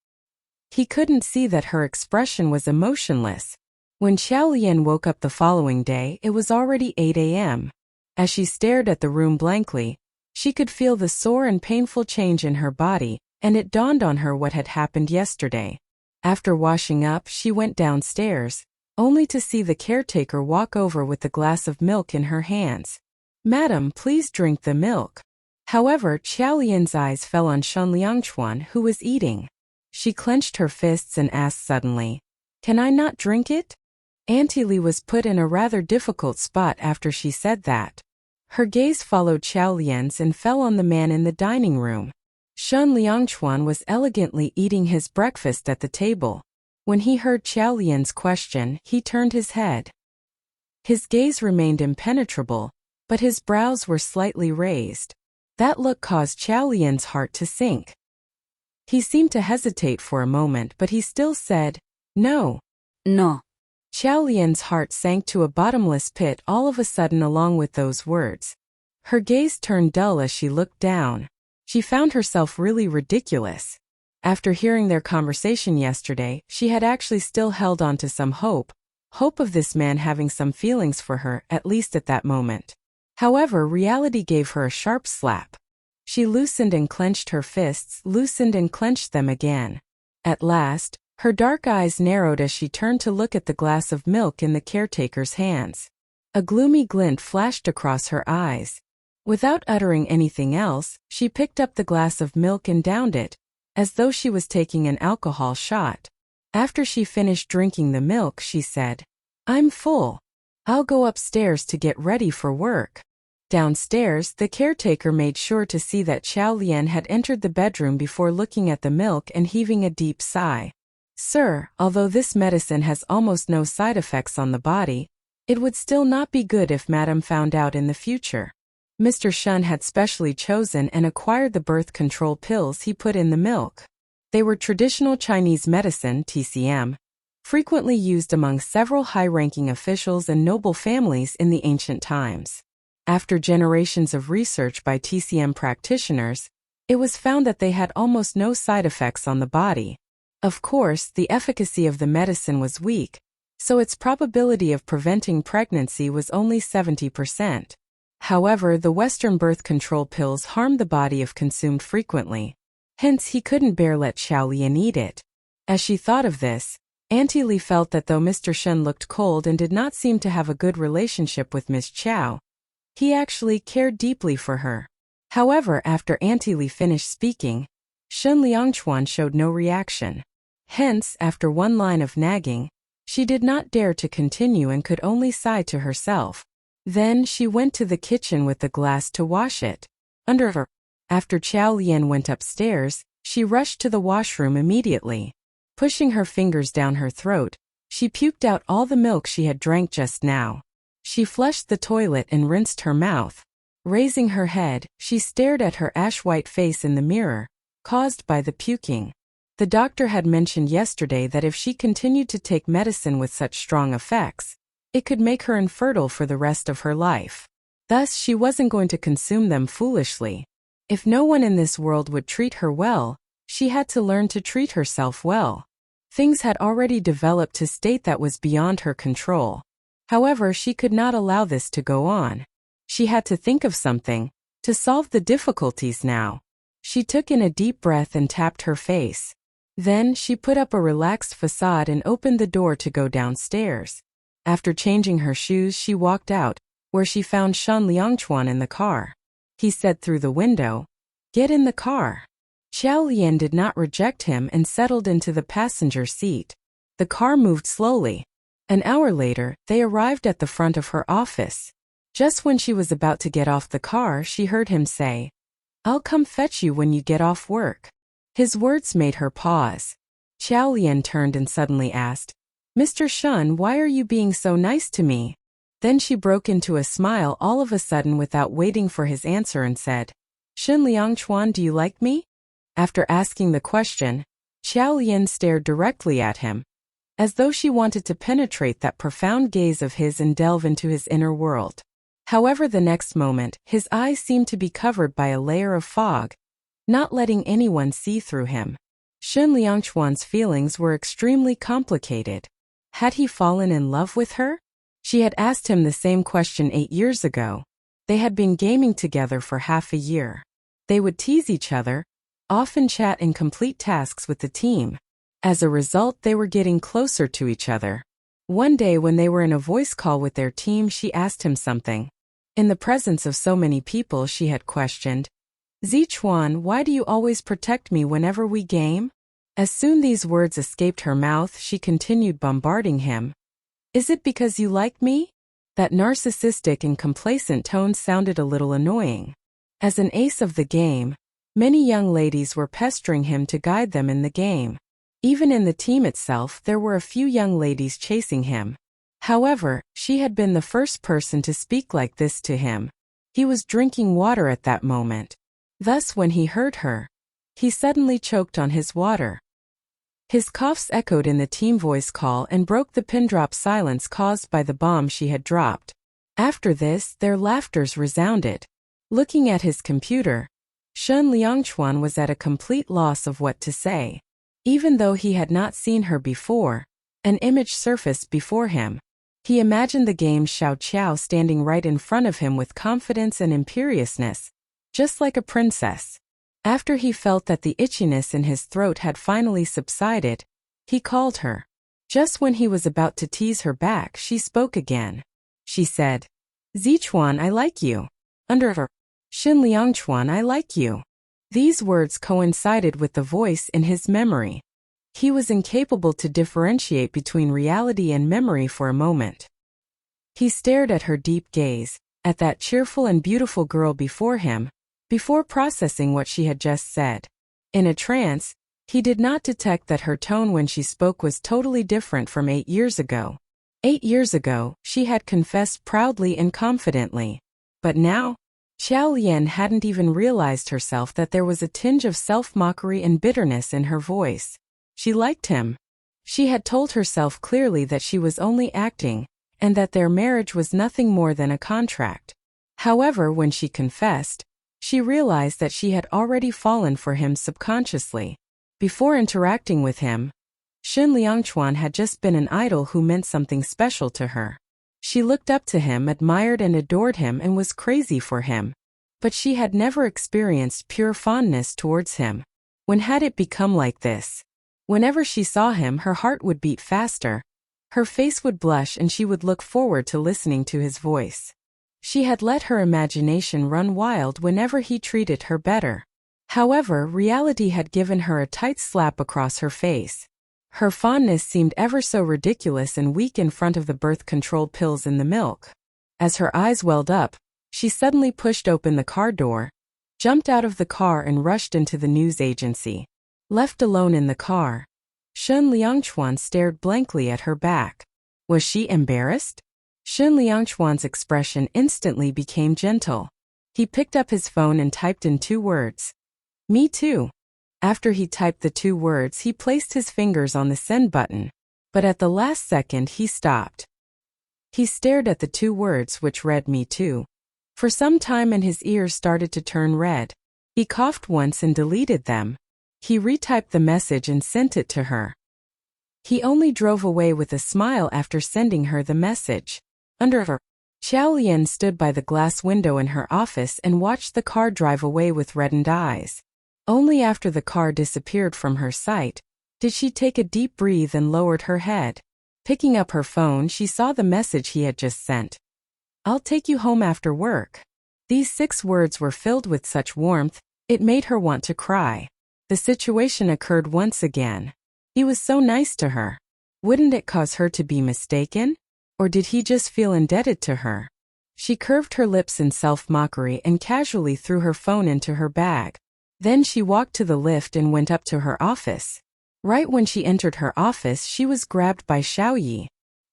He couldn't see that her expression was emotionless. When Xiao Lian woke up the following day, it was already 8 a.m. As she stared at the room blankly, she could feel the sore and painful change in her body, and it dawned on her what had happened yesterday. After washing up, she went downstairs, only to see the caretaker walk over with a glass of milk in her hands. "Madam, please drink the milk." However, Xiao Lian's eyes fell on Shun Liangchuan, who was eating. She clenched her fists and asked suddenly, "Can I not drink it?" Auntie Li was put in a rather difficult spot after she said that. Her gaze followed Xiao Lian's and fell on the man in the dining room. Shun Liangchuan was elegantly eating his breakfast at the table. When he heard Xiao Lian's question, he turned his head. His gaze remained impenetrable, but his brows were slightly raised. That look caused Xiao Lian's heart to sink. He seemed to hesitate for a moment, but he still said, "No." No. Xiao Lian's heart sank to a bottomless pit all of a sudden along with those words. Her gaze turned dull as she looked down. She found herself really ridiculous. After hearing their conversation yesterday, she had actually still held on to some hope of this man having some feelings for her, at least at that moment. However, reality gave her a sharp slap. She loosened and clenched her fists, loosened and clenched them again. At last, her dark eyes narrowed as she turned to look at the glass of milk in the caretaker's hands. A gloomy glint flashed across her eyes. Without uttering anything else, she picked up the glass of milk and downed it, as though she was taking an alcohol shot. After she finished drinking the milk, she said, "I'm full. I'll go upstairs to get ready for work." Downstairs, the caretaker made sure to see that Xiao Lian had entered the bedroom before looking at the milk and heaving a deep sigh. "Sir, although this medicine has almost no side effects on the body, it would still not be good if Madam found out in the future. Mr. Shun had specially chosen and acquired the birth control pills he put in the milk. They were traditional Chinese medicine, TCM, frequently used among several high-ranking officials and noble families in the ancient times. After generations of research by TCM practitioners, it was found that they had almost no side effects on the body. Of course, the efficacy of the medicine was weak, so its probability of preventing pregnancy was only 70%. However, the Western birth control pills harmed the body if consumed frequently. Hence, he couldn't bear let Xiao Lian eat it. As she thought of this, Auntie Li felt that though Mr. Shen looked cold and did not seem to have a good relationship with Miss Chow, he actually cared deeply for her. However, after Auntie Li finished speaking, Shen Liangchuan showed no reaction. Hence, after one line of nagging, she did not dare to continue and could only sigh to herself. Then she went to the kitchen with the glass to wash it. Under her. After Xiao Lian went upstairs, she rushed to the washroom immediately. Pushing her fingers down her throat, she puked out all the milk she had drank just now. She flushed the toilet and rinsed her mouth. Raising her head, she stared at her ash-white face in the mirror, caused by the puking. The doctor had mentioned yesterday that if she continued to take medicine with such strong effects, it could make her infertile for the rest of her life. Thus, she wasn't going to consume them foolishly. If no one in this world would treat her well, she had to learn to treat herself well. Things had already developed to a state that was beyond her control. However, she could not allow this to go on. She had to think of something to solve the difficulties now. She took in a deep breath and tapped her face. Then, she put up a relaxed facade and opened the door to go downstairs. After changing her shoes, she walked out, where she found Shen Liangchuan in the car. He said through the window, "Get in the car." Xiao Lian did not reject him and settled into the passenger seat. The car moved slowly. An hour later, they arrived at the front of her office. Just when she was about to get off the car, she heard him say, "I'll come fetch you when you get off work." His words made her pause. Xiao Lian turned and suddenly asked, "Mr. Shun, why are you being so nice to me?" Then she broke into a smile all of a sudden without waiting for his answer and said, "Shen Liangchuan, do you like me?" After asking the question, Xiao Lian stared directly at him, as though she wanted to penetrate that profound gaze of his and delve into his inner world. However, the next moment, his eyes seemed to be covered by a layer of fog, not letting anyone see through him. Shen Liangchuan's feelings were extremely complicated. Had he fallen in love with her? She had asked him the same question 8 years ago. They had been gaming together for half a year. They would tease each other, often chat and complete tasks with the team. As a result, they were getting closer to each other. One day when they were in a voice call with their team, she asked him something. In the presence of so many people, she had questioned, "Zichuan, why do you always protect me whenever we game?" As soon these words escaped her mouth, she continued bombarding him. "Is it because you like me?" That narcissistic and complacent tone sounded a little annoying. As an ace of the game, many young ladies were pestering him to guide them in the game. Even in the team itself there were a few young ladies chasing him. However, she had been the first person to speak like this to him. He was drinking water at that moment. Thus when he heard her, he suddenly choked on his water. His coughs echoed in the team voice call and broke the pin-drop silence caused by the bomb she had dropped. After this, their laughters resounded. Looking at his computer, Shen Liangchuan was at a complete loss of what to say. Even though he had not seen her before, an image surfaced before him. He imagined the game Xiao Qiao standing right in front of him with confidence and imperiousness, just like a princess. After he felt that the itchiness in his throat had finally subsided, he called her. Just when he was about to tease her back, she spoke again. She said, "Zichuan, I like you." Under her, "Xin Liangchuan, I like you." These words coincided with the voice in his memory. He was incapable to differentiate between reality and memory for a moment. He stared at her deep gaze, at that cheerful and beautiful girl before him, before processing what she had just said. In a trance, he did not detect that her tone when she spoke was totally different from 8 years ago. 8 years ago, she had confessed proudly and confidently. But now, Xiao Lian hadn't even realized herself that there was a tinge of self-mockery and bitterness in her voice. She liked him. She had told herself clearly that she was only acting, and that their marriage was nothing more than a contract. However, when she confessed, she realized that she had already fallen for him subconsciously. Before interacting with him, Shen Liangchuan had just been an idol who meant something special to her. She looked up to him, admired and adored him and was crazy for him. But she had never experienced pure fondness towards him. When had it become like this? Whenever she saw him, her heart would beat faster. Her face would blush and she would look forward to listening to his voice. She had let her imagination run wild whenever he treated her better. However, reality had given her a tight slap across her face. Her fondness seemed ever so ridiculous and weak in front of the birth control pills in the milk. As her eyes welled up, she suddenly pushed open the car door, jumped out of the car and rushed into the news agency. Left alone in the car, Shen Liangchuan stared blankly at her back. Was she embarrassed? Shen Liangchuan's expression instantly became gentle. He picked up his phone and typed in 2 words. "Me too." After he typed the 2 words, he placed his fingers on the send button. But at the last second he stopped. He stared at the 2 words which read "Me too" for some time and his ears started to turn red. He coughed once and deleted them. He retyped the message and sent it to her. He only drove away with a smile after sending her the message. Under her, Xiao Lian stood by the glass window in her office and watched the car drive away with reddened eyes. Only after the car disappeared from her sight did she take a deep breath and lowered her head. Picking up her phone, she saw the message he had just sent. "I'll take you home after work." These 6 words were filled with such warmth, it made her want to cry. The situation occurred once again. He was so nice to her. Wouldn't it cause her to be mistaken? Or did he just feel indebted to her? She curved her lips in self-mockery and casually threw her phone into her bag. Then she walked to the lift and went up to her office. Right when she entered her office, she was grabbed by Xiao Yi.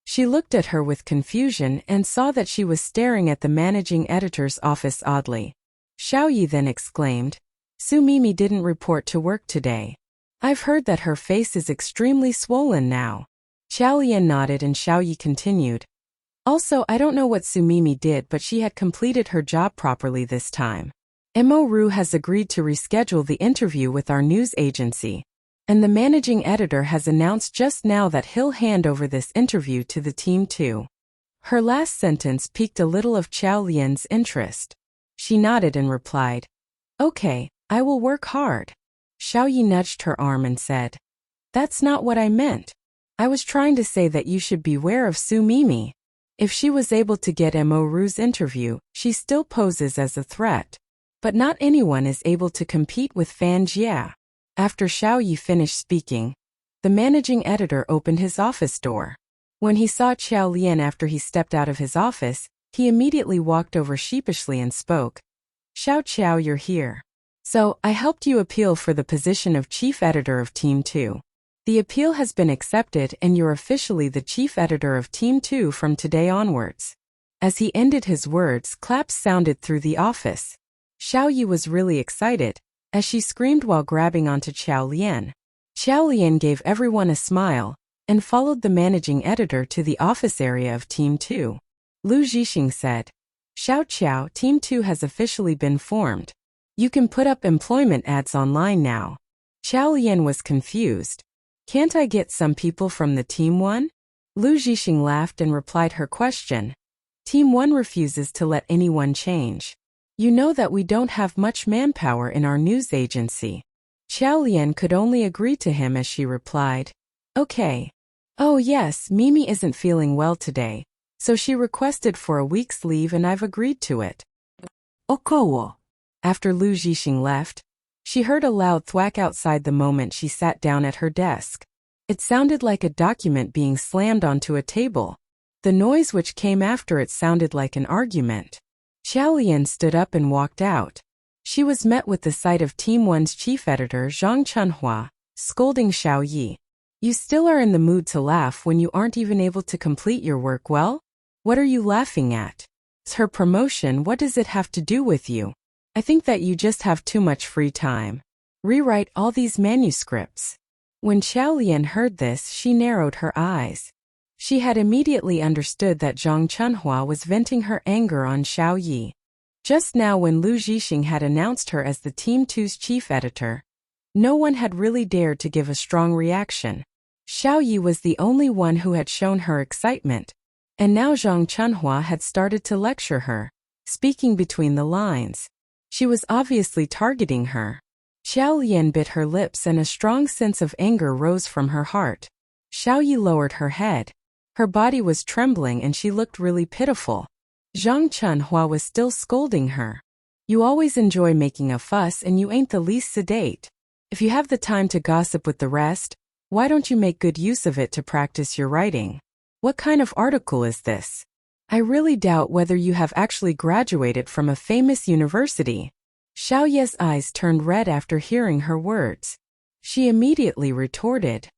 She looked at her with confusion and saw that she was staring at the managing editor's office oddly. Xiao Yi then exclaimed, "Su Mimi didn't report to work today. I've heard that her face is extremely swollen now." Xiao Lian nodded and Xiao Yi continued. "Also, I don't know what Su Mimi did, but she had completed her job properly this time. Mo Ru has agreed to reschedule the interview with our news agency. And the managing editor has announced just now that he'll hand over this interview to the team too." Her last sentence piqued a little of Xiao Lian's interest. She nodded and replied, "Okay, I will work hard." Xiao Yi nudged her arm and said, "That's not what I meant. I was trying to say that you should beware of Su Mimi. If she was able to get Mo Ru's interview, she still poses as a threat. But not anyone is able to compete with Fan Jia." After Xiao Yi finished speaking, the managing editor opened his office door. When he saw Xiao Lian after he stepped out of his office, he immediately walked over sheepishly and spoke. "Xiao Qiao, you're here. So, I helped you appeal for the position of chief editor of Team 2. The appeal has been accepted and you're officially the chief editor of Team 2 from today onwards. As he ended his words, claps sounded through the office. Xiao Yi was really excited, as she screamed while grabbing onto Qiao Lian. Qiao Lian gave everyone a smile, and followed the managing editor to the office area of Team 2. Lu Zhixing said, "Xiao Qiao, Team 2 has officially been formed. You can put up employment ads online now." Qiao Lian was confused. "Can't I get some people from the Team 1? Lu Zhixing laughed and replied her question. "Team 1 refuses to let anyone change. You know that we don't have much manpower in our news agency." Qiao Lian could only agree to him as she replied, "Okay. Oh yes, Mimi isn't feeling well today, so she requested for a week's leave and I've agreed to it." Okowo. After Lu Zhixing left, she heard a loud thwack outside the moment she sat down at her desk. It sounded like a document being slammed onto a table. The noise which came after it sounded like an argument. Qiao Lian stood up and walked out. She was met with the sight of Team 1's chief editor Zhang Chunhua, scolding Xiao Yi. "You still are in the mood to laugh when you aren't even able to complete your work well? What are you laughing at? It's her promotion, what does it have to do with you? I think that you just have too much free time. Rewrite all these manuscripts." When Qiao Lian heard this, she narrowed her eyes. She had immediately understood that Zhang Chunhua was venting her anger on Xiao Yi. Just now when Lu Zhixing had announced her as the Team 2's chief editor, no one had really dared to give a strong reaction. Xiao Yi was the only one who had shown her excitement, and now Zhang Chunhua had started to lecture her, speaking between the lines. She was obviously targeting her. Xiao Lian bit her lips and a strong sense of anger rose from her heart. Xiao Yi lowered her head. Her body was trembling and she looked really pitiful. Zhang Chunhua was still scolding her. "You always enjoy making a fuss and you ain't the least sedate. If you have the time to gossip with the rest, why don't you make good use of it to practice your writing? What kind of article is this? I really doubt whether you have actually graduated from a famous university." Xiao Ye's eyes turned red after hearing her words. She immediately retorted,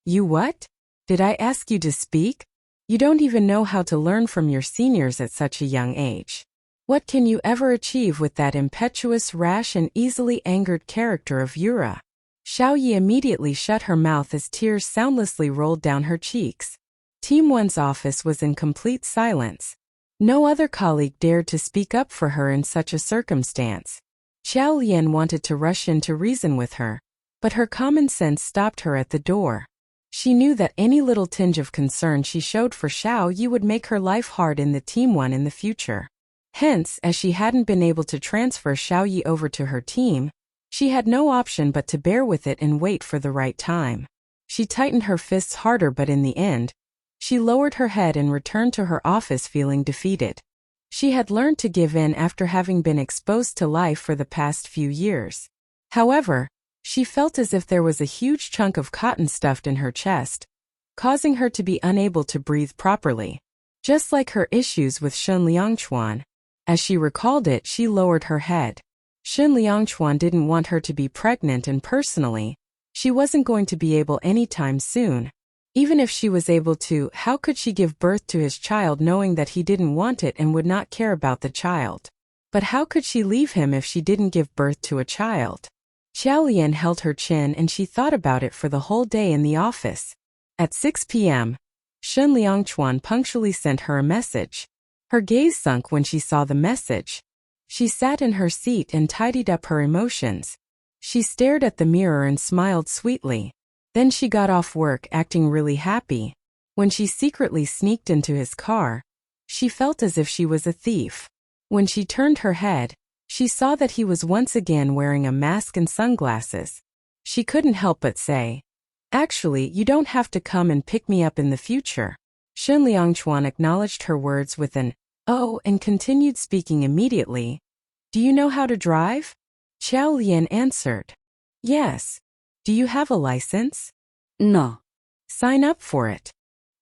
You what? Did I ask you to speak? You don't even know how to learn from your seniors at such a young age. What can you ever achieve with that impetuous, rash and easily angered character of Yura?" Xiao Yi immediately shut her mouth as tears soundlessly rolled down her cheeks. Team 1's office was in complete silence. No other colleague dared to speak up for her in such a circumstance. Qiao Lian wanted to rush in to reason with her, but her common sense stopped her at the door. She knew that any little tinge of concern she showed for Xiao Yi would make her life hard in the Team 1 in the future. Hence, as she hadn't been able to transfer Xiao Yi over to her team, she had no option but to bear with it and wait for the right time. She tightened her fists harder, but in the end, she lowered her head and returned to her office feeling defeated. She had learned to give in after having been exposed to life for the past few years. However, she felt as if there was a huge chunk of cotton stuffed in her chest, causing her to be unable to breathe properly. Just like her issues with Shun Liangchuan. As she recalled it, she lowered her head. Shun Liangchuan didn't want her to be pregnant, and personally, she wasn't going to be able anytime soon. Even if she was able to, how could she give birth to his child knowing that he didn't want it and would not care about the child? But how could she leave him if she didn't give birth to a child? Qiao Lian held her chin and she thought about it for the whole day in the office. At 6 p.m., Shun Liangchuan punctually sent her a message. Her gaze sunk when she saw the message. She sat in her seat and tidied up her emotions. She stared at the mirror and smiled sweetly. Then she got off work acting really happy. When she secretly sneaked into his car, she felt as if she was a thief. When she turned her head, she saw that he was once again wearing a mask and sunglasses. She couldn't help but say, "Actually, you don't have to come and pick me up in the future." Shun Liangchuan acknowledged her words with an "oh" and continued speaking immediately. "Do you know how to drive?" Qiao Lian answered, "Yes. Do you have a license?" No. "Sign up for it."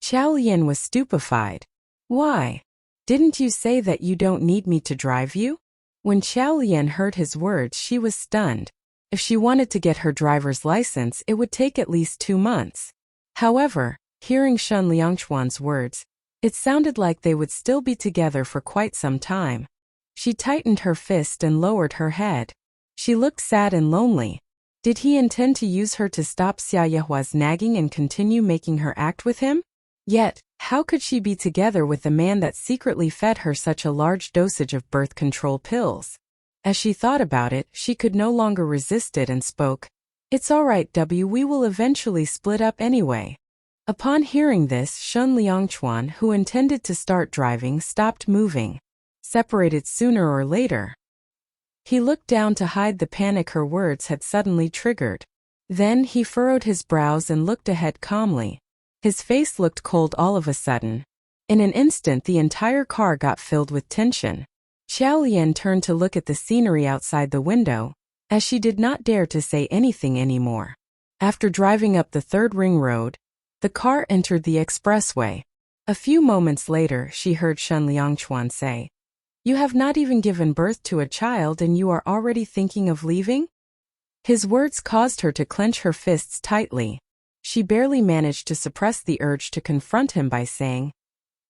Qiao Lian was stupefied. "Why? Didn't you say that you don't need me to drive you?" When Qiao Lian heard his words, she was stunned. If she wanted to get her driver's license, it would take at least 2 months. However, hearing Shen Liangchuan's words, it sounded like they would still be together for quite some time. She tightened her fist and lowered her head. She looked sad and lonely. Did he intend to use her to stop Xia Yehua's nagging and continue making her act with him? Yet, how could she be together with the man that secretly fed her such a large dosage of birth control pills? As she thought about it, she could no longer resist it and spoke. "It's all right, we will eventually split up anyway." Upon hearing this, Shen Liangchuan, who intended to start driving, stopped moving. Separated sooner or later. He looked down to hide the panic her words had suddenly triggered. Then he furrowed his brows and looked ahead calmly. His face looked cold all of a sudden. In an instant the entire car got filled with tension. Xiao Lian turned to look at the scenery outside the window, as she did not dare to say anything anymore. After driving up the third ring road, the car entered the expressway. A few moments later she heard Shen Liangchuan say, "You have not even given birth to a child and you are already thinking of leaving?" His words caused her to clench her fists tightly. She barely managed to suppress the urge to confront him by saying,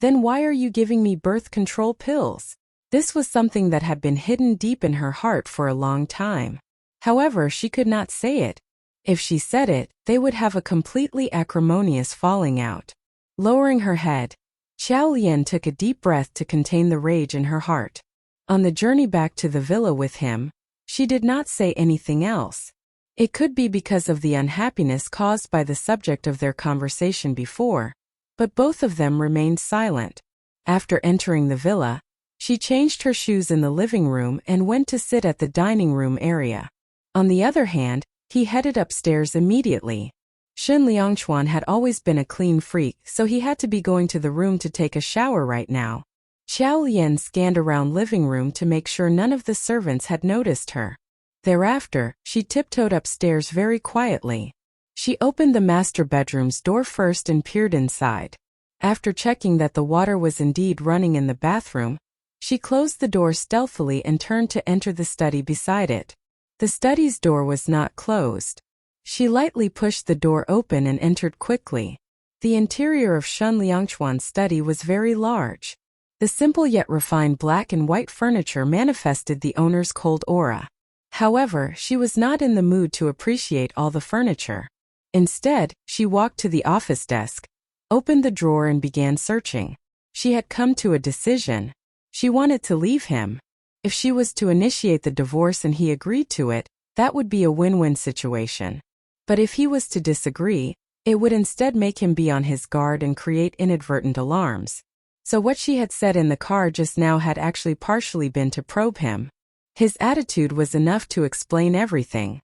"Then why are you giving me birth control pills?" This was something that had been hidden deep in her heart for a long time. However, she could not say it. If she said it, they would have a completely acrimonious falling out. Lowering her head, Xiao Lian took a deep breath to contain the rage in her heart. On the journey back to the villa with him, she did not say anything else. It could be because of the unhappiness caused by the subject of their conversation before, but both of them remained silent. After entering the villa, she changed her shoes in the living room and went to sit at the dining room area. On the other hand, he headed upstairs immediately. Shen Liangchuan had always been a clean freak, so he had to be going to the room to take a shower right now. Xiao Lian scanned around living room to make sure none of the servants had noticed her. Thereafter, she tiptoed upstairs very quietly. She opened the master bedroom's door first and peered inside. After checking that the water was indeed running in the bathroom, she closed the door stealthily and turned to enter the study beside it. The study's door was not closed. She lightly pushed the door open and entered quickly. The interior of Shen Liangchuan's study was very large. The simple yet refined black and white furniture manifested the owner's cold aura. However, she was not in the mood to appreciate all the furniture. Instead, she walked to the office desk, opened the drawer and began searching. She had come to a decision. She wanted to leave him. If she was to initiate the divorce and he agreed to it, that would be a win-win situation. But if he was to disagree, it would instead make him be on his guard and create inadvertent alarms. So what she had said in the car just now had actually partially been to probe him. His attitude was enough to explain everything.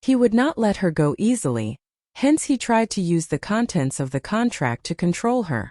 He would not let her go easily, hence he tried to use the contents of the contract to control her.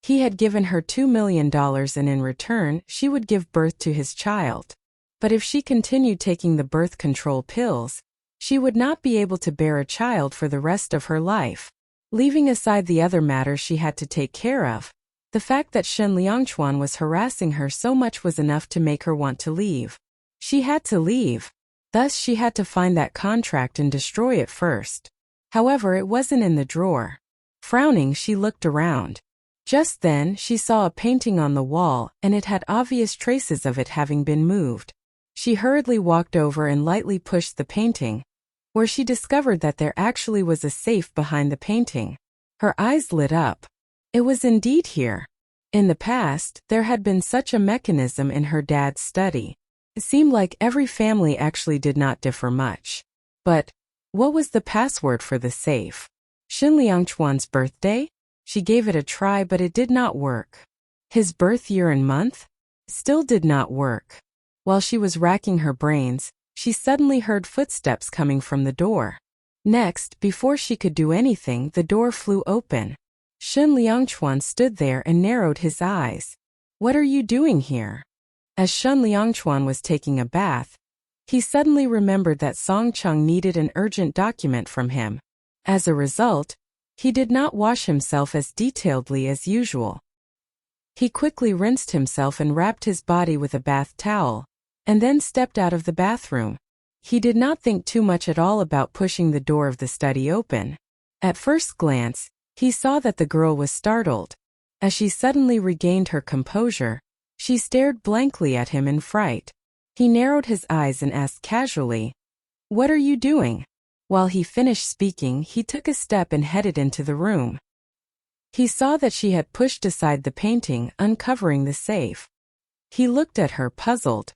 He had given her $2 million and in return, she would give birth to his child. But if she continued taking the birth control pills, she would not be able to bear a child for the rest of her life. Leaving aside the other matters she had to take care of, the fact that Shen Liangchuan was harassing her so much was enough to make her want to leave. She had to leave. Thus she had to find that contract and destroy it first. However, it wasn't in the drawer. Frowning, she looked around. Just then, she saw a painting on the wall, and it had obvious traces of it having been moved. She hurriedly walked over and lightly pushed the painting, where she discovered that there actually was a safe behind the painting. Her eyes lit up. It was indeed here. In the past, there had been such a mechanism in her dad's study. It seemed like every family actually did not differ much. But what was the password for the safe? Shen Liangchuan's birthday? She gave it a try, but it did not work. His birth year and month? Still did not work. While she was racking her brains, she suddenly heard footsteps coming from the door. Next, before she could do anything, the door flew open. Shen Liangchuan stood there and narrowed his eyes. "What are you doing here?" As Shen Liangchuan was taking a bath, he suddenly remembered that Song Chung needed an urgent document from him. As a result, he did not wash himself as detailedly as usual. He quickly rinsed himself and wrapped his body with a bath towel, and then stepped out of the bathroom. He did not think too much at all about pushing the door of the study open. At first glance, he saw that the girl was startled. As she suddenly regained her composure, she stared blankly at him in fright. He narrowed his eyes and asked casually, "What are you doing?" While he finished speaking, he took a step and headed into the room. He saw that she had pushed aside the painting, uncovering the safe. He looked at her, puzzled.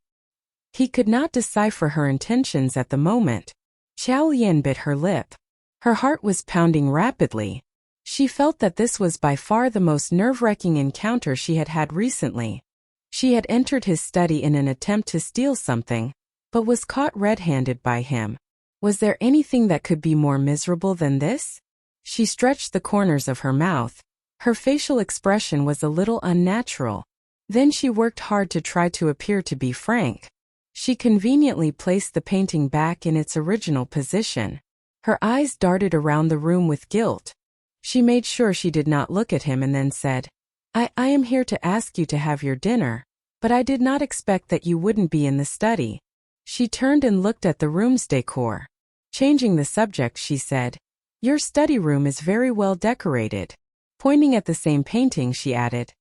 He could not decipher her intentions at the moment. Xiao Lian bit her lip. Her heart was pounding rapidly. She felt that this was by far the most nerve-wracking encounter she had had recently. She had entered his study in an attempt to steal something, but was caught red-handed by him. Was there anything that could be more miserable than this? She stretched the corners of her mouth. Her facial expression was a little unnatural. Then she worked hard to try to appear to be frank. She conveniently placed the painting back in its original position. Her eyes darted around the room with guilt. She made sure she did not look at him and then said, I am here to ask you to have your dinner, but I did not expect that you wouldn't be in the study." She turned and looked at the room's decor. Changing the subject, she said, "Your study room is very well decorated." Pointing at the same painting, she added,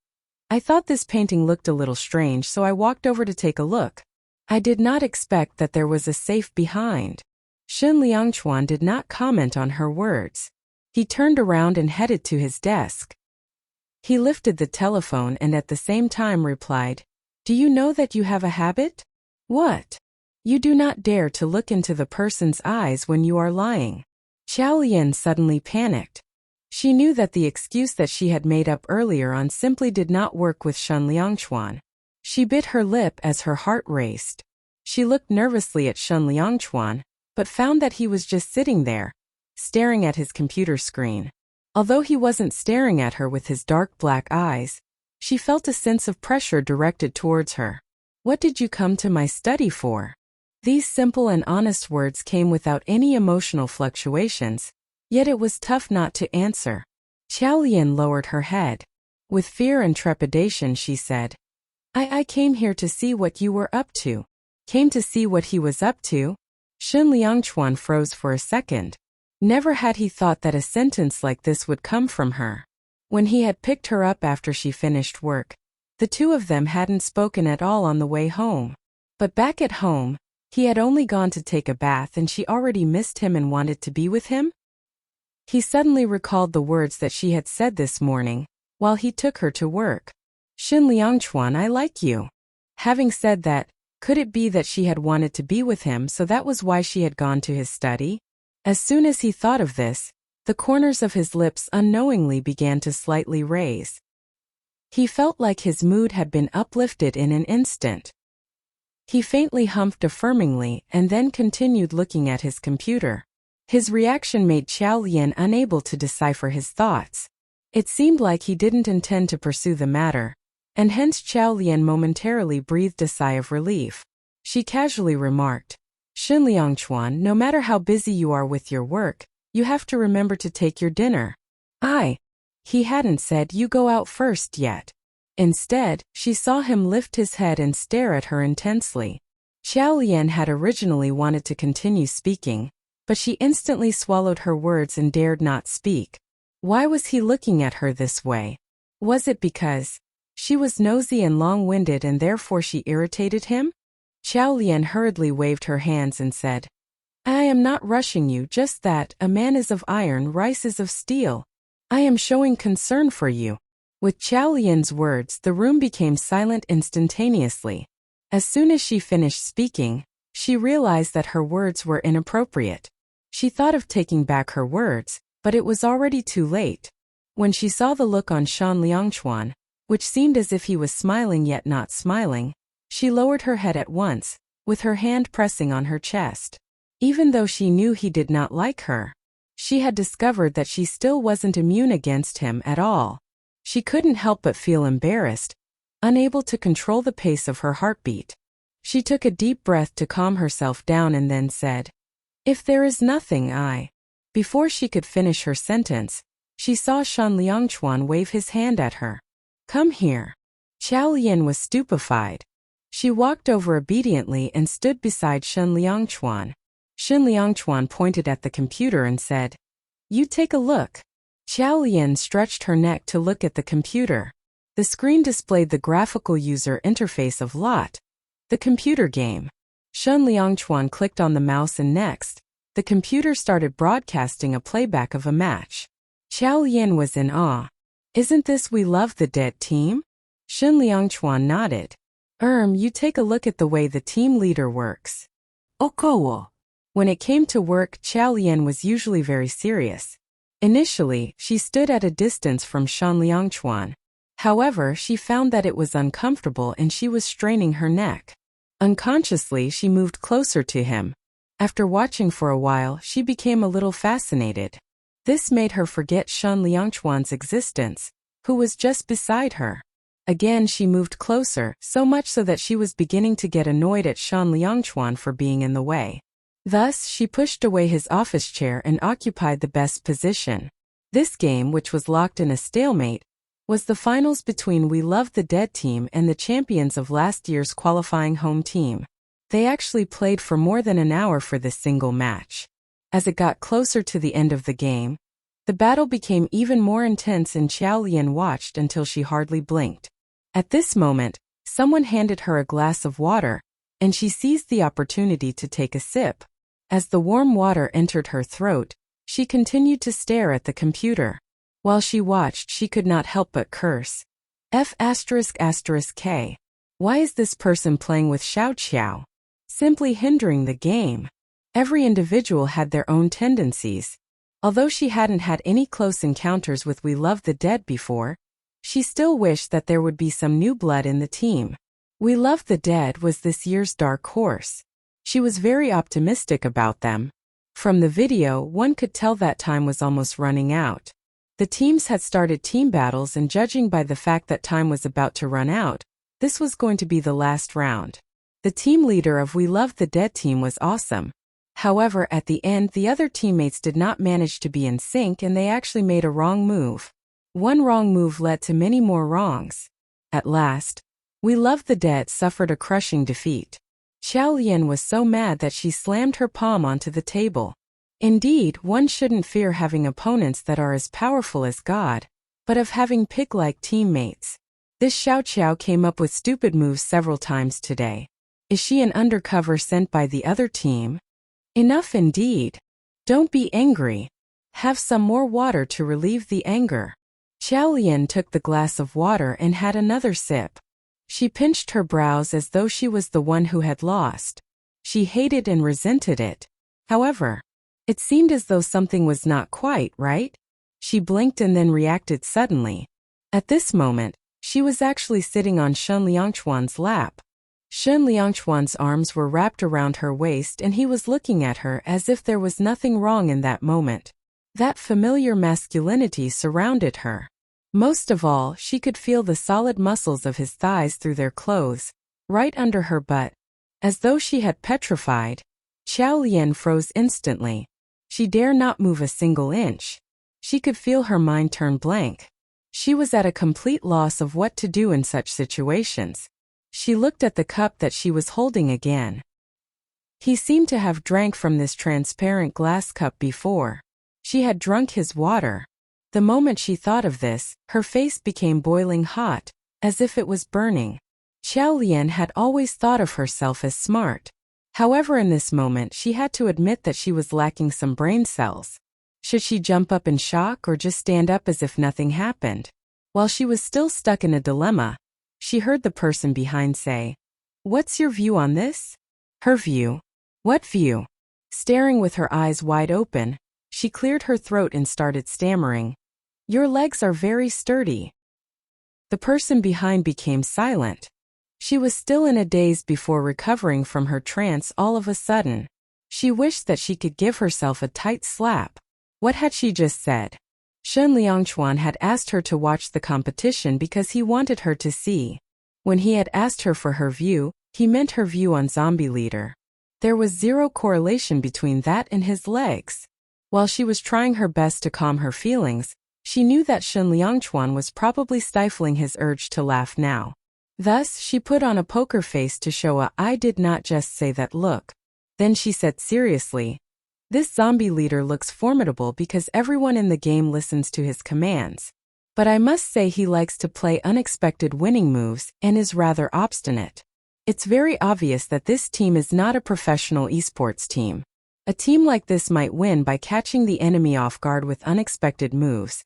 "I thought this painting looked a little strange, so I walked over to take a look. I did not expect that there was a safe behind." Shen Liangchuan did not comment on her words. He turned around and headed to his desk. He lifted the telephone and at the same time replied, "Do you know that you have a habit?" "What?" "You do not dare to look into the person's eyes when you are lying." Xiao Lian suddenly panicked. She knew that the excuse that she had made up earlier on simply did not work with Shen Liangchuan. She bit her lip as her heart raced. She looked nervously at Shen Liangchuan, but found that he was just sitting there, staring at his computer screen. Although he wasn't staring at her with his dark black eyes, she felt a sense of pressure directed towards her. "What did you come to my study for?" These simple and honest words came without any emotional fluctuations, yet it was tough not to answer. Xiao Lian lowered her head. With fear and trepidation, she said, I came here to see what you were up to." Came to see what he was up to? Shen Liangchuan froze for a second. Never had he thought that a sentence like this would come from her. When he had picked her up after she finished work, the two of them hadn't spoken at all on the way home. But back at home, he had only gone to take a bath and she already missed him and wanted to be with him? He suddenly recalled the words that she had said this morning, while he took her to work. "Shen Liangchuan, I like you." Having said that, could it be that she had wanted to be with him, so that was why she had gone to his study? As soon as he thought of this, the corners of his lips unknowingly began to slightly raise. He felt like his mood had been uplifted in an instant. He faintly humphed affirmingly and then continued looking at his computer. His reaction made Xiao Lian unable to decipher his thoughts. It seemed like he didn't intend to pursue the matter, and hence Xiao Lian momentarily breathed a sigh of relief. She casually remarked, "Shen Liangchuan, no matter how busy you are with your work, you have to remember to take your dinner." He hadn't said you go out first yet. Instead, she saw him lift his head and stare at her intensely. Xiao Lian had originally wanted to continue speaking, but she instantly swallowed her words and dared not speak. Why was he looking at her this way? Was it because she was nosy and long-winded and therefore she irritated him? Xiao Lian hurriedly waved her hands and said, "I am not rushing you, just that a man is of iron, rice is of steel. I am showing concern for you." With Xiao Lian's words, the room became silent instantaneously. As soon as she finished speaking, she realized that her words were inappropriate. She thought of taking back her words, but it was already too late. When she saw the look on Shen Liangchuan, which seemed as if he was smiling yet not smiling, she lowered her head at once, with her hand pressing on her chest. Even though she knew he did not like her, she had discovered that she still wasn't immune against him at all. She couldn't help but feel embarrassed, unable to control the pace of her heartbeat. She took a deep breath to calm herself down and then said, "If there is nothing, I..." Before she could finish her sentence, she saw Shen Liangchuan wave his hand at her. "Come here." Xiao Lian was stupefied. She walked over obediently and stood beside Shen Liangchuan. Shen Liangchuan pointed at the computer and said, "You take a look." Xiao Lian stretched her neck to look at the computer. The screen displayed the graphical user interface of Lot, the computer game. Shen Liangchuan clicked on the mouse and next, the computer started broadcasting a playback of a match. Xiao Lian was in awe. "Isn't this We Love the Dead team?" Shen Liangchuan nodded. You take a look at the way the team leader works." Okowo. When it came to work, Xiao Lian was usually very serious. Initially, she stood at a distance from Shen Liangchuan. However, she found that it was uncomfortable and she was straining her neck. Unconsciously, she moved closer to him. After watching for a while, she became a little fascinated. This made her forget Shen Liangchuan's existence, who was just beside her. Again she moved closer, so much so that she was beginning to get annoyed at Shen Liangchuan for being in the way. Thus, she pushed away his office chair and occupied the best position. This game, which was locked in a stalemate, was the finals between We Love the Dead team and the champions of last year's qualifying home team. They actually played for more than an hour for this single match. As it got closer to the end of the game, the battle became even more intense and Xiao Lian watched until she hardly blinked. At this moment, someone handed her a glass of water, and she seized the opportunity to take a sip. As the warm water entered her throat, she continued to stare at the computer. While she watched, she could not help but curse. F***K. Why is this person playing with Xiao Qiao? Simply hindering the game. Every individual had their own tendencies. Although she hadn't had any close encounters with We Love the Dead before, she still wished that there would be some new blood in the team. We Love the Dead was this year's dark horse. She was very optimistic about them. From the video, one could tell that time was almost running out. The teams had started team battles and judging by the fact that time was about to run out, this was going to be the last round. The team leader of We Love the Dead team was awesome. However, at the end, the other teammates did not manage to be in sync and they actually made a wrong move. One wrong move led to many more wrongs. At last, We Love the Dead suffered a crushing defeat. Xiao Lian was so mad that she slammed her palm onto the table. Indeed, one shouldn't fear having opponents that are as powerful as God, but of having pig-like teammates. This Xiao Qiao came up with stupid moves several times today. Is she an undercover sent by the other team? Enough indeed. Don't be angry. Have some more water to relieve the anger. Xiao Lian took the glass of water and had another sip. She pinched her brows as though she was the one who had lost. She hated and resented it. However, it seemed as though something was not quite right. She blinked and then reacted suddenly. At this moment, she was actually sitting on Shen Liangchuan's lap. Shen Liangchuan's arms were wrapped around her waist and he was looking at her as if there was nothing wrong in that moment. That familiar masculinity surrounded her. Most of all, she could feel the solid muscles of his thighs through their clothes, right under her butt. As though she had petrified, Xiao Lian froze instantly. She dare not move a single inch. She could feel her mind turn blank. She was at a complete loss of what to do in such situations. She looked at the cup that she was holding again. He seemed to have drank from this transparent glass cup before. She had drunk his water. The moment she thought of this, her face became boiling hot, as if it was burning. Xiao Lian had always thought of herself as smart. However, in this moment she had to admit that she was lacking some brain cells. Should she jump up in shock or just stand up as if nothing happened? While she was still stuck in a dilemma, she heard the person behind say, "What's your view on this?" Her view? What view? Staring with her eyes wide open, she cleared her throat and started stammering. "Your legs are very sturdy." The person behind became silent. She was still in a daze before recovering from her trance all of a sudden. She wished that she could give herself a tight slap. What had she just said? Shen Liangchuan had asked her to watch the competition because he wanted her to see. When he had asked her for her view, he meant her view on Zombie Leader. There was zero correlation between that and his legs. While she was trying her best to calm her feelings, she knew that Shen Liangchuan was probably stifling his urge to laugh now. Thus, she put on a poker face to show a "I did not just say that" look. Then she said seriously, "This zombie leader looks formidable because everyone in the game listens to his commands. But I must say he likes to play unexpected winning moves and is rather obstinate. It's very obvious that this team is not a professional esports team. A team like this might win by catching the enemy off guard with unexpected moves,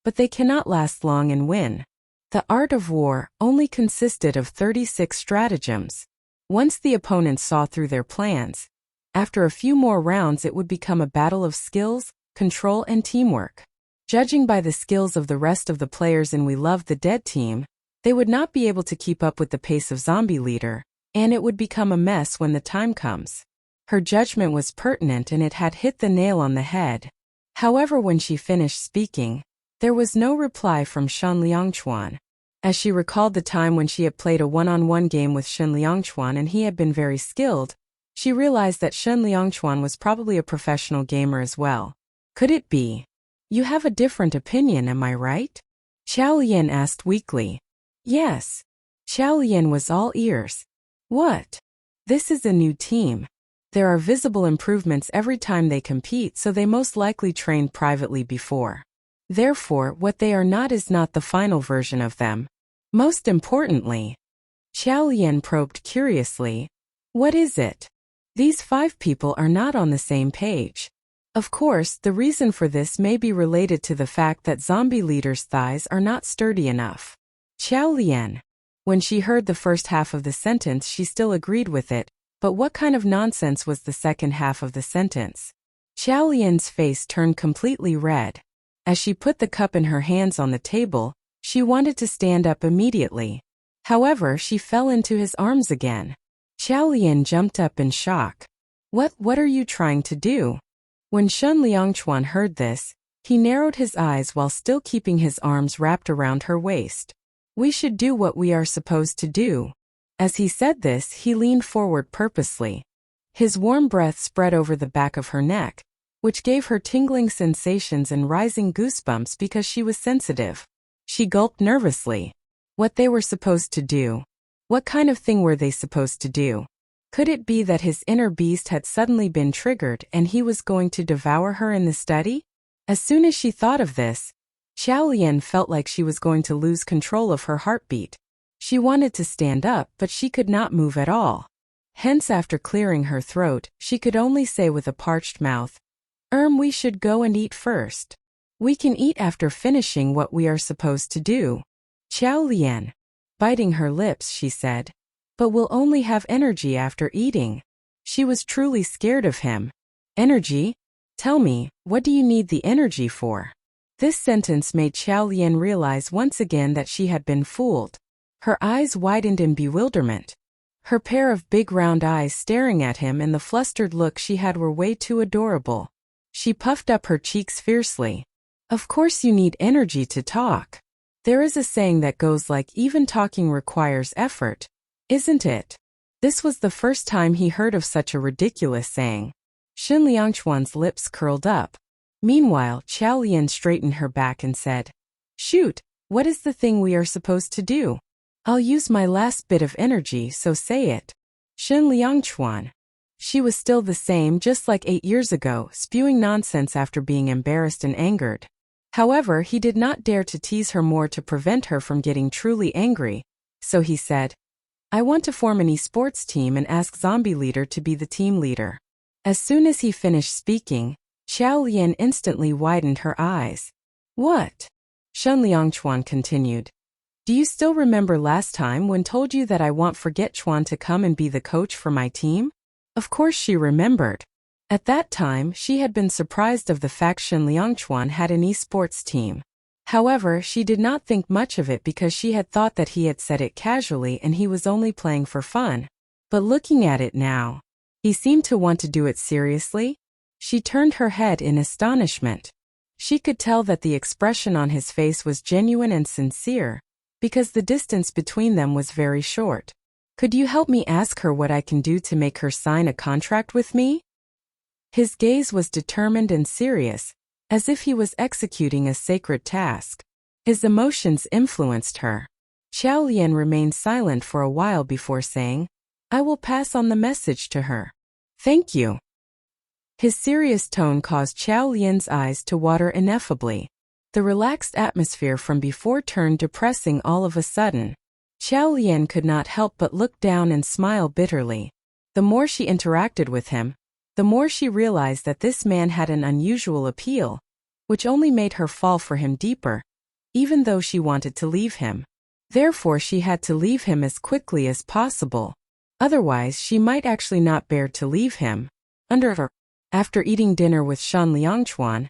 but they cannot last long and win. The art of war only consisted of 36 stratagems. Once the opponents saw through their plans, after a few more rounds it would become a battle of skills, control and teamwork. Judging by the skills of the rest of the players in We Love the Dead team, they would not be able to keep up with the pace of Zombie Leader, and it would become a mess when the time comes." Her judgment was pertinent and it had hit the nail on the head. However, when she finished speaking, there was no reply from Shen Liangchuan. As she recalled the time when she had played a one-on-one game with Shen Liangchuan and he had been very skilled, she realized that Shen Liangchuan was probably a professional gamer as well. Could it be? "You have a different opinion, am I right?" Xiao Lian asked weakly. Yes. Xiao Lian was all ears. "What? This is a new team. There are visible improvements every time they compete, so they most likely trained privately before. Therefore, what they are not is not the final version of them. Most importantly," Xiao Lian probed curiously, "what is it? These 5 people are not on the same page." Of course, the reason for this may be related to the fact that zombie leader's thighs are not sturdy enough. Xiao Lian. When she heard the first half of the sentence, she still agreed with it, but what kind of nonsense was the second half of the sentence? Xiao Lian's face turned completely red. As she put the cup in her hands on the table, she wanted to stand up immediately. However, she fell into his arms again. Xiao Lian jumped up in shock. What are you trying to do?" When Shen Liangchuan heard this, he narrowed his eyes while still keeping his arms wrapped around her waist. "We should do what we are supposed to do." As he said this, he leaned forward purposely. His warm breath spread over the back of her neck, which gave her tingling sensations and rising goosebumps because she was sensitive. She gulped nervously. What they were supposed to do? What kind of thing were they supposed to do? Could it be that his inner beast had suddenly been triggered and he was going to devour her in the study? As soon as she thought of this, Xiao Lian felt like she was going to lose control of her heartbeat. She wanted to stand up, but she could not move at all. Hence, after clearing her throat, she could only say with a parched mouth, We should go and eat first. We can eat after finishing what we are supposed to do." Xiao Lian. Biting her lips, she said, "But we'll only have energy after eating." She was truly scared of him. "Energy? Tell me, what do you need the energy for?" This sentence made Xiao Lian realize once again that she had been fooled. Her eyes widened in bewilderment. Her pair of big round eyes staring at him and the flustered look she had were way too adorable. She puffed up her cheeks fiercely. "Of course you need energy to talk. There is a saying that goes like even talking requires effort, isn't it?" This was the first time he heard of such a ridiculous saying. Shen Liangchuan's lips curled up. Meanwhile, Xiao Lian straightened her back and said, "Shoot, what is the thing we are supposed to do? I'll use my last bit of energy, so say it." Shen Liangchuan. She was still the same, just like 8 years ago, spewing nonsense after being embarrassed and angered. However, he did not dare to tease her more to prevent her from getting truly angry, so he said, "I want to form an esports team and ask Zombie Leader to be the team leader." As soon as he finished speaking, Xiao Lian instantly widened her eyes. "What?" Shen Liangchuan continued. "Do you still remember last time when told you that I want Forget Chuan to come and be the coach for my team?" Of course she remembered. At that time, she had been surprised of the fact Shen Liangchuan had an esports team. However, she did not think much of it because she had thought that he had said it casually and he was only playing for fun. But looking at it now, he seemed to want to do it seriously. She turned her head in astonishment. She could tell that the expression on his face was genuine and sincere, because the distance between them was very short. "Could you help me ask her what I can do to make her sign a contract with me?" His gaze was determined and serious, as if he was executing a sacred task. His emotions influenced her. Xiao Lian remained silent for a while before saying, "I will pass on the message to her." Thank you. His serious tone caused Xiao Lian's eyes to water ineffably. The relaxed atmosphere from before turned depressing all of a sudden. Xiao Lian could not help but look down and smile bitterly. The more she interacted with him, the more she realized that this man had an unusual appeal, which only made her fall for him deeper, even though she wanted to leave him. Therefore she had to leave him as quickly as possible. Otherwise she might actually not bear to leave him. After eating dinner with Shan Liangchuan,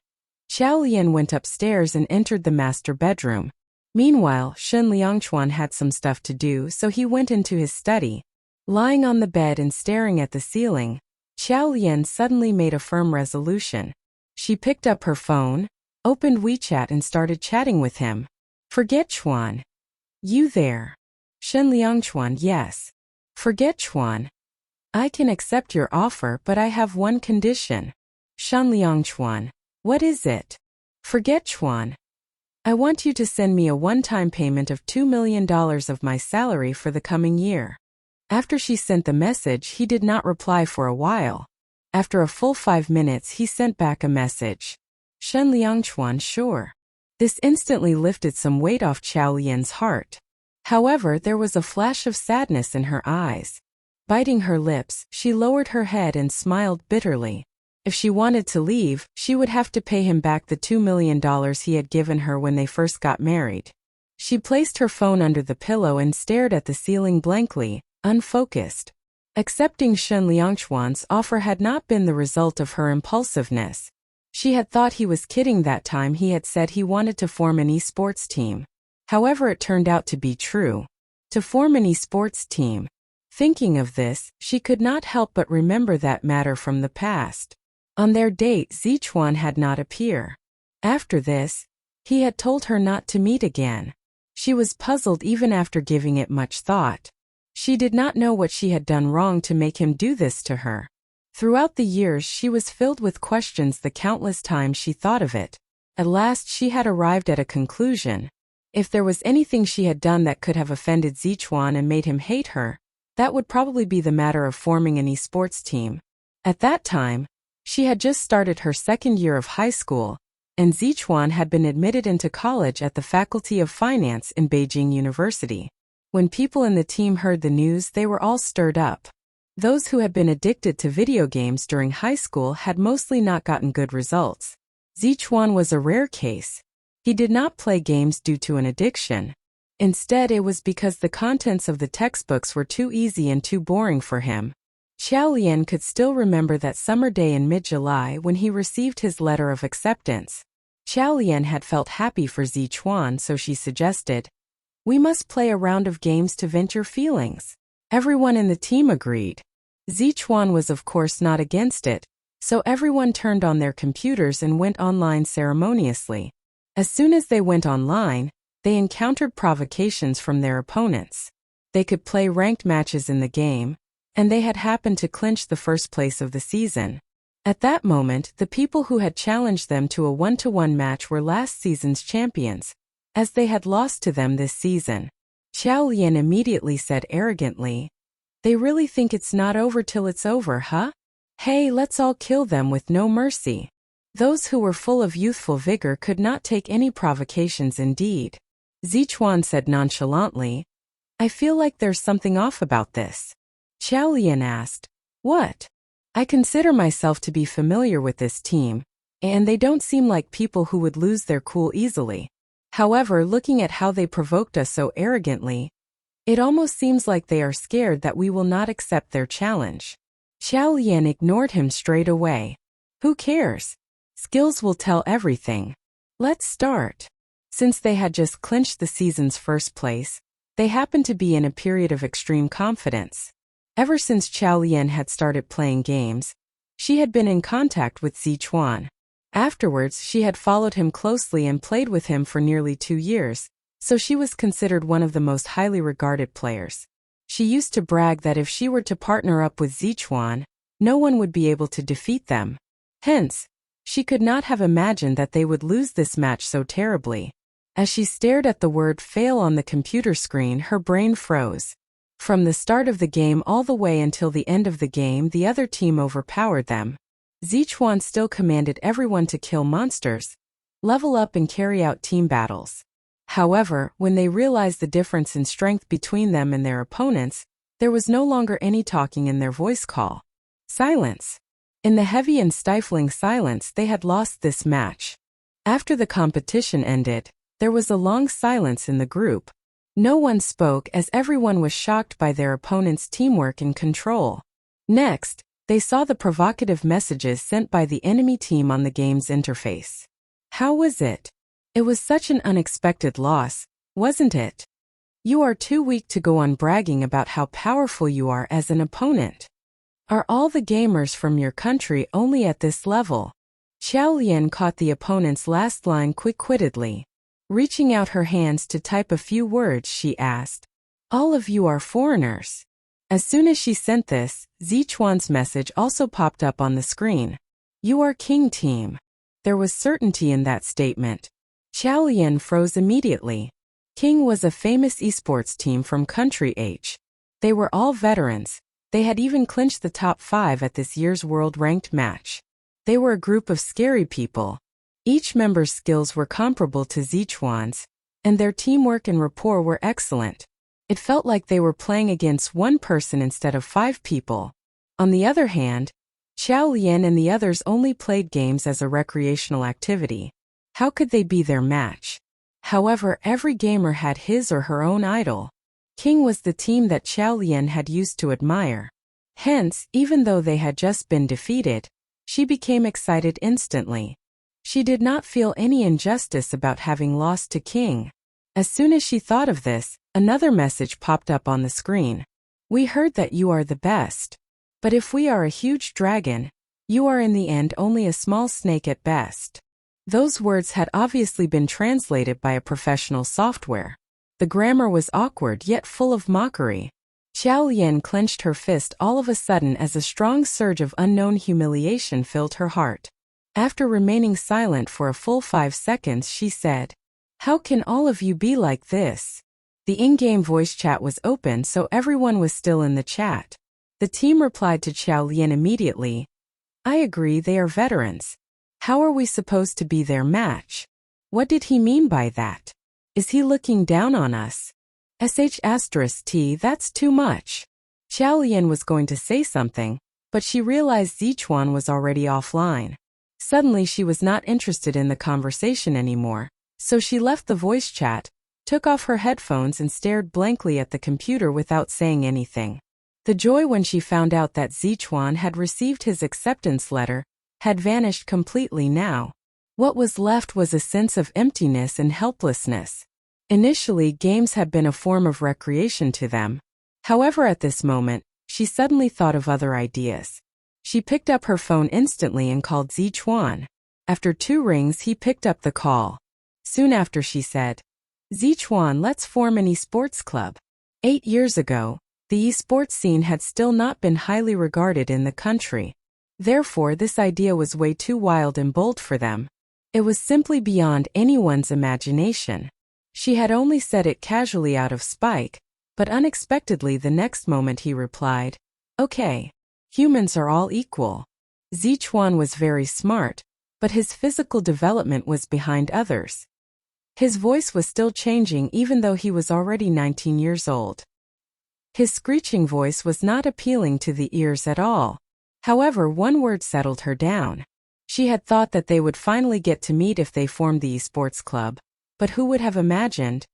Xiao Lian went upstairs and entered the master bedroom. Meanwhile, Shan Liangchuan had some stuff to do, so he went into his study. Lying on the bed and staring at the ceiling, Xiao Lian suddenly made a firm resolution. She picked up her phone, opened WeChat and started chatting with him. Forget Chuan. You there? Shan Liangchuan, yes. Forget Chuan. I can accept your offer, but I have one condition. Shan Liangchuan. What is it? Forget Chuan. I want you to send me a one-time payment of $2 million of my salary for the coming year. After she sent the message, he did not reply for a while. After a full 5 minutes, he sent back a message. Shan Liangchuan, sure. This instantly lifted some weight off Xiao Lian's heart. However, there was a flash of sadness in her eyes. Biting her lips, she lowered her head and smiled bitterly. If she wanted to leave, she would have to pay him back the $2 million he had given her when they first got married. She placed her phone under the pillow and stared at the ceiling blankly, unfocused. Accepting Shan Liangchuan's offer had not been the result of her impulsiveness. She had thought he was kidding that time he had said he wanted to form an esports team. However, it turned out to be true. To form an esports team. Thinking of this, she could not help but remember that matter from the past. On their date, Zichuan had not appeared. After this, he had told her not to meet again. She was puzzled even after giving it much thought. She did not know what she had done wrong to make him do this to her. Throughout the years she was filled with questions the countless times she thought of it. At last she had arrived at a conclusion. If there was anything she had done that could have offended Zichuan and made him hate her, that would probably be the matter of forming an esports team. At that time, she had just started her second year of high school, and Zichuan had been admitted into college at the Faculty of Finance in Beijing University. When people in the team heard the news, they were all stirred up. Those who had been addicted to video games during high school had mostly not gotten good results. Zichuan was a rare case. He did not play games due to an addiction. Instead, it was because the contents of the textbooks were too easy and too boring for him. Xiao Lian could still remember that summer day in mid-July when he received his letter of acceptance. Xiao Lian had felt happy for Zichuan, so she suggested, "We must play a round of games to vent your feelings." Everyone in the team agreed. Zichuan was of course not against it, so everyone turned on their computers and went online ceremoniously. As soon as they went online, they encountered provocations from their opponents. They could play ranked matches in the game, and they had happened to clinch the first place of the season. At that moment, the people who had challenged them to a 1-to-1 match were last season's champions, as they had lost to them this season. Xiao Lian immediately said arrogantly, "They really think it's not over till it's over, huh? Hey, let's all kill them with no mercy." Those who were full of youthful vigor could not take any provocations indeed. Zichuan said nonchalantly, "I feel like there's something off about this." Xiao Lian asked, "What?" "I consider myself to be familiar with this team, and they don't seem like people who would lose their cool easily. However, looking at how they provoked us so arrogantly, it almost seems like they are scared that we will not accept their challenge." Xiao Lian ignored him straight away. "Who cares? Skills will tell everything. Let's start." Since they had just clinched the season's first place, they happened to be in a period of extreme confidence. Ever since Xiao Lian had started playing games, she had been in contact with Zichuan. Afterwards, she had followed him closely and played with him for nearly 2 years, so she was considered one of the most highly regarded players. She used to brag that if she were to partner up with Zichuan, no one would be able to defeat them. Hence, she could not have imagined that they would lose this match so terribly. As she stared at the word fail on the computer screen, her brain froze. From the start of the game all the way until the end of the game, the other team overpowered them. Zichuan still commanded everyone to kill monsters, level up and carry out team battles. However, when they realized the difference in strength between them and their opponents, there was no longer any talking in their voice call. Silence. In the heavy and stifling silence, they had lost this match. After the competition ended, there was a long silence in the group. No one spoke as everyone was shocked by their opponent's teamwork and control. Next, they saw the provocative messages sent by the enemy team on the game's interface. How was it? It was such an unexpected loss, wasn't it? You are too weak to go on bragging about how powerful you are as an opponent. Are all the gamers from your country only at this level? Xiao Lian caught the opponent's last line quick-wittedly. Reaching out her hands to type a few words, she asked, "All of you are foreigners." As soon as she sent this, Zichuan's message also popped up on the screen. "You are King Team." There was certainty in that statement. Xiao Lian froze immediately. King was a famous esports team from Country H. They were all veterans. They had even clinched the top 5 at this year's world-ranked match. They were a group of scary people. Each member's skills were comparable to Zichuan's, and their teamwork and rapport were excellent. It felt like they were playing against one person instead of 5 people. On the other hand, Xiao Lian and the others only played games as a recreational activity. How could they be their match? However, every gamer had his or her own idol. King was the team that Xiao Lian had used to admire. Hence, even though they had just been defeated, she became excited instantly. She did not feel any injustice about having lost to King. As soon as she thought of this, another message popped up on the screen. "We heard that you are the best. But if we are a huge dragon, you are in the end only a small snake at best." Those words had obviously been translated by a professional software. The grammar was awkward yet full of mockery. Xiao Lian clenched her fist all of a sudden as a strong surge of unknown humiliation filled her heart. After remaining silent for a full 5 seconds, she said, "How can all of you be like this?" The in-game voice chat was open, so everyone was still in the chat. The team replied to Xiao Lian immediately, "I agree, they are veterans. How are we supposed to be their match? What did he mean by that? Is he looking down on us? **T, that's too much." Xiao Lian was going to say something, but she realized Zichuan was already offline. Suddenly she was not interested in the conversation anymore, so she left the voice chat, took off her headphones and stared blankly at the computer without saying anything. The joy when she found out that Zichuan had received his acceptance letter had vanished completely now. What was left was a sense of emptiness and helplessness. Initially, games had been a form of recreation to them. However, at this moment, she suddenly thought of other ideas. She picked up her phone instantly and called Zichuan. After 2 rings, he picked up the call. Soon after, she said, "Zichuan, let's form an esports club." 8 years ago, the esports scene had still not been highly regarded in the country. Therefore, this idea was way too wild and bold for them. It was simply beyond anyone's imagination. She had only said it casually out of spite, but unexpectedly the next moment he replied, "Okay. Humans are all equal." Zichuan was very smart, but his physical development was behind others. His voice was still changing even though he was already 19 years old. His screeching voice was not appealing to the ears at all. However, one word settled her down. She had thought that they would finally get to meet if they formed the esports club. But who would have imagined?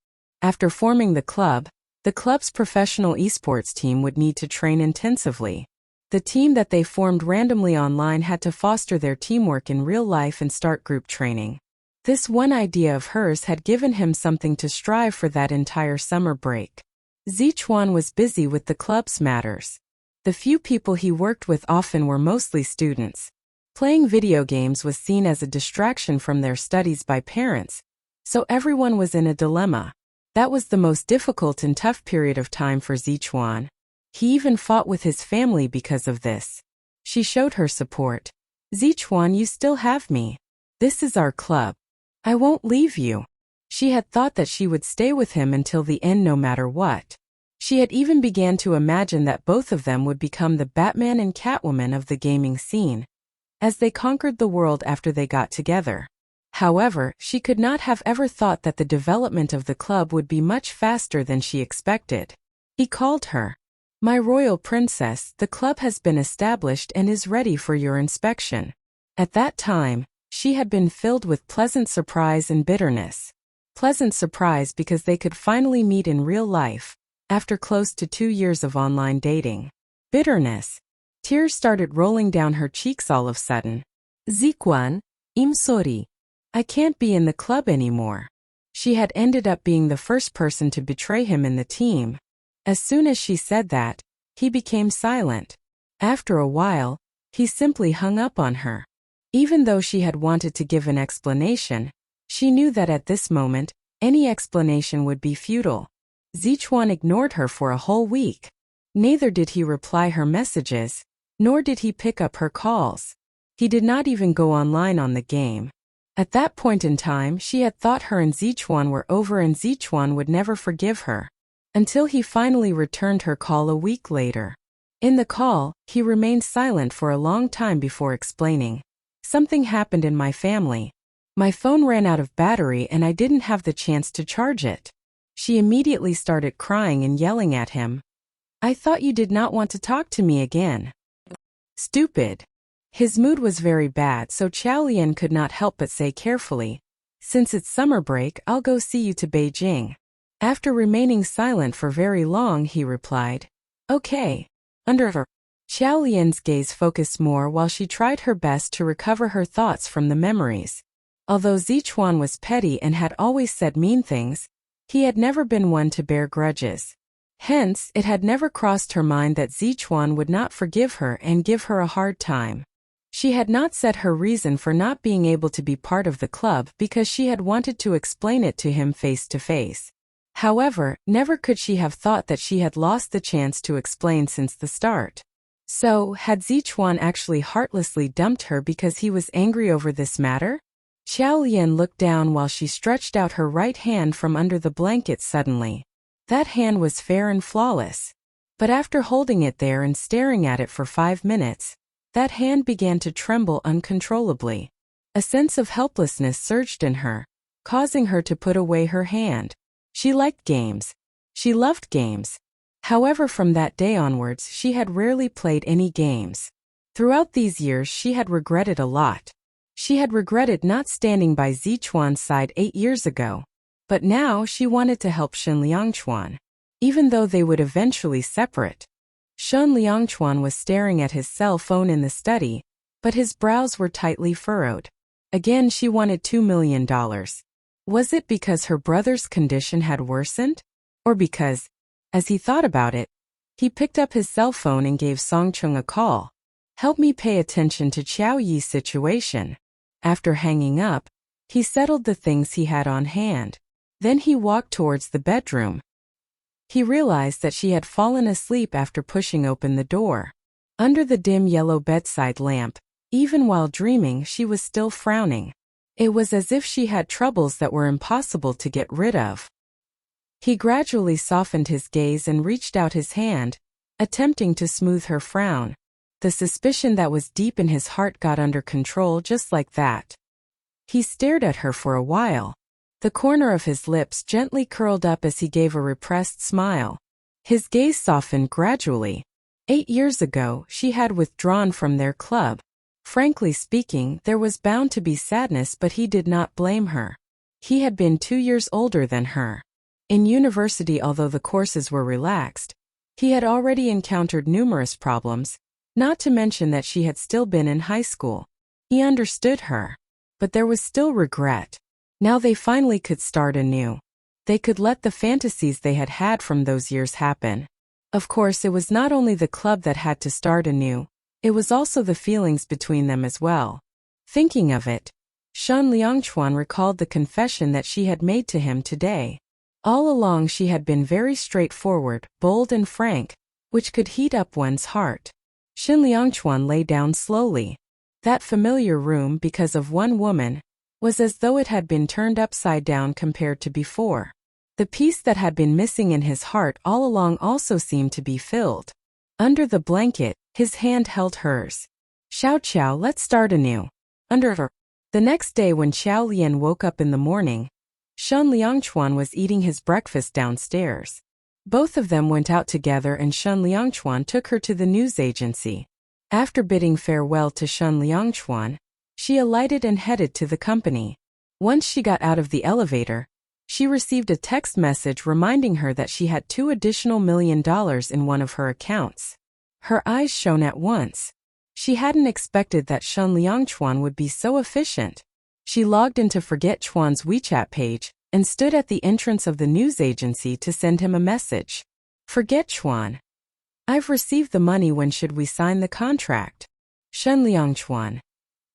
After forming the club's professional esports team would need to train intensively. The team that they formed randomly online had to foster their teamwork in real life and start group training. This one idea of hers had given him something to strive for that entire summer break. Zichuan was busy with the club's matters. The few people he worked with often were mostly students. Playing video games was seen as a distraction from their studies by parents, so everyone was in a dilemma. That was the most difficult and tough period of time for Zichuan. He even fought with his family because of this. She showed her support. "Zichuan, you still have me. This is our club. I won't leave you." She had thought that she would stay with him until the end no matter what. She had even began to imagine that both of them would become the Batman and Catwoman of the gaming scene, as they conquered the world after they got together. However, she could not have ever thought that the development of the club would be much faster than she expected. He called her, "My royal princess, the club has been established and is ready for your inspection." At that time, she had been filled with pleasant surprise and bitterness. Pleasant surprise because they could finally meet in real life, after close to 2 years of online dating. Bitterness. Tears started rolling down her cheeks all of a sudden. "Ziquan, I'm sorry. I can't be in the club anymore." She had ended up being the first person to betray him in the team. As soon as she said that, he became silent. After a while, he simply hung up on her. Even though she had wanted to give an explanation, she knew that at this moment, any explanation would be futile. Zichuan ignored her for a whole week. Neither did he reply her messages, nor did he pick up her calls. He did not even go online on the game. At that point in time, she had thought her and Zichuan were over and Zichuan would never forgive her. Until he finally returned her call a week later. In the call, he remained silent for a long time before explaining. "Something happened in my family. My phone ran out of battery and I didn't have the chance to charge it." She immediately started crying and yelling at him. "I thought you did not want to talk to me again." Stupid. His mood was very bad, so Qiaolian could not help but say carefully, "Since it's summer break, I'll go see you to Beijing." After remaining silent for very long, he replied, "Okay." Under her, Qiaolian's gaze focused more while she tried her best to recover her thoughts from the memories. Although Zichuan was petty and had always said mean things, he had never been one to bear grudges. Hence, it had never crossed her mind that Zichuan would not forgive her and give her a hard time. She had not said her reason for not being able to be part of the club because she had wanted to explain it to him face to face. However, never could she have thought that she had lost the chance to explain since the start. So, had Zichuan actually heartlessly dumped her because he was angry over this matter? Qiaolian looked down while she stretched out her right hand from under the blanket suddenly. That hand was fair and flawless. But after holding it there and staring at it for 5 minutes, that hand began to tremble uncontrollably. A sense of helplessness surged in her, causing her to put away her hand. She liked games. She loved games. However, from that day onwards, she had rarely played any games. Throughout these years, she had regretted a lot. She had regretted not standing by Zichuan's side 8 years ago. But now she wanted to help Shen Liangchuan, even though they would eventually separate. Shen Liangchuan was staring at his cell phone in the study, but his brows were tightly furrowed. Again, she wanted $2 million. Was it because her brother's condition had worsened? Or because, as he thought about it, he picked up his cell phone and gave Songcheng a call. "Help me pay attention to Qiao Yi's situation." After hanging up, he settled the things he had on hand. Then he walked towards the bedroom. He realized that she had fallen asleep after pushing open the door. Under the dim yellow bedside lamp, even while dreaming, she was still frowning. It was as if she had troubles that were impossible to get rid of. He gradually softened his gaze and reached out his hand, attempting to smooth her frown. The suspicion that was deep in his heart got under control just like that. He stared at her for a while. The corner of his lips gently curled up as he gave a repressed smile. His gaze softened gradually. 8 years ago, she had withdrawn from their club. Frankly speaking, there was bound to be sadness, but he did not blame her. He had been 2 years older than her. In university, although the courses were relaxed, he had already encountered numerous problems, not to mention that she had still been in high school. He understood her. But there was still regret. Now they finally could start anew. They could let the fantasies they had had from those years happen. Of course, it was not only the club that had to start anew, it was also the feelings between them as well. Thinking of it, Shen Liangchuan recalled the confession that she had made to him today. All along she had been very straightforward, bold and frank, which could heat up one's heart. Shen Liangchuan lay down slowly. That familiar room, because of one woman, was as though it had been turned upside down compared to before. The piece that had been missing in his heart all along also seemed to be filled. Under the blanket, his hand held hers. Xiao Qiao, let's start anew. Under her. The next day when Xiao Lian woke up in the morning, Shen Liangchuan was eating his breakfast downstairs. Both of them went out together and Shen Liangchuan took her to the news agency. After bidding farewell to Shen Liangchuan, she alighted and headed to the company. Once she got out of the elevator, she received a text message reminding her that she had $2 additional million in one of her accounts. Her eyes shone at once. She hadn't expected that Shen Liangchuan would be so efficient. She logged into Forget Chuan's WeChat page and stood at the entrance of the news agency to send him a message. Forget Chuan. I've received the money, when should we sign the contract? Shen Liangchuan.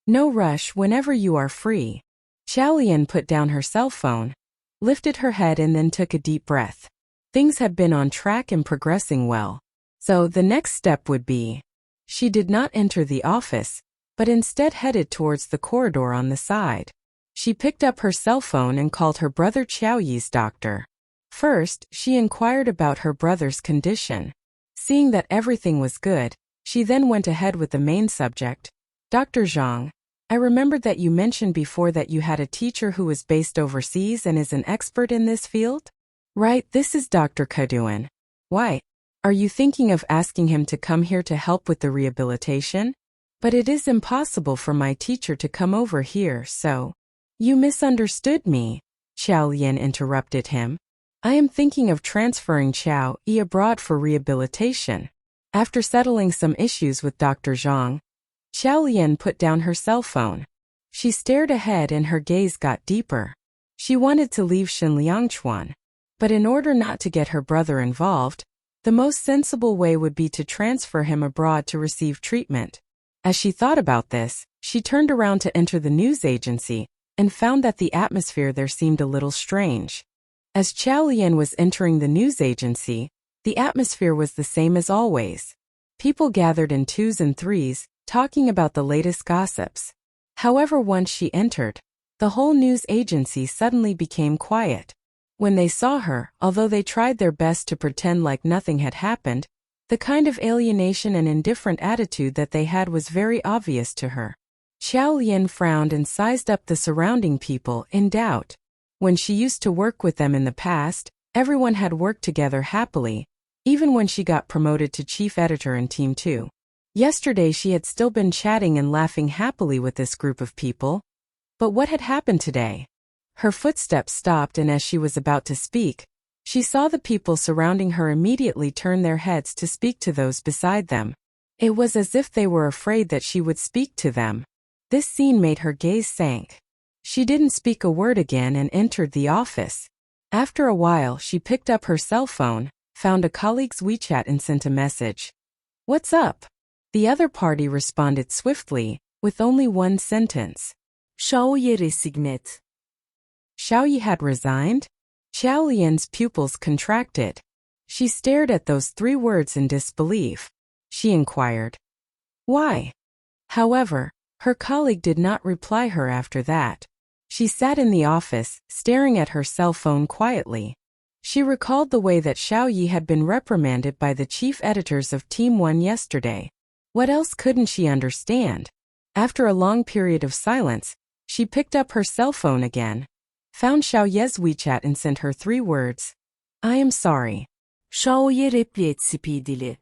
No rush, whenever you are free. Xiao Lian put down her cell phone, lifted her head and then took a deep breath. Things had been on track and progressing well. So the next step would be. She did not enter the office, but instead headed towards the corridor on the side. She picked up her cell phone and called her brother Qiao Yi's doctor. First, she inquired about her brother's condition. Seeing that everything was good, she then went ahead with the main subject. Dr. Zhang, I remembered that you mentioned before that you had a teacher who was based overseas and is an expert in this field? Right, this is Dr. Kaduan. Why? Are you thinking of asking him to come here to help with the rehabilitation? But it is impossible for my teacher to come over here, so. You misunderstood me, Xiao Lian interrupted him. I am thinking of transferring Qiao Yi abroad for rehabilitation. After settling some issues with Dr. Zhang, Xiao Lian put down her cell phone. She stared ahead and her gaze got deeper. She wanted to leave Shen Liangchuan, but in order not to get her brother involved, the most sensible way would be to transfer him abroad to receive treatment. As she thought about this, she turned around to enter the news agency and found that the atmosphere there seemed a little strange. As Xiao Lian was entering the news agency, the atmosphere was the same as always. People gathered in twos and threes, talking about the latest gossips. However, once she entered, the whole news agency suddenly became quiet. When they saw her, although they tried their best to pretend like nothing had happened, the kind of alienation and indifferent attitude that they had was very obvious to her. Xiao Lian frowned and sized up the surrounding people in doubt. When she used to work with them in the past, everyone had worked together happily, even when she got promoted to chief editor in Team 2. Yesterday she had still been chatting and laughing happily with this group of people. But what had happened today? Her footsteps stopped, and as she was about to speak, she saw the people surrounding her immediately turn their heads to speak to those beside them. It was as if they were afraid that she would speak to them. This scene made her gaze sank. She didn't speak a word again and entered the office. After a while, she picked up her cell phone, found a colleague's WeChat and sent a message. What's up? The other party responded swiftly, with only one sentence. Xiao Yi resignet. Xiao Yi had resigned? Xiao Lian's pupils contracted. She stared at those 3 words in disbelief. She inquired. Why? However, her colleague did not reply her after that. She sat in the office, staring at her cell phone quietly. She recalled the way that Xiao Yi had been reprimanded by the chief editors of Team 1 yesterday. What else couldn't she understand? After a long period of silence, she picked up her cell phone again, found Xiao Ye's WeChat and sent her 3 words. I am sorry. Xiao Yi replied.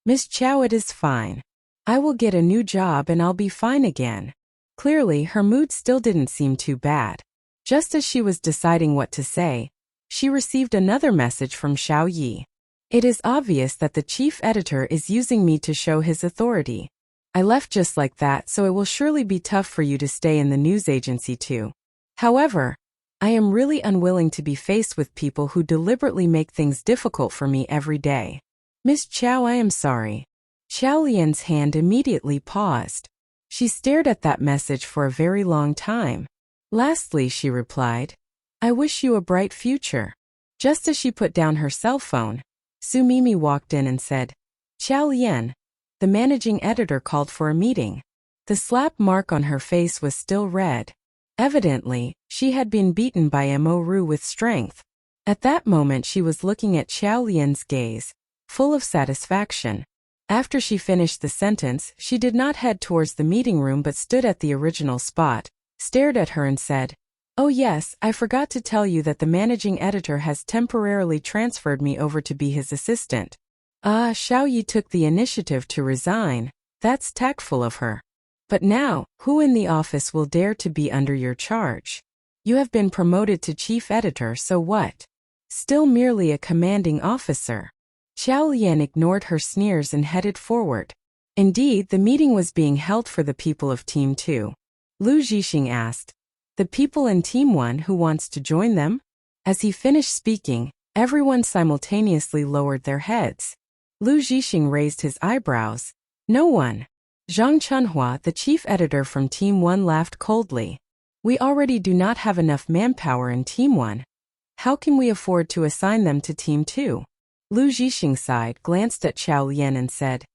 Miss Qiao, it is fine. I will get a new job and I'll be fine again. Clearly, her mood still didn't seem too bad. Just as she was deciding what to say, she received another message from Xiao Yi. It is obvious that the chief editor is using me to show his authority. I left just like that, so it will surely be tough for you to stay in the news agency too. However, I am really unwilling to be faced with people who deliberately make things difficult for me every day. Miss Qiao, I am sorry. Xiao Lian's hand immediately paused. She stared at that message for a very long time. Lastly, she replied, I wish you a bright future. Just as she put down her cell phone, Su Mimi walked in and said, Xiao Lian. The managing editor called for a meeting. The slap mark on her face was still red. Evidently, she had been beaten by Mo Ru with strength. At that moment she was looking at Xiao Lian's gaze, full of satisfaction. After she finished the sentence, she did not head towards the meeting room but stood at the original spot, stared at her and said, "Oh yes, I forgot to tell you that the managing editor has temporarily transferred me over to be his assistant." Ah, Xiao Yi took the initiative to resign. That's tactful of her. But now, who in the office will dare to be under your charge? You have been promoted to chief editor, so what? Still merely a commanding officer. Xiao Lian ignored her sneers and headed forward. Indeed, the meeting was being held for the people of Team 2. Lu Zhixing asked, "The people in Team 1 who wants to join them?" As he finished speaking, everyone simultaneously lowered their heads. Lu Zhixing raised his eyebrows. "No one." Zhang Chunhua, the chief editor from Team 1, laughed coldly. "We already do not have enough manpower in Team 1. How can we afford to assign them to Team 2? Lu Zhixing sighed, glanced at Xiao Lian and said,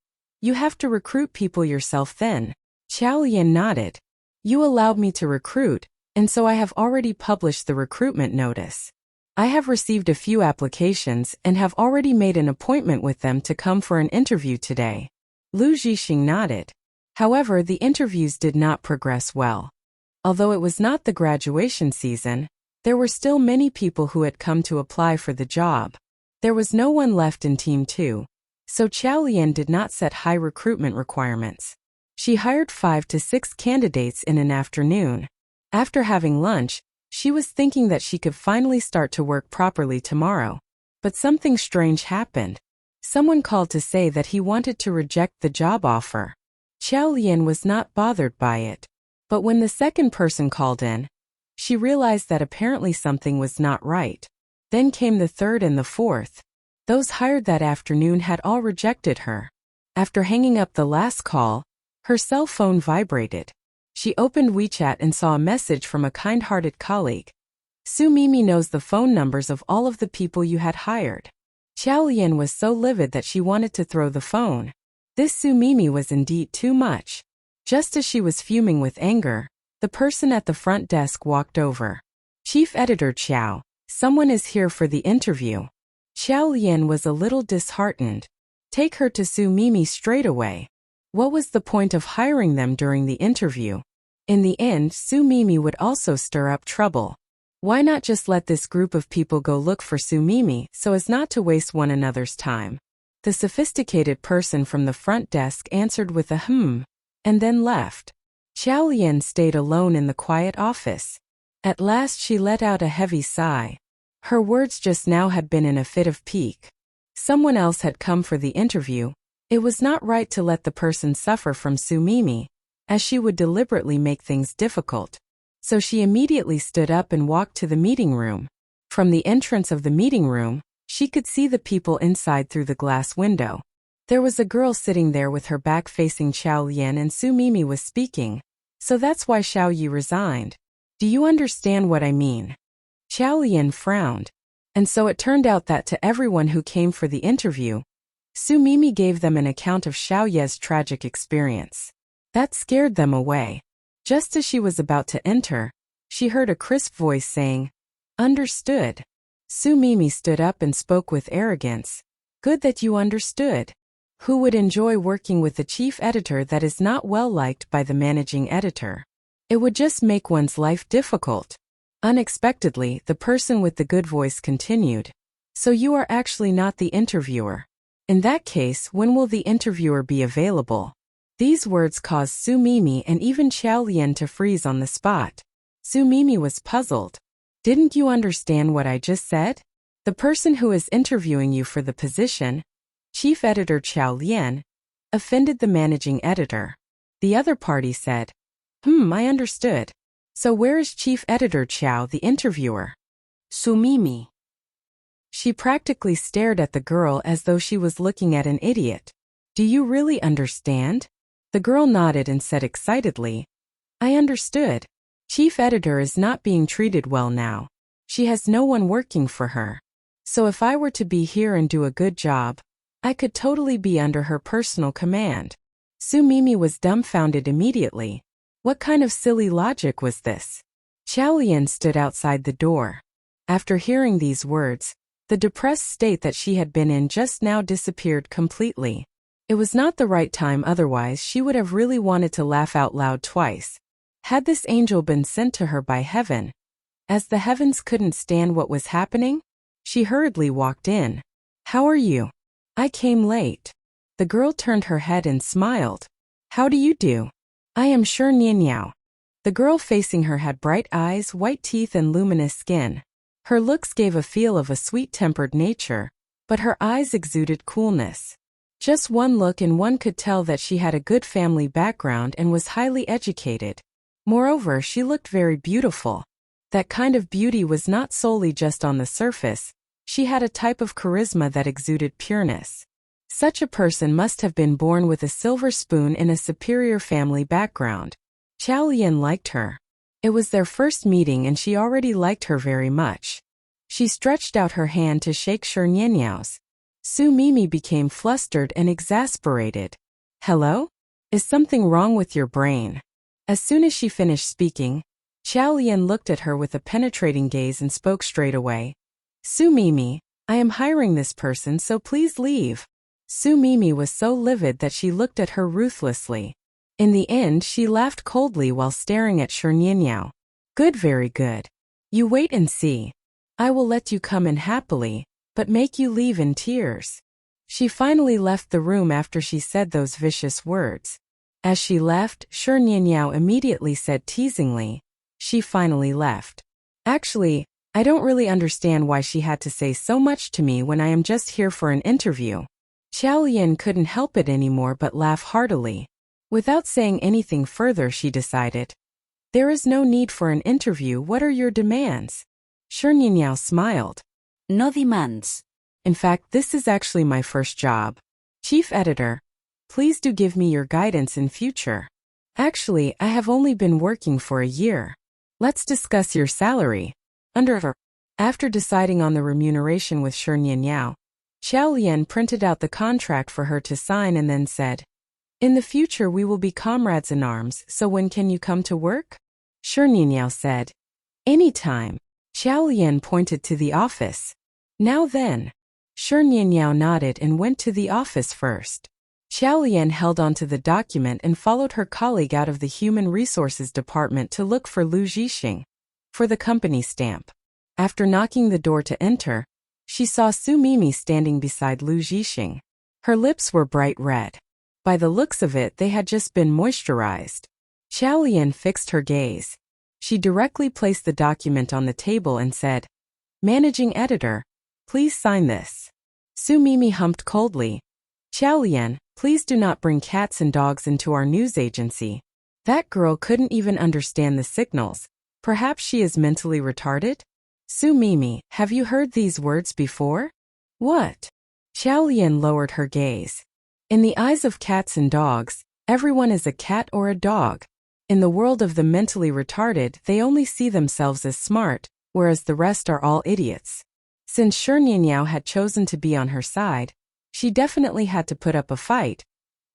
"You have to recruit people yourself then." Xiao Lian nodded. "You allowed me to recruit, and so I have already published the recruitment notice. I have received a few applications and have already made an appointment with them to come for an interview today." Lu Zhixing nodded. However, the interviews did not progress well. Although it was not the graduation season, there were still many people who had come to apply for the job. There was no one left in Team 2, so Xiao Lian did not set high recruitment requirements. She hired 5 to 6 candidates in an afternoon. After having lunch, she was thinking that she could finally start to work properly tomorrow. But something strange happened. Someone called to say that he wanted to reject the job offer. Xiao Lian was not bothered by it. But when the second person called in, she realized that apparently something was not right. Then came the third and the fourth. Those hired that afternoon had all rejected her. After hanging up the last call, her cell phone vibrated. She opened WeChat and saw a message from a kind-hearted colleague. "Su Mimi knows the phone numbers of all of the people you had hired." Xiao Lian was so livid that she wanted to throw the phone. This Su Mimi was indeed too much. Just as she was fuming with anger, the person at the front desk walked over. "Chief Editor Qiao, someone is here for the interview." Xiao Lian was a little disheartened. Take her to Su Mimi straight away. What was the point of hiring them during the interview? In the end, Su Mimi would also stir up trouble. Why not just let this group of people go look for Su Mimi so as not to waste one another's time? The sophisticated person from the front desk answered with a and then left. Xiao Lian stayed alone in the quiet office. At last she let out a heavy sigh. Her words just now had been in a fit of pique. Someone else had come for the interview. It was not right to let the person suffer from Su Mimi, as she would deliberately make things difficult. So she immediately stood up and walked to the meeting room. From the entrance of the meeting room, she could see the people inside through the glass window. There was a girl sitting there with her back facing Xiao Lian and Su Mimi was speaking. "So that's why Xiao Yi resigned. Do you understand what I mean?" Xiao Lian frowned. And so it turned out that to everyone who came for the interview, Su Mimi gave them an account of Xiao Ye's tragic experience. That scared them away. Just as she was about to enter, she heard a crisp voice saying, "Understood." Su Mimi stood up and spoke with arrogance. "Good that you understood. Who would enjoy working with a chief editor that is not well liked by the managing editor? It would just make one's life difficult." Unexpectedly, the person with the good voice continued, "So you are actually not the interviewer. In that case, when will the interviewer be available?" These words caused Su Mimi and even Xiao Lian to freeze on the spot. Su Mimi was puzzled. "Didn't you understand what I just said? The person who is interviewing you for the position, Chief Editor Xiao Lian, offended the managing editor." The other party said, I understood. So where is Chief Editor Qiao, the interviewer?" "Su Mimi." She practically stared at the girl as though she was looking at an idiot. "Do you really understand?" The girl nodded and said excitedly, "I understood. Chief Editor is not being treated well now. She has no one working for her. So if I were to be here and do a good job, I could totally be under her personal command." Su Mimi was dumbfounded immediately. What kind of silly logic was this? Xiao Lian stood outside the door. After hearing these words, the depressed state that she had been in just now disappeared completely. It was not the right time, otherwise she would have really wanted to laugh out loud twice. Had this angel been sent to her by heaven? As the heavens couldn't stand what was happening, she hurriedly walked in. "How are you? I came late." The girl turned her head and smiled. "How do you do? I am sure Nianyao." The girl facing her had bright eyes, white teeth and luminous skin. Her looks gave a feel of a sweet-tempered nature, but her eyes exuded coolness. Just one look and one could tell that she had a good family background and was highly educated. Moreover, she looked very beautiful. That kind of beauty was not solely just on the surface. She had a type of charisma that exuded pureness. Such a person must have been born with a silver spoon in a superior family background. Qiao Lian liked her. It was their first meeting and she already liked her very much. She stretched out her hand to shake Shi Nianyao's. Su Mimi became flustered and exasperated. "Hello? Is something wrong with your brain?" As soon as she finished speaking, Qiao Lian looked at her with a penetrating gaze and spoke straight away. "Su Mimi, I am hiring this person, so please leave." Su Mimi was so livid that she looked at her ruthlessly. In the end, she laughed coldly while staring at Shi Nianyao. "Good, very good. You wait and see. I will let you come in happily, but make you leave in tears." She finally left the room after she said those vicious words. As she left, Shi Nianyao immediately said teasingly, "She finally left. Actually, I don't really understand why she had to say so much to me when I am just here for an interview." Qiao Lian couldn't help it anymore but laugh heartily. Without saying anything further, she decided, "There is no need for an interview. What are your demands?" Shi Nianyao smiled. No demands. "In fact, this is actually my first job. Chief editor, please do give me your guidance in future. Actually, I have only been working for a year. Let's discuss your salary." After deciding on the remuneration with Shi Nianyao, Qiao Lian printed out the contract for her to sign and then said, "In the future we will be comrades in arms, so when can you come to work?" Shi Nianyao said, "Anytime." Qiao Lian pointed to the office. "Now then." Shi Nianyao nodded and went to the office first. Qiao Lian held onto the document and followed her colleague out of the Human Resources Department to look for Lu Zhixing for the company stamp. After knocking the door to enter, she saw Su Mimi standing beside Lu Zhixing. Her lips were bright red. By the looks of it, they had just been moisturized. Qiao Lian fixed her gaze. She directly placed the document on the table and said, "Managing editor, please sign this." Su Mimi humped coldly. "Qiao Lian, please do not bring cats and dogs into our news agency. That girl couldn't even understand the signals. Perhaps she is mentally retarded?" "Su Mimi, have you heard these words before?" "What?" Qiao Lian lowered her gaze. "In the eyes of cats and dogs, everyone is a cat or a dog. In the world of the mentally retarded, they only see themselves as smart, whereas the rest are all idiots." Since Shi Nianyao had chosen to be on her side, she definitely had to put up a fight.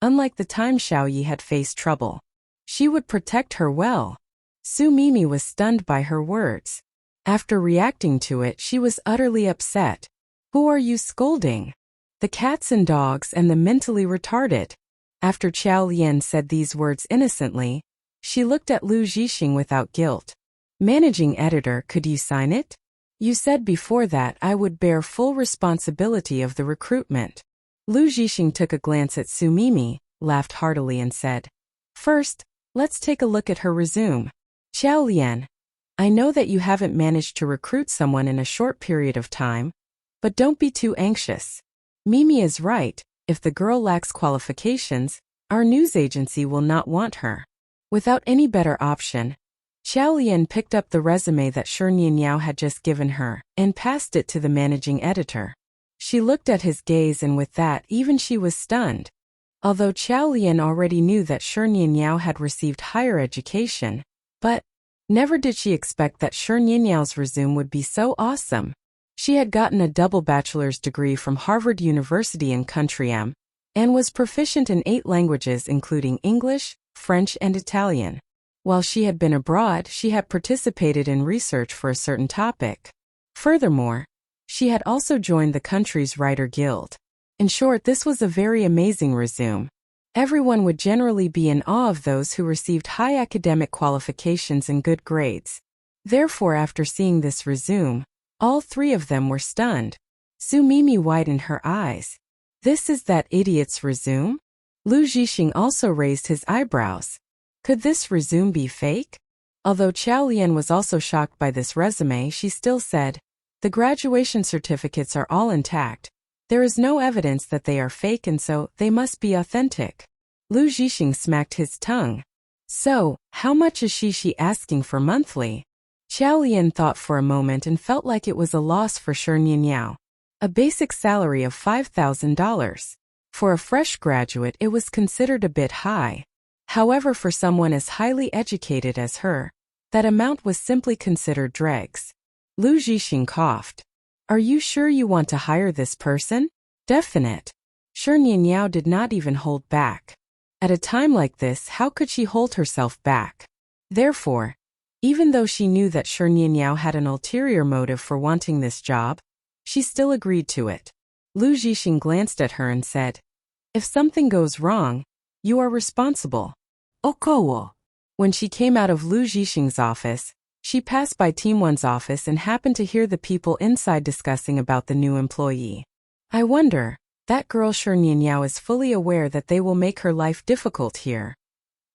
Unlike the time Xiao Yi had faced trouble, she would protect her well. Su Mimi was stunned by her words. After reacting to it, she was utterly upset. "Who are you scolding?" "The cats and dogs and the mentally retarded." After Qiao Lian said these words innocently, she looked at Lu Zhixing without guilt. "Managing editor, could you sign it? You said before that I would bear full responsibility of the recruitment." Lu Zhixing took a glance at Su Mimi, laughed heartily and said, "First, let's take a look at her resume. Qiao Lian, I know that you haven't managed to recruit someone in a short period of time, but don't be too anxious. Mimi is right, if the girl lacks qualifications, our news agency will not want her." Without any better option, Qiao Lian picked up the resume that Shi Nianyao had just given her and passed it to the managing editor. She looked at his gaze and with that even she was stunned. Although Qiao Lian already knew that Shi Nianyao had received higher education, but never did she expect that Shi Nianyao's resume would be so awesome. She had gotten a double bachelor's degree from Harvard University in Country M, and was proficient in 8 languages including English, French and Italian. While she had been abroad, she had participated in research for a certain topic. Furthermore, she had also joined the country's writer guild. In short, this was a very amazing resume. Everyone would generally be in awe of those who received high academic qualifications and good grades. Therefore, after seeing this resume, all three of them were stunned. Su Mimi widened her eyes. This is that idiot's resume? Lu Zhixing also raised his eyebrows. Could this resume be fake? Although Qiao Lian was also shocked by this resume, she still said, "The graduation certificates are all intact. There is no evidence that they are fake and so they must be authentic." Lu Zhixing smacked his tongue. "So, how much is she asking for monthly?" Qiao Lian thought for a moment and felt like it was a loss for Shi Nianyao. A basic salary of $5,000. For a fresh graduate, it was considered a bit high. However, for someone as highly educated as her, that amount was simply considered dregs. Lu Zhixing coughed. "Are you sure you want to hire this person?" "Definite." Shi Nianyao did not even hold back. At a time like this, how could she hold herself back? Therefore, even though she knew that Shi Nianyao had an ulterior motive for wanting this job, she still agreed to it. Lu Zhixing glanced at her and said, "If something goes wrong, you are responsible." Okowo. When she came out of Lu Zhixing's office, she passed by Team 1's office and happened to hear the people inside discussing about the new employee. "I wonder, that girl Shi Nianyao is fully aware that they will make her life difficult here.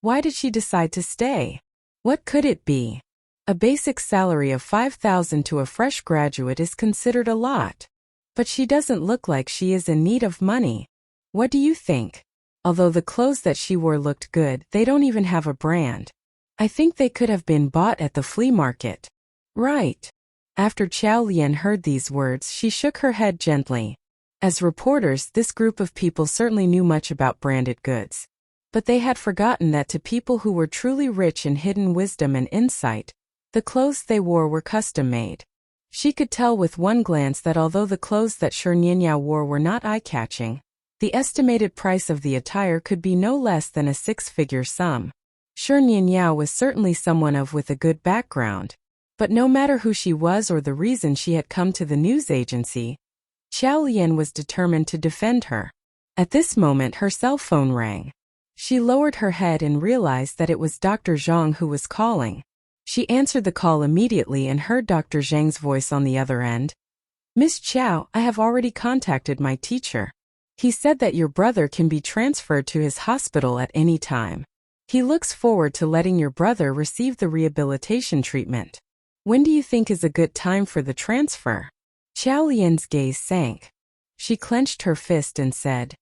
Why did she decide to stay? What could it be? A basic salary of 5,000 to a fresh graduate is considered a lot. But she doesn't look like she is in need of money. What do you think? Although the clothes that she wore looked good, they don't even have a brand. I think they could have been bought at the flea market." "Right." After Qiao Lian heard these words, she shook her head gently. As reporters, this group of people certainly knew much about branded goods. But they had forgotten that to people who were truly rich in hidden wisdom and insight, the clothes they wore were custom-made. She could tell with one glance that although the clothes that Shi Nianyao wore were not eye-catching, the estimated price of the attire could be no less than a six-figure sum. Shi Nianyao was certainly someone with a good background. But no matter who she was or the reason she had come to the news agency, Qiao Lian was determined to defend her. At this moment her cell phone rang. She lowered her head and realized that it was Dr. Zhang who was calling. She answered the call immediately and heard Dr. Zhang's voice on the other end. "Miss Qiao, I have already contacted my teacher. He said that your brother can be transferred to his hospital at any time. He looks forward to letting your brother receive the rehabilitation treatment. When do you think is a good time for the transfer?" Qiao Lian's gaze sank. She clenched her fist and said,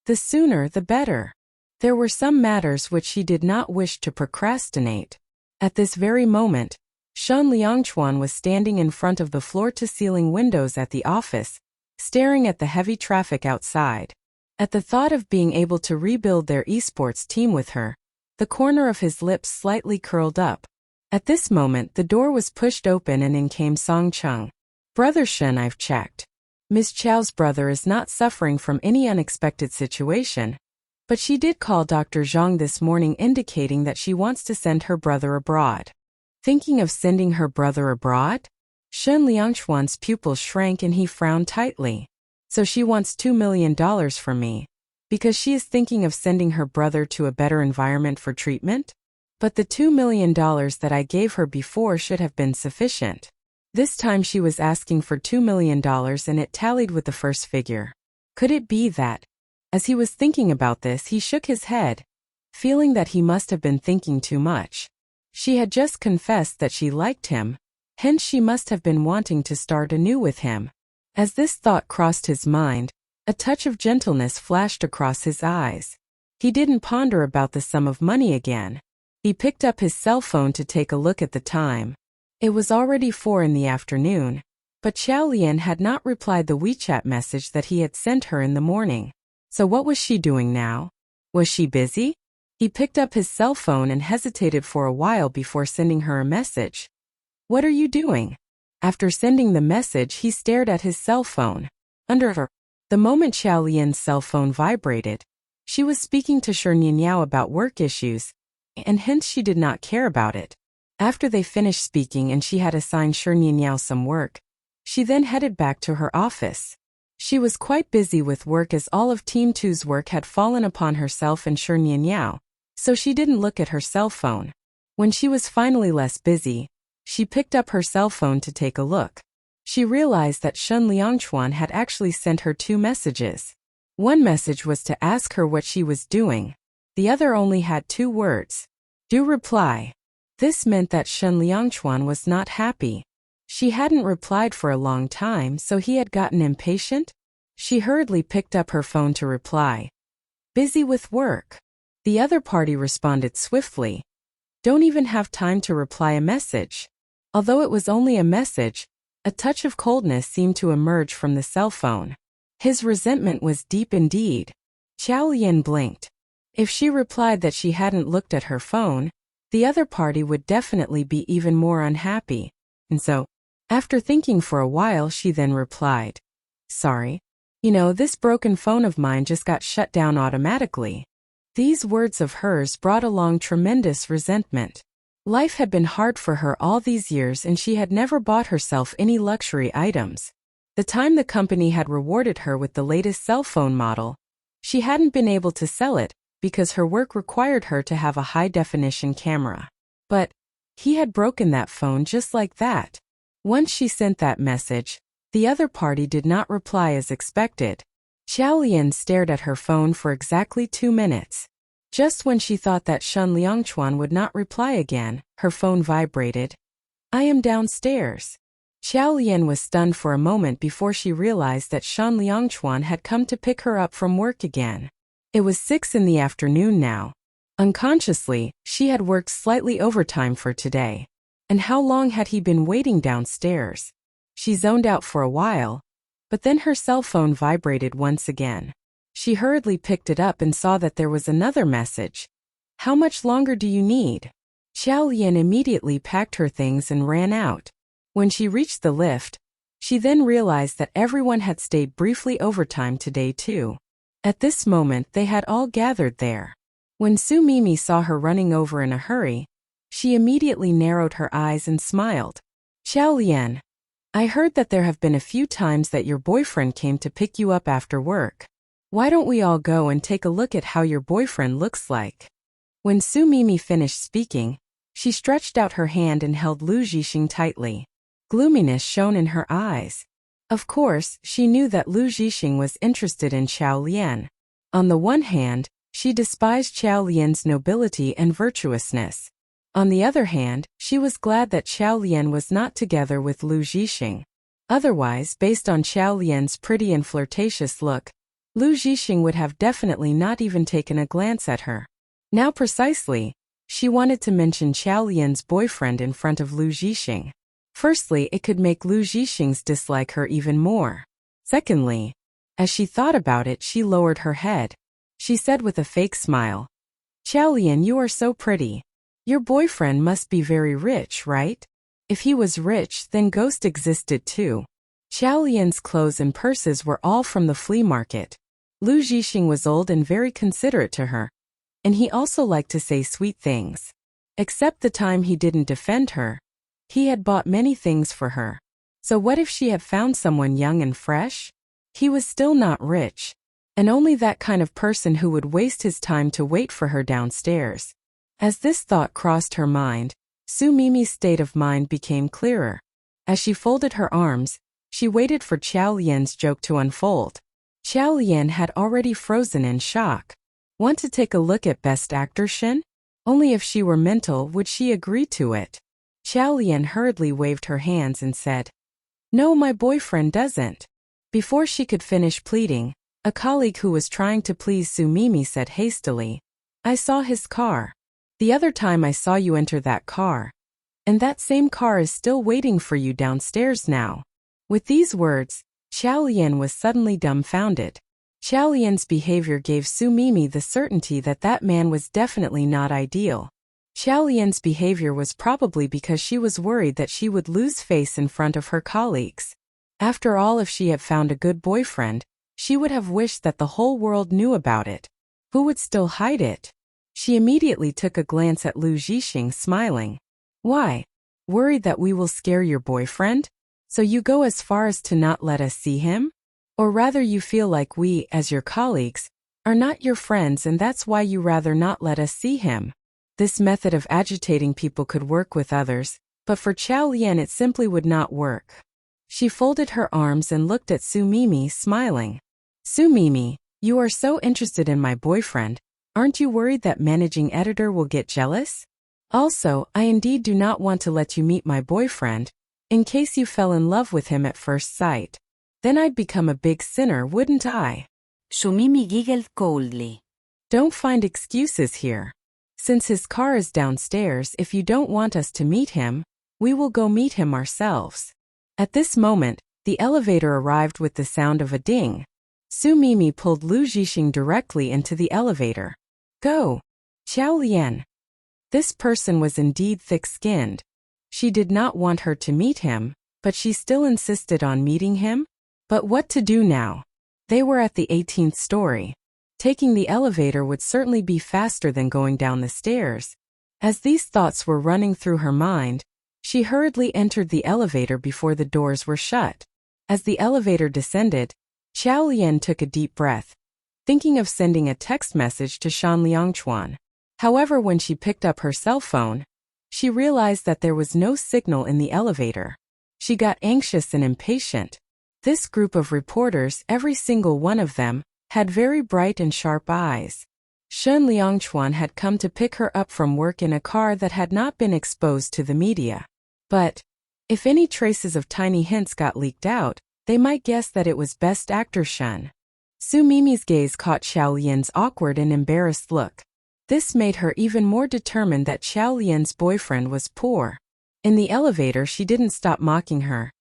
"The sooner the better." There were some matters which she did not wish to procrastinate. At this very moment, Shen Liangchuan was standing in front of the floor-to-ceiling windows at the office, staring at the heavy traffic outside. At the thought of being able to rebuild their esports team with her, the corner of his lips slightly curled up. At this moment, the door was pushed open and in came Song Chung. "Brother Shen, I've checked. Miss Chao's brother is not suffering from any unexpected situation, but she did call Dr. Zhang this morning indicating that she wants to send her brother abroad." Thinking of sending her brother abroad? Shen Liangchuan's pupils shrank and he frowned tightly. "So she wants $2 million from me, because she is thinking of sending her brother to a better environment for treatment? But the $2 million that I gave her before should have been sufficient." This time she was asking for $2 million and it tallied with the first figure. Could it be that? As he was thinking about this, he shook his head, feeling that he must have been thinking too much. She had just confessed that she liked him, hence she must have been wanting to start anew with him. As this thought crossed his mind, a touch of gentleness flashed across his eyes. He didn't ponder about the sum of money again. He picked up his cell phone to take a look at the time. It was already 4 in the afternoon, but Qiao Lian had not replied the WeChat message that he had sent her in the morning. So what was she doing now? Was she busy? He picked up his cell phone and hesitated for a while before sending her a message. "What are you doing?" After sending the message, he stared at his cell phone. Under her. The moment Qiao Lian's cell phone vibrated, she was speaking to Shi Nianyao about work issues, and hence she did not care about it. After they finished speaking and she had assigned Shi Nianyao some work, She then headed back to her office. She was quite busy with work as all of Team 2's work had fallen upon herself and Shernyan, so she didn't look at her cell phone. When she was finally less busy, she picked up her cell phone to take a look. She realized that Shen Liangchuan had actually sent her 2 messages. One message was to ask her what she was doing. The other only had 2 words. Do reply. This meant that Shen Liangchuan was not happy. She hadn't replied for a long time, so he had gotten impatient. She hurriedly picked up her phone to reply. Busy with work. The other party responded swiftly. Don't even have time to reply a message. Although it was only a message, a touch of coldness seemed to emerge from the cell phone. His resentment was deep indeed. Xiao Lian blinked. If she replied that she hadn't looked at her phone, the other party would definitely be even more unhappy. And so, after thinking for a while, she then replied, Sorry. This broken phone of mine just got shut down automatically. These words of hers brought along tremendous resentment. Life had been hard for her all these years and she had never bought herself any luxury items. The time the company had rewarded her with the latest cell phone model, she hadn't been able to sell it because her work required her to have a high-definition camera. But he had broken that phone just like that. Once she sent that message, the other party did not reply as expected. Xiao Lian stared at her phone for exactly 2 minutes. Just when she thought that Shen Liangchuan would not reply again, her phone vibrated. I am downstairs. Xiao Lian was stunned for a moment before she realized that Shen Liangchuan had come to pick her up from work again. It was 6 in the afternoon now. Unconsciously, she had worked slightly overtime for today. And how long had he been waiting downstairs? She zoned out for a while, but then her cell phone vibrated once again. She hurriedly picked it up and saw that there was another message. How much longer do you need? Xiao Lian immediately packed her things and ran out. When she reached the lift, she then realized that everyone had stayed briefly overtime today too. At this moment they had all gathered there. When Su Mimi saw her running over in a hurry, she immediately narrowed her eyes and smiled. Xiao Lian, I heard that there have been a few times that your boyfriend came to pick you up after work. Why don't we all go and take a look at how your boyfriend looks like? When Su Mimi finished speaking, she stretched out her hand and held Lu Zhixing tightly. Gloominess shone in her eyes. Of course, she knew that Lu Zhixing was interested in Xiao Lian. On the one hand, she despised Xiao Lian's nobility and virtuousness. On the other hand, she was glad that Xiao Lian was not together with Lu Zhixing. Otherwise, based on Xiao Lian's pretty and flirtatious look, Lu Zhixing would have definitely not even taken a glance at her. Now precisely, she wanted to mention Xiao Lian's boyfriend in front of Lu Zhixing. Firstly, it could make Lu Zhixing's dislike her even more. Secondly, as she thought about it, she lowered her head. She said with a fake smile, Xiao Lian, you are so pretty. Your boyfriend must be very rich, right? If he was rich, then ghost existed too. Xiao Lian's clothes and purses were all from the flea market. Lu Zhixing was old and very considerate to her, and he also liked to say sweet things. Except the time he didn't defend her, he had bought many things for her. So what if she had found someone young and fresh? He was still not rich, and only that kind of person who would waste his time to wait for her downstairs. As this thought crossed her mind, Su Mimi's state of mind became clearer. As she folded her arms, she waited for Xiao Lian's joke to unfold. Xiao Lian had already frozen in shock. Want to take a look at Best Actor Shin? Only if she were mental would she agree to it. Xiao Lian hurriedly waved her hands and said, No, my boyfriend doesn't. Before she could finish pleading, a colleague who was trying to please Su Mimi said hastily, I saw his car. The other time I saw you enter that car. And that same car is still waiting for you downstairs now. With these words, Xiao Lian was suddenly dumbfounded. Xiao Lian's behavior gave Su Mimi the certainty that that man was definitely not ideal. Xiao Lian's behavior was probably because she was worried that she would lose face in front of her colleagues. After all, if she had found a good boyfriend, she would have wished that the whole world knew about it. Who would still hide it? She immediately took a glance at Lu Zhixing, smiling. Why? Worried that we will scare your boyfriend? So you go as far as to not let us see him? Or rather you feel like we, as your colleagues, are not your friends and that's why you rather not let us see him. This method of agitating people could work with others, but for Chow Lian it simply would not work. She folded her arms and looked at Su Mimi, smiling. Su Mimi, you are so interested in my boyfriend, aren't you worried that managing editor will get jealous? Also, I indeed do not want to let you meet my boyfriend, in case you fell in love with him at first sight. Then I'd become a big sinner, wouldn't I? Su Mimi giggled coldly. Don't find excuses here. Since his car is downstairs, if you don't want us to meet him, we will go meet him ourselves. At this moment, the elevator arrived with the sound of a ding. Su Mimi pulled Lu Zhixing directly into the elevator. Go! Chow Lian. This person was indeed thick-skinned. She did not want her to meet him, but she still insisted on meeting him. But what to do now? They were at the 18th story. Taking the elevator would certainly be faster than going down the stairs. As these thoughts were running through her mind, she hurriedly entered the elevator before the doors were shut. As the elevator descended, Chow Lian took a deep breath, thinking of sending a text message to Shan Liangchuan. However, when she picked up her cell phone, she realized that there was no signal in the elevator. She got anxious and impatient. This group of reporters, every single one of them, had very bright and sharp eyes. Shen Liangchuan had come to pick her up from work in a car that had not been exposed to the media. But if any traces of tiny hints got leaked out, they might guess that it was Best Actor Shen. Su Mimi's gaze caught Chow Lian's awkward and embarrassed look. This made her even more determined that Chow Lian's boyfriend was poor. In the elevator, she didn't stop mocking her.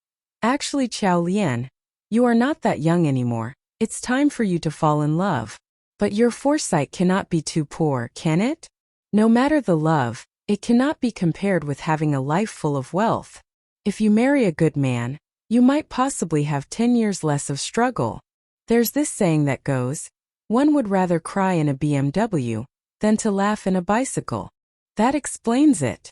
Actually, Chow Lian, you are not that young anymore. It's time for you to fall in love. But your foresight cannot be too poor, can it? No matter the love, it cannot be compared with having a life full of wealth. If you marry a good man, you might possibly have 10 years less of struggle. There's this saying that goes, one would rather cry in a BMW than to laugh in a bicycle. That explains it.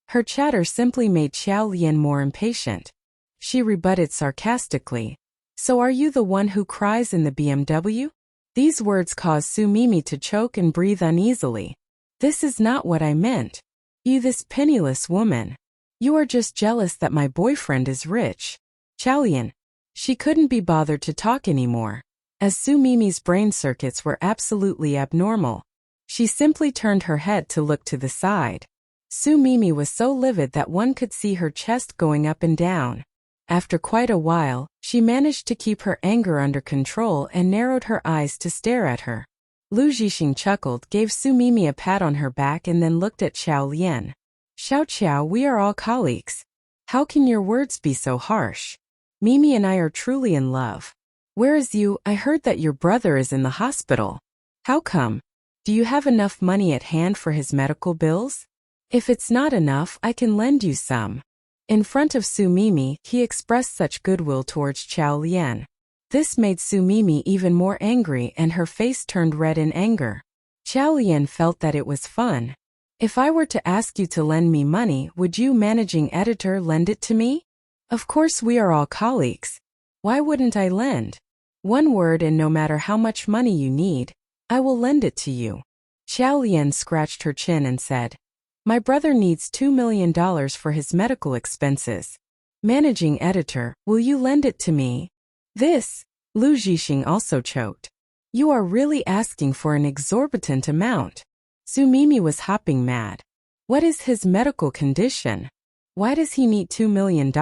Her chatter simply made Chow Lian more impatient. She rebutted sarcastically. So are you the one who cries in the BMW? These words caused Su Mimi to choke and breathe uneasily. This is not what I meant. You, this penniless woman. You are just jealous that my boyfriend is rich. Chow Lian. She couldn't be bothered to talk anymore, as Su Mimi's brain circuits were absolutely abnormal. She simply turned her head to look to the side. Su Mimi was so livid that one could see her chest going up and down. After quite a while, she managed to keep her anger under control and narrowed her eyes to stare at her. Lu Zhixing chuckled, gave Su Mimi a pat on her back and then looked at Chow Lian. Chow, we are all colleagues. How can your words be so harsh? Mimi and I are truly in love. Whereas you, I heard that your brother is in the hospital. How come? Do you have enough money at hand for his medical bills? If it's not enough, I can lend you some. In front of Su Mimi, he expressed such goodwill towards Chow Lian. This made Su Mimi even more angry and her face turned red in anger. Chow Lian felt that it was fun. If I were to ask you to lend me money, would you, managing editor, lend it to me? Of course, we are all colleagues. Why wouldn't I lend? One word, and no matter how much money you need, I will lend it to you. Chow Lian scratched her chin and said, my brother needs $2 million for his medical expenses. Managing editor, will you lend it to me? This, Lu Zhixing also choked. You are really asking for an exorbitant amount. Su Mimi was hopping mad. What is his medical condition? Why does he need $2 million?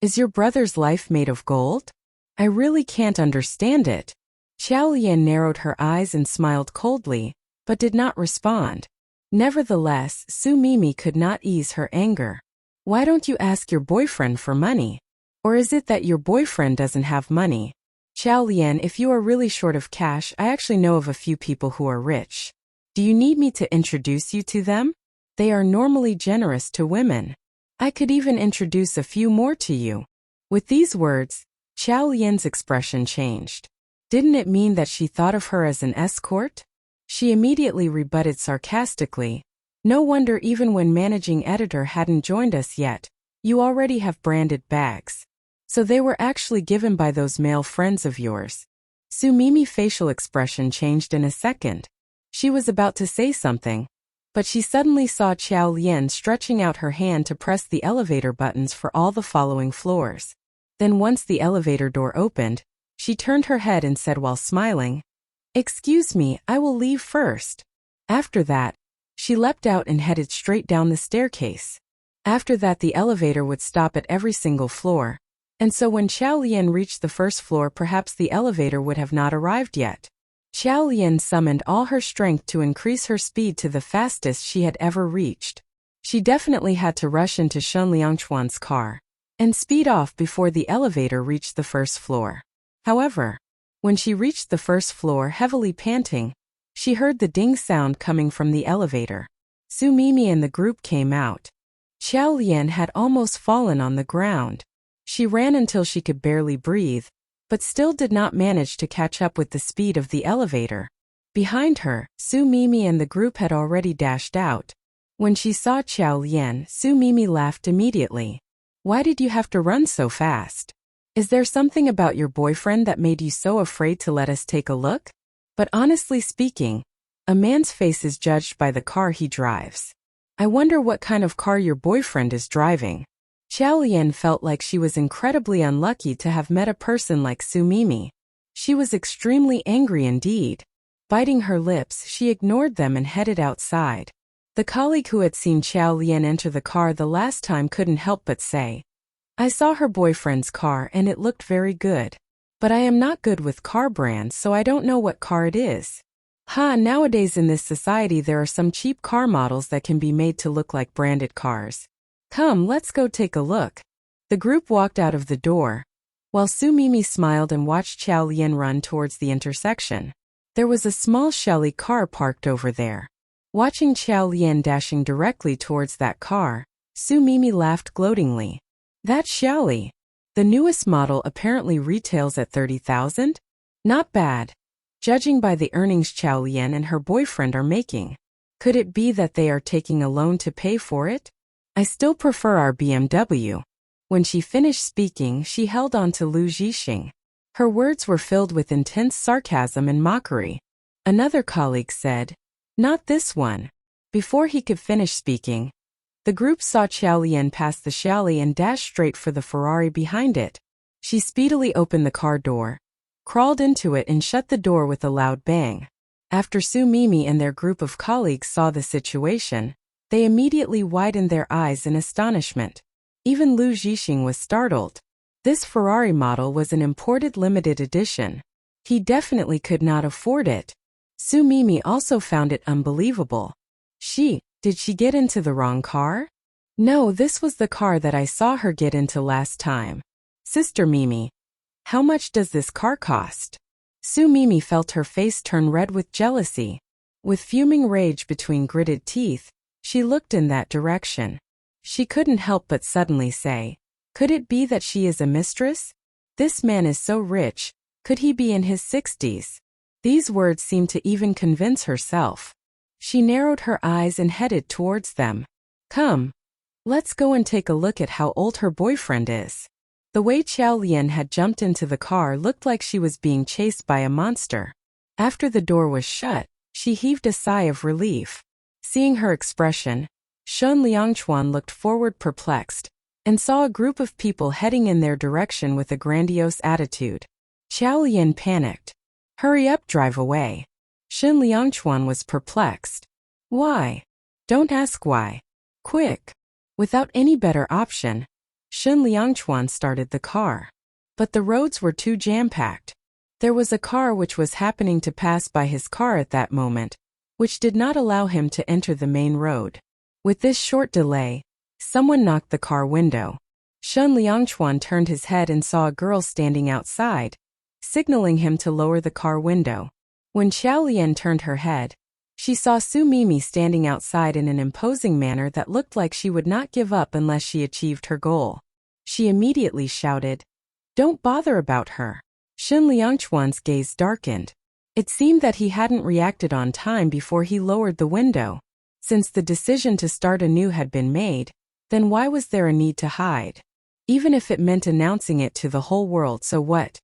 Is your brother's life made of gold? I really can't understand it. Chow Lian narrowed her eyes and smiled coldly, but did not respond. Nevertheless, Su Mimi could not ease her anger. Why don't you ask your boyfriend for money? Or is it that your boyfriend doesn't have money? Chow Lian, if you are really short of cash, I actually know of a few people who are rich. Do you need me to introduce you to them? They are normally generous to women. I could even introduce a few more to you. With these words, Chow Lian's expression changed. Didn't it mean that she thought of her as an escort? She immediately rebutted sarcastically. No wonder even when managing editor hadn't joined us yet, You already have branded bags. So they were actually given by those male friends of yours. Su Mimi's facial expression changed in a second. She was about to say something, but she suddenly saw Qiao Lian stretching out her hand to press the elevator buttons for all the following floors. Then once the elevator door opened, she turned her head and said while smiling, "Excuse me, I will leave first." After that, she leapt out and headed straight down the staircase. After that the elevator would stop at every single floor, and so when Qiao Lian reached the first floor perhaps the elevator would have not arrived yet. Qiao Lian summoned all her strength to increase her speed to the fastest she had ever reached. She definitely had to rush into Shen Liangchuan's car and speed off before the elevator reached the first floor. However, when she reached the first floor heavily panting, she heard the ding sound coming from the elevator. Su Mimi and the group came out. Qiao Lian had almost fallen on the ground. She ran until she could barely breathe, but still did not manage to catch up with the speed of the elevator. Behind her, Su Mimi and the group had already dashed out. When she saw Qiao Lian, Su Mimi laughed immediately. "Why did you have to run so fast? Is there something about your boyfriend that made you so afraid to let us take a look?" But honestly speaking, a man's face is judged by the car he drives. I wonder what kind of car your boyfriend is driving. Qiao Lian felt like she was incredibly unlucky to have met a person like Su Mimi. She was extremely angry indeed. Biting her lips, she ignored them and headed outside. The colleague who had seen Qiao Lian enter the car the last time couldn't help but say, "I saw her boyfriend's car and it looked very good. But I am not good with car brands, so I don't know what car it is." Nowadays in this society there are some cheap car models that can be made to look like branded cars. Come, let's go take a look. The group walked out of the door, while Su Mimi smiled and watched Qiao Lian run towards the intersection. There was a small Shelly car parked over there. Watching Qiao Lian dashing directly towards that car, Su Mimi laughed gloatingly. "That Shelly. The newest model apparently retails at 30,000? Not bad, judging by the earnings Qiao Lian and her boyfriend are making. Could it be that they are taking a loan to pay for it? I still prefer our BMW." When she finished speaking, she held on to Lu Zhixing. Her words were filled with intense sarcasm and mockery. Another colleague said, "Not this one." Before he could finish speaking, the group saw Qiao Lian pass the Shelly and dash straight for the Ferrari behind it. She speedily opened the car door, crawled into it and shut the door with a loud bang. After Su Mimi and their group of colleagues saw the situation, they immediately widened their eyes in astonishment. Even Lu Zhixing was startled. This Ferrari model was an imported limited edition. He definitely could not afford it. Su Mimi also found it unbelievable. Did she get into the wrong car? No, this was the car that I saw her get into last time. Sister Mimi, how much does this car cost? Su Mimi felt her face turn red with jealousy. With fuming rage between gritted teeth, she looked in that direction. She couldn't help but suddenly say, "Could it be that she is a mistress? This man is so rich, could he be in his 60s? These words seemed to even convince herself. She narrowed her eyes and headed towards them. "Come, let's go and take a look at how old her boyfriend is." The way Qiao Lian had jumped into the car looked like she was being chased by a monster. After the door was shut, she heaved a sigh of relief. Seeing her expression, Shen Liangchuan looked forward perplexed, and saw a group of people heading in their direction with a grandiose attitude. Qiao Lian panicked. "Hurry up, drive away." Shen Liangchuan was perplexed. "Why? Don't ask why. Quick." Without any better option, Shen Liangchuan started the car. But the roads were too jam-packed. There was a car which was happening to pass by his car at that moment, which did not allow him to enter the main road. With this short delay, someone knocked the car window. Shen Liangchuan turned his head and saw a girl standing outside, signaling him to lower the car window. When Qiao Lian turned her head, she saw Su Mimi standing outside in an imposing manner that looked like she would not give up unless she achieved her goal. She immediately shouted, "Don't bother about her." Shen Liangchuan's gaze darkened. It seemed that he hadn't reacted on time before he lowered the window. Since the decision to start anew had been made, then why was there a need to hide? Even if it meant announcing it to the whole world, so what?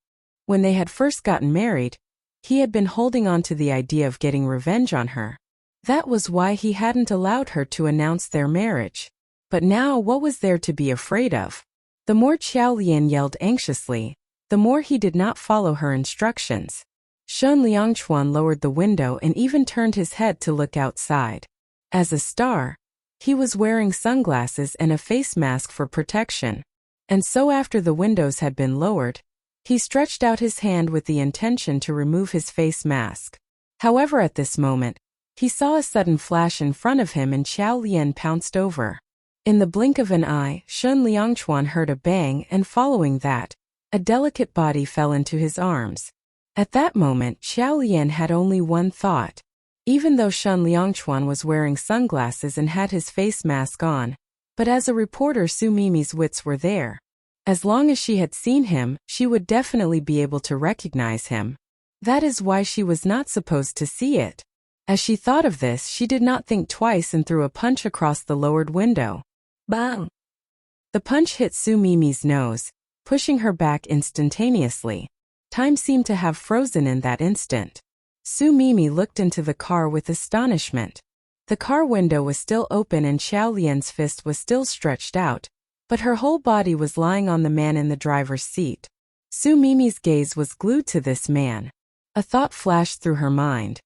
When they had first gotten married, he had been holding on to the idea of getting revenge on her. That was why he hadn't allowed her to announce their marriage. But now what was there to be afraid of? The more Xiao Lian yelled anxiously, the more he did not follow her instructions. Shen Liangchuan lowered the window and even turned his head to look outside. As a star, he was wearing sunglasses and a face mask for protection. And so after the windows had been lowered, he stretched out his hand with the intention to remove his face mask. However, at this moment, he saw a sudden flash in front of him and Xiao Lian pounced over. In the blink of an eye, Shen Liangchuan heard a bang, and following that, a delicate body fell into his arms. At that moment, Xiao Lian had only one thought. Even though Shen Liangchuan was wearing sunglasses and had his face mask on, but as a reporter Su Mimi's wits were there. As long as she had seen him, she would definitely be able to recognize him. That is why she was not supposed to see it. As she thought of this, she did not think twice and threw a punch across the lowered window. Bang! The punch hit Su Mimi's nose, pushing her back instantaneously. Time seemed to have frozen in that instant. Su Mimi looked into the car with astonishment. The car window was still open and Xiao Lian's fist was still stretched out, but her whole body was lying on the man in the driver's seat. Su Mimi's gaze was glued to this man. A thought flashed through her mind.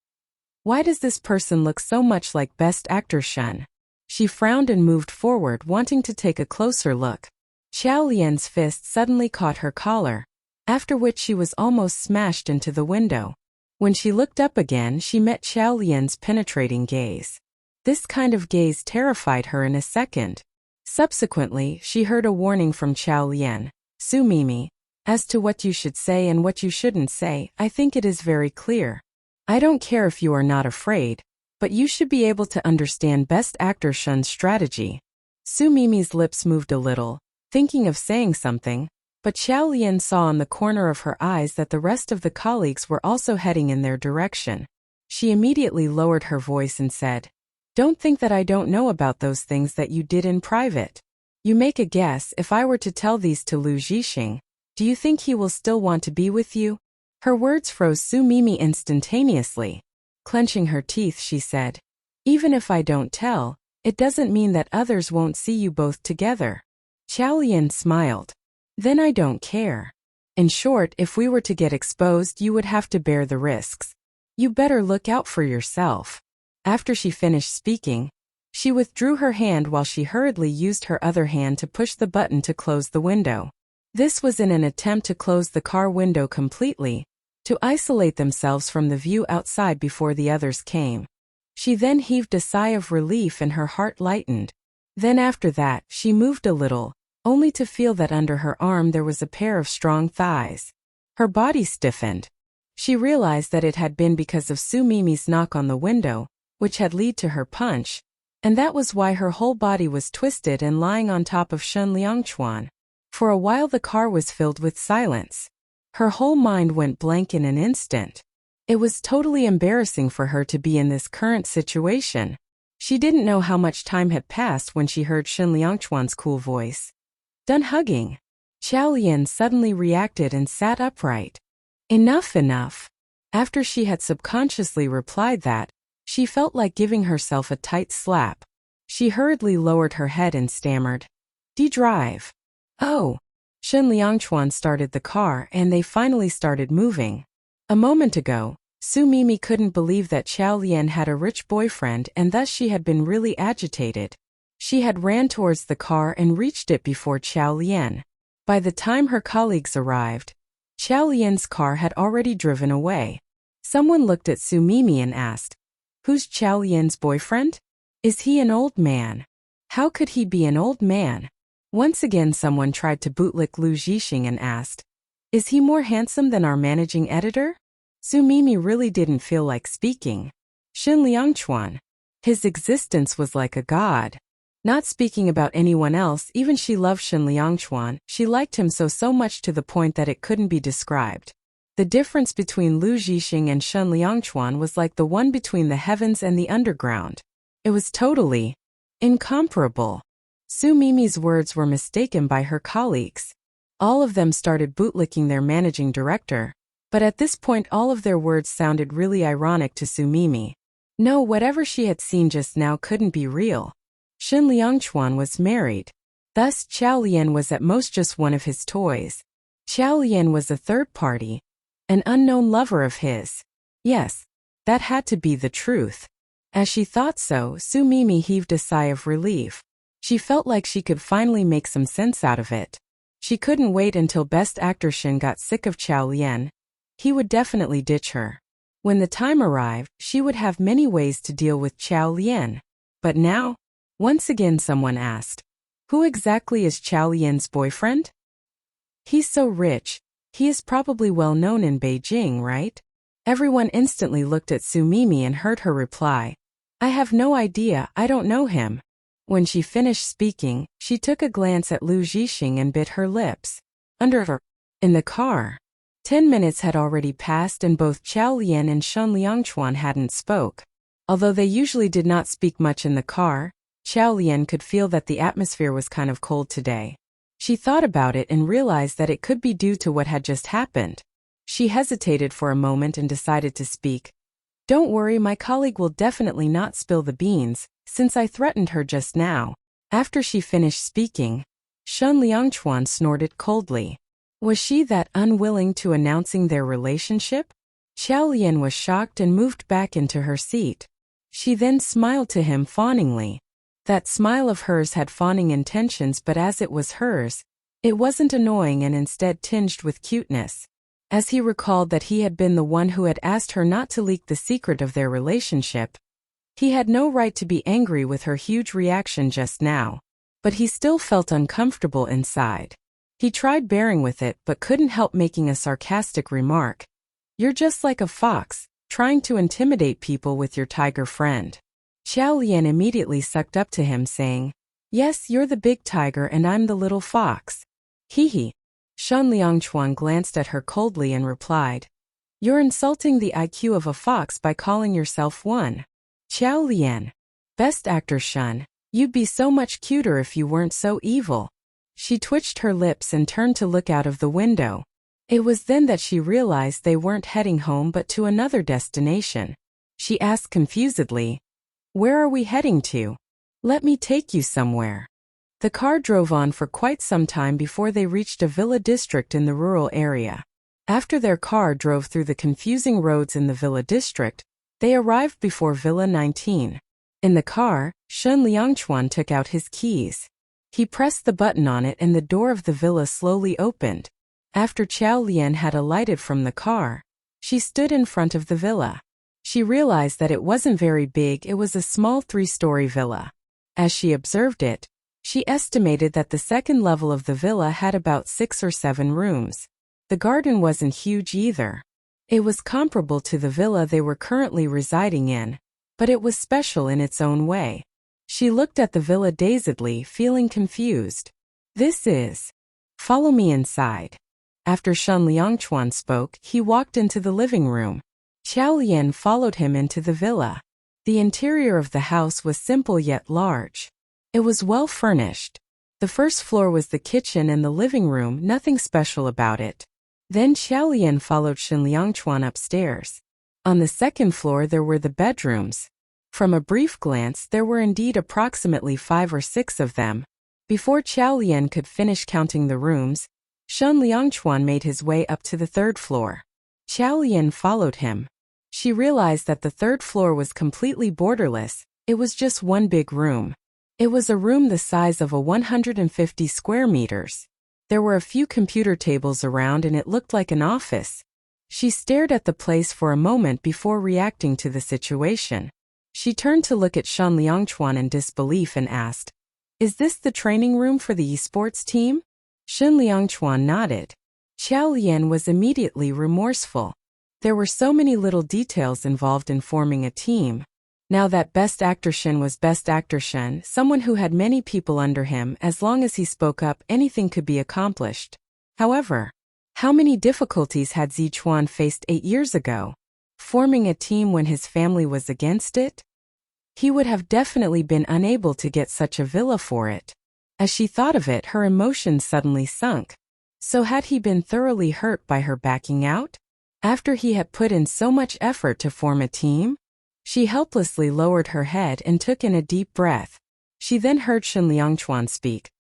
Why does this person look so much like Best Actor Shen? She frowned and moved forward, wanting to take a closer look. Xiao Lian's fist suddenly caught her collar, after which she was almost smashed into the window. When she looked up again, she met Xiao Lian's penetrating gaze. This kind of gaze terrified her in a second. Subsequently, she heard a warning from Xiao Lian. Su Mimi, as to what you should say and what you shouldn't say, I think it is very clear. I don't care if you are not afraid, but you should be able to understand Best Actor Shen's strategy. Su Mimi's lips moved a little, thinking of saying something, but Xiao Lian saw on the corner of her eyes that the rest of the colleagues were also heading in their direction. She immediately lowered her voice and said, "Don't think that I don't know about those things that you did in private. You make a guess, if I were to tell these to Lu Zhixing, do you think he will still want to be with you?" Her words froze Su Mimi instantaneously. Clenching her teeth, she said, "Even if I don't tell, it doesn't mean that others won't see you both together." Xiao Lian smiled. "Then I don't care. In short, if we were to get exposed, you would have to bear the risks. You better look out for yourself." After she finished speaking, she withdrew her hand while she hurriedly used her other hand to push the button to close the window. This was in an attempt to close the car window completely, to isolate themselves from the view outside before the others came. She then heaved a sigh of relief and her heart lightened. Then after that, she moved a little, only to feel that under her arm there was a pair of strong thighs. Her body stiffened. She realized that it had been because of Su Mimi's knock on the window, which had led to her punch, and that was why her whole body was twisted and lying on top of Shen Liangchuan. For a while the car was filled with silence. Her whole mind went blank in an instant. It was totally embarrassing for her to be in this current situation. She didn't know how much time had passed when she heard Shen Liangchuan's cool voice. "Done hugging." Xiao Lian suddenly reacted and sat upright. "Enough, enough." After she had subconsciously replied that, she felt like giving herself a tight slap. She hurriedly lowered her head and stammered, "D-drive." "Oh." Shen Liangchuan started the car and they finally started moving. A moment ago, Su Mimi couldn't believe that Xiao Lian had a rich boyfriend and thus she had been really agitated. She had ran towards the car and reached it before Xiao Lian. By the time her colleagues arrived, Xiao Lian's car had already driven away. Someone looked at Su Mimi and asked, "Who's Xiao Lian's boyfriend? Is he an old man?" How could he be an old man? Once again someone tried to bootlick Lu Zhixing and asked, "Is he more handsome than our managing editor?" Su Mimi really didn't feel like speaking. Shen Liangchuan. His existence was like a god. Not speaking about anyone else, even she loved Shen Liangchuan, she liked him so much to the point that it couldn't be described. The difference between Lu Zhixing and Shen Liangchuan was like the one between the heavens and the underground. It was totally incomparable. Su Mimi's words were mistaken by her colleagues. All of them started bootlicking their managing director, but at this point all of their words sounded really ironic to Su Mimi. No, whatever she had seen just now couldn't be real. Shen Liangchuan was married. Thus, Qiao Lian was at most just one of his toys. Qiao Lian was a third party, an unknown lover of his. Yes, that had to be the truth. As she thought so, Su Mimi heaved a sigh of relief. She felt like she could finally make some sense out of it. She couldn't wait until Best Actor Shin got sick of Qiao Lian. He would definitely ditch her. When the time arrived, she would have many ways to deal with Qiao Lian. But now? Once again someone asked, who exactly is Qiao Lian's boyfriend? He's so rich. He is probably well known in Beijing, right? Everyone instantly looked at Su Mimi and heard her reply. I have no idea, I don't know him. When she finished speaking, she took a glance at Lu Zhixing and bit her lips. Under her. In the car. 10 minutes had already passed and both Qiao Lian and Shen Liangchuan hadn't spoke. Although they usually did not speak much in the car, Qiao Lian could feel that the atmosphere was kind of cold today. She thought about it and realized that it could be due to what had just happened. She hesitated for a moment and decided to speak. Don't worry, my colleague will definitely not spill the beans, since I threatened her just now. After she finished speaking, Shen Liangchuan snorted coldly. Was she that unwilling to announcing their relationship? Qiao Lian was shocked and moved back into her seat. She then smiled to him fawningly. That smile of hers had fawning intentions, but as it was hers, it wasn't annoying and instead tinged with cuteness. As he recalled that he had been the one who had asked her not to leak the secret of their relationship, he had no right to be angry with her huge reaction just now. But he still felt uncomfortable inside. He tried bearing with it but couldn't help making a sarcastic remark. You're just like a fox, trying to intimidate people with your tiger friend. Qiao Lian immediately sucked up to him saying, yes, you're the big tiger and I'm the little fox. Hee hee. Shen Liangchuan glanced at her coldly and replied, you're insulting the IQ of a fox by calling yourself one. Qiao Lian. Best Actor Shen, you'd be so much cuter if you weren't so evil. She twitched her lips and turned to look out of the window. It was then that she realized they weren't heading home but to another destination. She asked confusedly, where are we heading to? Let me take you somewhere. The car drove on for quite some time before they reached a villa district in the rural area. After their car drove through the confusing roads in the villa district, they arrived before Villa 19. In the car, Shen Liangchuan took out his keys. He pressed the button on it and the door of the villa slowly opened. After Qiao Lian had alighted from the car, she stood in front of the villa. She realized that it wasn't very big, it was a small 3-story villa. As she observed it, she estimated that the second level of the villa had about 6 or 7 rooms. The garden wasn't huge either. It was comparable to the villa they were currently residing in, but it was special in its own way. She looked at the villa dazedly, feeling confused. This is. Follow me inside. After Shen Liangchuan spoke, he walked into the living room. Qiao Lian followed him into the villa. The interior of the house was simple yet large. It was well furnished. The first floor was the kitchen and the living room, nothing special about it. Then Qiao Lian followed Shen Liangchuan upstairs. On the second floor there were the bedrooms. From a brief glance there were indeed approximately 5 or 6 of them. Before Qiao Lian could finish counting the rooms, Shen Liangchuan made his way up to the 3rd floor. Qiao Lian followed him. She realized that the 3rd floor was completely borderless, it was just one big room. It was a room the size of a 150 square meters. There were a few computer tables around and it looked like an office. She stared at the place for a moment before reacting to the situation. She turned to look at Shen Liangchuan in disbelief and asked, is this the training room for the esports team? Shen Liangchuan nodded. Qiao Lian was immediately remorseful. There were so many little details involved in forming a team. Now that Best Actor Shen was Best Actor Shen, someone who had many people under him, as long as he spoke up, anything could be accomplished. However, how many difficulties had Zichuan faced 8 years ago? Forming a team when his family was against it? He would have definitely been unable to get such a villa for it. As she thought of it, her emotions suddenly sunk. So had he been thoroughly hurt by her backing out? After he had put in so much effort to form a team? She helplessly lowered her head and took in a deep breath. She then heard Shen Liangchuan speak.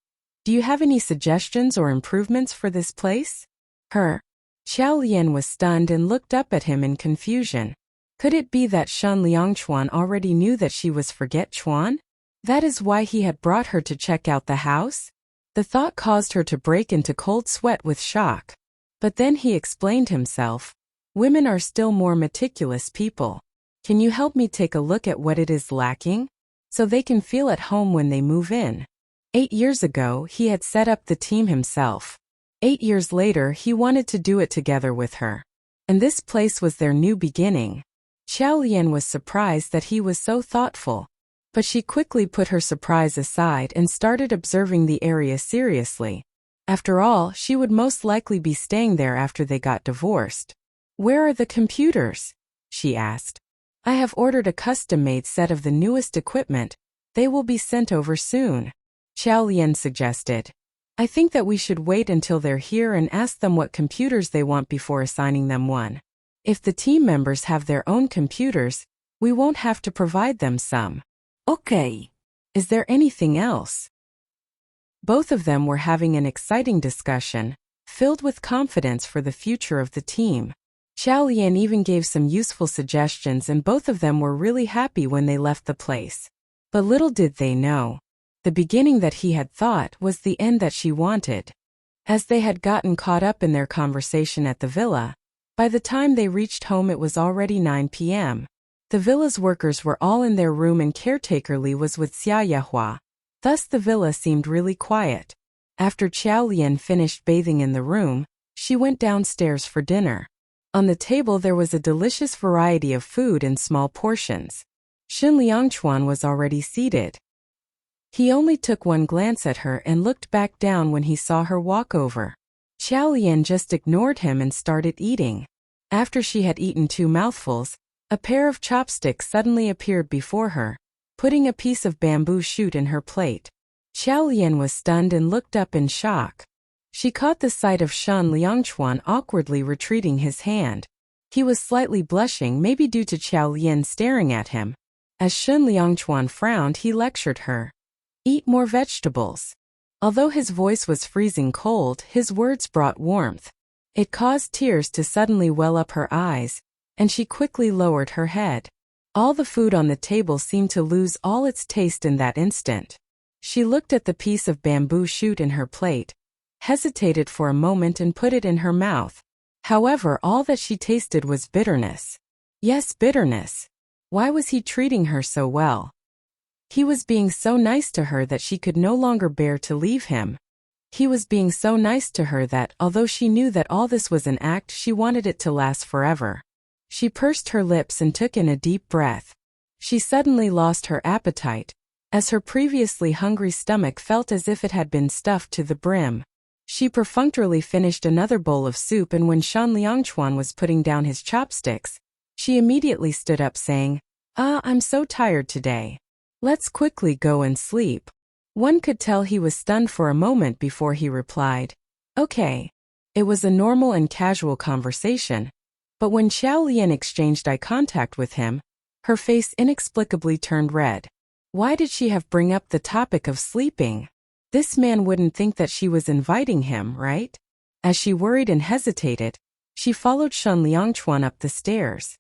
Do you have any suggestions or improvements for this place? Xiao Lian was stunned and looked up at him in confusion. Could it be that Shen Liangchuan already knew that she was Forget Chuan? That is why he had brought her to check out the house? The thought caused her to break into cold sweat with shock. But then he explained himself. Women are still more meticulous people. Can you help me take a look at what it is lacking? So they can feel at home when they move in. 8 years ago, he had set up the team himself. 8 years later, he wanted to do it together with her. And this place was their new beginning. Xiao Lian was surprised that he was so thoughtful. But she quickly put her surprise aside and started observing the area seriously. After all, she would most likely be staying there after they got divorced. Where are the computers? She asked. I have ordered a custom-made set of the newest equipment. They will be sent over soon. Xiao Lian suggested. I think that we should wait until they're here and ask them what computers they want before assigning them one. If the team members have their own computers, we won't have to provide them some. Okay. Is there anything else? Both of them were having an exciting discussion, filled with confidence for the future of the team. Xiao Lian even gave some useful suggestions and both of them were really happy when they left the place. But little did they know. The beginning that he had thought was the end that she wanted. As they had gotten caught up in their conversation at the villa, by the time they reached home it was already 9 p.m. The villa's workers were all in their room and caretaker Li was with Xia Yehua. Thus the villa seemed really quiet. After Xiao Lian finished bathing in the room, she went downstairs for dinner. On the table there was a delicious variety of food in small portions. Shen Liangchuan was already seated. He only took one glance at her and looked back down when he saw her walk over. Xiao Lian just ignored him and started eating. After she had eaten 2 mouthfuls, a pair of chopsticks suddenly appeared before her, putting a piece of bamboo shoot in her plate. Xiao Lian was stunned and looked up in shock. She caught the sight of Shen Liangchuan awkwardly retreating his hand. He was slightly blushing, maybe due to Xiao Lian staring at him. As Shen Liangchuan frowned, he lectured her. Eat more vegetables. Although his voice was freezing cold, his words brought warmth. It caused tears to suddenly well up her eyes, and she quickly lowered her head. All the food on the table seemed to lose all its taste in that instant. She looked at the piece of bamboo shoot in her plate, hesitated for a moment and put it in her mouth. However, all that she tasted was bitterness. Yes, bitterness. Why was he treating her so well? He was being so nice to her that she could no longer bear to leave him. He was being so nice to her that, although she knew that all this was an act, she wanted it to last forever. She pursed her lips and took in a deep breath. She suddenly lost her appetite, as her previously hungry stomach felt as if it had been stuffed to the brim. She perfunctorily finished another bowl of soup, and when Shen Liangchuan was putting down his chopsticks, she immediately stood up saying, I'm so tired today. Let's quickly go and sleep. One could tell he was stunned for a moment before he replied, Okay. It was a normal and casual conversation, but when Xiao Lian exchanged eye contact with him, her face inexplicably turned red. Why did she have bring up the topic of sleeping? This man wouldn't think that she was inviting him, right? As she worried and hesitated, she followed Shen Liangchuan up the stairs.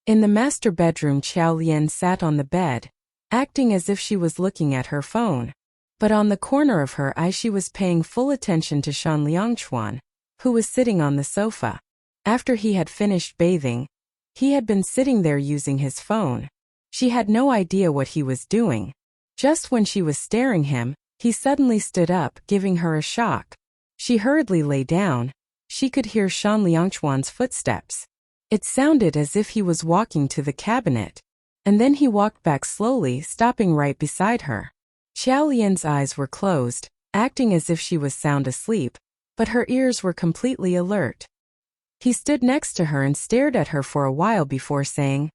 In the master bedroom, Xiao Lian sat on the bed, acting as if she was looking at her phone. But on the corner of her eye she was paying full attention to Shen Liangchuan, who was sitting on the sofa. After he had finished bathing, he had been sitting there using his phone. She had no idea what he was doing. Just when she was staring him, he suddenly stood up, giving her a shock. She hurriedly lay down. She could hear Shen Liangchuan's footsteps. It sounded as if he was walking to the cabinet. And then he walked back slowly, stopping right beside her. Xiao Lian's eyes were closed, acting as if she was sound asleep, but her ears were completely alert. He stood next to her and stared at her for a while before saying,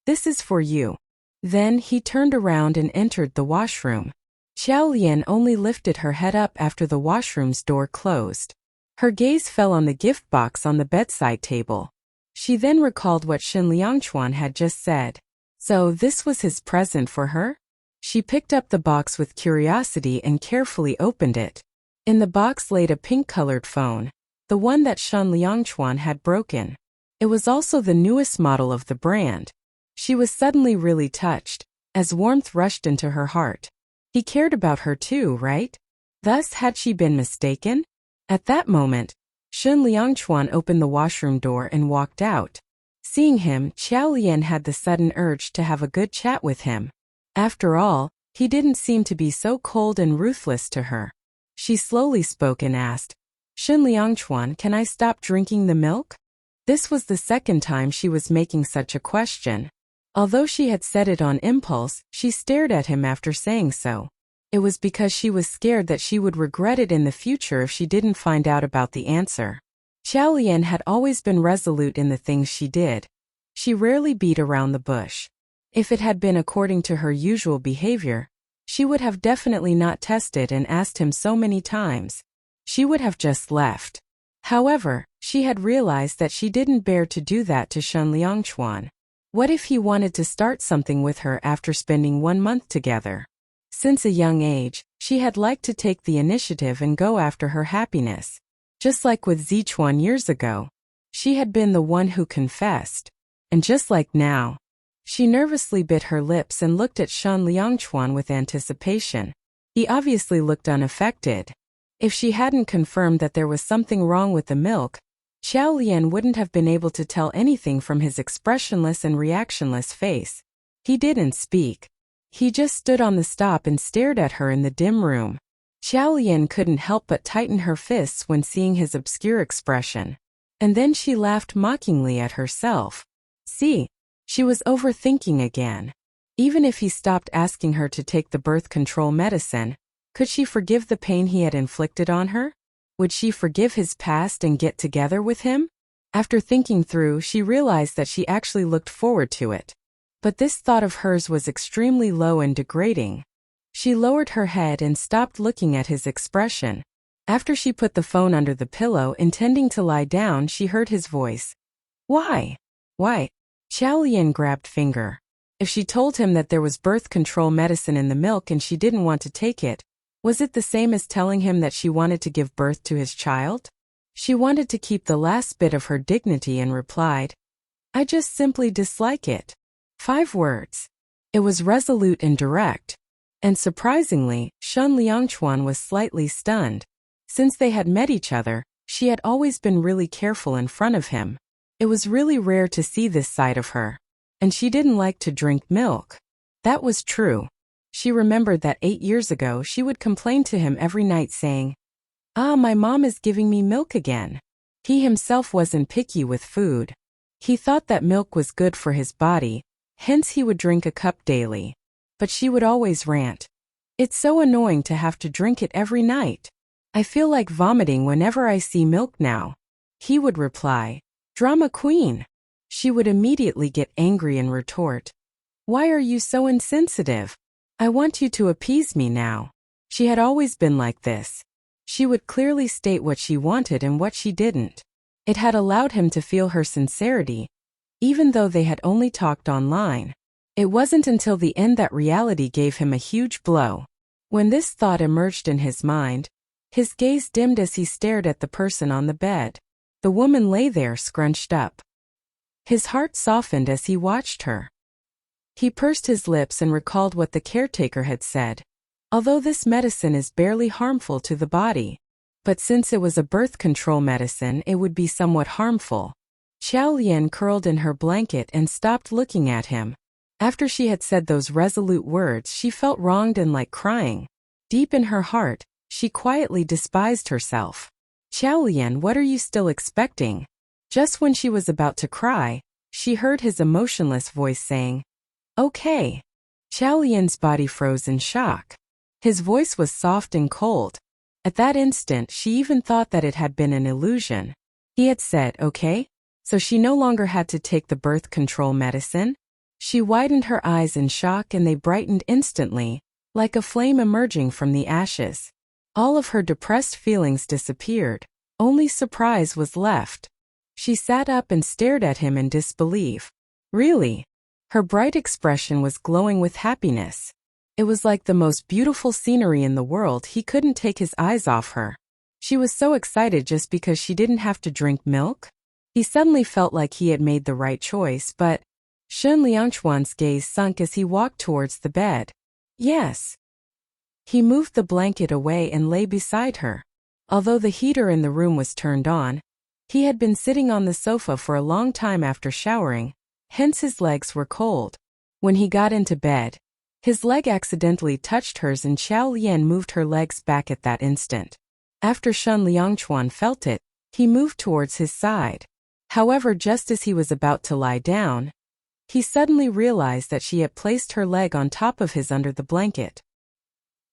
This is for you. Then he turned around and entered the washroom. Xiao Lian only lifted her head up after the washroom's door closed. Her gaze fell on the gift box on the bedside table. She then recalled what Shen Liangchuan had just said. So this was his present for her? She picked up the box with curiosity and carefully opened it. In the box laid a pink-colored phone, the one that Shen Liangchuan had broken. It was also the newest model of the brand. She was suddenly really touched, as warmth rushed into her heart. He cared about her too, right? Thus, had she been mistaken? At that moment, Shen Liangchuan opened the washroom door and walked out. Seeing him, Xiao Lian had the sudden urge to have a good chat with him. After all, he didn't seem to be so cold and ruthless to her. She slowly spoke and asked, Shen Liangchuan, can I stop drinking the milk? This was the second time she was making such a question. Although she had said it on impulse, she stared at him after saying so. It was because she was scared that she would regret it in the future if she didn't find out about the answer. Xiao Lian had always been resolute in the things she did. She rarely beat around the bush. If it had been according to her usual behavior, she would have definitely not tested and asked him so many times. She would have just left. However, she had realized that she didn't bear to do that to Shen Liangchuan. What if he wanted to start something with her after spending 1 month together? Since a young age, she had liked to take the initiative and go after her happiness. Just like with Zichuan years ago, she had been the one who confessed. And just like now, she nervously bit her lips and looked at Shen Liangchuan with anticipation. He obviously looked unaffected. If she hadn't confirmed that there was something wrong with the milk, Xiao Lian wouldn't have been able to tell anything from his expressionless and reactionless face. He didn't speak. He just stood on the stop and stared at her in the dim room. Xiao Lian couldn't help but tighten her fists when seeing his obscure expression. And then she laughed mockingly at herself. See, she was overthinking again. Even if he stopped asking her to take the birth control medicine, could she forgive the pain he had inflicted on her? Would she forgive his past and get together with him? After thinking through, she realized that she actually looked forward to it. But this thought of hers was extremely low and degrading. She lowered her head and stopped looking at his expression. After she put the phone under the pillow, intending to lie down, she heard his voice. Why? Why? Xiao Lian grabbed finger. If she told him that there was birth control medicine in the milk and she didn't want to take it, was it the same as telling him that she wanted to give birth to his child? She wanted to keep the last bit of her dignity and replied, I just simply dislike it. 5 words. It was resolute and direct. And surprisingly, Shen Liangchuan was slightly stunned. Since they had met each other, she had always been really careful in front of him. It was really rare to see this side of her. And she didn't like to drink milk. That was true. She remembered that 8 years ago she would complain to him every night saying, my mom is giving me milk again. He himself wasn't picky with food. He thought that milk was good for his body, hence he would drink a cup daily. But she would always rant. It's so annoying to have to drink it every night. I feel like vomiting whenever I see milk now. He would reply, Drama queen. She would immediately get angry and retort, Why are you so insensitive? I want you to appease me now. She had always been like this. She would clearly state what she wanted and what she didn't. It had allowed him to feel her sincerity, even though they had only talked online. It wasn't until the end that reality gave him a huge blow. When this thought emerged in his mind, his gaze dimmed as he stared at the person on the bed. The woman lay there scrunched up. His heart softened as he watched her. He pursed his lips and recalled what the caretaker had said. Although this medicine is barely harmful to the body, but since it was a birth control medicine, it would be somewhat harmful. Xiao Lian curled in her blanket and stopped looking at him. After she had said those resolute words, she felt wronged and like crying. Deep in her heart, she quietly despised herself. Xiao Lian, what are you still expecting? Just when she was about to cry, she heard his emotionless voice saying, Okay. Xiao Lian's body froze in shock. His voice was soft and cold. At that instant, she even thought that it had been an illusion. He had said, okay, so she no longer had to take the birth control medicine? She widened her eyes in shock and they brightened instantly. like a flame emerging from the ashes. All of her depressed feelings disappeared. Only surprise was left. She sat up and stared at him in disbelief. Really? Her bright expression was glowing with happiness. It was like the most beautiful scenery in the world. He couldn't take his eyes off her. She was so excited just because she didn't have to drink milk. He suddenly felt like he had made the right choice, but Shen Liangchuan's gaze sunk as he walked towards the bed. Yes. He moved the blanket away and lay beside her. Although the heater in the room was turned on, he had been sitting on the sofa for a long time after showering, hence his legs were cold. When he got into bed, his leg accidentally touched hers and Xiao Lian moved her legs back at that instant. After Shen Liangchuan felt it, he moved towards his side. However, just as he was about to lie down, he suddenly realized that she had placed her leg on top of his under the blanket.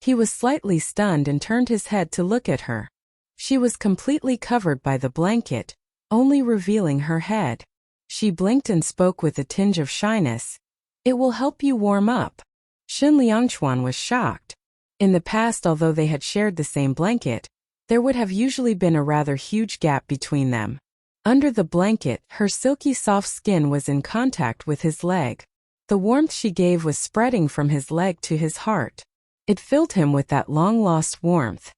He was slightly stunned and turned his head to look at her. She was completely covered by the blanket, only revealing her head. She blinked and spoke with a tinge of shyness. "It will help you warm up." Shen Liangchuan was shocked. In the past, although they had shared the same blanket, there would have usually been a rather huge gap between them. Under the blanket, her silky soft skin was in contact with his leg. The warmth she gave was spreading from his leg to his heart. It filled him with that long-lost warmth.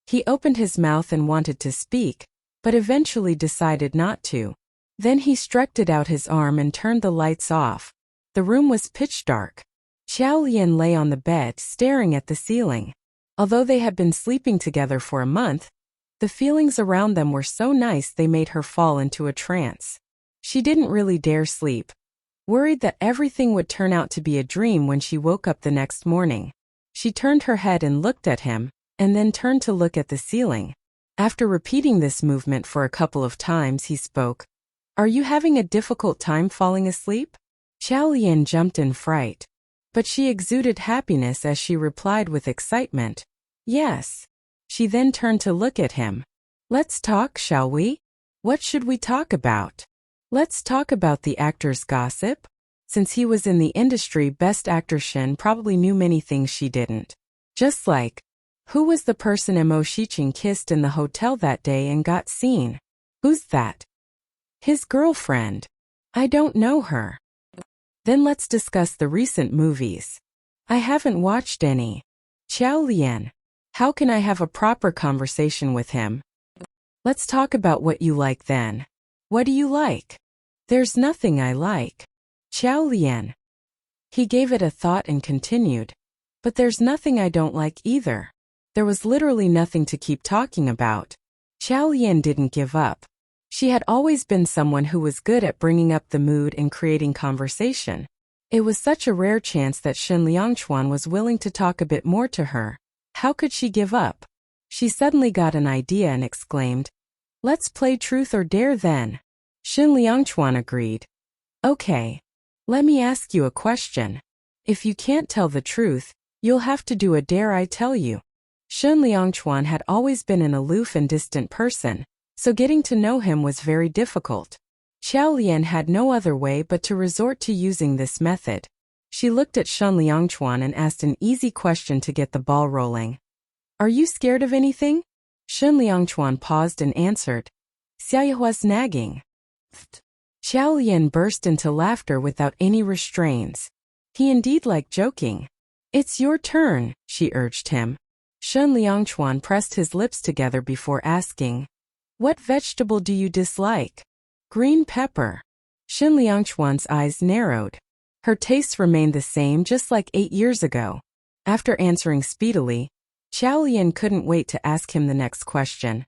He opened his mouth and wanted to speak, but eventually decided not to. Then he stretched out his arm and turned the lights off. The room was pitch dark. Xiao Lian lay on the bed, staring at the ceiling. Although they had been sleeping together for a month, the feelings around them were so nice they made her fall into a trance. She didn't really dare sleep, worried that everything would turn out to be a dream when she woke up the next morning. She turned her head and looked at him, and then turned to look at the ceiling. After repeating this movement for a couple of times, he spoke. "Are you having a difficult time falling asleep?" Xiao Lian jumped in fright, but she exuded happiness as she replied with excitement, "Yes." She then turned to look at him. "Let's talk, shall we? What should we talk about?" "Let's talk about the actor's gossip." Since he was in the industry, Best Actor Shen probably knew many things she didn't. Just like, who was the person Mo Shiqing kissed in the hotel that day and got seen? Who's that? His girlfriend. I don't know her. Then let's discuss the recent movies. I haven't watched any. Xiao Lian. How can I have a proper conversation with him? Let's talk about what you like then. What do you like? There's nothing I like. Xiao Lian. He gave it a thought and continued. But there's nothing I don't like either. There was literally nothing to keep talking about. Xiao Lian didn't give up. She had always been someone who was good at bringing up the mood and creating conversation. It was such a rare chance that Shen Liangchuan was willing to talk a bit more to her. How could she give up? She suddenly got an idea and exclaimed, "Let's play truth or dare then." Shen Liangchuan agreed. "Okay. Let me ask you a question. If you can't tell the truth, you'll have to do a dare I tell you." Shen Liangchuan had always been an aloof and distant person, so getting to know him was very difficult. Xiao Lian had no other way but to resort to using this method. She looked at Shen Liangchuan and asked an easy question to get the ball rolling. "Are you scared of anything?" Shen Liangchuan paused and answered, "Xiaoyahua's nagging." Xiao Lian burst into laughter without any restraints. He indeed liked joking. "It's your turn," she urged him. Shen Liangchuan pressed his lips together before asking, "What vegetable do you dislike?" "Green pepper." Shen Liangchuan's eyes narrowed. Her tastes remained the same, just like 8 years ago. After answering speedily, Xiao Lian couldn't wait to ask him the next question.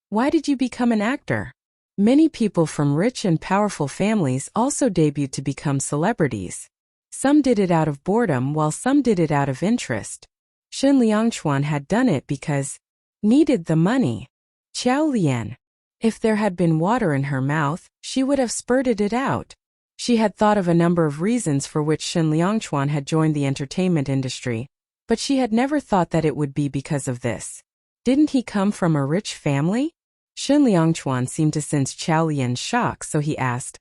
"Why did you become an actor?" Many people from rich and powerful families also debuted to become celebrities. Some did it out of boredom while some did it out of interest. Shen Liangchuan had done it because needed the money. Xiao Lian. If there had been water in her mouth, she would have spurted it out. She had thought of a number of reasons for which Shen Liangchuan had joined the entertainment industry, but she had never thought that it would be because of this. Didn't he come from a rich family? Shen Liangchuan seemed to sense Xiao Lian's shock, so he asked,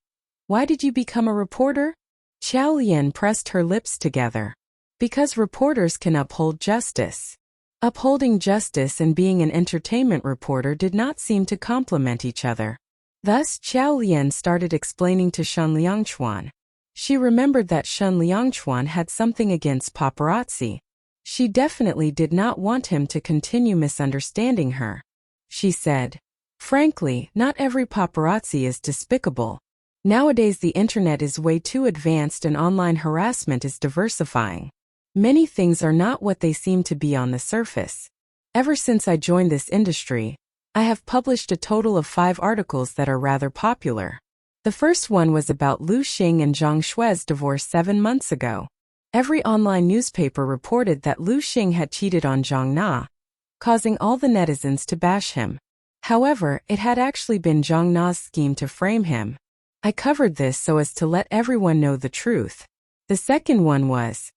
"Why did you become a reporter?" Xiao Lian pressed her lips together. Because reporters can uphold justice. Upholding justice and being an entertainment reporter did not seem to complement each other. Thus, Xiao Lian started explaining to Shen Liangchuan. She remembered that Shen Liangchuan had something against paparazzi. She definitely did not want him to continue misunderstanding her. She said, "Frankly, not every paparazzi is despicable. Nowadays the internet is way too advanced and online harassment is diversifying. Many things are not what they seem to be on the surface. Ever since I joined this industry, I have published a total of 5 articles that are rather popular. The first one was about Lu Xing and Zhang Shui's divorce 7 months ago. Every online newspaper reported that Lu Xing had cheated on Zhang Na, causing all the netizens to bash him. However, it had actually been Zhang Na's scheme to frame him. I covered this so as to let everyone know the truth. The second one was..."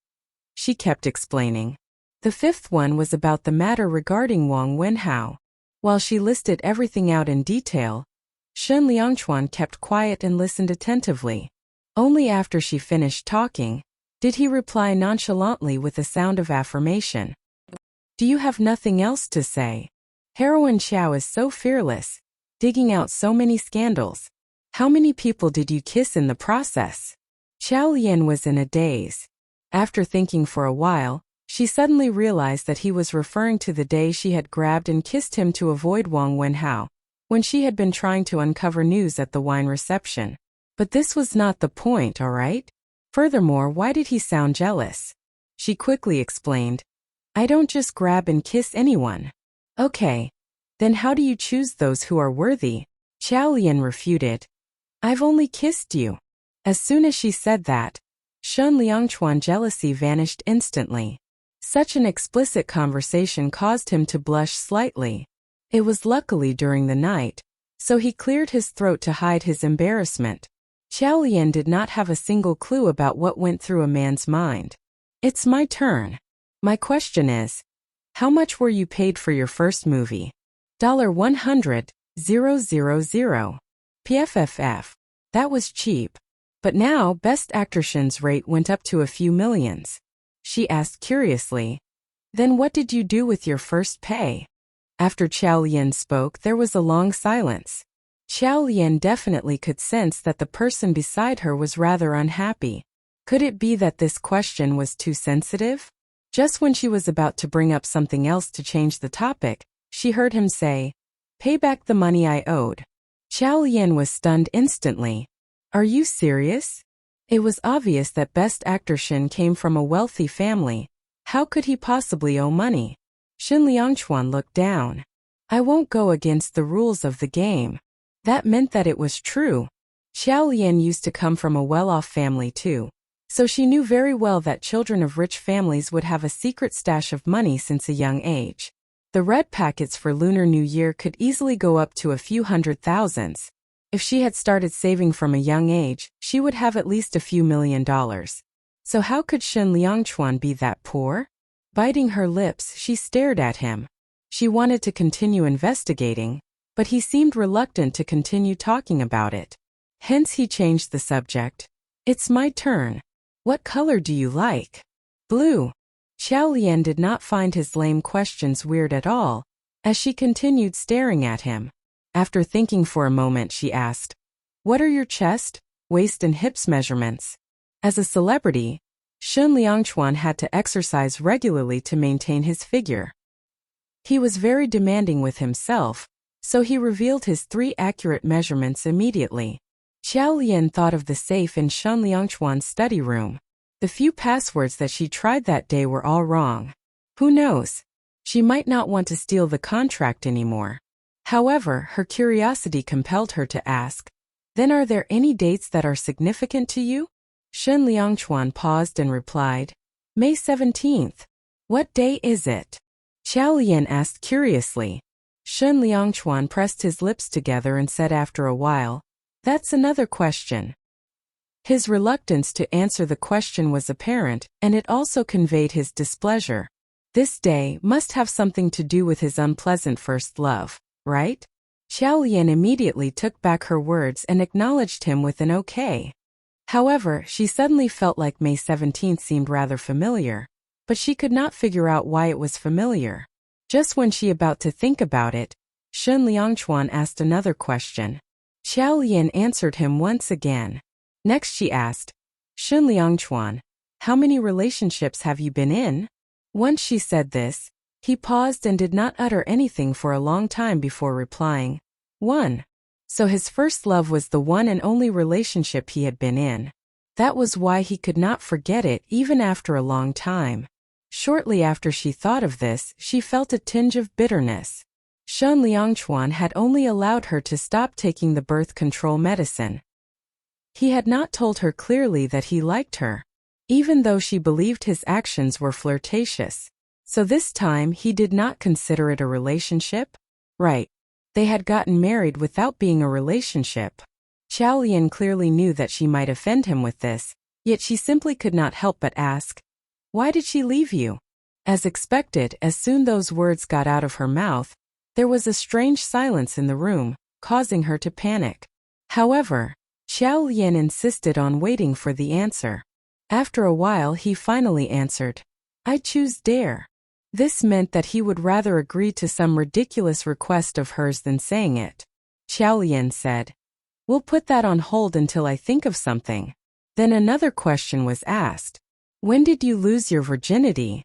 She kept explaining. The fifth one was about the matter regarding Wang Wenhao. While she listed everything out in detail, Shen Liangchuan kept quiet and listened attentively. Only after she finished talking did he reply nonchalantly with a sound of affirmation. "Do you have nothing else to say? Heroine Xiao is so fearless, digging out so many scandals. How many people did you kiss in the process?" Xiao Lian was in a daze. After thinking for a while, she suddenly realized that he was referring to the day she had grabbed and kissed him to avoid Wang Wenhao, when she had been trying to uncover news at the wine reception. But this was not the point, alright? Furthermore, why did he sound jealous? She quickly explained, "I don't just grab and kiss anyone." "Okay. Then how do you choose those who are worthy?" Xiao Lian refuted. "I've only kissed you." As soon as she said that, Shen Liangchuan jealousy vanished instantly. Such an explicit conversation caused him to blush slightly. It was luckily during the night, so he cleared his throat to hide his embarrassment. Xiao Lian did not have a single clue about what went through a man's mind. "It's my turn. My question is, how much were you paid for your first movie?" $100,000. PFFF. That was cheap. But now, Best Actress's rate went up to a few millions. She asked curiously, "Then what did you do with your first pay?" After Xiao Lian spoke, there was a long silence. Xiao Lian definitely could sense that the person beside her was rather unhappy. Could it be that this question was too sensitive? Just when she was about to bring up something else to change the topic, she heard him say, "Pay back the money I owed." Xiao Lian was stunned instantly. "Are you serious?" It was obvious that Best Actor Shin came from a wealthy family. How could he possibly owe money? Shen Liangchuan looked down. "I won't go against the rules of the game." That meant that it was true. Xiao Lian used to come from a well-off family too, so she knew very well that children of rich families would have a secret stash of money since a young age. The red packets for Lunar New Year could easily go up to a few $100,000s. If she had started saving from a young age, she would have at least a few $1,000,000. So how could Shen Liangchuan be that poor? Biting her lips, she stared at him. She wanted to continue investigating, but he seemed reluctant to continue talking about it. Hence he changed the subject. "It's my turn. What color do you like?" "Blue." Xiao Lian did not find his lame questions weird at all, as she continued staring at him. After thinking for a moment, she asked, "What are your chest, waist and hips measurements?" As a celebrity, Shen Liangchuan had to exercise regularly to maintain his figure. He was very demanding with himself, so he revealed his 3 accurate measurements immediately. Xiao Lian thought of the safe in Shen Liangchuan's study room. The few passwords that she tried that day were all wrong. Who knows? She might not want to steal the contract anymore. However, her curiosity compelled her to ask, "Then are there any dates that are significant to you?" Shen Liangchuan paused and replied, "May 17th. What day is it?" Xiao Lian asked curiously. Shen Liangchuan pressed his lips together and said after a while, "That's another question." His reluctance to answer the question was apparent, and it also conveyed his displeasure. This day must have something to do with his unpleasant first love, right? Xiao Lian immediately took back her words and acknowledged him with an okay. However, she suddenly felt like May 17th seemed rather familiar. but she could not figure out why it was familiar. Just when she about to think about it, Shen Liangchuan asked another question. Xiao Lian answered him once again. Next she asked, Shen Liangchuan, how many relationships have you been in? Once she said this, he paused and did not utter anything for a long time before replying, 1. So his first love was the one and only relationship he had been in. That was why he could not forget it even after a long time. Shortly after she thought of this, she felt a tinge of bitterness. Shen Liangchuan had only allowed her to stop taking the birth control medicine. He had not told her clearly that he liked her, even though she believed his actions were flirtatious. So this time he did not consider it a relationship? Right. They had gotten married without being a relationship. Xiao Lian clearly knew that she might offend him with this, yet she simply could not help but ask, why did she leave you? As expected, as soon those words got out of her mouth, there was a strange silence in the room, causing her to panic. However, Xiao Lian insisted on waiting for the answer. After a while he finally answered, I choose Dare. This meant that he would rather agree to some ridiculous request of hers than saying it. Xiao Lian said, we'll put that on hold until I think of something. Then another question was asked. When did you lose your virginity?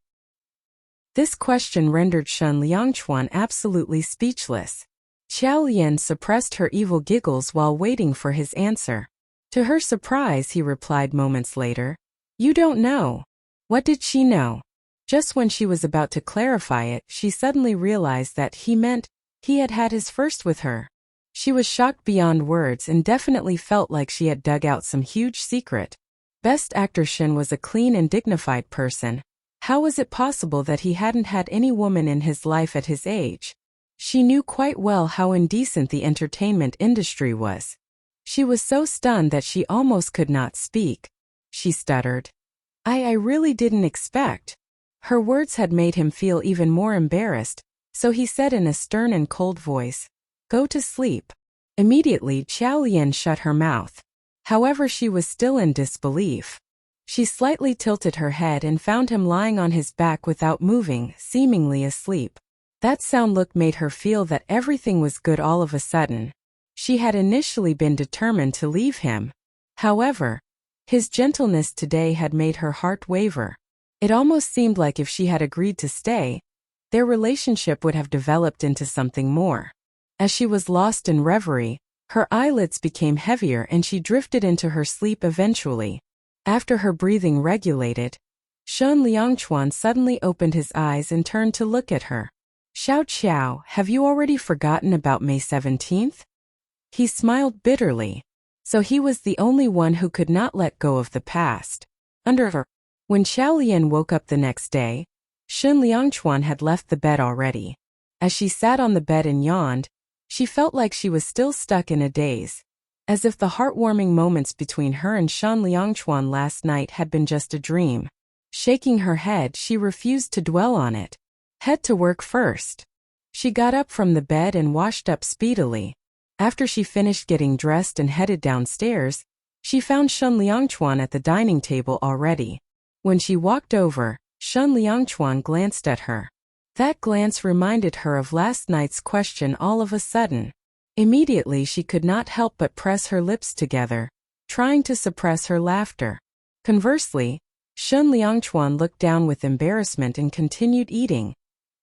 This question rendered Shen Liangchuan absolutely speechless. Xiao Lian suppressed her evil giggles while waiting for his answer. To her surprise, he replied moments later, you don't know. What did she know? Just when she was about to clarify it, she suddenly realized that he meant he had had his first with her. She was shocked beyond words and definitely felt like she had dug out some huge secret. Best Actor Shen was a clean and dignified person. How was it possible that he hadn't had any woman in his life at his age? She knew quite well how indecent the entertainment industry was. She was so stunned that she almost could not speak. She stuttered. I really didn't expect. Her words had made him feel even more embarrassed, so he said in a stern and cold voice, go to sleep. Immediately Xiao Lian shut her mouth. However, she was still in disbelief. She slightly tilted her head and found him lying on his back without moving, seemingly asleep. That sound look made her feel that everything was good all of a sudden. She had initially been determined to leave him. However, his gentleness today had made her heart waver. It almost seemed like if she had agreed to stay, their relationship would have developed into something more. As she was lost in reverie, her eyelids became heavier and she drifted into her sleep eventually. After her breathing regulated, Shen Liangchuan suddenly opened his eyes and turned to look at her. Xiao Qiao, have you already forgotten about May 17th? He smiled bitterly. So he was the only one who could not let go of the past. Under her. When Xiao Lian woke up the next day, Shen Liangchuan had left the bed already. As she sat on the bed and yawned, she felt like she was still stuck in a daze. As if the heartwarming moments between her and Shen Liangchuan last night had been just a dream. Shaking her head, she refused to dwell on it. Head to work first. She got up from the bed and washed up speedily. After she finished getting dressed and headed downstairs, she found Shen Liangchuan at the dining table already. When she walked over, Shen Liangchuan glanced at her. That glance reminded her of last night's question all of a sudden. Immediately she could not help but press her lips together, trying to suppress her laughter. Conversely, Shen Liangchuan looked down with embarrassment and continued eating,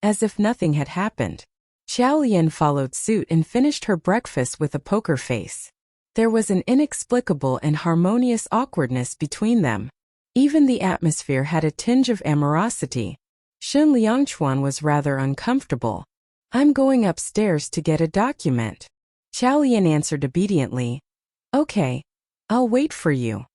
as if nothing had happened. Xiao Lian followed suit and finished her breakfast with a poker face. There was an inexplicable and harmonious awkwardness between them. Even the atmosphere had a tinge of amorosity. Shen Liangchuan was rather uncomfortable. I'm going upstairs to get a document. Xiao Lian answered obediently. Okay, I'll wait for you.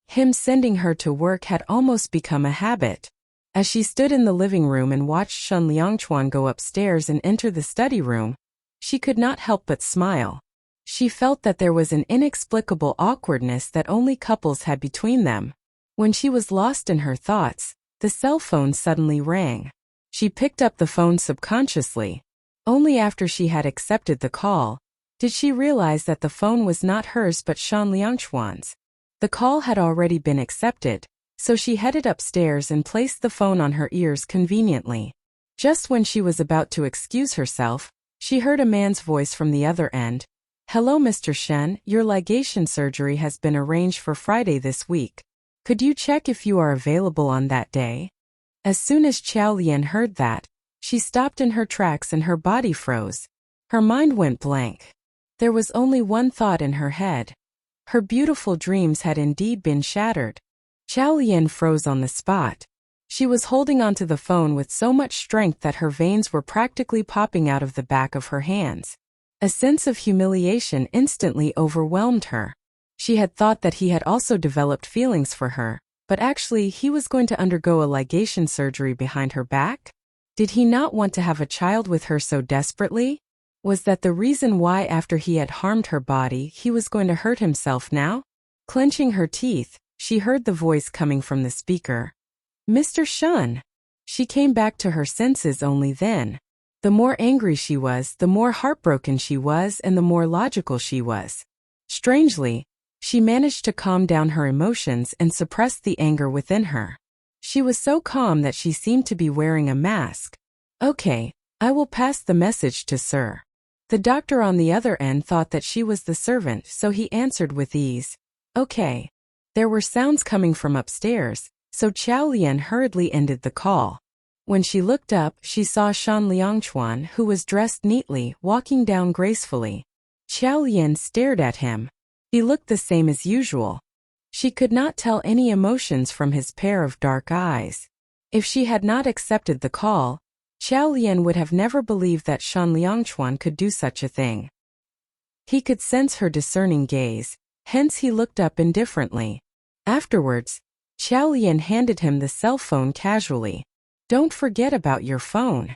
Him sending her to work had almost become a habit. As she stood in the living room and watched Shen Liangchuan go upstairs and enter the study room, she could not help but smile. She felt that there was an inexplicable awkwardness that only couples had between them. When she was lost in her thoughts, the cell phone suddenly rang. She picked up the phone subconsciously. Only after she had accepted the call did she realize that the phone was not hers but Shen Liangchuan's. The call had already been accepted, So she headed upstairs and placed the phone on her ears conveniently. Just when she was about to excuse herself, she heard a man's voice from the other end. "Hello, Mr. Shen, your ligation surgery has been arranged for Friday this week. Could you check if you are available on that day?" As soon as Qiao Lian heard that, she stopped in her tracks and her body froze. Her mind went blank. There was only one thought in her head. Her beautiful dreams had indeed been shattered. Qiao Lian froze on the spot. She was holding onto the phone with so much strength that her veins were practically popping out of the back of her hands. A sense of humiliation instantly overwhelmed her. She had thought that he had also developed feelings for her, but actually he was going to undergo a ligation surgery behind her back? Did he not want to have a child with her so desperately? Was that the reason why after he had harmed her body he was going to hurt himself now? Clenching her teeth, she heard the voice coming from the speaker. "Mr. Shun." She came back to her senses only then. The more angry she was, the more heartbroken she was, and the more logical she was. Strangely, she managed to calm down her emotions and suppress the anger within her. She was so calm that she seemed to be wearing a mask. "Okay, I will pass the message to Sir." The doctor on the other end thought that she was the servant, so he answered with ease. "Okay." There were sounds coming from upstairs, so Qiao Lian hurriedly ended the call. When she looked up, she saw Shan Liangchuan, who was dressed neatly, walking down gracefully. Qiao Lian stared at him. He looked the same as usual. She could not tell any emotions from his pair of dark eyes. If she had not accepted the call, Qiao Lian would have never believed that Shan Liangchuan could do such a thing. He could sense her discerning gaze, hence he looked up indifferently. Afterwards, Qiao Lian handed him the cell phone casually. "Don't forget about your phone."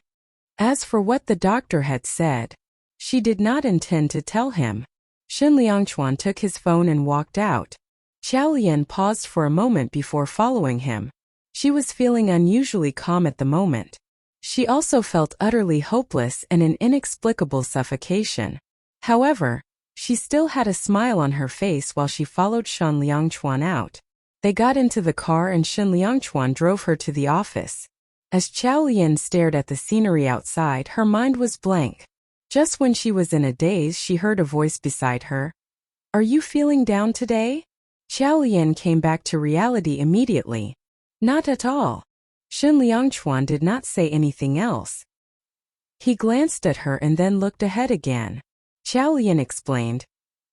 As for what the doctor had said, she did not intend to tell him. Shen Liangchuan took his phone and walked out. Qiao Lian paused for a moment before following him. She was feeling unusually calm at the moment. She also felt utterly hopeless and an inexplicable suffocation. However, she still had a smile on her face while she followed Shan Liangchuan out. They got into the car and Shen Liangchuan drove her to the office. As Qiao Lian stared at the scenery outside, her mind was blank. Just when she was in a daze, she heard a voice beside her. "Are you feeling down today?" Qiao Lian came back to reality immediately. "Not at all." Shen Liangchuan did not say anything else. He glanced at her and then looked ahead again. Qiao Lian explained,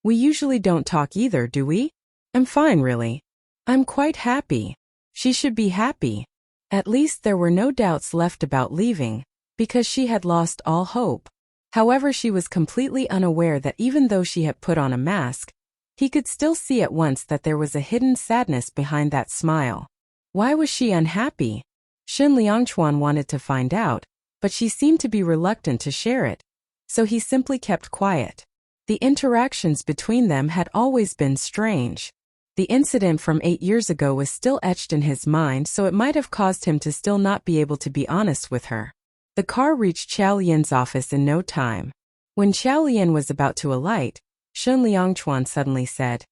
"We usually don't talk either, do we?" "I'm fine, really. I'm quite happy." She should be happy. At least there were no doubts left about leaving, because she had lost all hope. However, she was completely unaware that even though she had put on a mask, he could still see at once that there was a hidden sadness behind that smile. Why was she unhappy? Shen Liangchuan wanted to find out, but she seemed to be reluctant to share it, so he simply kept quiet. The interactions between them had always been strange. The incident from 8 years ago was still etched in his mind, so it might have caused him to still not be able to be honest with her. The car reached Qiao Lian's office in no time. When Qiao Lian was about to alight, Shen Liangchuan suddenly said,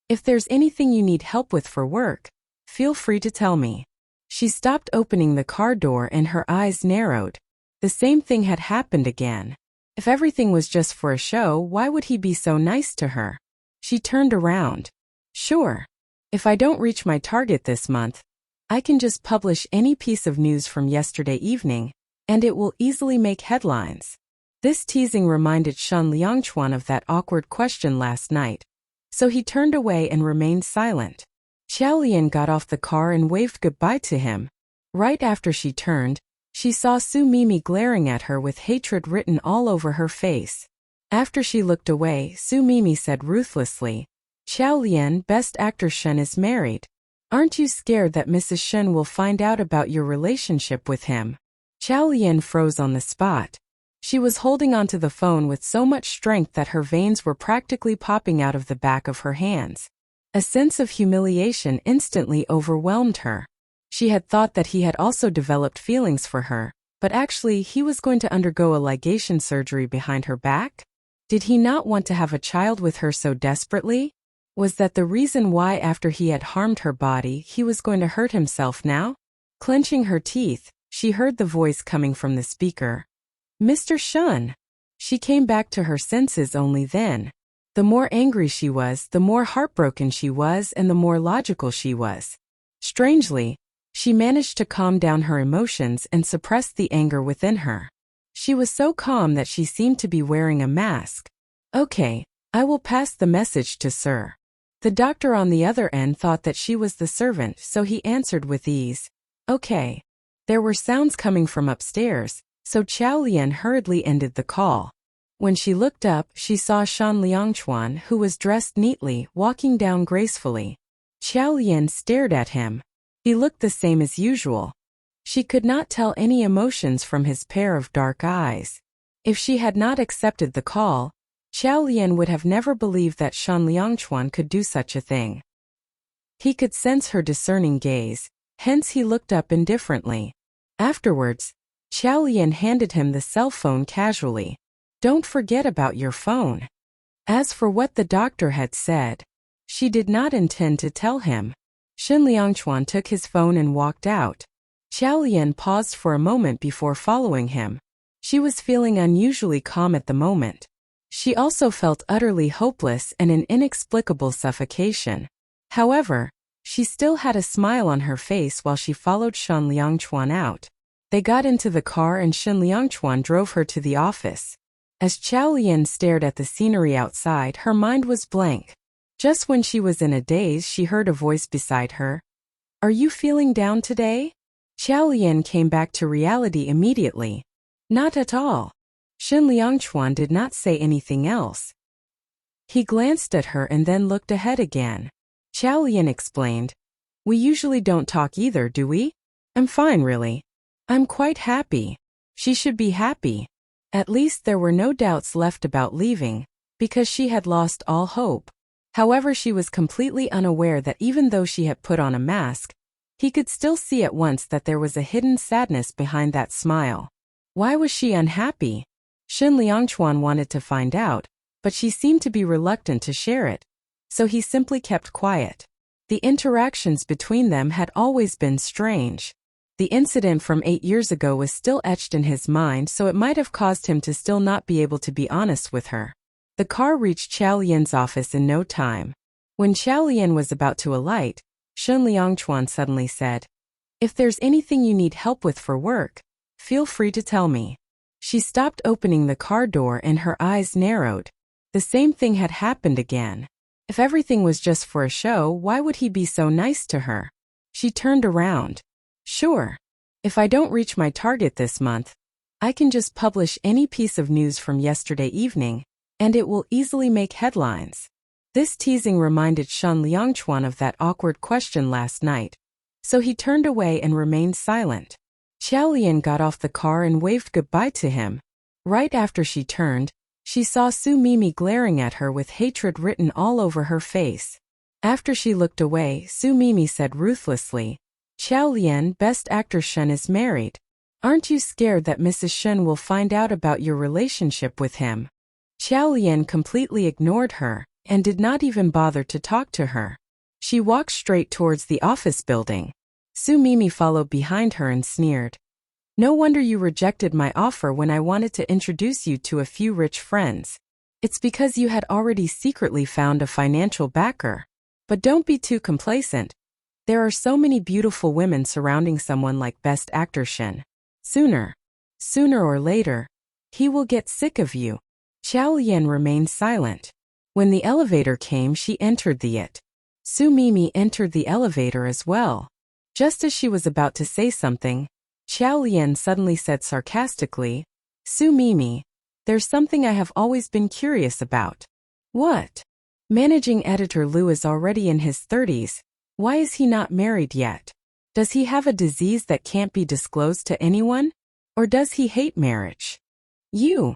"If there's anything you need help with for work, feel free to tell me." She stopped opening the car door and her eyes narrowed. The same thing had happened again. If everything was just for a show, why would he be so nice to her? She turned around. "Sure. If I don't reach my target this month, I can just publish any piece of news from yesterday evening, and it will easily make headlines." This teasing reminded Shan Liangchuan of that awkward question last night, so he turned away and remained silent. Qiao Lian got off the car and waved goodbye to him. Right after she turned, she saw Su Mimi glaring at her with hatred written all over her face. After she looked away, Su Mimi said ruthlessly, "Qiao Lian, Best Actor Shen is married. Aren't you scared that Mrs. Shen will find out about your relationship with him?" Qiao Lian froze on the spot. She was holding onto the phone with so much strength that her veins were practically popping out of the back of her hands. A sense of humiliation instantly overwhelmed her. She had thought that he had also developed feelings for her, but actually he was going to undergo a ligation surgery behind her back? Did he not want to have a child with her so desperately? Was that the reason why after he had harmed her body he was going to hurt himself now? Clenching her teeth, she heard the voice coming from the speaker. Mr. Shun! She came back to her senses only then. The more angry she was, the more heartbroken she was, and the more logical she was. Strangely, she managed to calm down her emotions and suppress the anger within her. She was so calm that she seemed to be wearing a mask. Okay, I will pass the message to Sir. The doctor on the other end thought that she was the servant, so he answered with ease. Okay. There were sounds coming from upstairs, so Qiao Lian hurriedly ended the call. When she looked up, she saw Shan Liangchuan, who was dressed neatly, walking down gracefully. Qiao Lian stared at him. He looked the same as usual. She could not tell any emotions from his pair of dark eyes. If she had not accepted the call, Qiao Lian would have never believed that Shan Liangchuan could do such a thing. He could sense her discerning gaze, hence he looked up indifferently. Afterwards, Qiao Lian handed him the cell phone casually. Don't forget about your phone. As for what the doctor had said, she did not intend to tell him. Shan Liangchuan took his phone and walked out. Qiao Lian paused for a moment before following him. She was feeling unusually calm at the moment. She also felt utterly hopeless and an inexplicable suffocation. However, she still had a smile on her face while she followed Shan Liangchuan out. They got into the car and Shan Liangchuan drove her to the office. As Qiao Lian stared at the scenery outside, her mind was blank. Just when she was in a daze, she heard a voice beside her. Are you feeling down today? Qiao Lian came back to reality immediately. Not at all. Shan Liangchuan did not say anything else. He glanced at her and then looked ahead again. Qiao Lian explained. We usually don't talk either, do we? I'm fine, really. I'm quite happy. She should be happy. At least there were no doubts left about leaving, because she had lost all hope. However, she was completely unaware that even though she had put on a mask, he could still see at once that there was a hidden sadness behind that smile. Why was she unhappy? Shan Liangchuan wanted to find out, but she seemed to be reluctant to share it, so he simply kept quiet. The interactions between them had always been strange. The incident from 8 years ago was still etched in his mind, so it might have caused him to still not be able to be honest with her. The car reached Qiao Lian's office in no time. When Qiao Lian was about to alight, Shan Liangchuan suddenly said, If there's anything you need help with for work, feel free to tell me. She stopped opening the car door and her eyes narrowed. The same thing had happened again. If everything was just for a show, why would he be so nice to her? She turned around. Sure. If I don't reach my target this month, I can just publish any piece of news from yesterday evening, and it will easily make headlines. This teasing reminded Shan Liangchuan of that awkward question last night, so he turned away and remained silent. Qiao Lian got off the car and waved goodbye to him. Right after she turned, she saw Su Mimi glaring at her with hatred written all over her face. After she looked away, Su Mimi said ruthlessly, Qiao Lian, Best Actor Shen is married. Aren't you scared that Mrs. Shen will find out about your relationship with him? Qiao Lian completely ignored her and did not even bother to talk to her. She walked straight towards the office building. Su Mimi followed behind her and sneered. No wonder you rejected my offer when I wanted to introduce you to a few rich friends. It's because you had already secretly found a financial backer. But don't be too complacent. There are so many beautiful women surrounding someone like Best Actor Shen. Sooner or later, he will get sick of you. Qiao Lian remained silent. When the elevator came, she entered the it. Su Mimi entered the elevator as well. Just as she was about to say something, Qiao Lian suddenly said sarcastically, Su Mimi, there's something I have always been curious about. What? Managing editor Liu is already in his 30s. Why is he not married yet? Does he have a disease that can't be disclosed to anyone? Or does he hate marriage? You.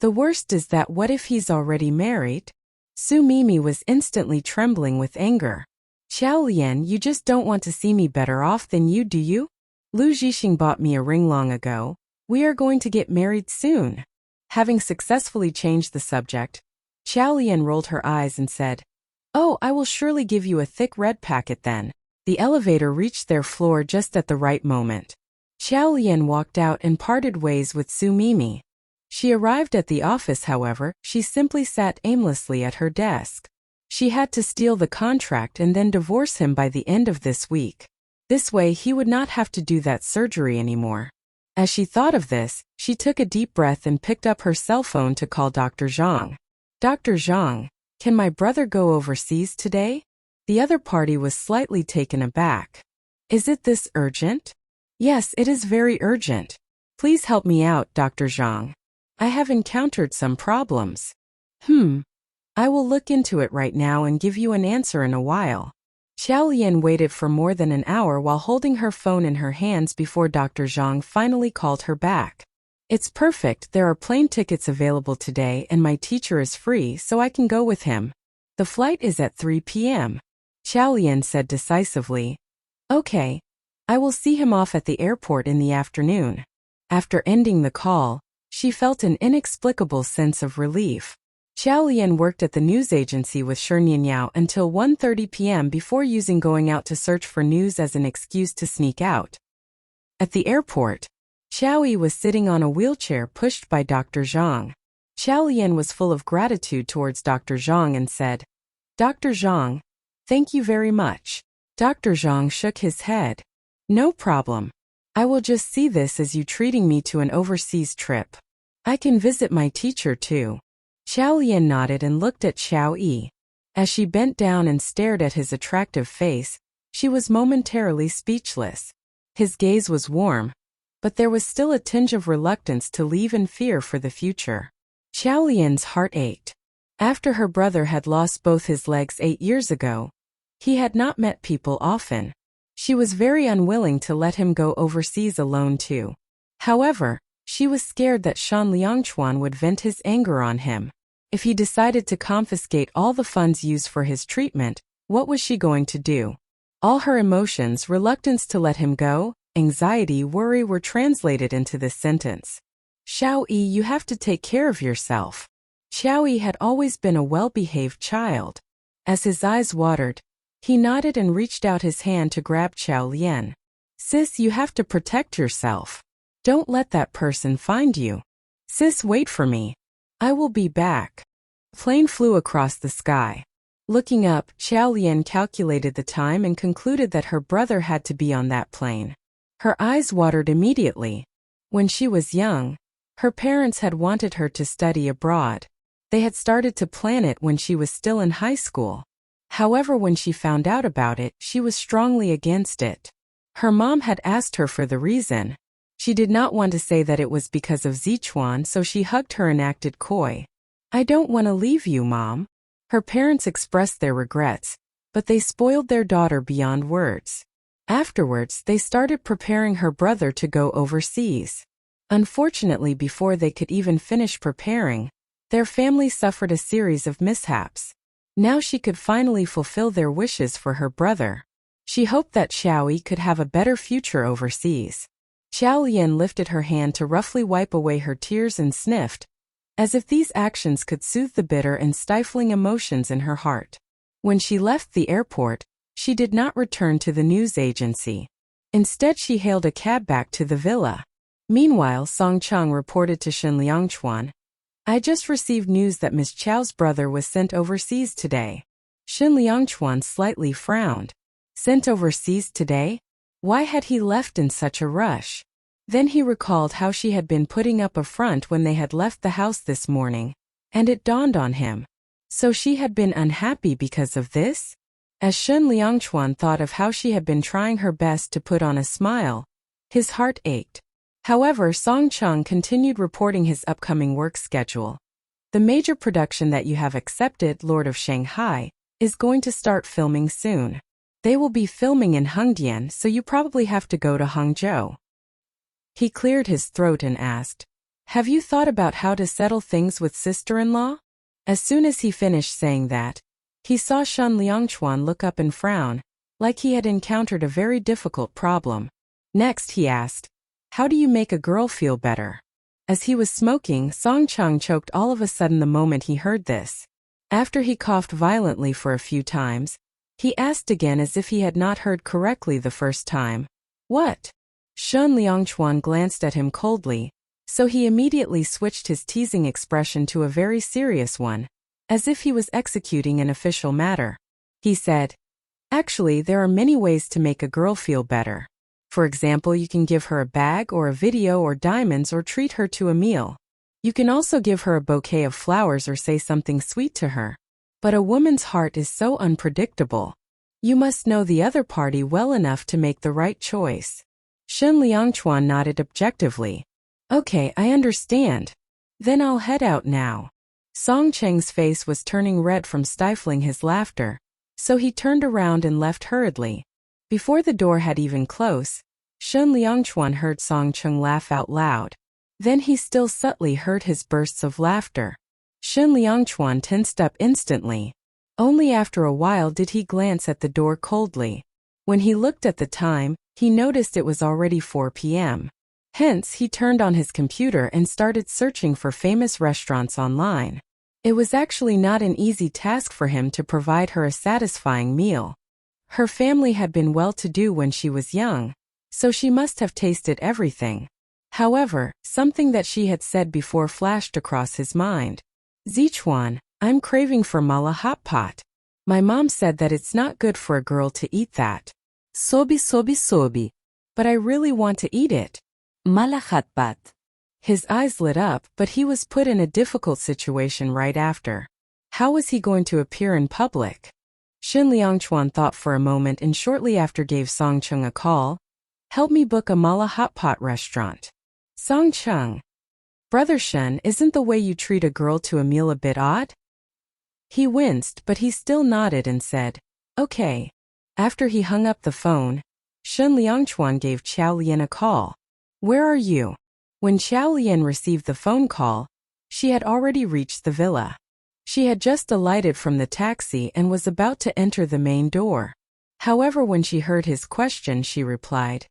The worst is that what if he's already married? Su Mimi was instantly trembling with anger. Qiao Lian, you just don't want to see me better off than you, do you? Lu Zhixing bought me a ring long ago. We are going to get married soon. Having successfully changed the subject, Qiao Lian rolled her eyes and said, Oh, I will surely give you a thick red packet then. The elevator reached their floor just at the right moment. Xiao Lian walked out and parted ways with Su Mimi. She arrived at the office, however, she simply sat aimlessly at her desk. She had to steal the contract and then divorce him by the end of this week. This way he would not have to do that surgery anymore. As she thought of this, she took a deep breath and picked up her cell phone to call Dr. Zhang. Dr. Zhang, can my brother go overseas today? The other party was slightly taken aback. Is it this urgent? Yes, it is very urgent. Please help me out, Dr. Zhang. I have encountered some problems. I will look into it right now and give you an answer in a while. Xiao Lian waited for more than an hour while holding her phone in her hands before Dr. Zhang finally called her back. It's perfect, there are plane tickets available today and my teacher is free so I can go with him. The flight is at 3 p.m. Xiao Lian said decisively. Okay. I will see him off at the airport in the afternoon. After ending the call, she felt an inexplicable sense of relief. Xiao Lian worked at the news agency with Shernyan until 1:30 p.m. before using going out to search for news as an excuse to sneak out. At the airport, Xiao Yi was sitting on a wheelchair pushed by Dr. Zhang. Xiao Lian was full of gratitude towards Dr. Zhang and said, Dr. Zhang, thank you very much. Dr. Zhang shook his head. No problem. I will just see this as you treating me to an overseas trip. I can visit my teacher too. Xiao Lian nodded and looked at Xiao Yi. As she bent down and stared at his attractive face, she was momentarily speechless. His gaze was warm, but there was still a tinge of reluctance to leave and fear for the future. Xiao Lian's heart ached. After her brother had lost both his legs 8 years ago, he had not met people often. She was very unwilling to let him go overseas alone too. However, she was scared that Shan Liangchuan would vent his anger on him. If he decided to confiscate all the funds used for his treatment, what was she going to do? All her emotions, reluctance to let him go, anxiety, worry were translated into this sentence. Xiao Yi, you have to take care of yourself. Xiao Yi had always been a well-behaved child. As his eyes watered, he nodded and reached out his hand to grab Xiao Lian. Sis, you have to protect yourself. Don't let that person find you. Sis, wait for me. I will be back. Plane flew across the sky. Looking up, Xiao Lian calculated the time and concluded that her brother had to be on that plane. Her eyes watered immediately. When she was young, her parents had wanted her to study abroad. They had started to plan it when she was still in high school. However, when she found out about it, she was strongly against it. Her mom had asked her for the reason. She did not want to say that it was because of Zichuan, so she hugged her and acted coy. I don't want to leave you, Mom. Her parents expressed their regrets, but they spoiled their daughter beyond words. Afterwards, they started preparing her brother to go overseas. Unfortunately, before they could even finish preparing, their family suffered a series of mishaps. Now she could finally fulfill their wishes for her brother. She hoped that Xiao Yi could have a better future overseas. Xiao Lian lifted her hand to roughly wipe away her tears and sniffed, as if these actions could soothe the bitter and stifling emotions in her heart. When she left the airport, she did not return to the news agency. Instead, she hailed a cab back to the villa. Meanwhile, Song Cheng reported to Shen Liangchuan, I just received news that Miss Chow's brother was sent overseas today. Shen Liangchuan slightly frowned. Sent overseas today? Why had he left in such a rush? Then he recalled how she had been putting up a front when they had left the house this morning, and it dawned on him. So she had been unhappy because of this? As Shen Liangchuan thought of how she had been trying her best to put on a smile, his heart ached. However, Song Cheng continued reporting his upcoming work schedule. The major production that you have accepted, Lord of Shanghai, is going to start filming soon. They will be filming in Hengdian, so you probably have to go to Hangzhou. He cleared his throat and asked, Have you thought about how to settle things with sister-in-law? As soon as he finished saying that, he saw Shen Liangchuan look up and frown, like he had encountered a very difficult problem. Next he asked, How do you make a girl feel better? As he was smoking, Song Cheng choked all of a sudden the moment he heard this. After he coughed violently for a few times, he asked again as if he had not heard correctly the first time. What? Shen Liangchuan glanced at him coldly, so he immediately switched his teasing expression to a very serious one, as if he was executing an official matter. He said, "Actually, there are many ways to make a girl feel better. For example, you can give her a bag or a video or diamonds or treat her to a meal. You can also give her a bouquet of flowers or say something sweet to her. But a woman's heart is so unpredictable. You must know the other party well enough to make the right choice." Shen Liangchuan nodded objectively. "Okay, I understand. Then I'll head out now." Song Cheng's face was turning red from stifling his laughter, so he turned around and left hurriedly. Before the door had even closed, Shen Liangchuan heard Song Cheng laugh out loud. Then he still subtly heard his bursts of laughter. Shen Liangchuan tensed up instantly. Only after a while did he glance at the door coldly. When he looked at the time, he noticed it was already 4 p.m. Hence, he turned on his computer and started searching for famous restaurants online. It was actually not an easy task for him to provide her a satisfying meal. Her family had been well-to-do when she was young, so she must have tasted everything. However, something that she had said before flashed across his mind. "Zichuan, I'm craving for mala hot pot. My mom said that it's not good for a girl to eat that. Sobi. But I really want to eat it." Mala hot pot. His eyes lit up, but he was put in a difficult situation right after. How was he going to appear in public? Shen Liangchuan thought for a moment and shortly after gave Song Cheng a call. "Help me book a mala hot pot restaurant." "Song Cheng. Brother Shen, isn't the way you treat a girl to a meal a bit odd?" He winced, but he still nodded and said, "Okay." After he hung up the phone, Shen Liangchuan gave Qiao Lian a call. "Where are you?" When Qiao Lian received the phone call, she had already reached the villa. She had just alighted from the taxi and was about to enter the main door. However, when she heard his question, she replied,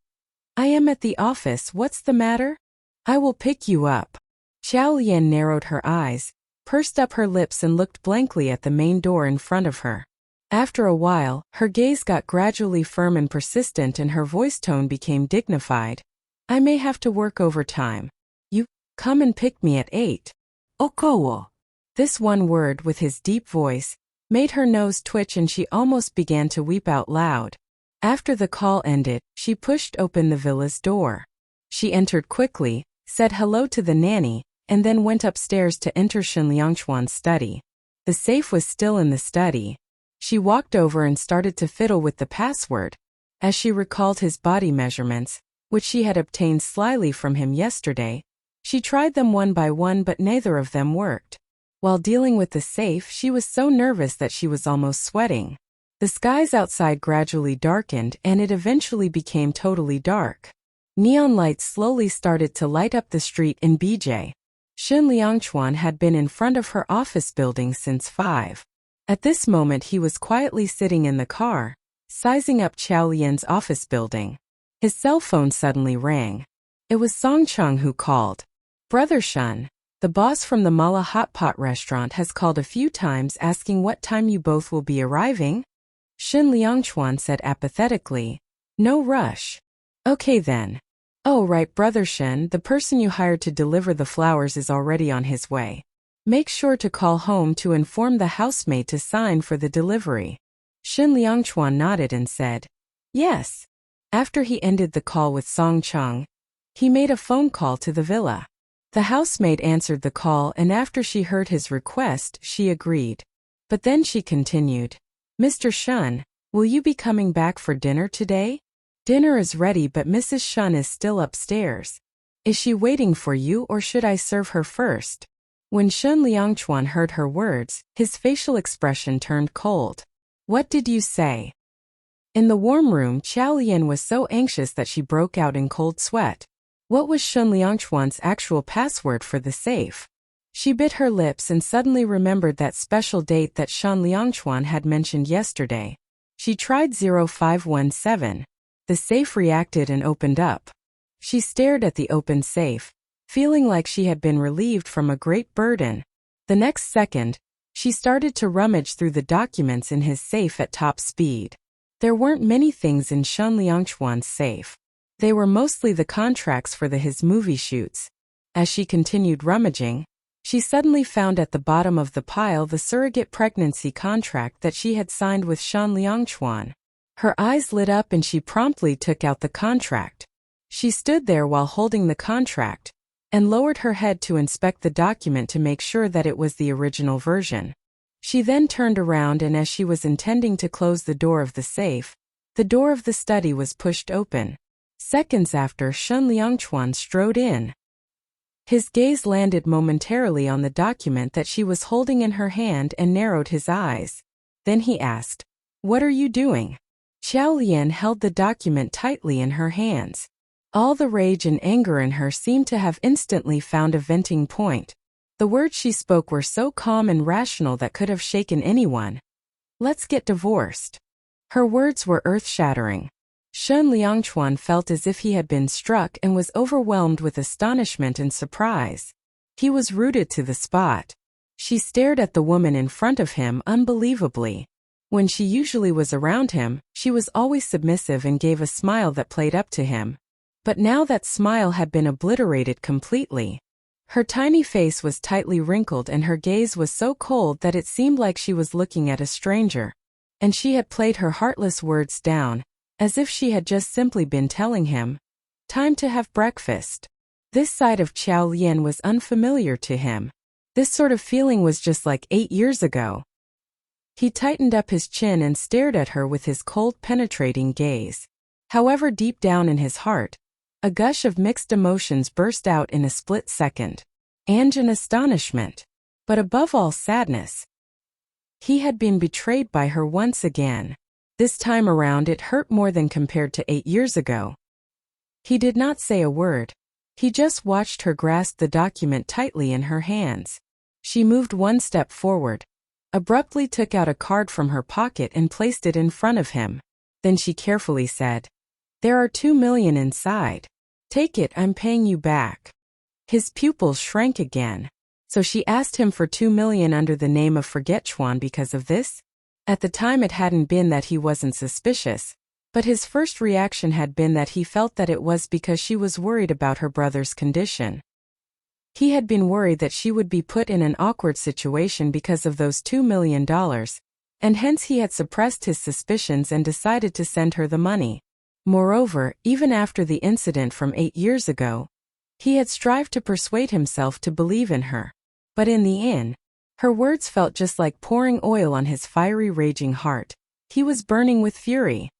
"I am at the office. What's the matter?" "I will pick you up." Qiao Lian narrowed her eyes, pursed up her lips and looked blankly at the main door in front of her. After a while, her gaze got gradually firm and persistent and her voice tone became dignified. "I may have to work overtime. You, come and pick me at 8. Okowo. This one word with his deep voice made her nose twitch and she almost began to weep out loud. After the call ended, she pushed open the villa's door. She entered quickly, said hello to the nanny, and then went upstairs to enter Shen Liangchuan's study. The safe was still in the study. She walked over and started to fiddle with the password. As she recalled his body measurements, which she had obtained slyly from him yesterday, she tried them one by one but neither of them worked. While dealing with the safe, she was so nervous that she was almost sweating. The skies outside gradually darkened and it eventually became totally dark. Neon lights slowly started to light up the street in BJ. Shen Liangchuan had been in front of her office building since 5. At this moment he was quietly sitting in the car, sizing up Qiao Lian's office building. His cell phone suddenly rang. It was Song Cheng who called. "Brother Shen, the boss from the Mala Hot Pot restaurant has called a few times asking what time you both will be arriving." Shen Liangchuan said apathetically, "No rush." "Okay then." "Oh right, Brother Shen, the person you hired to deliver the flowers is already on his way. Make sure to call home to inform the housemaid to sign for the delivery." Shen Liangchuan nodded and said, "Yes." After he ended the call with Song Cheng, he made a phone call to the villa. The housemaid answered the call and after she heard his request, she agreed. But then she continued, "Mr. Shen, will you be coming back for dinner today? Dinner is ready but Mrs. Shen is still upstairs. Is she waiting for you or should I serve her first?" When Shen Liangchuan heard her words, his facial expression turned cold. "What did you say?" In the warm room, Qiao Lian was so anxious that she broke out in cold sweat. What was Shen Liangchuan's actual password for the safe? She bit her lips and suddenly remembered that special date that Shen Liangchuan had mentioned yesterday. She tried 0517. The safe reacted and opened up. She stared at the open safe, feeling like she had been relieved from a great burden. The next second, She started to rummage through the documents in his safe at top speed. There weren't many things in Shen Liangchuan's safe. They were mostly the contracts for his movie shoots. As she continued rummaging, she suddenly found at the bottom of the pile the surrogate pregnancy contract that she had signed with Shen Liangchuan. Her eyes lit up and she promptly took out the contract. She stood there while holding the contract, and lowered her head to inspect the document to make sure that it was the original version. She then turned around, and as she was intending to close the door of the safe, the door of the study was pushed open. Seconds after, Shen Liangchuan strode in. His gaze landed momentarily on the document that she was holding in her hand and narrowed his eyes. Then he asked, "What are you doing?" Xiao Lian held the document tightly in her hands. All the rage and anger in her seemed to have instantly found a venting point. The words she spoke were so calm and rational that could have shaken anyone. "Let's get divorced." Her words were earth-shattering. Shen Liangchuan felt as if he had been struck and was overwhelmed with astonishment and surprise. He was rooted to the spot. She stared at the woman in front of him unbelievably. When she usually was around him, she was always submissive and gave a smile that played up to him. But now that smile had been obliterated completely. Her tiny face was tightly wrinkled and her gaze was so cold that it seemed like she was looking at a stranger. And she had played her heartless words down, as if she had just simply been telling him, "Time to have breakfast." This side of Xiao Lian was unfamiliar to him. This sort of feeling was just like 8 years ago. He tightened up his chin and stared at her with his cold, penetrating gaze. However, deep down in his heart, a gush of mixed emotions burst out in a split second. Anger and astonishment. But above all, sadness. He had been betrayed by her once again. This time around it hurt more than compared to 8 years ago. He did not say a word. He just watched her grasp the document tightly in her hands. She moved one step forward, abruptly took out a card from her pocket and placed it in front of him. Then she carefully said, "There are 2 million inside. Take it, I'm paying you back." His pupils shrank again. So she asked him for 2 million under the name of Forgetchuan because of this? At the time it hadn't been that he wasn't suspicious, but his first reaction had been that he felt that it was because she was worried about her brother's condition. He had been worried that she would be put in an awkward situation because of those $2 million, and hence he had suppressed his suspicions and decided to send her the money. Moreover, even after the incident from 8 years ago, he had strived to persuade himself to believe in her. But in the end, her words felt just like pouring oil on his fiery, raging heart. He was burning with fury.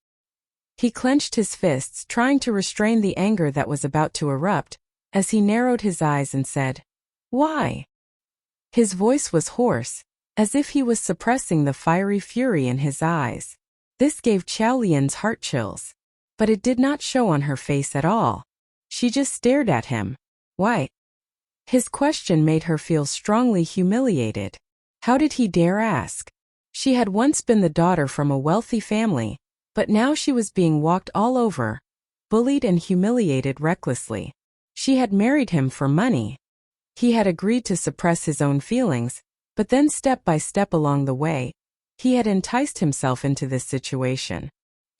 He clenched his fists, trying to restrain the anger that was about to erupt, as he narrowed his eyes and said, "Why?" His voice was hoarse, as if he was suppressing the fiery fury in his eyes. This gave Xiao Lian's heart chills. But it did not show on her face at all. She just stared at him. "Why?" His question made her feel strongly humiliated. How did he dare ask? She had once been the daughter from a wealthy family, but now she was being walked all over, bullied and humiliated recklessly. She had married him for money. He had agreed to suppress his own feelings, but then step by step along the way, he had enticed himself into this situation.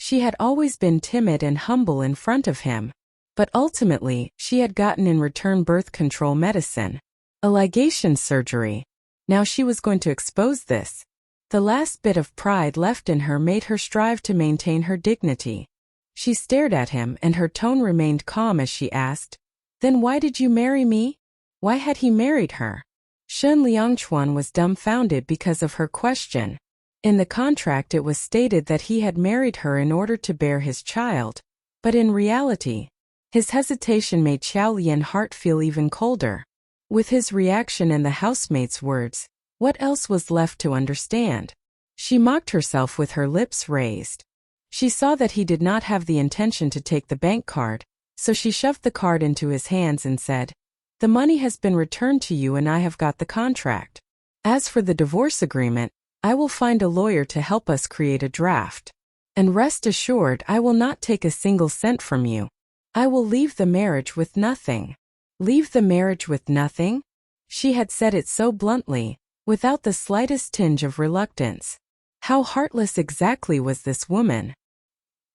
She had always been timid and humble in front of him, but ultimately, she had gotten in return birth control medicine, a ligation surgery. Now she was going to expose this. The last bit of pride left in her made her strive to maintain her dignity. She stared at him and her tone remained calm as she asked, "Then why did you marry me?" Why had he married her? Shen Liangchuan was dumbfounded because of her question. In the contract it was stated that he had married her in order to bear his child, but in reality, his hesitation made Xiao Lian's heart feel even colder. With his reaction and the housemate's words, what else was left to understand? She mocked herself with her lips raised. She saw that he did not have the intention to take the bank card, so she shoved the card into his hands and said, "The money has been returned to you and I have got the contract. As for the divorce agreement, I will find a lawyer to help us create a draft. And rest assured I will not take a single cent from you. I will leave the marriage with nothing." Leave the marriage with nothing? She had said it so bluntly. without the slightest tinge of reluctance. How heartless exactly was this woman?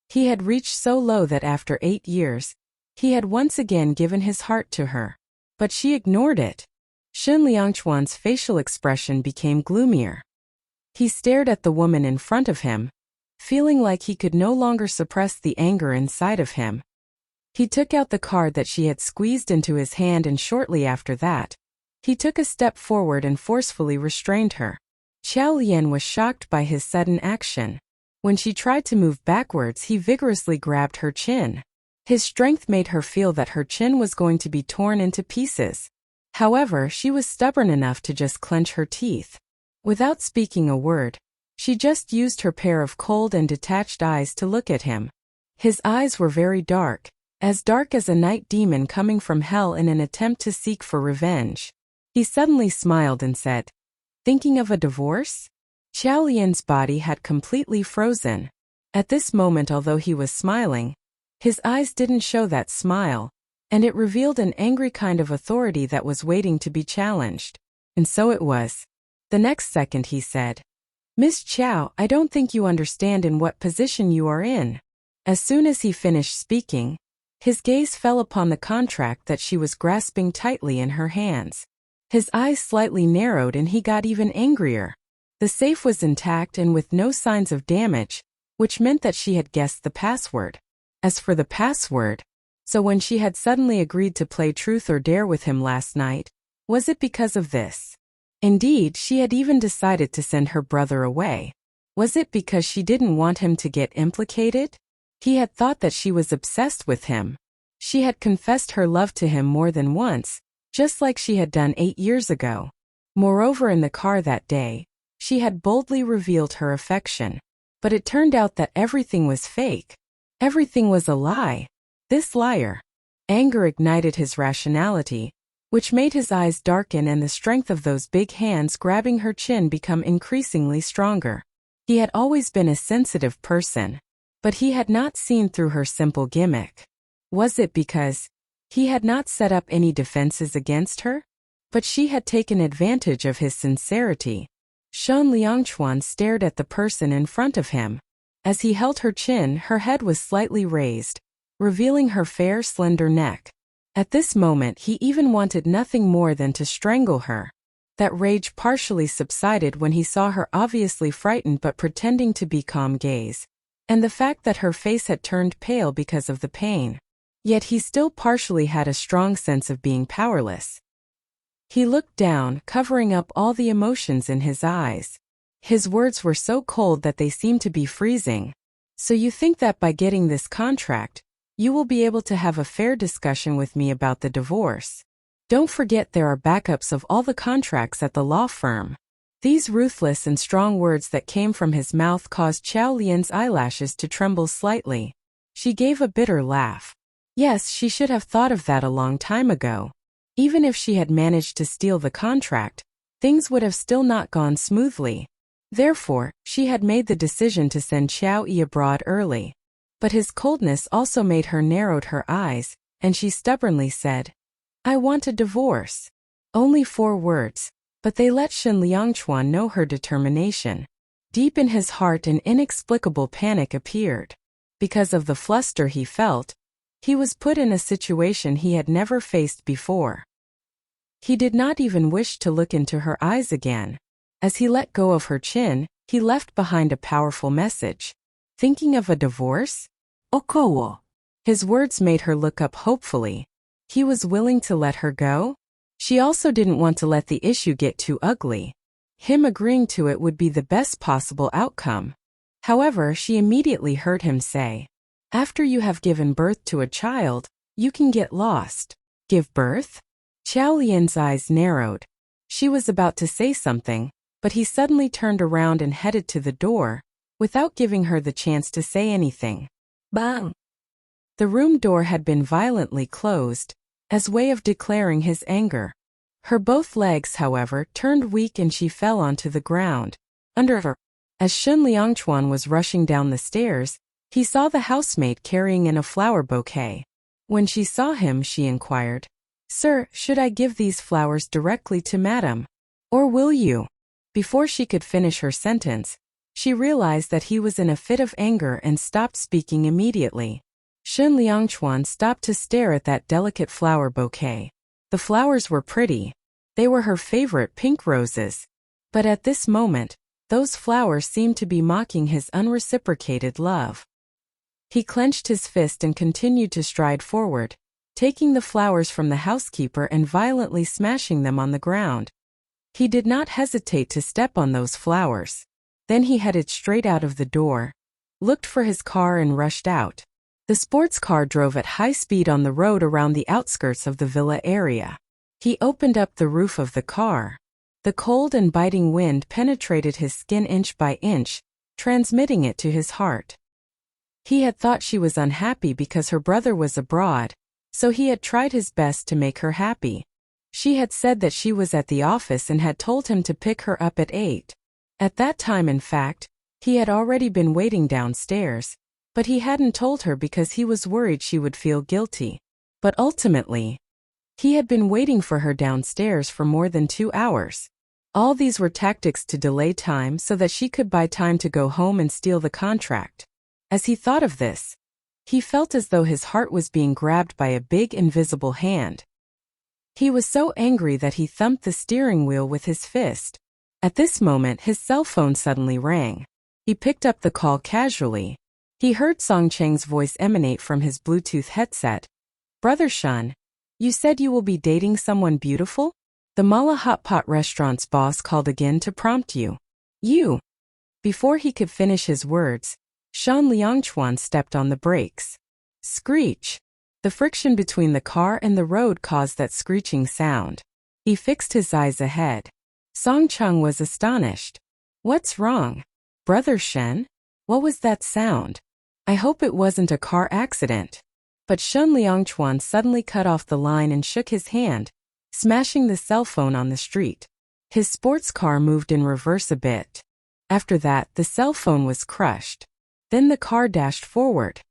He had reached so low that after 8 years, he had once again given his heart to her. But she ignored it. Shen Liangchuan's facial expression became gloomier. He stared at the woman in front of him, feeling like he could no longer suppress the anger inside of him. He took out the card that she had squeezed into his hand, and shortly after that, he took a step forward and forcefully restrained her. Qiao Lian was shocked by his sudden action. When she tried to move backwards, he vigorously grabbed her chin. His strength made her feel that her chin was going to be torn into pieces. However, she was stubborn enough to just clench her teeth. Without speaking a word, she just used her pair of cold and detached eyes to look at him. His eyes were very dark as a night demon coming from hell in an attempt to seek for revenge. He suddenly smiled and said, "Thinking of a divorce?" Qiao Lian's body had completely frozen. At this moment, although he was smiling, his eyes didn't show that smile, and it revealed an angry kind of authority that was waiting to be challenged. And so it was. The next second he said, "Miss Qiao, I don't think you understand in what position you are in." As soon as he finished speaking, his gaze fell upon the contract that she was grasping tightly in her hands. His eyes slightly narrowed and he got even angrier. The safe was intact and with no signs of damage, which meant that she had guessed the password. As for the password, so when she had suddenly agreed to play truth or dare with him last night, was it because of this? Indeed, she had even decided to send her brother away. Was it because she didn't want him to get implicated? He had thought that she was obsessed with him. She had confessed her love to him more than once, just like she had done 8 years ago. Moreover, in the car that day, she had boldly revealed her affection. But it turned out that everything was fake. Everything was a lie. This liar. Anger ignited his rationality, which made his eyes darken and the strength of those big hands grabbing her chin become increasingly stronger. He had always been a sensitive person, but he had not seen through her simple gimmick. Was it because he had not set up any defenses against her? But she had taken advantage of his sincerity. Shen Liangchuan stared at the person in front of him. As he held her chin, her head was slightly raised, revealing her fair, slender neck. At this moment, he even wanted nothing more than to strangle her. That rage partially subsided when he saw her obviously frightened but pretending to be calm gaze, and the fact that her face had turned pale because of the pain. Yet he still partially had a strong sense of being powerless. He looked down, covering up all the emotions in his eyes. His words were so cold that they seemed to be freezing. "So you think that by getting this contract, you will be able to have a fair discussion with me about the divorce? Don't forget there are backups of all the contracts at the law firm." These ruthless and strong words that came from his mouth caused Qiao Lian's eyelashes to tremble slightly. She gave a bitter laugh. Yes, she should have thought of that a long time ago. Even if she had managed to steal the contract, things would have still not gone smoothly. Therefore, she had made the decision to send Qiao Yi abroad early. But his coldness also made her narrowed her eyes, and she stubbornly said, "I want a divorce." Only 4 words, but they let Shen Liangchuan know her determination. Deep in his heart an inexplicable panic appeared. Because of the fluster he felt, he was put in a situation he had never faced before. He did not even wish to look into her eyes again. As he let go of her chin, he left behind a powerful message. "Thinking of a divorce? Okowo." His words made her look up hopefully. He was willing to let her go? She also didn't want to let the issue get too ugly. Him agreeing to it would be the best possible outcome. However, she immediately heard him say, "After you have given birth to a child, you can get lost." Give birth? Qiao Lian's eyes narrowed. She was about to say something, but he suddenly turned around and headed to the door, without giving her the chance to say anything. Bang! The room door had been violently closed, as way of declaring his anger. Her both legs, however, turned weak and she fell onto the ground. Under her. As Shen Liangchuan was rushing down the stairs, he saw the housemaid carrying in a flower bouquet. When she saw him, she inquired, "Sir, should I give these flowers directly to Madam? Or will you?" Before she could finish her sentence, she realized that he was in a fit of anger and stopped speaking immediately. Shun Liangchuan stopped to stare at that delicate flower bouquet. The flowers were pretty. They were her favorite pink roses. But at this moment, those flowers seemed to be mocking his unreciprocated love. He clenched his fist and continued to stride forward, taking the flowers from the housekeeper and violently smashing them on the ground. He did not hesitate to step on those flowers. Then he headed straight out of the door, looked for his car and rushed out. The sports car drove at high speed on the road around the outskirts of the villa area. He opened up the roof of the car. The cold and biting wind penetrated his skin inch by inch, transmitting it to his heart. He had thought she was unhappy because her brother was abroad, so he had tried his best to make her happy. She had said that she was at the office and had told him to pick her up at 8. At that time, in fact, he had already been waiting downstairs, but he hadn't told her because he was worried she would feel guilty. But ultimately, he had been waiting for her downstairs for more than 2 hours. All these were tactics to delay time so that she could buy time to go home and steal the contract. As he thought of this, he felt as though his heart was being grabbed by a big invisible hand. He was so angry that he thumped the steering wheel with his fist. At this moment, his cell phone suddenly rang. He picked up the call casually. He heard Song Cheng's voice emanate from his Bluetooth headset. "Brother Shun, you said you will be dating someone beautiful? The Mala Hot Pot restaurant's boss called again to prompt you. You." Before he could finish his words, Shan Liangchuan stepped on the brakes. Screech! The friction between the car and the road caused that screeching sound. He fixed his eyes ahead. Song Chung was astonished. "What's wrong? Brother Shen? What was that sound? I hope it wasn't a car accident." But Shun Liangchuan suddenly cut off the line and shook his hand, smashing the cell phone on the street. His sports car moved in reverse a bit. After that, the cell phone was crushed. Then the car dashed forward.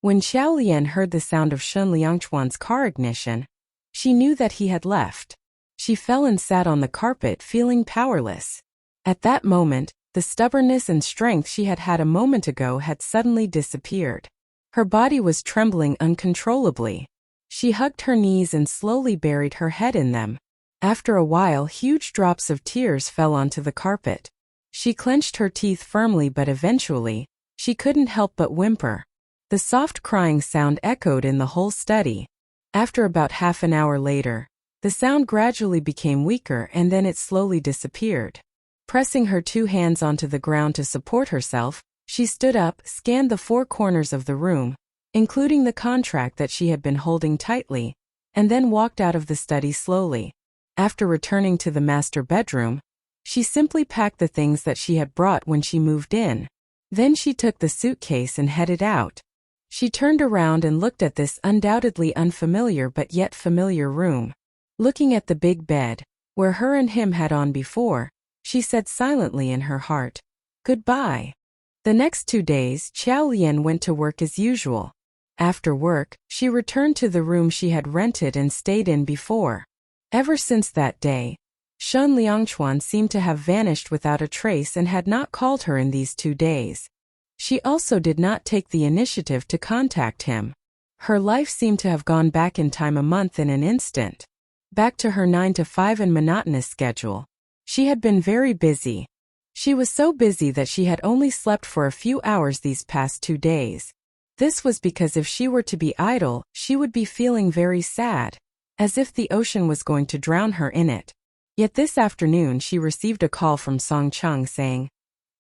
When Xiao Lian heard the sound of Shun Liangchuan's car ignition, she knew that he had left. She fell and sat on the carpet, feeling powerless. At that moment, the stubbornness and strength she had had a moment ago had suddenly disappeared. Her body was trembling uncontrollably. She hugged her knees and slowly buried her head in them. After a while, huge drops of tears fell onto the carpet. She clenched her teeth firmly, but eventually, she couldn't help but whimper. The soft crying sound echoed in the whole study. After about half an hour later, the sound gradually became weaker and then it slowly disappeared. Pressing her 2 hands onto the ground to support herself, she stood up, scanned the 4 corners of the room, including the contract that she had been holding tightly, and then walked out of the study slowly. After returning to the master bedroom, she simply packed the things that she had brought when she moved in. Then she took the suitcase and headed out. She turned around and looked at this undoubtedly unfamiliar but yet familiar room. Looking at the big bed, where her and him had on before, she said silently in her heart, "Goodbye." The next 2 days, Xiao Lian went to work as usual. After work, she returned to the room she had rented and stayed in before. Ever since that day, Shun Liangchuan seemed to have vanished without a trace and had not called her in these 2 days. She also did not take the initiative to contact him. Her life seemed to have gone back in time a month in an instant. Back to her 9 to 5 and monotonous schedule. She had been very busy. She was so busy that she had only slept for a few hours these past 2 days. This was because if she were to be idle, she would be feeling very sad, as if the ocean was going to drown her in it. Yet this afternoon she received a call from Song Chung saying,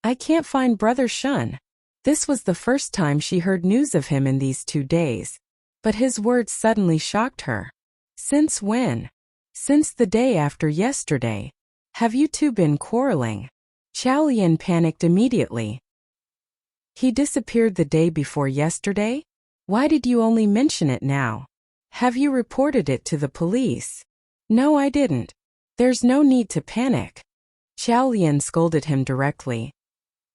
"I can't find Brother Shun." This was the first time she heard news of him in these 2 days. But his words suddenly shocked her. "Since when?" "Since the day after yesterday. Have you two been quarreling?" Xiao Lian panicked immediately. "He disappeared the day before yesterday? Why did you only mention it now? Have you reported it to the police?" "No, I didn't. There's no need to panic." Xiao Lian scolded him directly.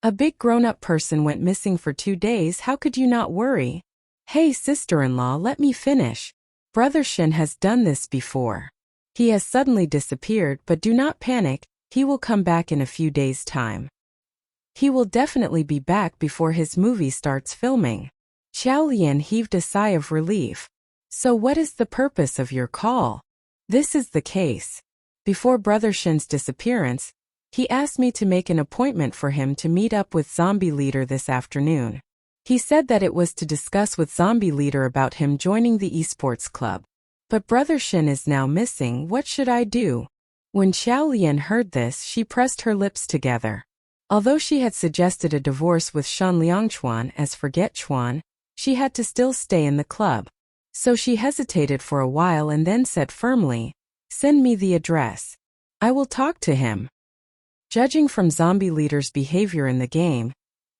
"A big grown-up person went missing for 2 days, how could you not worry?" "Hey, sister-in-law, let me finish. Brother Shen has done this before. He has suddenly disappeared, but do not panic, He will come back in a few days' time. He will definitely be back before his movie starts filming. Xiao Lian heaved a sigh of relief. So what is the purpose of your call? This is the case. Before Brother Shin's disappearance, he asked me to make an appointment for him to meet up with Zombie Leader this afternoon. He said that it was to discuss with Zombie Leader about him joining the esports club. But Brother Shin is now missing. What should I do? When Xiao Lian heard this, she pressed her lips together. Although she had suggested a divorce with Shan Liangchuan as Forget Chuan, she had to still stay in the club. So she hesitated for a while and then said firmly, "Send me the address. I will talk to him." Judging from Zombie Leader's behavior in the game,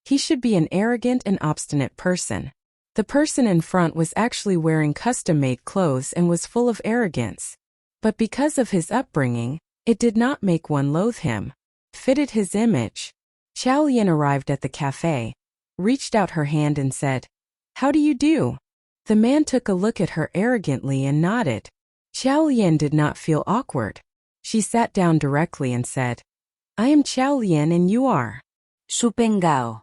he should be an arrogant and obstinate person. The person in front was actually wearing custom-made clothes and was full of arrogance. But because of his upbringing, it did not make one loathe him. Fitted his image. Xiao Lian arrived at the cafe, reached out her hand and said, "How do you do?" The man took a look at her arrogantly and nodded. Xiao Lian did not feel awkward. She sat down directly and said, "I am Xiao Lian and you are?" Su Pengao.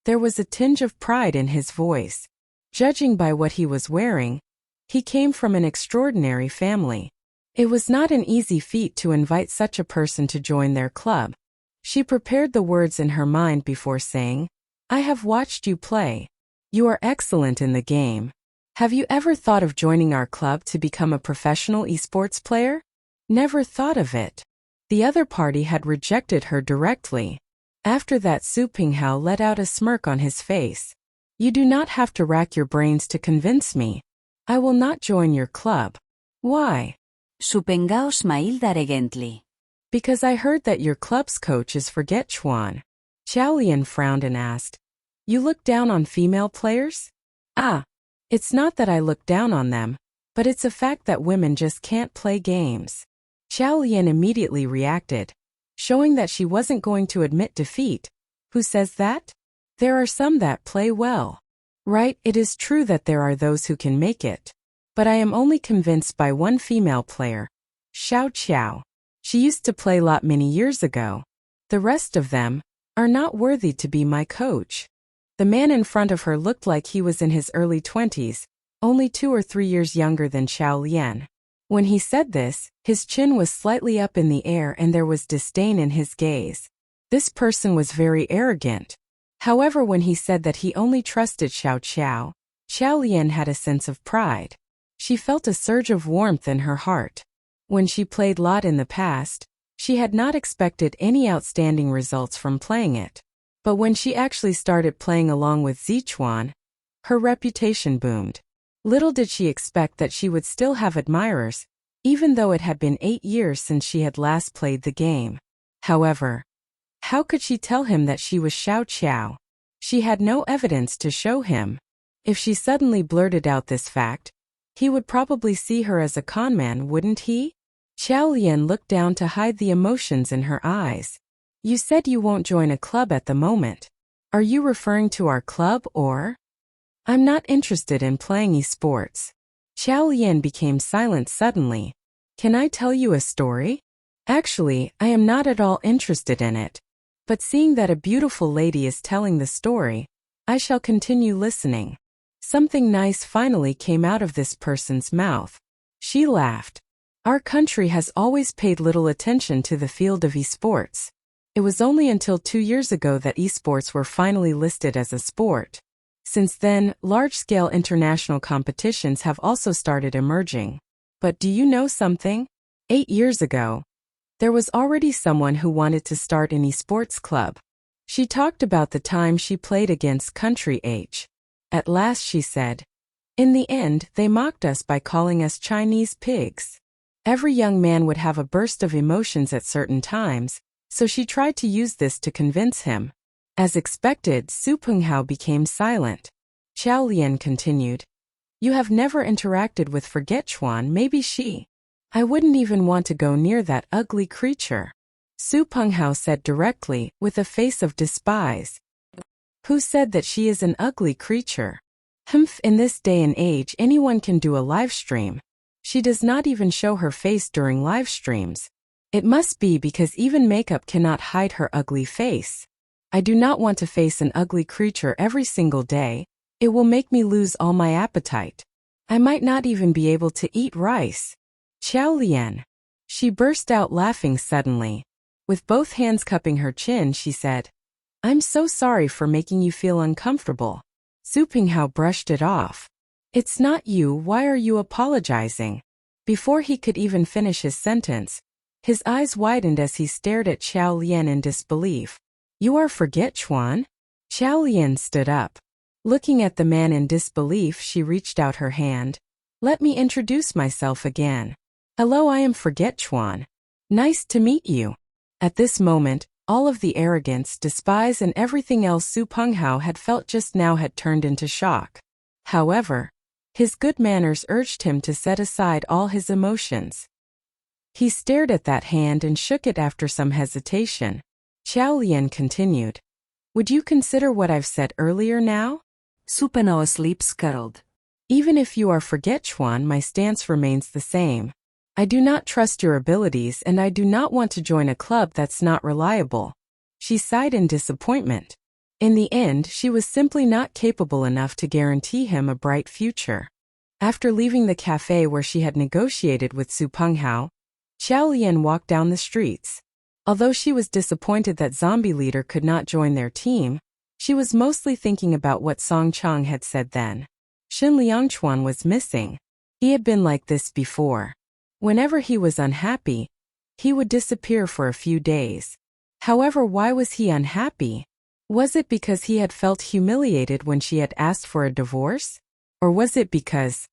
There was a tinge of pride in his voice. Judging by what he was wearing, he came from an extraordinary family. It was not an easy feat to invite such a person to join their club. She prepared the words in her mind before saying, "I have watched you play. You are excellent in the game. Have you ever thought of joining our club to become a professional esports player?" Never thought of it. The other party had rejected her directly. After that, Su Pinghao let out a smirk on his face. "You do not have to rack your brains to convince me. I will not join your club." "Why?" Su Pengao smiled arrogantly. "Because I heard that your club's coach is Forget Chuan." Xiao Lian frowned and asked, "You look down on female players?" "Ah, it's not that I look down on them, but it's a fact that women just can't play games." Xiao Lian immediately reacted, showing that she wasn't going to admit defeat. "Who says that? There are some that play well. Right, it is true that there are those who can make it. But I am only convinced by one female player, Xiao Qiao. She used to play a lot many years ago. The rest of them are not worthy to be my coach." The man in front of her looked like he was in his early 20s, only 2 or 3 years younger than Xiao Lian. When he said this, his chin was slightly up in the air and there was disdain in his gaze. This person was very arrogant. However, when he said that he only trusted Xiao Qiao, Xiao Lian had a sense of pride. She felt a surge of warmth in her heart. When she played Lot in the past, she had not expected any outstanding results from playing it. But when she actually started playing along with Zichuan, her reputation boomed. Little did she expect that she would still have admirers, even though it had been 8 years since she had last played the game. However, how could she tell him that she was Xiao Qiao? She had no evidence to show him. If she suddenly blurted out this fact, he would probably see her as a conman, wouldn't he? Xiao Lian looked down to hide the emotions in her eyes. "You said you won't join a club at the moment. Are you referring to our club or?" "I'm not interested in playing esports." Xiao Lian became silent suddenly. "Can I tell you a story?" "Actually, I am not at all interested in it. But seeing that a beautiful lady is telling the story, I shall continue listening." Something nice finally came out of this person's mouth. She laughed. "Our country has always paid little attention to the field of esports. It was only until 2 years ago that esports were finally listed as a sport. Since then, large-scale international competitions have also started emerging. But do you know something? 8 years ago, there was already someone who wanted to start an esports club. She talked about the time she played against Country H. At last she said, in the end, they mocked us by calling us Chinese pigs. Every young man would have a burst of emotions at certain times, so she tried to use this to convince him. As expected, Su Penghao became silent. Xiao Lian continued, "You have never interacted with Forget Chuan, maybe she. I wouldn't even want to go near that ugly creature." Su Penghao said directly, with a face of despise. "Who said that she is an ugly creature? Humph, in this day and age anyone can do a live stream. She does not even show her face during live streams. It must be because even makeup cannot hide her ugly face. I do not want to face an ugly creature every single day. It will make me lose all my appetite. I might not even be able to eat rice. Xiao Lian. She burst out laughing suddenly. With both hands cupping her chin, she said, I'm so sorry for making you feel uncomfortable. Su Pinghao brushed it off. It's not you, why are you apologizing? Before he could even finish his sentence, his eyes widened as he stared at Xiao Lian in disbelief. You are Forget Chuan? Xiao Lian stood up. Looking at the man in disbelief, she reached out her hand. Let me introduce myself again. Hello, I am Forget Chuan. Nice to meet you. At this moment, all of the arrogance, despise and everything else Su Pinghao had felt just now had turned into shock. However, his good manners urged him to set aside all his emotions. He stared at that hand and shook it after some hesitation. Xiao Lian continued. Would you consider what I've said earlier now? Su Pinhao's lips curled. Even if you are Forget Chuan, my stance remains the same. I do not trust your abilities and I do not want to join a club that's not reliable. She sighed in disappointment. In the end, she was simply not capable enough to guarantee him a bright future. After leaving the cafe where she had negotiated with Su Pinghao, Xiao Lian walked down the streets. Although she was disappointed that Zombie Leader could not join their team, she was mostly thinking about what Song Chang had said then. Shen Liangchuan was missing. He had been like this before. Whenever he was unhappy, he would disappear for a few days. However, why was he unhappy? Was it because he had felt humiliated when she had asked for a divorce? Or was it because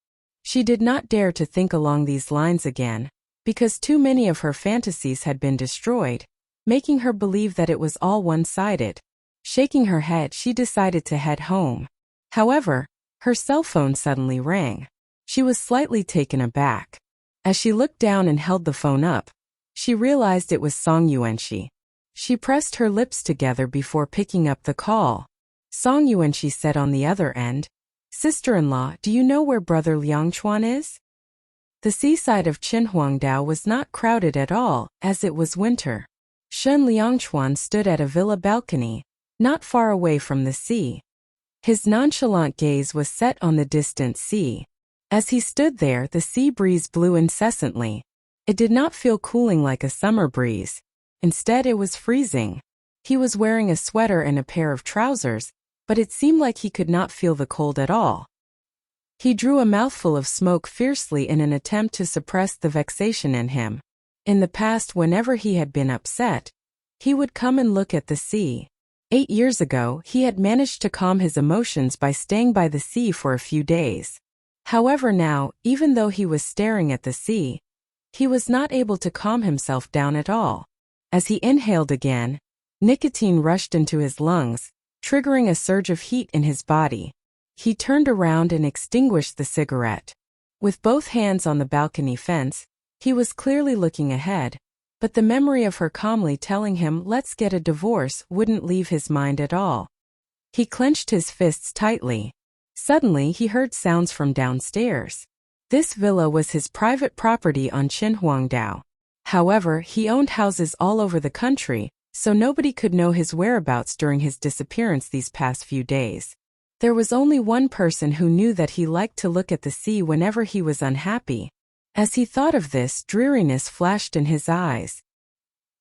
she did not dare to think along these lines again, because too many of her fantasies had been destroyed, making her believe that it was all one-sided? Shaking her head, she decided to head home. However, her cell phone suddenly rang. She was slightly taken aback. As she looked down and held the phone up, she realized it was Song Yuanxi. She pressed her lips together before picking up the call. Song Yuanxi said on the other end, Sister-in-law, do you know where brother Liangchuan is? The seaside of Qinhuangdao was not crowded at all, as it was winter. Shen Liangchuan stood at a villa balcony, not far away from the sea. His nonchalant gaze was set on the distant sea. As he stood there, the sea breeze blew incessantly. It did not feel cooling like a summer breeze. Instead, it was freezing. He was wearing a sweater and a pair of trousers, but it seemed like he could not feel the cold at all. He drew a mouthful of smoke fiercely in an attempt to suppress the vexation in him. In the past, whenever he had been upset, he would come and look at the sea. 8 years ago, he had managed to calm his emotions by staying by the sea for a few days. However, now, even though he was staring at the sea, he was not able to calm himself down at all. As he inhaled again, nicotine rushed into his lungs, triggering a surge of heat in his body. He turned around and extinguished the cigarette. With both hands on the balcony fence, he was clearly looking ahead, but the memory of her calmly telling him, let's get a divorce, wouldn't leave his mind at all. He clenched his fists tightly. Suddenly, he heard sounds from downstairs. This villa was his private property on Qinhuangdao. However, he owned houses all over the country, so nobody could know his whereabouts during his disappearance these past few days. There was only one person who knew that he liked to look at the sea whenever he was unhappy. As he thought of this, dreariness flashed in his eyes.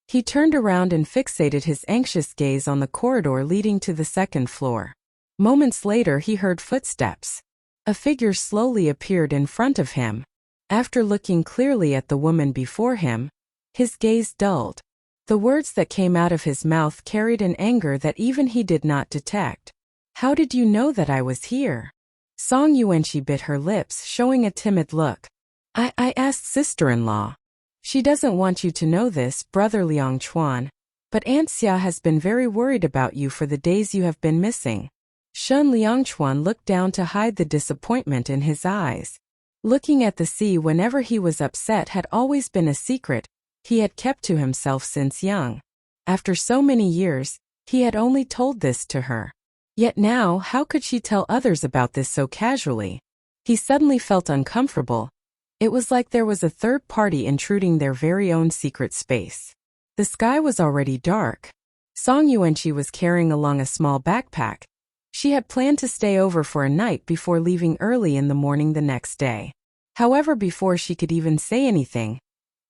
He turned around and fixated his anxious gaze on the corridor leading to the second floor. Moments later, he heard footsteps. A figure slowly appeared in front of him. After looking clearly at the woman before him, his gaze dulled. The words that came out of his mouth carried an anger that even he did not detect. How did you know that I was here? Song Yuanxi bit her lips, showing a timid look. I asked sister-in-law. She doesn't want you to know this, brother Liangchuan, but Aunt Xia has been very worried about you for the days you have been missing. Shen Liangchuan looked down to hide the disappointment in his eyes. Looking at the sea whenever he was upset had always been a secret he had kept to himself since young. After so many years, he had only told this to her. Yet now, how could she tell others about this so casually? He suddenly felt uncomfortable. It was like there was a third party intruding their very own secret space. The sky was already dark. Song Yuanqi was carrying along a small backpack. She had planned to stay over for a night before leaving early in the morning the next day. However, before she could even say anything,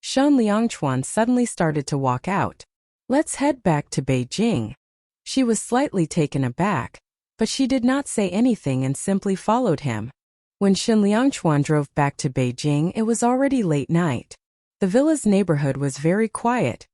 Shen Liangchuan suddenly started to walk out. "Let's head back to Beijing." She was slightly taken aback, but she did not say anything and simply followed him. When Shen Liangchuan drove back to Beijing, it was already late night. The villa's neighborhood was very quiet,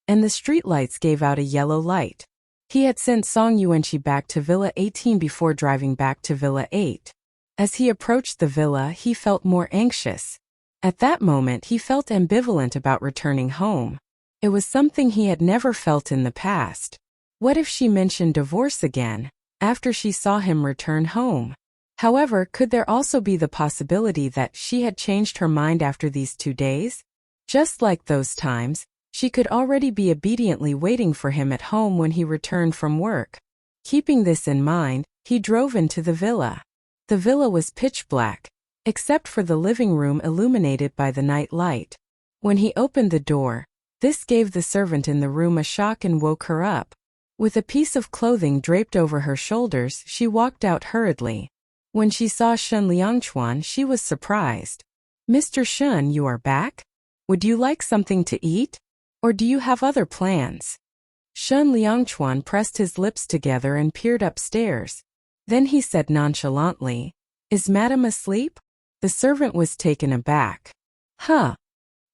and the streetlights gave out a yellow light. He had sent Song Yuanqi back to Villa 18 before driving back to Villa 8. As he approached the villa, he felt more anxious. At that moment, he felt ambivalent about returning home. It was something he had never felt in the past. What if she mentioned divorce again, after she saw him return home? However, could there also be the possibility that she had changed her mind after these 2 days? Just like those times, she could already be obediently waiting for him at home when he returned from work. Keeping this in mind, he drove into the villa. The villa was pitch black, except for the living room illuminated by the night light. When he opened the door, this gave the servant in the room a shock and woke her up. With a piece of clothing draped over her shoulders, she walked out hurriedly. When she saw Shen Liangchuan, she was surprised. "Mr. Shen, you are back? Would you like something to eat? Or do you have other plans?" Shen Liangchuan pressed his lips together and peered upstairs. Then he said nonchalantly, "Is Madam asleep?" The servant was taken aback. "Huh."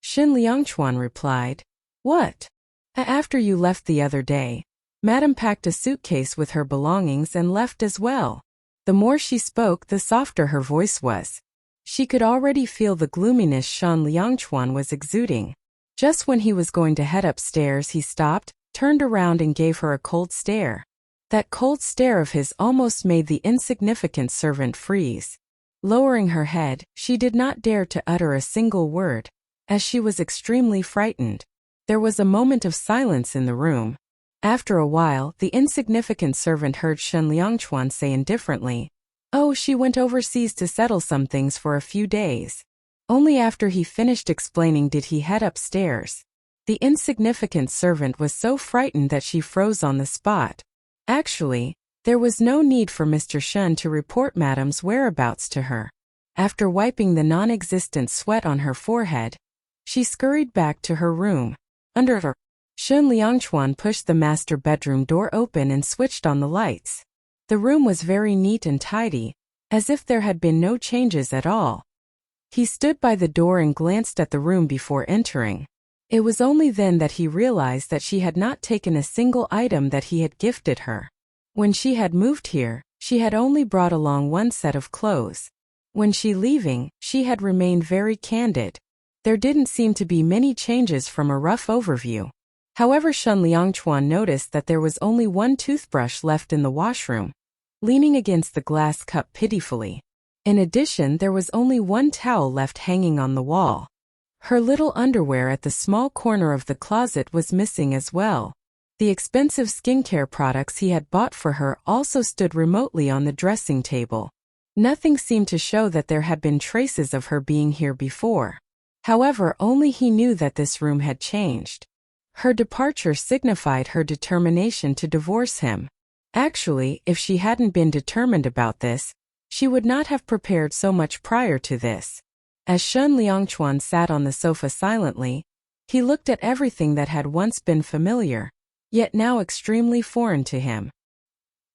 Shen Liangchuan replied, "What? After you left the other day, Madam packed a suitcase with her belongings and left as well." The more she spoke, the softer her voice was. She could already feel the gloominess Shen Liangchuan was exuding. Just when he was going to head upstairs, he stopped, turned around and gave her a cold stare. That cold stare of his almost made the insignificant servant freeze. Lowering her head, she did not dare to utter a single word, as she was extremely frightened. There was a moment of silence in the room. After a while, the insignificant servant heard Shen Liangchuan say indifferently, "Oh, she went overseas to settle some things for a few days." Only after he finished explaining did he head upstairs. The insignificant servant was so frightened that she froze on the spot. Actually, there was no need for Mr. Shen to report Madam's whereabouts to her. After wiping the non-existent sweat on her forehead, she scurried back to her room. Under her, Shen Liangchuan pushed the master bedroom door open and switched on the lights. The room was very neat and tidy, as if there had been no changes at all. He stood by the door and glanced at the room before entering. It was only then that he realized that she had not taken a single item that he had gifted her. When she had moved here, she had only brought along one set of clothes. When she leaving, she had remained very candid. There didn't seem to be many changes from a rough overview. However, Shen Liangchuan noticed that there was only one toothbrush left in the washroom, leaning against the glass cup pitifully. In addition, there was only one towel left hanging on the wall. Her little underwear at the small corner of the closet was missing as well. The expensive skincare products he had bought for her also stood remotely on the dressing table. Nothing seemed to show that there had been traces of her being here before. However, only he knew that this room had changed. Her departure signified her determination to divorce him. Actually, if she hadn't been determined about this, she would not have prepared so much prior to this. As Shen Liangchuan sat on the sofa silently, he looked at everything that had once been familiar, yet now extremely foreign to him.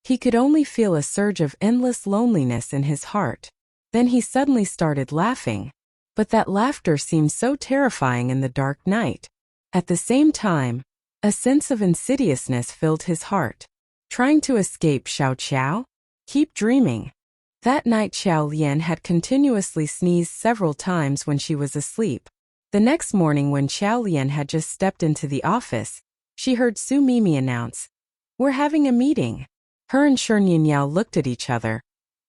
He could only feel a surge of endless loneliness in his heart. Then he suddenly started laughing. But that laughter seemed so terrifying in the dark night. At the same time, a sense of insidiousness filled his heart. Trying to escape Xiao Qiao? Keep dreaming. That night Xiao Lian had continuously sneezed several times when she was asleep. The next morning when Xiao Lian had just stepped into the office, she heard Su Mimi announce, "We're having a meeting." Her and Shen Yao looked at each other,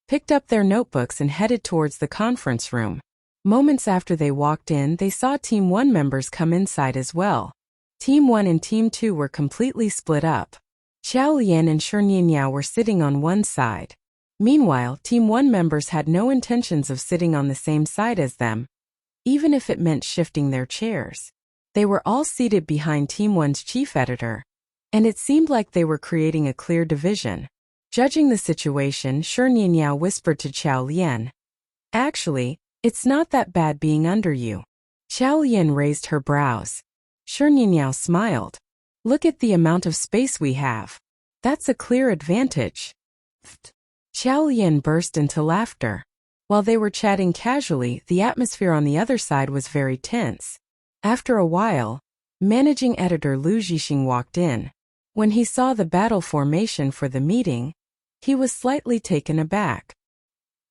picked up their notebooks and headed towards the conference room. Moments after they walked in, they saw Team 1 members come inside as well. Team 1 and Team 2 were completely split up. Xiao Lian and Shen Yao were sitting on one side. Meanwhile, Team 1 members had no intentions of sitting on the same side as them. even if it meant shifting their chairs. They were all seated behind Team 1's chief editor, and it seemed like they were creating a clear division. Judging the situation, Shi Nianyao whispered to Qiao Lian, "Actually, it's not that bad being under you." Qiao Lian raised her brows. Shi Nianyao smiled. "Look at the amount of space we have. That's a clear advantage." Qiao Lian burst into laughter. While they were chatting casually, the atmosphere on the other side was very tense. After a while, managing editor Lu Zhixing walked in. When he saw the battle formation for the meeting, he was slightly taken aback.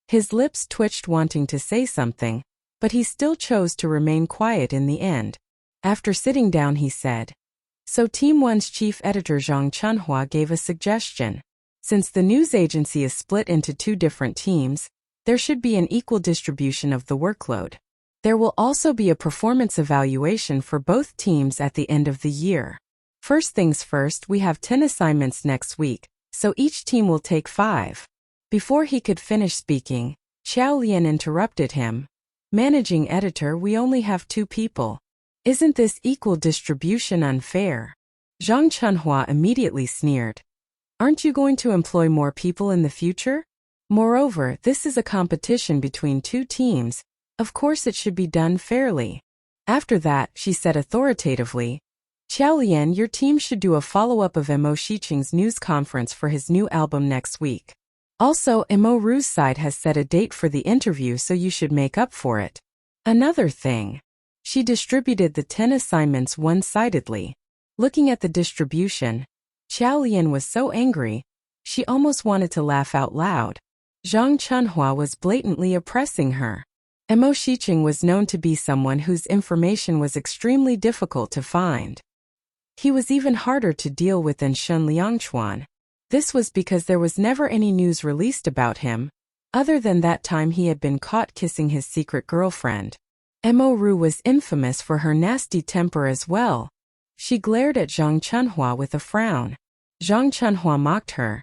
His lips twitched, wanting to say something, but he still chose to remain quiet in the end. After sitting down, he said, "So Team 1's chief editor Zhang Chunhua gave a suggestion. Since the news agency is split into two different teams, there should be an equal distribution of the workload. There will also be a performance evaluation for both teams at the end of the year. First things first, we have 10 assignments next week, so each team will take 5. Before he could finish speaking, Qiao Lian interrupted him. "Managing editor, we only have 2 people. Isn't this equal distribution unfair?" Zhang Chunhua immediately sneered. "Aren't you going to employ more people in the future? Moreover, this is a competition between 2 teams. Of course it should be done fairly." After that, she said authoritatively, "Qiao Lian, your team should do a follow-up of Mo Shiqing's news conference for his new album next week. Also, Mo Ru's side has set a date for the interview, so you should make up for it. Another thing." She distributed the 10 assignments one-sidedly. Looking at the distribution, Qiao Lian was so angry, she almost wanted to laugh out loud. Zhang Chunhua was blatantly oppressing her. Mo Shiqing was known to be someone whose information was extremely difficult to find. He was even harder to deal with than Shen Liangchuan. This was because there was never any news released about him, other than that time he had been caught kissing his secret girlfriend. Mo Ru was infamous for her nasty temper as well. She glared at Zhang Chunhua with a frown. Zhang Chunhua mocked her.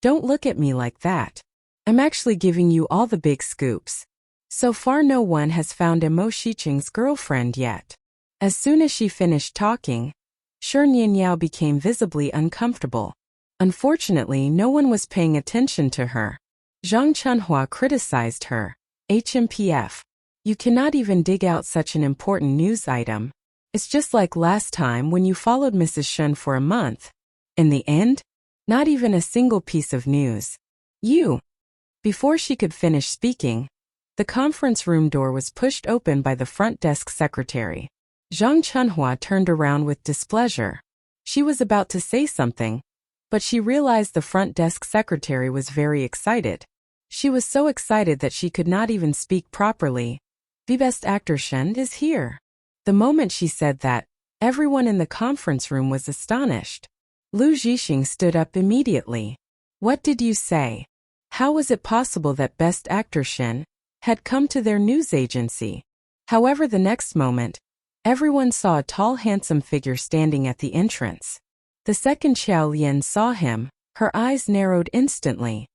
"Don't look at me like that. I'm actually giving you all the big scoops. So far no one has found Mo Shiqing's girlfriend yet." As soon as she finished talking, Shi Nianyao became visibly uncomfortable. Unfortunately, no one was paying attention to her. Zhang Chunhua criticized her. "HMPF. You cannot even dig out such an important news item. It's just like last time when you followed Mrs. Shen for a month. In the end, not even a single piece of news. You." Before she could finish speaking, the conference room door was pushed open by the front desk secretary. Zhang Chunhua turned around with displeasure. She was about to say something, but she realized the front desk secretary was very excited. She was so excited that she could not even speak properly. "The best actor Shen is here." The moment she said that, everyone in the conference room was astonished. Lu Zhixing stood up immediately. "What did you say? How was it possible that best actor Shen had come to their news agency?" However, the next moment, everyone saw a tall, handsome figure standing at the entrance. The second Qiao Lian saw him, her eyes narrowed instantly.